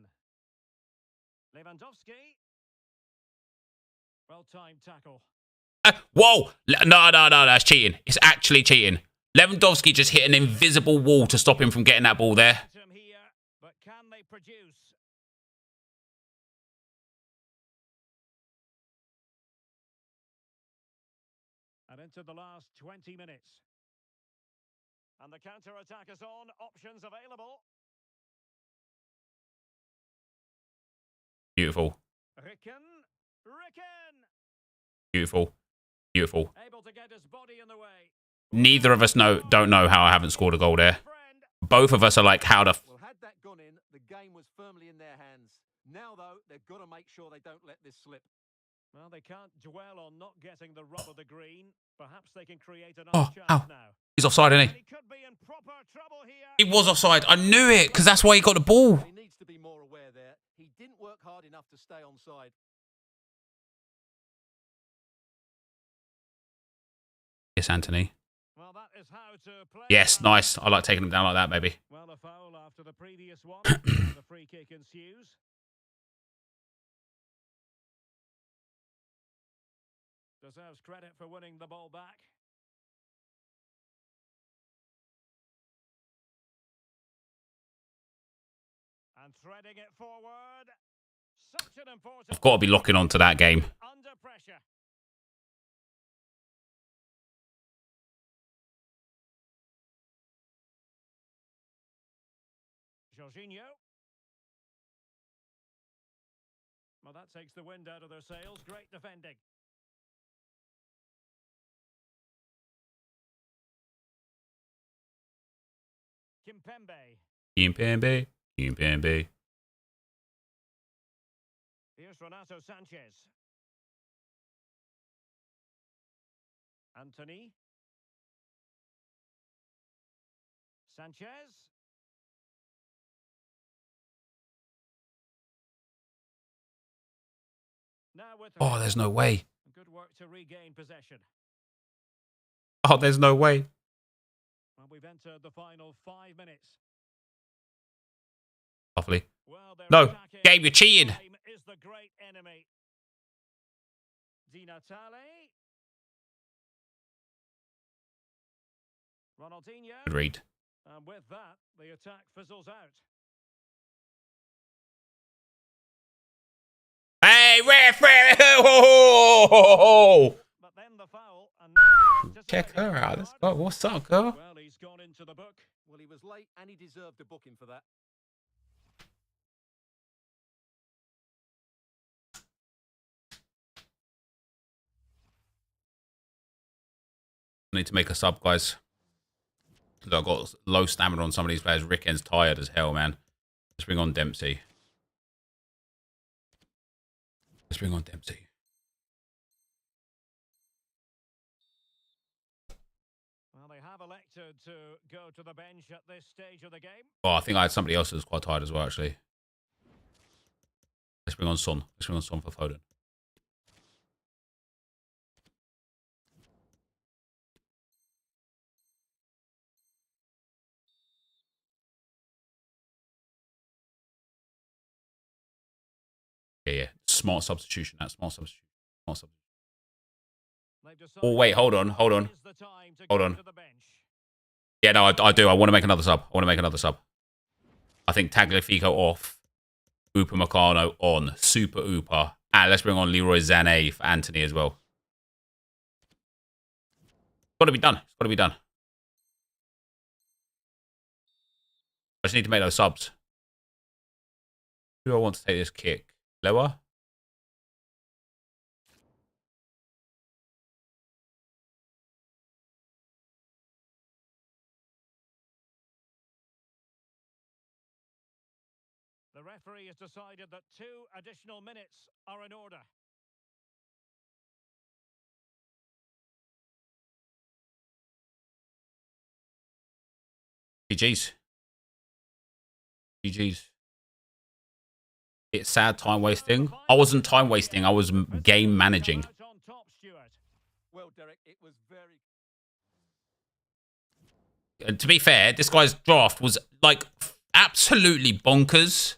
Lewandowski. Well-timed tackle. Whoa! No, that's cheating. It's actually cheating. Lewandowski just hit an invisible wall to stop him from getting that ball there. Here, but can they produce? And into the last 20 minutes. And the counter-attack is on. Options available. Beautiful. Ricken. Beautiful. Beautiful. Able to get his body in the way. Neither of us don't know how I haven't scored a goal there. Both of us are like, how the... Well, had that gone in, the game was firmly in their hands. Now, though, they've got to make sure they don't let this slip. Well, they can't dwell on not getting the rub of the green. Perhaps they can create another chance now. He's offside, isn't he? He could be in proper trouble here. He was offside. I knew it, because that's why he got the ball. He needs to be more aware there. He didn't work hard enough to stay onside. Yes, Anthony. Well, that is how to play. Yes, nice. I like taking him down like that, baby. Well, a foul after the previous one. The free kick ensues. Deserves credit for winning the ball back. And threading it forward. Such an important... I've got to be locking onto that game. Under pressure. Jorginho. Well, that takes the wind out of their sails. Great defending. Kimpembe. Here's Renato Sanchez. Anthony. Sanchez. Now with Oh, there's no way. good work to regain possession. Oh, there's no way. Well, we've entered the final 5 minutes. Lovely. Well, No, Gabe, you're cheating. Time is the great enemy. Di Natale. Ronaldinho. Good read. And with that, the attack fizzles out. Hey, referee! Oh! But then the foul, and now Check her out. Let's go. What's up, girl? well, he's gone into the book. Well, he was late and he deserved a booking for that. I need to make a sub, guys. I've got low stamina on some of these players. Ricken's tired as hell, man. Let's bring on Dempsey. Let's bring on Dempsey. Well, they have elected to go to the bench at this stage of the game. Oh, I think I had somebody else who was quite tired as well, actually. Let's bring on Son. Let's bring on Son for Foden. Yeah. Smart substitution. That smart substitution. Smart substitution. Oh, wait. Hold on. Hold on. Hold on. Yeah, no, I do. I want to make another sub. I think Tagliafico off. Upamecano on. Super Upa. And let's bring on Leroy Sané for Anthony as well. It's got to be done. I just need to make those subs. Who do I want to take this kick? Lower? The referee has decided that 2 additional minutes are in order. GG's. It's sad time wasting. I wasn't time wasting. I was game managing. Well, Derek, it was very... And to be fair, this guy's draft was like absolutely bonkers.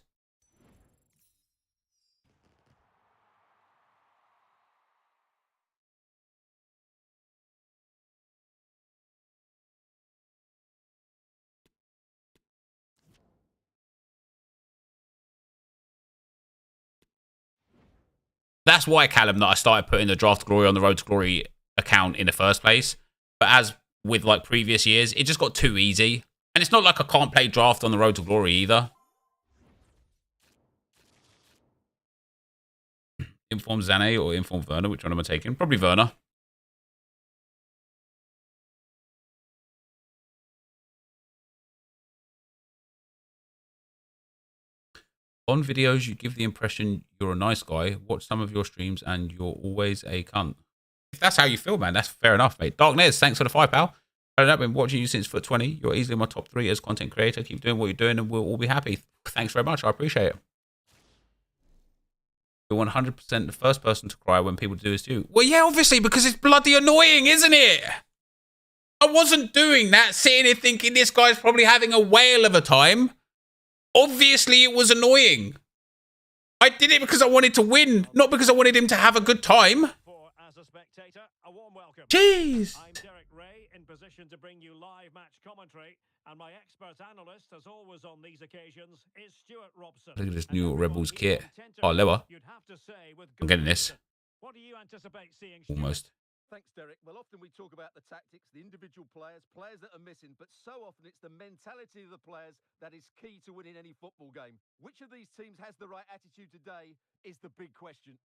That's why, Callum, that I started putting the Draft to Glory on the Road to Glory account in the first place. But as with like previous years, it just got too easy. And it's not like I can't play Draft on the Road to Glory either. Inform Zane or Inform Werner? Which one am I taking? Probably Werner. On videos, you give the impression you're a nice guy. Watch some of your streams and you're always a cunt. If that's how you feel, man, that's fair enough, mate. Darkness, thanks for the 5, pal. I've been watching you since foot 20. You're easily my top 3 as content creator. Keep doing what you're doing and we'll all be happy. Thanks very much. I appreciate it. You're 100% the first person to cry when people do this to you. Well, yeah, obviously, because it's bloody annoying, isn't it? I wasn't doing that, sitting here thinking this guy's probably having a whale of a time. Obviously, it was annoying. I did it because I wanted to win, not because I wanted him to have a good time. As a spectator, a warm welcome. Jeez. I'm Derek Ray, in position to bring you live match commentary, and my expert analyst, as always on these occasions, is Stuart Robson. Look at this new Rebels kit. Oh, lower. I'm getting this. What do you anticipate seeing? Almost. Thanks, Derek. Well, often we talk about the tactics, the individual players, players that are missing, but so often it's the mentality of the players that is key to winning any football game. Which of these teams has the right attitude today is the big question.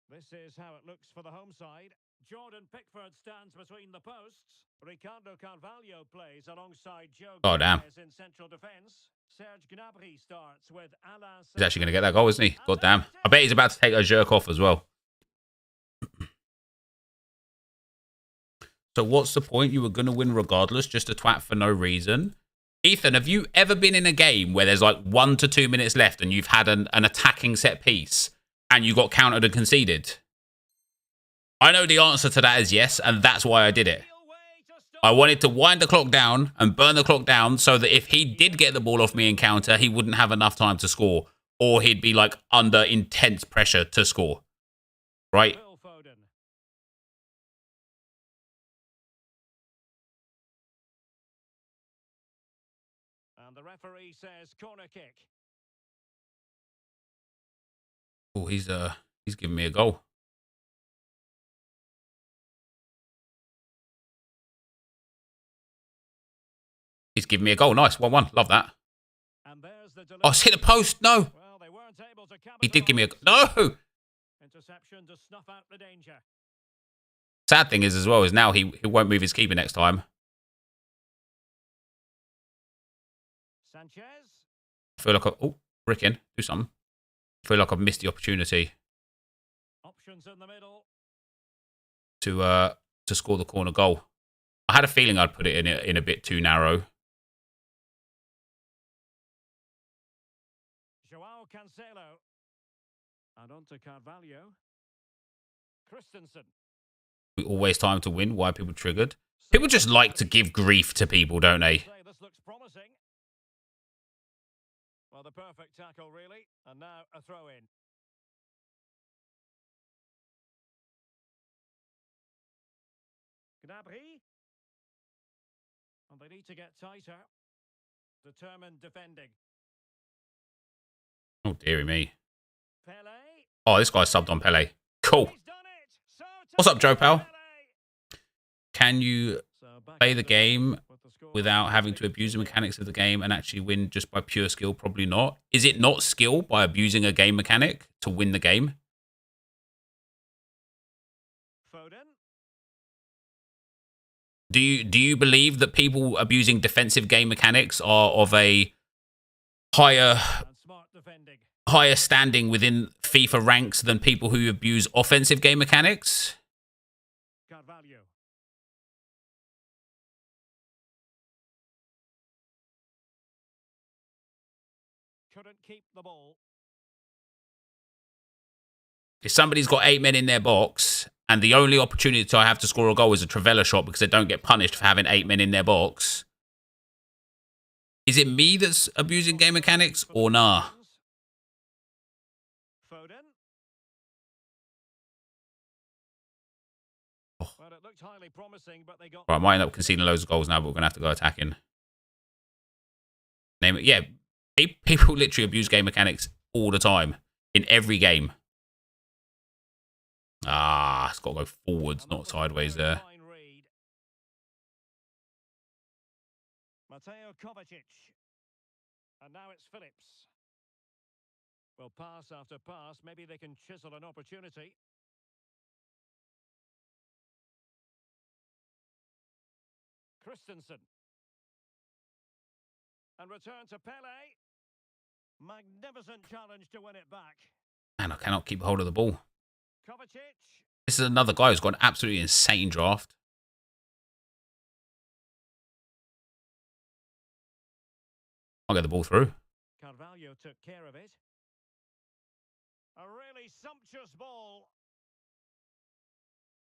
This is how it looks for the home side. Jordan Pickford stands between the posts. Ricardo Carvalho plays alongside Joe Gomez in central defence. Serge Gnabry starts with Alain. He's actually going to get that goal, isn't he? God damn. I bet he's about to take a jerk off as well. So what's the point? You were going to win regardless, just a twat for no reason. Ethan, have you ever been in a game where there's like 1 to 2 minutes left and you've had an attacking set piece and you got countered and conceded? I know the answer to that is yes, and that's why I did it. I wanted to wind the clock down and burn the clock down so that if he did get the ball off me in counter, he wouldn't have enough time to score, or he'd be like under intense pressure to score. Right? And the referee says corner kick. Oh, he's giving me a goal. He's giving me a goal. Nice. 1-1. Love that. Oh, it's hit the post. No. Well, they weren't able to he did give me a... No! interception to snuff out the danger. Sad thing is as well is now he won't move his keeper next time. Sanchez. I feel like oh, Rickin, do something. I feel like I've missed the opportunity Options in the middle. to score the corner goal. I had a feeling I'd put it in a bit too narrow. Joao Cancelo. And on to Carvalho. Christensen. Always time to win. Why are people triggered? People just like to give grief to people, don't they? This looks promising. Well, the perfect tackle, really. And now a throw in. Gnabry. And they need to get tighter. Determined defending. Oh, dearie me. Pele. Oh, this guy's subbed on Pele. Cool. What's up, Joe Pal? Can you play the game without having to abuse the mechanics of the game and actually win just by pure skill? Probably not. Is it not skill by abusing a game mechanic to win the game? Do you believe that people abusing defensive game mechanics are of a higher standing within FIFA ranks than people who abuse offensive game mechanics? Carvalho. Couldn't keep the ball. If somebody's got 8 men in their box and the only opportunity I have to score a goal is a Travella shot because they don't get punished for having 8 men in their box, is it me that's abusing game mechanics or nah? Oh. Well, it looked highly promising, but they got... Right, I might end up conceding loads of goals now, but we're going to have to go attacking. Name it. Yeah, people literally abuse game mechanics all the time in every game. Ah, it's got to go forwards, not sideways there. Mateo Kovacic. And now it's Phillips. Well, pass after pass. Maybe they can chisel an opportunity. Christensen. And return to Pele. Magnificent challenge to win it back. Man, I cannot keep hold of the ball. Kovacic. This is another guy who's got an absolutely insane draft. I'll get the ball through. Carvalho took care of it. A really sumptuous ball.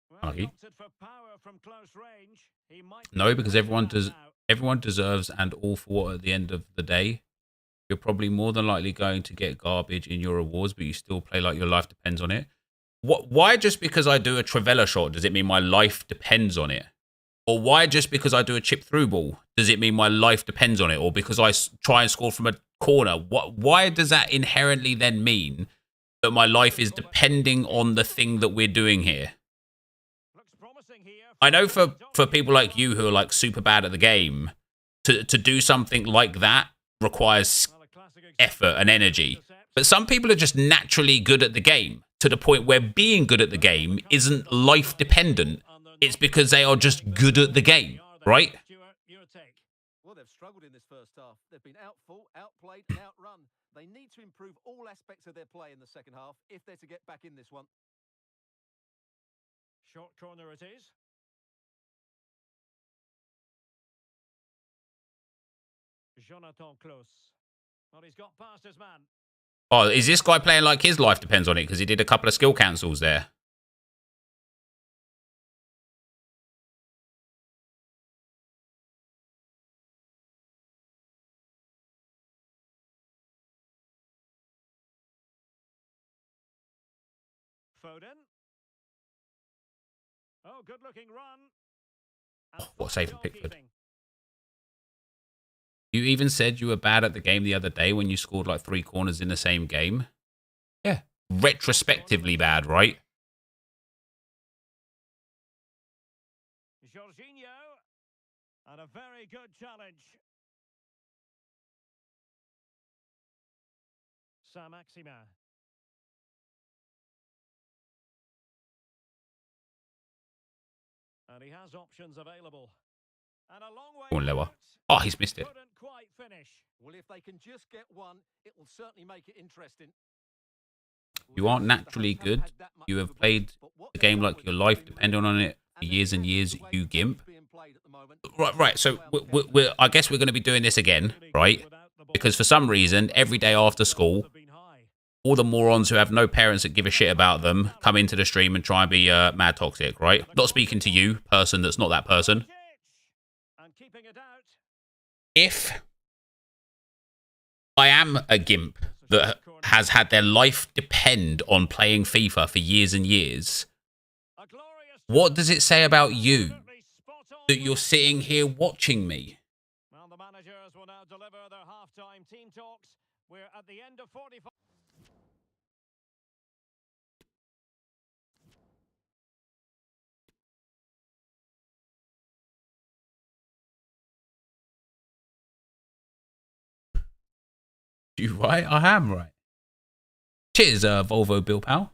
Well, opted for power from close range. He might no, because everyone deserves and all for what at the end of the day. You're probably more than likely going to get garbage in your awards, but you still play like your life depends on it. Why just because I do a Trivela shot does it mean my life depends on it? Or why just because I do a chip through ball does it mean my life depends on it? Or because I try and score from a corner? Why does that inherently then mean that my life is depending on the thing that we're doing here? I know for people like you who are like super bad at the game, to do something like that requires effort and energy. But some people are just naturally good at the game to the point where being good at the game isn't life dependent. It's because they are just good at the game, right? Well, they've struggled in this first half. They've been outfought, outplayed, and outrun. They need to improve all aspects of their play in the second half if they're to get back in this one. Short corner it is. Jonathan Close. Well, he's got past his man. Oh, is this guy playing like his life depends on it? Because he did a couple of skill cancels there. Foden. Oh, good-looking run. Oh, what a save from Pickford. You even said you were bad at the game the other day when you scored like 3 corners in the same game. Yeah. Retrospectively bad, right? Jorginho. And a very good challenge. Saint-Maximin. And he has options available. And a long way. Go on, lower. Oh, he's missed it. Couldn't quite finish. Well, if they can just get one, it will certainly make it interesting. You aren't naturally good. You have played the game like your life depended on it for years and years, you gimp. Right. So I guess we're going to be doing this again, right? Because for some reason, every day after school, all the morons who have no parents that give a shit about them come into the stream and try and be mad toxic, right? Not speaking to you, person that's not that person. If I am a gimp that has had their life depend on playing FIFA for years and years, what does it say about you that you're sitting here watching me? Well, the managers will now deliver their half-time team talks. We're at the end of 45. You right? I am right. Cheers, Volvo Bill Pal.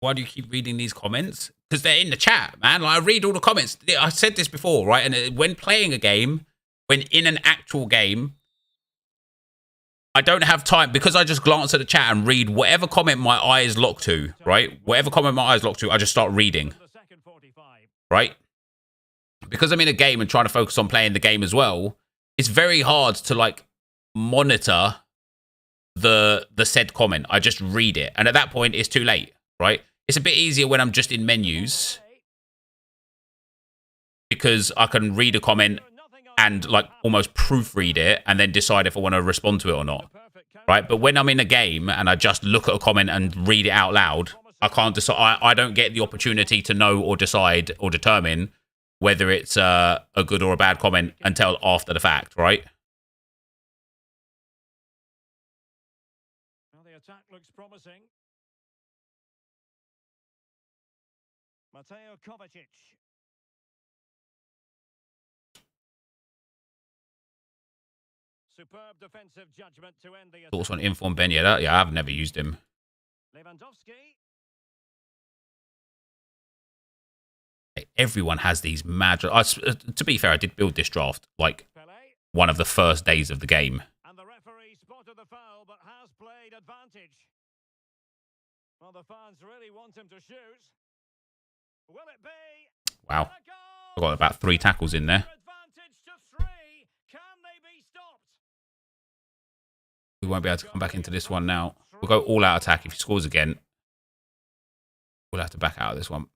Why do you keep reading these comments? Because they're in the chat, man. Like, I read all the comments. I said this before, right? And when playing a game, when in an actual game, I don't have time because I just glance at the chat and read whatever comment my eyes lock to, right? Whatever comment my eyes lock to, I just start reading, right? Because I'm in a game and trying to focus on playing the game as well, it's very hard to like monitor the said comment. I just read it. And at that point, it's too late, right? It's a bit easier when I'm just in menus because I can read a comment and like almost proofread it and then decide if I want to respond to it or not, right? But when I'm in a game and I just look at a comment and read it out loud, I can't decide. I don't get the opportunity to know or decide or determine whether it's a good or a bad comment until after the fact, right? Well, the attack looks promising. Mateo Kovacic. Superb defensive judgment to end the attack. Thoughts on Inform Ben? Yeah, I've never used him. Lewandowski. Everyone has these mad... to be fair, I did build this draft like Pele. one of the first days of the game. And the referee spotted the foul, but has played advantage. Well, the fans really want him to shoot. Will it be? Wow. I've got about 3 tackles in there. Advantage to 3. Can they be stopped? We won't be able to come back into this one now. We'll go all out attack. If he scores again, we'll have to back out of this one.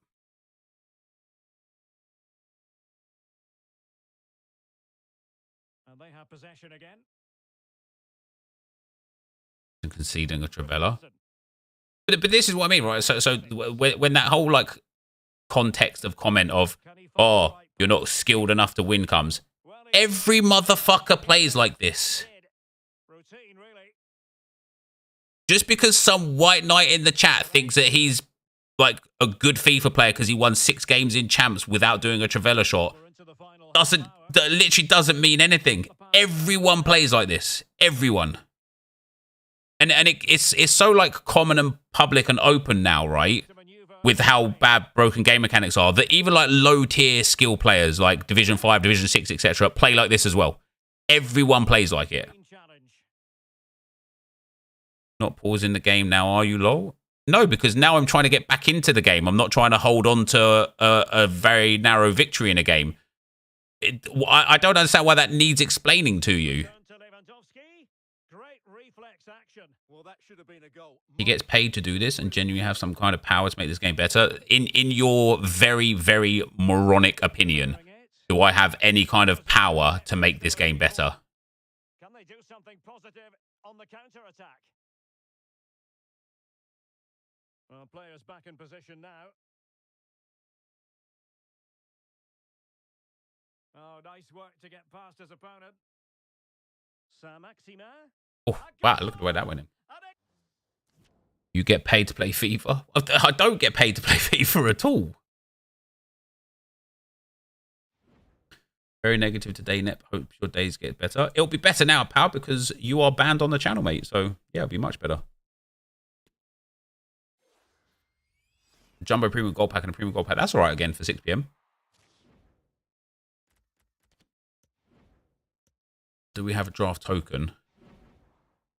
And they have possession again. And conceding a Trivella. But this is what I mean, right? So when that whole like context of comment of, oh, you're not skilled enough to win comes, every motherfucker plays like this. Routine, really. Just because some white knight in the chat thinks that he's like a good FIFA player because he won 6 games in champs without doing a Trivella shot, literally doesn't mean anything. Everyone plays like this. Everyone. And it's so like common and public and open now, right? With how bad broken game mechanics are, that even like low tier skill players like Division 5, Division 6, etc. play like this as well. Everyone plays like it. Not pausing the game now, are you, lol? No, because now I'm trying to get back into the game. I'm not trying to hold on to a very narrow victory in a game. I don't understand why that needs explaining to you. Well, that should have been a goal. He gets paid to do this and genuinely have some kind of power to make this game better. In your very, very moronic opinion, do I have any kind of power to make this game better? Can they do something positive on the counter-attack? Well, players back in position now. Oh, nice work to get past his opponent. Saint-Maximin. Oh, wow, look at the way that went in. You get paid to play FIFA? I don't get paid to play FIFA at all. Very negative today, Nep. Hope your days get better. It'll be better now, pal, because you are banned on the channel, mate. So, yeah, it'll be much better. Jumbo Premium Gold Pack and a Premium Gold Pack. That's all right again for 6 PM. Do we have a draft token?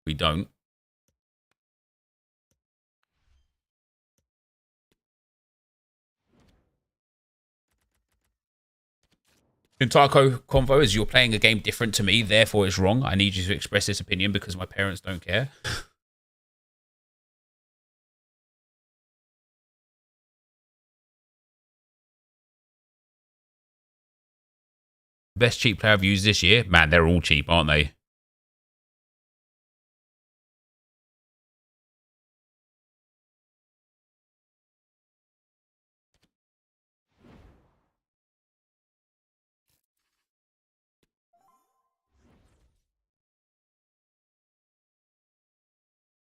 We don't. Taco convo is you're playing a game different to me, therefore it's wrong. I need you to express this opinion because my parents don't care. Best cheap player I've used this year? Man, they're all cheap, aren't they?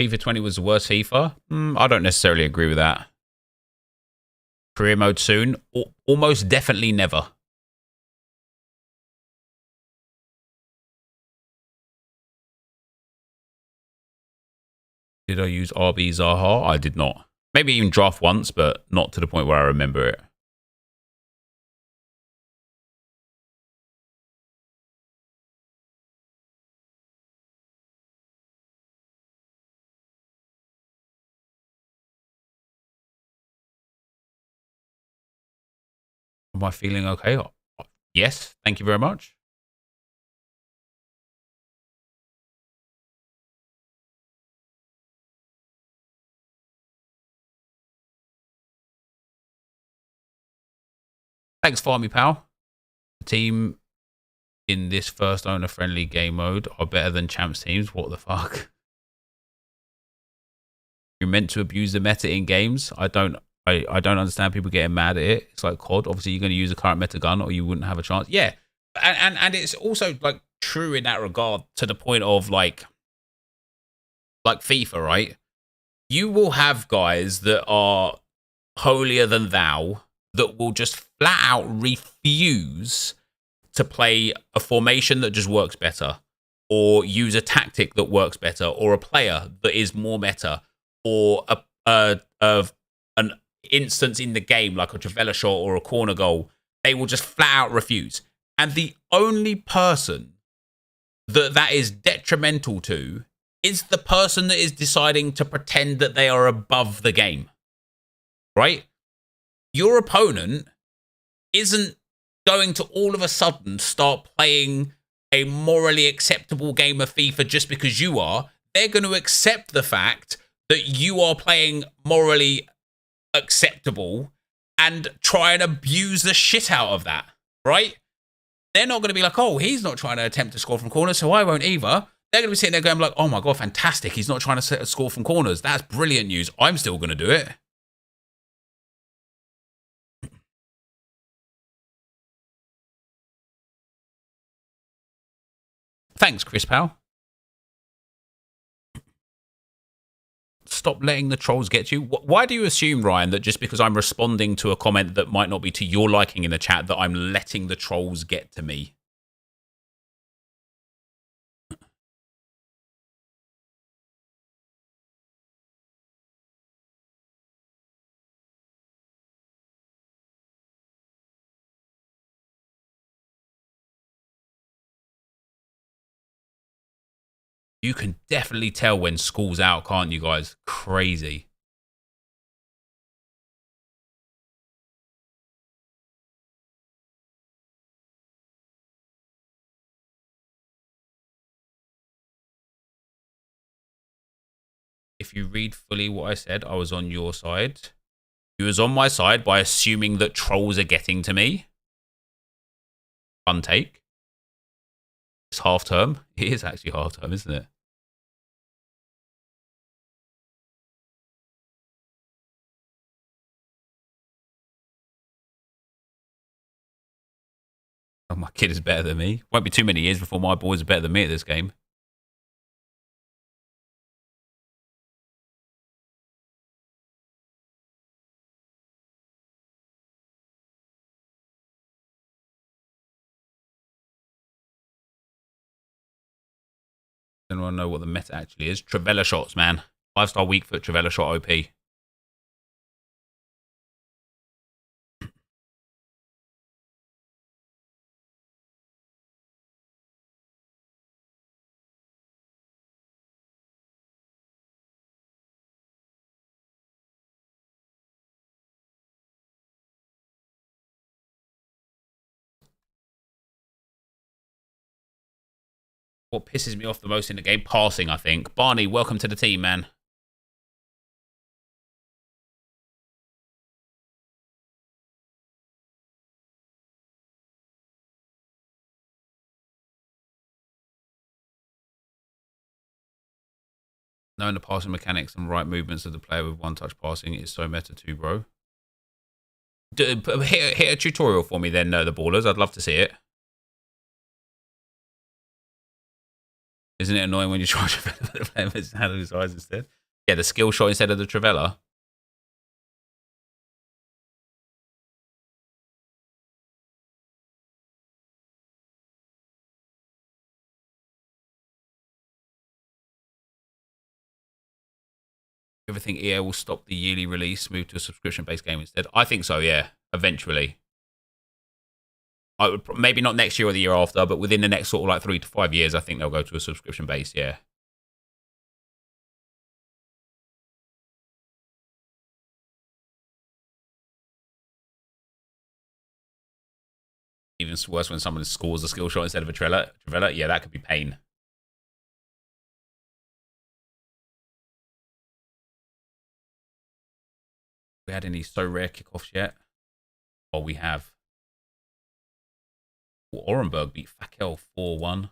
FIFA 20 was the worst FIFA? I don't necessarily agree with that. Career mode soon? Almost definitely never. Did I use RB Zaha? I did not. Maybe even draft once, but not to the point where I remember it. Am I feeling okay? Yes, thank you very much. Thanks, Farmy Pal. The team in this first owner-friendly game mode are better than champs teams. What the fuck? You're meant to abuse the meta in games. I don't I don't understand people getting mad at it. It's like COD. Obviously, you're going to use a current meta gun or you wouldn't have a chance. Yeah. And it's also like true in that regard to the point of like FIFA, right? You will have guys that are holier than thou that will just flat out refuse to play a formation that just works better, or use a tactic that works better, or a player that is more meta, or an instance in the game like a Travella shot or a corner goal. They will just flat out refuse. And the only person that is detrimental to is the person that is deciding to pretend that they are above the game, right? Your opponent isn't going to all of a sudden start playing a morally acceptable game of FIFA just because you are. They're going to accept the fact that you are playing morally acceptable and try and abuse the shit out of that, right? They're not going to be like, oh, he's not trying to attempt to score from corners, so I won't either. They're going to be sitting there going like, oh my God, fantastic. He's not trying to score from corners. That's brilliant news. I'm still going to do it. Thanks, Chris Powell. Stop letting the trolls get you. Why do you assume, Ryan, that just because I'm responding to a comment that might not be to your liking in the chat, that I'm letting the trolls get to me? You can definitely tell when school's out, can't you guys? Crazy. If you read fully what I said, I was on your side. You was on my side by assuming that trolls are getting to me. Fun take. It's half term. It is actually half term, isn't it? Oh, my kid is better than me. Won't be too many years before my boys are better than me at this game. Anyone know what the meta actually is? Travella shots, man. 5-star weak foot Travella shot OP. What pisses me off the most in the game? Passing, I think. Barney, welcome to the team, man. Knowing the passing mechanics and right movements of the player with one-touch passing is so meta too, bro. Hit a tutorial for me then, the ballers. I'd love to see it. Isn't it annoying when you try to play his handle his eyes instead? Yeah, the skill shot instead of the Travella. You ever think EA will stop the yearly release, move to a subscription-based game instead? I think so, yeah. Eventually. I would, maybe not next year or the year after, but within the next sort of like 3 to 5 years, I think they'll go to a subscription base, yeah. Even worse when someone scores a skill shot instead of a Travella. Yeah, that could be pain. We had any SoRare kickoffs yet? Oh, we have. Orenburg beat Fakel 4-1.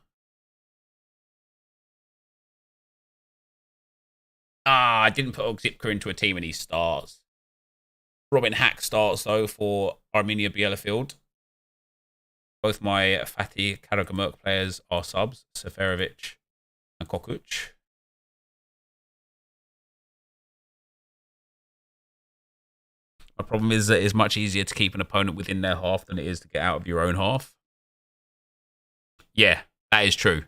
I didn't put Zipka into a team and he starts. Robin Hack starts, though, for Armenia Bielefeld. Both my Fatih Karagümrük players are subs, Seferovic and Kokuc. My problem is that it's much easier to keep an opponent within their half than it is to get out of your own half. Yeah, that is true.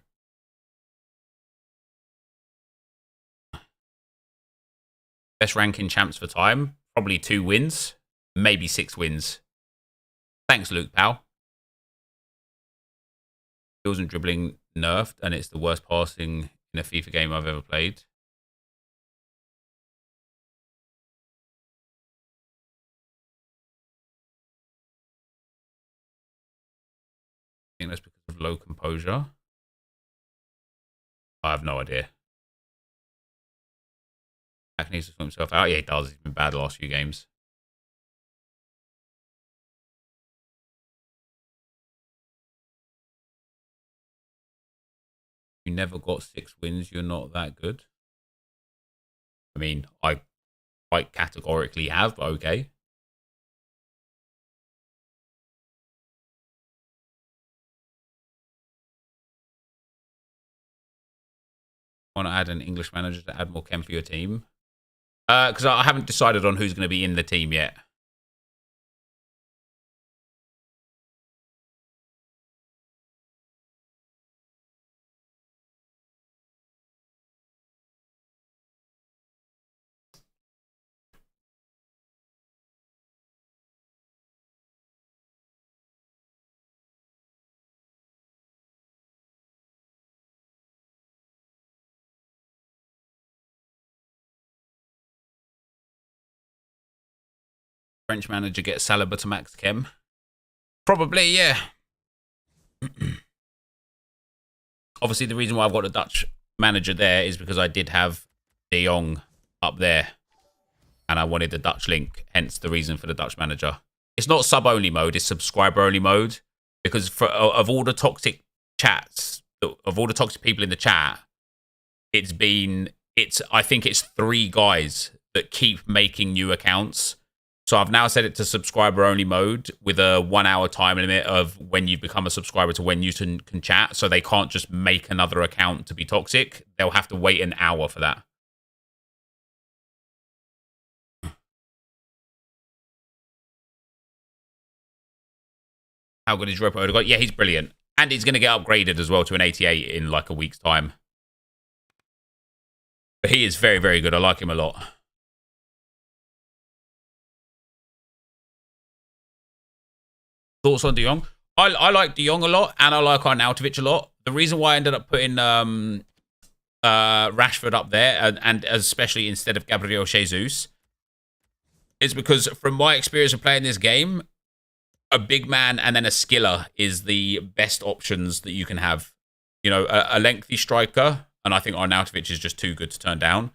Best ranking champs for time, probably 2 wins, maybe 6 wins. Thanks, Luke Powell. Skills and dribbling nerfed, and it's the worst passing in a FIFA game I've ever played. I think that's because of low composure. I have no idea. Hack needs to sort himself out. Yeah, he does. He's been bad the last few games. You never got 6 wins. You're not that good. I mean, I quite categorically have, but okay. Want to add an English manager to add more chem for your team? Because I haven't decided on who's going to be in the team yet. French manager gets Saliba to max chem? Probably, yeah. Obviously, the reason why I've got a Dutch manager there is because I did have De Jong up there. And I wanted the Dutch link, hence the reason for the Dutch manager. It's not sub-only mode, it's subscriber-only mode. Because of all the toxic chats, of all the toxic people in the chat, I think it's 3 guys that keep making new accounts. So I've now set it to subscriber-only mode with a 1-hour time limit of when you become a subscriber to when you can chat. So they can't just make another account to be toxic. They'll have to wait an hour for that. How good is Roper Odegaard? Yeah, he's brilliant. And he's going to get upgraded as well to an 88 in like a week's time. But he is very, very good. I like him a lot. Thoughts on De Jong? I like De Jong a lot, and I like Arnautovic a lot. The reason why I ended up putting Rashford up there, and especially instead of Gabriel Jesus, is because from my experience of playing this game, a big man and then a skiller is the best options that you can have. You know, a lengthy striker, and I think Arnautovic is just too good to turn down.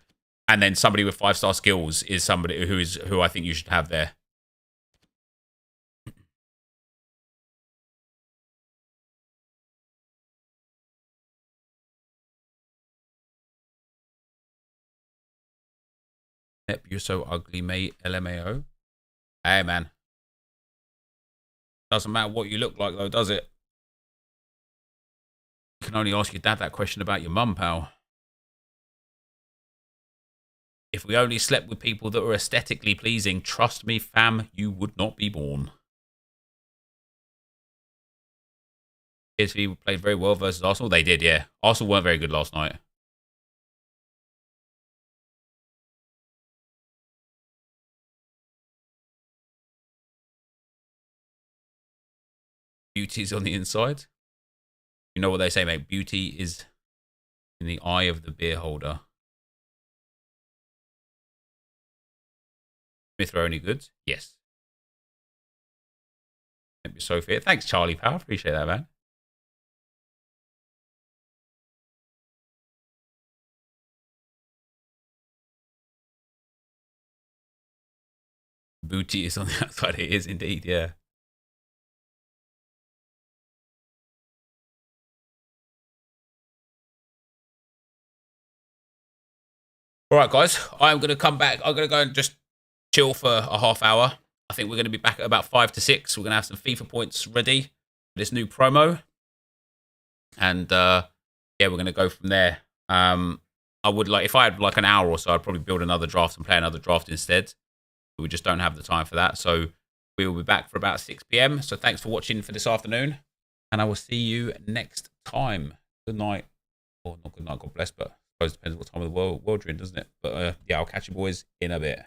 And then somebody with 5-star skills is somebody who I think you should have there. Yep, you're so ugly, mate. LMAO. Hey, man. Doesn't matter what you look like, though, does it? You can only ask your dad that question about your mum, pal. If we only slept with people that were aesthetically pleasing, trust me, fam, you would not be born. PSV played very well versus Arsenal. They did, yeah. Arsenal weren't very good last night. Beauty's on the inside. You know what they say, mate? Beauty is in the eye of the beer holder. Smith are only good? Yes. Thank you, Sophia. Thanks, Charlie Power. Appreciate that, man. Booty is on the outside. It is indeed, yeah. All right, guys. I'm going to come back. I'm going to go and just chill for a half hour. I think we're going to be back at about 5 to 6. We're going to have some FIFA points ready for this new promo. And yeah, we're going to go from there. I would like, if I had like an hour or so, I'd probably build another draft and play another draft instead. But we just don't have the time for that. So we will be back for about 6 p.m. So thanks for watching for this afternoon. And I will see you next time. Good night. Or not good night, God bless, but I suppose it depends what time of the world you're in, doesn't it? But yeah, I'll catch you boys in a bit.